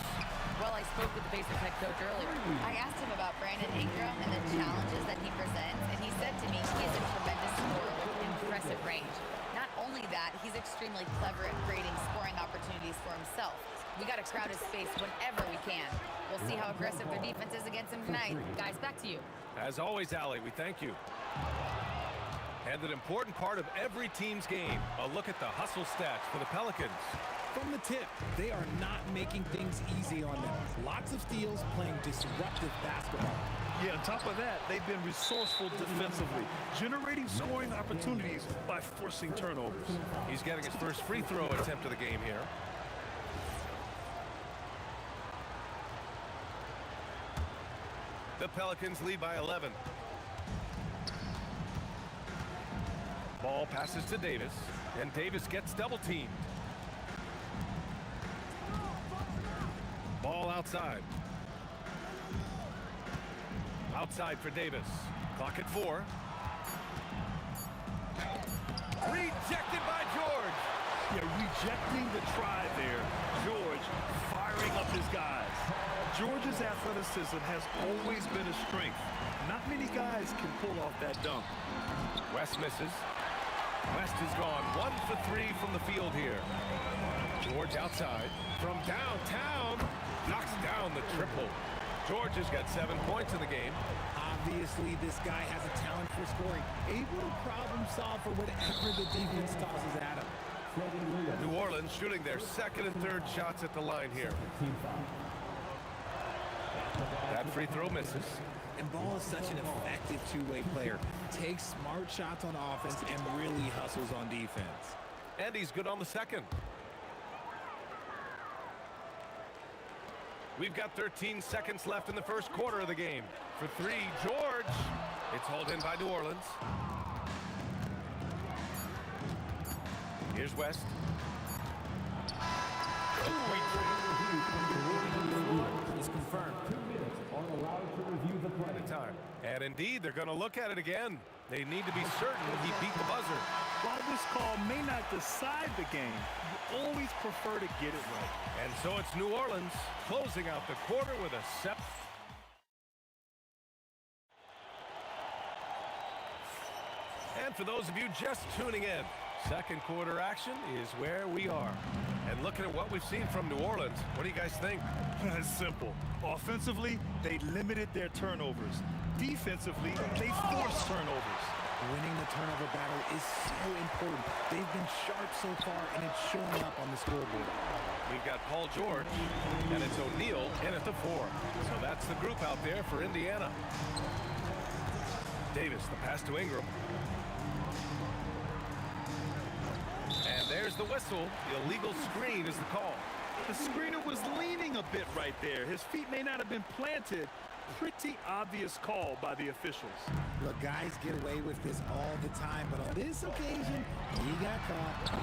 Well, I spoke with the Pacers head coach earlier. I asked him about Brandon Ingram and the challenges that he presents, and he said to me he is a tremendous scorer with impressive range. Not only that, he's extremely clever at creating scoring opportunities for himself. We got to crowd his space whenever we can. We'll see how aggressive their defense is against him tonight. Guys, back to you. As always, Allie, we thank you. And an important part of every team's game, a look at the hustle stats for the Pelicans. From the tip, they are not making things easy on them. Lots of steals, playing disruptive basketball. Yeah, on top of that, they've been resourceful defensively, generating scoring opportunities by forcing turnovers. He's getting his first free throw attempt of the game here. The Pelicans lead by 11. Ball passes to Davis, and Davis gets double-teamed. Ball outside. Outside for Davis. Clock at 4. Rejected by George. Yeah, rejecting the try there. George firing up his guys. George's athleticism has always been a strength. Not many guys can pull off that dunk. West misses. West has gone 1 for 3 from the field here. George outside. From downtown. Knocks down the triple. George has got 7 points in the game. Obviously, this guy has a talent for scoring. Able to problem solve for whatever the defense tosses at him. New Orleans shooting their second and third shots at the line here. That free throw misses. And Ball is such an effective two-way player. Takes smart shots on offense and really hustles on defense. And he's good on the second. We've got 13 seconds left in the first quarter of the game. For three, George. It's hauled in by New Orleans. Here's West. Is confirmed. 2 minutes are allowed to review the play. At a time. And indeed, they're going to look at it again. They need to be certain he beat the buzzer. While this call may not decide the game, you always prefer to get it right. And so it's New Orleans closing out the quarter with a set. And for those of you just tuning in, second quarter action is where we are. And looking at what we've seen from New Orleans, what do you guys think? It's simple. Offensively, they limited their turnovers. Defensively, they forced turnovers. Winning the turnover battle is so important. They've been sharp so far, and it's showing up on the scoreboard. We've got Paul George, and it's O'Neal in at the 4. So that's the group out there for Indiana. Davis, the pass to Ingram. And there's the whistle. The illegal screen is the call. The screener was leaning a bit right there. His feet may not have been planted. Pretty obvious call by the officials. Look, guys get away with this all the time, but on this occasion, he got caught.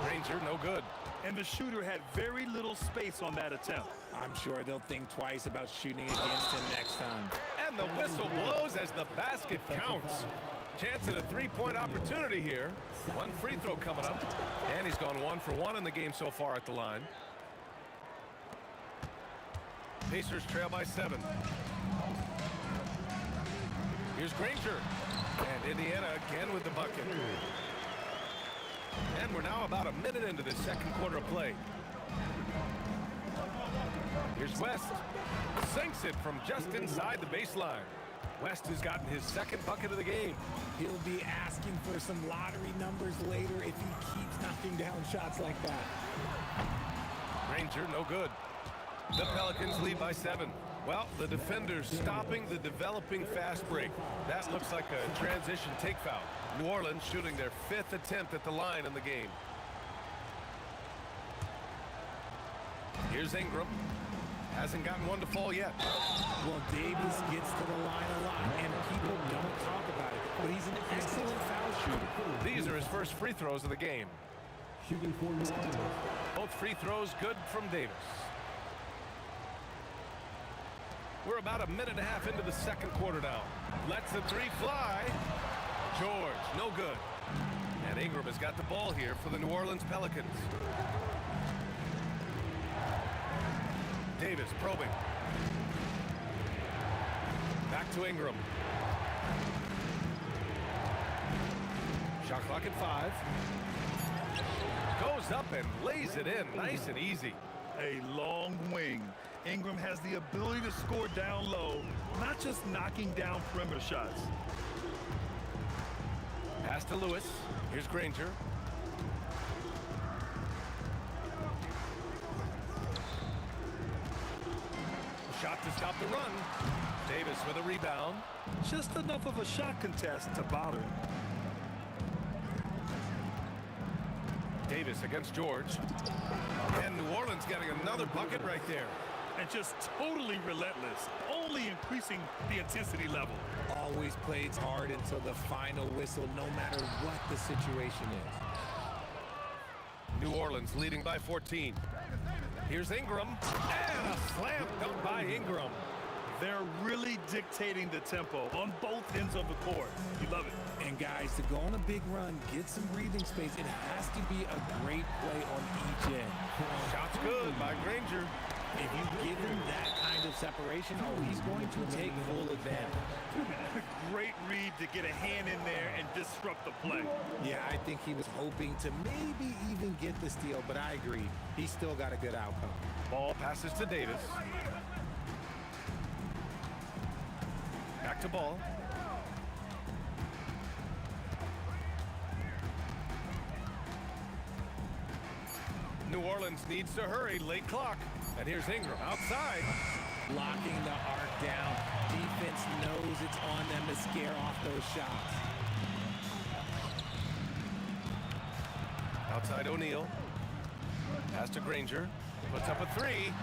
Granger, no good. And the shooter had very little space on that attempt. I'm sure they'll think twice about shooting against him next time. And the whistle blows as the basket counts. Chance at a three-point opportunity here. One free throw coming up. And he's gone 1 for 1 in the game so far at the line. Pacers trail by 7. Here's Granger. And Indiana again with the bucket. And we're now about a minute into the second quarter of play. Here's West. Sinks it from just inside the baseline. West has gotten his second bucket of the game. He'll be asking for some lottery numbers later if he keeps knocking down shots like that. Granger, no good. The Pelicans lead by 7. Well, the defenders stopping the developing fast break. That looks like a transition take foul. New Orleans shooting their 5th attempt at the line in the game. Here's Ingram. Hasn't gotten one to fall yet. Well, Davis gets to the line a lot, and people don't talk about it, but he's an excellent foul shooter. These are his first free throws of the game. Shooting for New Orleans. Both free throws good from Davis. We're about a minute and a half into the second quarter now. Lets the three fly. George, no good. And Ingram has got the ball here for the New Orleans Pelicans. Davis probing. Back to Ingram. Shot clock at 5. Goes up and lays it in nice and easy. A long wing. Ingram has the ability to score down low, not just knocking down perimeter shots. Pass to Lewis. Here's Granger. Shot to stop the run. Davis with a rebound. Just enough of a shot contest to bother him. Davis against George. And New Orleans getting another bucket right there. And just totally relentless, only increasing the intensity level. Always plays hard until the final whistle, no matter what the situation is. New Orleans leading by 14. Here's Ingram. And a slam dunk by Ingram. They're really dictating the tempo on both ends of the court. You love it. And guys, to go on a big run, get some breathing space, it has to be a great play on each end. Shot's good by Granger. If you give him that kind of separation, he's going to take full advantage. Great read to get a hand in there and disrupt the play. Yeah, I think he was hoping to maybe even get the steal, but I agree. He still got a good outcome. Ball passes to Davis. Back to Ball. New Orleans needs to hurry, late clock. And here's Ingram outside. Locking the arc down. Defense knows it's on them to scare off those shots. Outside O'Neal. Pass to Granger. Puts up a 3.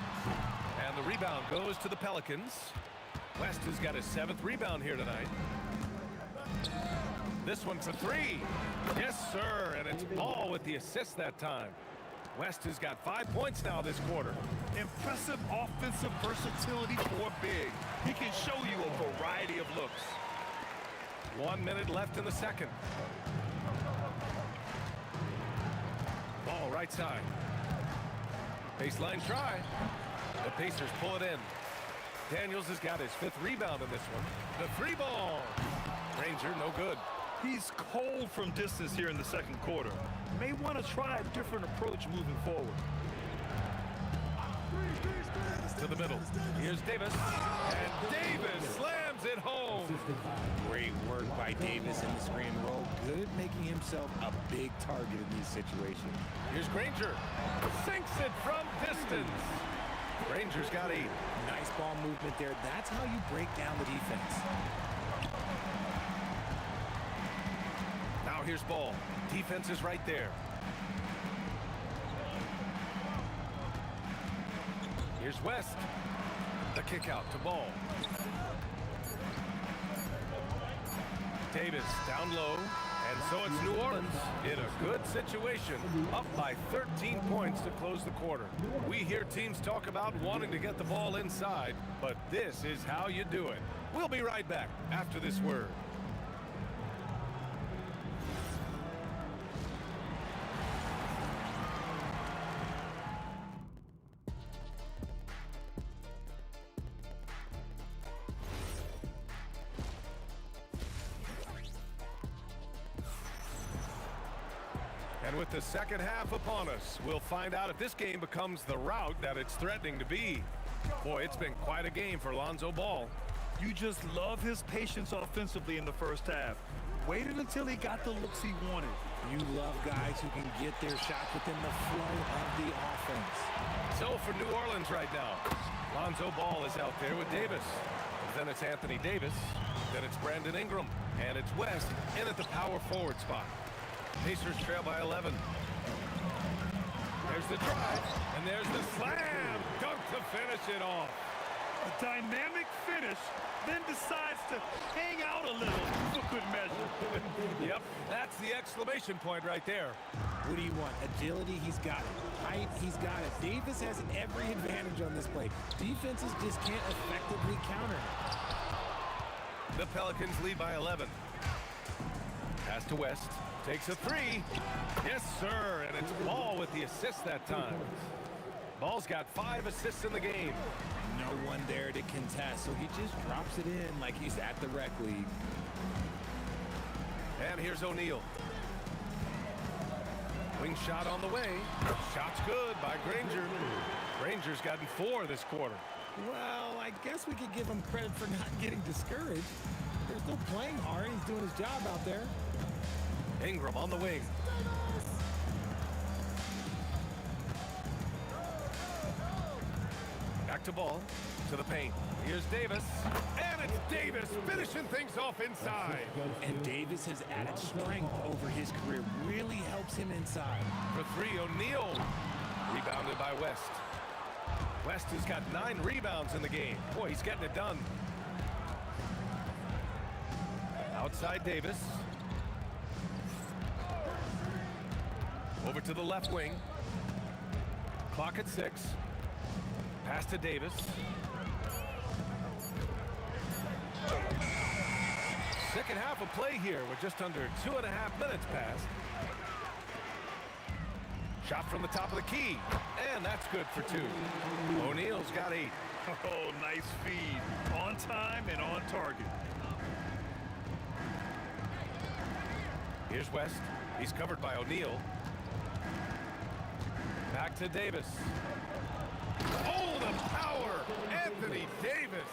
And the rebound goes to the Pelicans. West has got his 7th rebound here tonight. This one for 3. Yes, sir. And it's Ball with the assist that time. West has got 5 points now this quarter. Impressive offensive versatility for big. He can show you a variety of looks. 1 minute left in the second. Ball right side. Baseline try. The Pacers pull it in. Daniels has got his 5th rebound in this one. The 3 ball. Ranger no good. He's cold from distance here in the second quarter. May want to try a different approach moving forward. To the middle. Here's Davis. And Davis slams it home. Great work by Davis in the screen roll. Good at making himself a big target in these situations. Here's Granger. Sinks it from distance. Granger's got 8. Nice ball movement there. That's how you break down the defense. Now here's Ball. Defense is right there. Here's West. The kick out to Ball. Davis down low. And so it's New Orleans in a good situation, up by 13 points to close the quarter. We hear teams talk about wanting to get the ball inside, but this is how you do it. We'll be right back after this word. And with the second half upon us, we'll find out if this game becomes the rout that it's threatening to be. Boy, it's been quite a game for Lonzo Ball. You just love his patience offensively in the first half. Waited until he got the looks he wanted. You love guys who can get their shot within the flow of the offense. So for New Orleans right now, Lonzo Ball is out there with Davis. Then it's Anthony Davis. Then it's Brandon Ingram. And it's West in at the power forward spot. Pacers trail by 11. There's the drive, and there's the slam dunk to finish it off. A dynamic finish, then decides to hang out a little for good measure. Yep, that's the exclamation point right there. What do you want? Agility, he's got it. Height, he's got it. Davis has every advantage on this play. Defenses just can't effectively counter him. The Pelicans lead by 11. Pass to West. Takes a 3. Yes, sir. And it's Ball with the assist that time. Ball's got 5 assists in the game. No one there to contest, so he just drops it in like he's at the rec league. And here's O'Neal. Wing shot on the way. Shot's good by Granger. Granger's gotten 4 this quarter. Well, I guess we could give him credit for not getting discouraged. They're still playing hard. He's doing his job out there. Ingram on the wing. Back to Ball. To the paint. Here's Davis. And it's Davis finishing things off inside. And Davis has added strength over his career. Really helps him inside. For 3, O'Neal. Rebounded by West. West has got 9 rebounds in the game. Boy, he's getting it done. Outside Davis. Over to the left wing. Clock at 6. Pass to Davis. Second half of play here with just under 2.5 minutes passed. Shot from the top of the key. And that's good for 2. O'Neal's got 8. Oh, nice feed. On time and on target. Here's West. He's covered by O'Neal. Back to Davis. Oh, the power! Anthony Davis.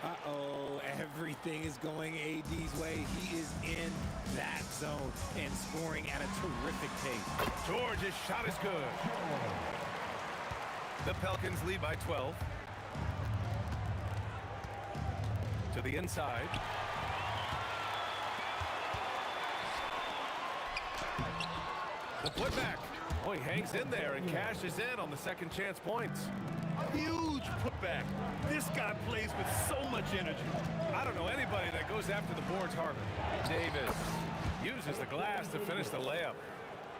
Uh-oh, everything is going AD's way. He is in that zone and scoring at a terrific pace. George's shot is good. The Pelicans lead by 12. To the inside. The putback. Oh, he hangs in there and cashes in on the second chance points. Huge putback. This guy plays with so much energy. I don't know anybody that goes after the boards harder. Davis uses the glass to finish the layup.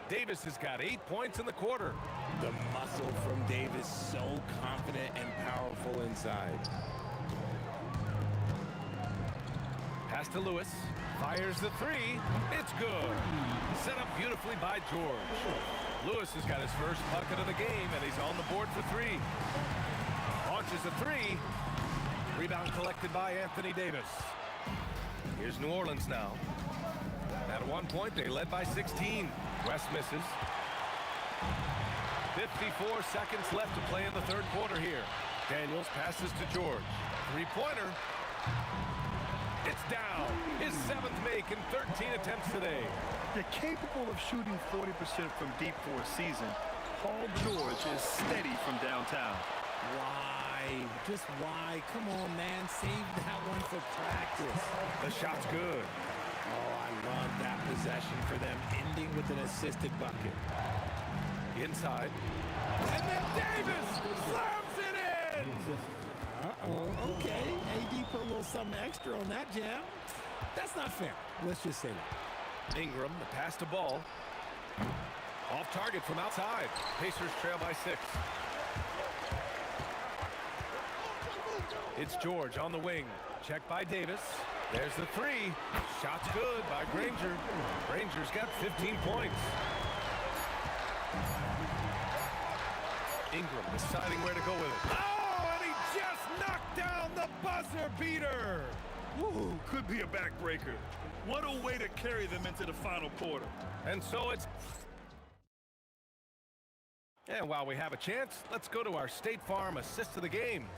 Davis has got 8 points in the quarter. The muscle from Davis, so confident and powerful inside. Pass to Lewis. Fires the three. It's good. Set up beautifully by George. Lewis has got his first bucket of the game, and he's on the board for three. Launches a three. Rebound collected by Anthony Davis. Here's New Orleans now. At one point, they led by 16. West misses. 54 seconds left to play in the third quarter here. Daniels passes to George. Three-pointer. It's down. His 7th make in 13 attempts today. They're capable of shooting 40% from deep for a season. Paul George is steady from downtown. Why? Just why? Come on, man. Save that one for practice. The shot's good. Oh, I love that possession for them, ending with an assisted bucket. Inside. And then Davis slams it in! Uh-oh, okay. AD put a little something extra on that jam. That's not fair. Let's just say that. Ingram, the pass to Ball. Off target from outside. Pacers trail by 6. It's George on the wing. Check by Davis. There's the three. Shot's good by Granger. Granger's got 15 points. Ingram deciding where to go with it. Oh, and he just knocked down the buzzer beater. Woo, could be a backbreaker. What a way to carry them into the final quarter. And so it's... And while we have a chance, let's go to our State Farm assist of the game.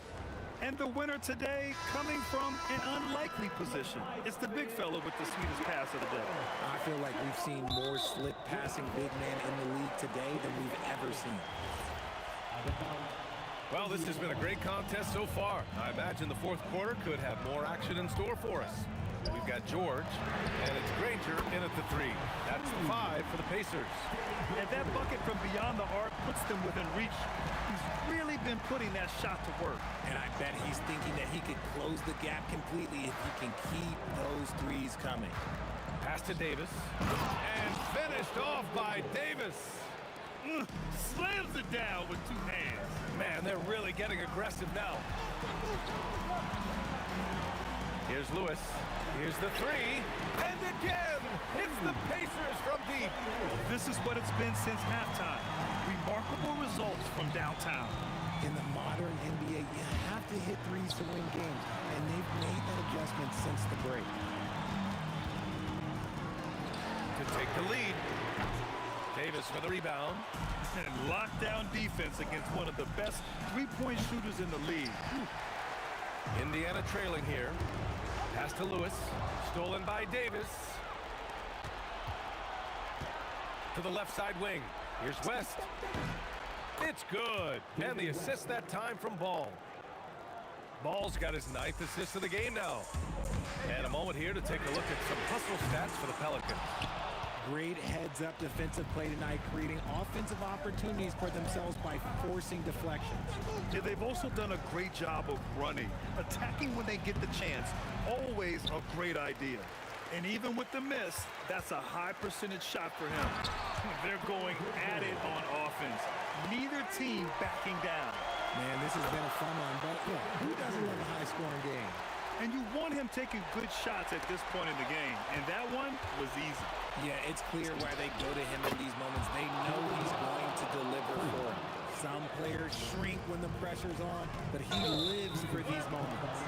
And the winner today coming from an unlikely position. It's the big fella with the sweetest pass of the day. I feel like we've seen more slick passing big men in the league today than we've ever seen. Well, this has been a great contest so far. I imagine the fourth quarter could have more action in store for us. We've got George, and it's Granger in at the three. That's 5 for the Pacers. And that bucket from beyond the arc puts them within reach. He's really been putting that shot to work. And I bet he's thinking that he could close the gap completely if he can keep those threes coming. Pass to Davis. And finished off by Davis. Slams it down with 2 hands. Man, they're really getting aggressive now. Here's Lewis. Here's the three. And again, it's the Pacers from deep. This is what it's been since halftime. Remarkable results from downtown. In the modern NBA, you have to hit threes to win games, and they've made that adjustment since the break. To take the lead. Davis for the rebound. And lockdown defense against one of the best three-point shooters in the league. Indiana trailing here. Pass to Lewis. Stolen by Davis. To the left side wing. Here's West. It's good. And the assist that time from Ball. Ball's got his 9th assist of the game now. And a moment here to take a look at some hustle stats for the Pelicans. Great heads-up defensive play tonight, creating offensive opportunities for themselves by forcing deflections. Yeah, they've also done a great job of running. Attacking when they get the chance, always a great idea. And even with the miss, that's a high percentage shot for him. They're going at it on offense. Neither team backing down. Man, this has been a fun one, but yeah, who doesn't love a high-scoring game? And you want him taking good shots at this point in the game. And that one was easy. Yeah, it's clear why they go to him in these moments. They know he's going to deliver for them. Some players shrink when the pressure's on, but he lives for these moments.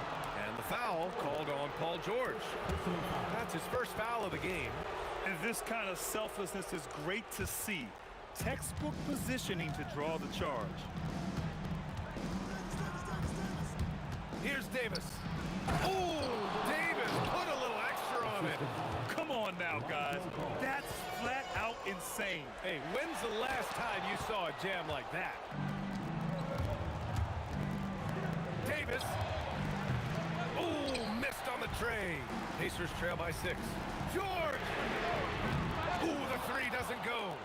And the foul called on Paul George. That's his first foul of the game. And this kind of selflessness is great to see. Textbook positioning to draw the charge. Here's Davis. Oh, Davis put a little extra on it. Come on now, guys. That's flat out insane. Hey, when's the last time you saw a jam like that? Davis. Oh, missed on the tray. Pacers trail by 6. George. Ooh, the three doesn't go.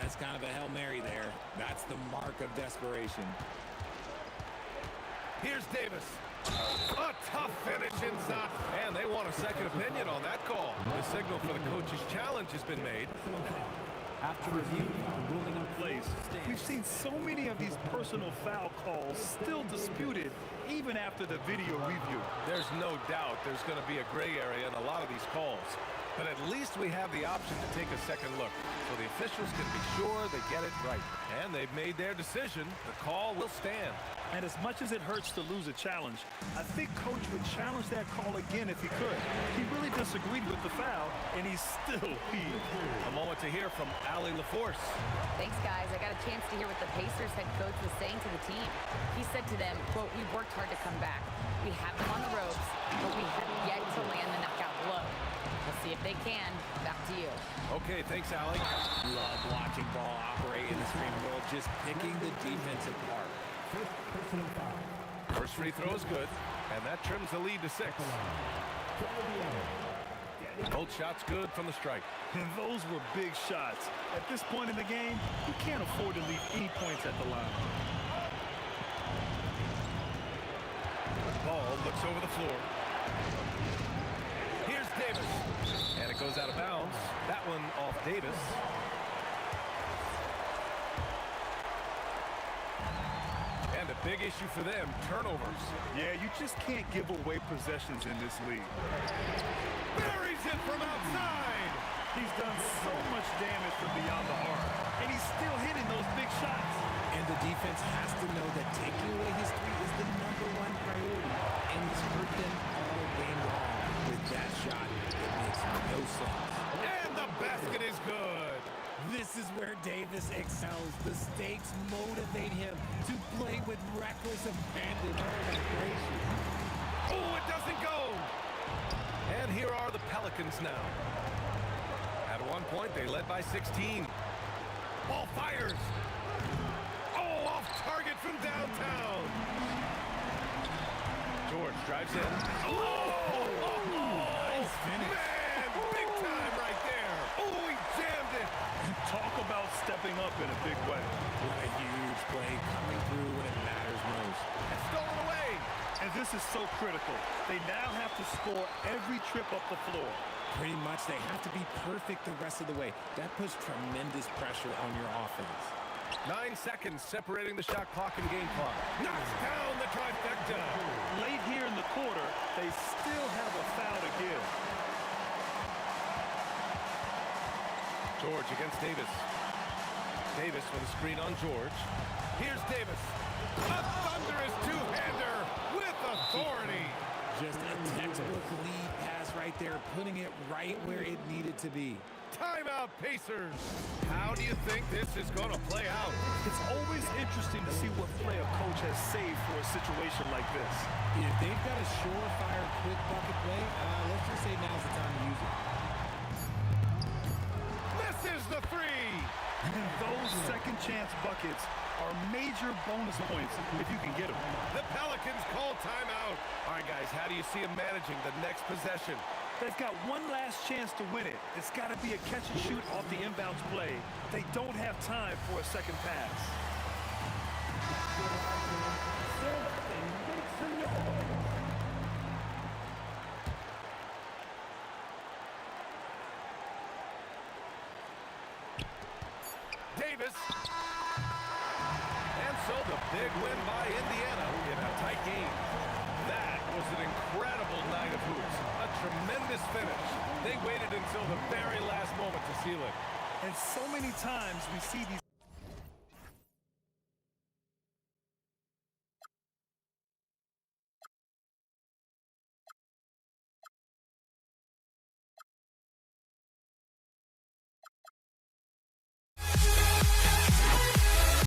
That's kind of a Hail Mary there. That's the mark of desperation. Here's Davis. A tough finish inside. And they want a second opinion on that call. The signal for the coach's challenge has been made. After review, the ruling on Plays. We've seen so many of these personal foul calls still disputed even after the video review. There's no doubt there's going to be a gray area in a lot of these calls. But at least we have the option to take a second look, so the officials can be sure they get it right. And they've made their decision. The call will stand. And as much as it hurts to lose a challenge, I think Coach would challenge that call again if he could. He really disagreed with the foul, and he's still peeved. A moment to hear from Allie LaForce. Thanks, guys. I got a chance to hear what the Pacers head coach was saying to the team. He said to them, quote, "We worked hard to come back. We have them on the ropes, but we have yet to land the knockout blow. We'll see if they can." Back to you. Okay, thanks, Allie. Love watching ball operate in the stream world, just picking the defense apart. First free throw is good, and that trims the lead to 6. Both shots good from the strike. And those were big shots. At this point in the game, you can't afford to leave any points at the line. Ball looks over the floor. Here's Davis. And it goes out of bounds. That one off Davis. And a big issue for them, turnovers. Yeah, you just can't give away possessions in this league. Buries it from outside. He's done so much damage from beyond the arc, and he's still hitting those big shots. And the defense has to know that taking away his three is the #1 priority, and he's hurt them all game long. With that shot, it makes no sense. And the basket is good. This is where Davis excels. The stakes motivate him to play with reckless abandon. Oh, it doesn't go. And here are the Pelicans now. At one point, they led by 16. Ball fires. Oh, off target from downtown. George drives in. Nice finish. Man, big time right there. Oh, he jammed it. Talk about stepping up in a big way. What a huge play coming through when it matters most. It's stolen away. And this is so critical. They now have to score every trip up the floor. Pretty much they have to be perfect the rest of the way. That puts tremendous pressure on your offense. 9 seconds separating the shot clock and game clock. Knocks down the trifecta. Late here in the quarter, they still have a foul to give. George against Davis. Davis with a screen on George. Here's Davis. A thunderous two-hander with authority. Just a textbook lead pass right there, putting it right where it needed to be. Timeout, Pacers. How do you think this is going to play out? It's always interesting to see what play a coach has saved for a situation like this. If they've got a surefire quick bucket play, let's just say now's the time to use it. Misses the three. And those second chance buckets are major bonus points if you can get them. The Pelicans call timeout. All right, guys, how do you see them managing the next possession? They've got one last chance to win it. It's got to be a catch and shoot off the inbounds play. They don't have time for a second pass. Davis. And so the big win by Indiana in a tight game. That was an incredible night of hoops. A tremendous finish. They waited until the very last moment to seal it. And so many times we see these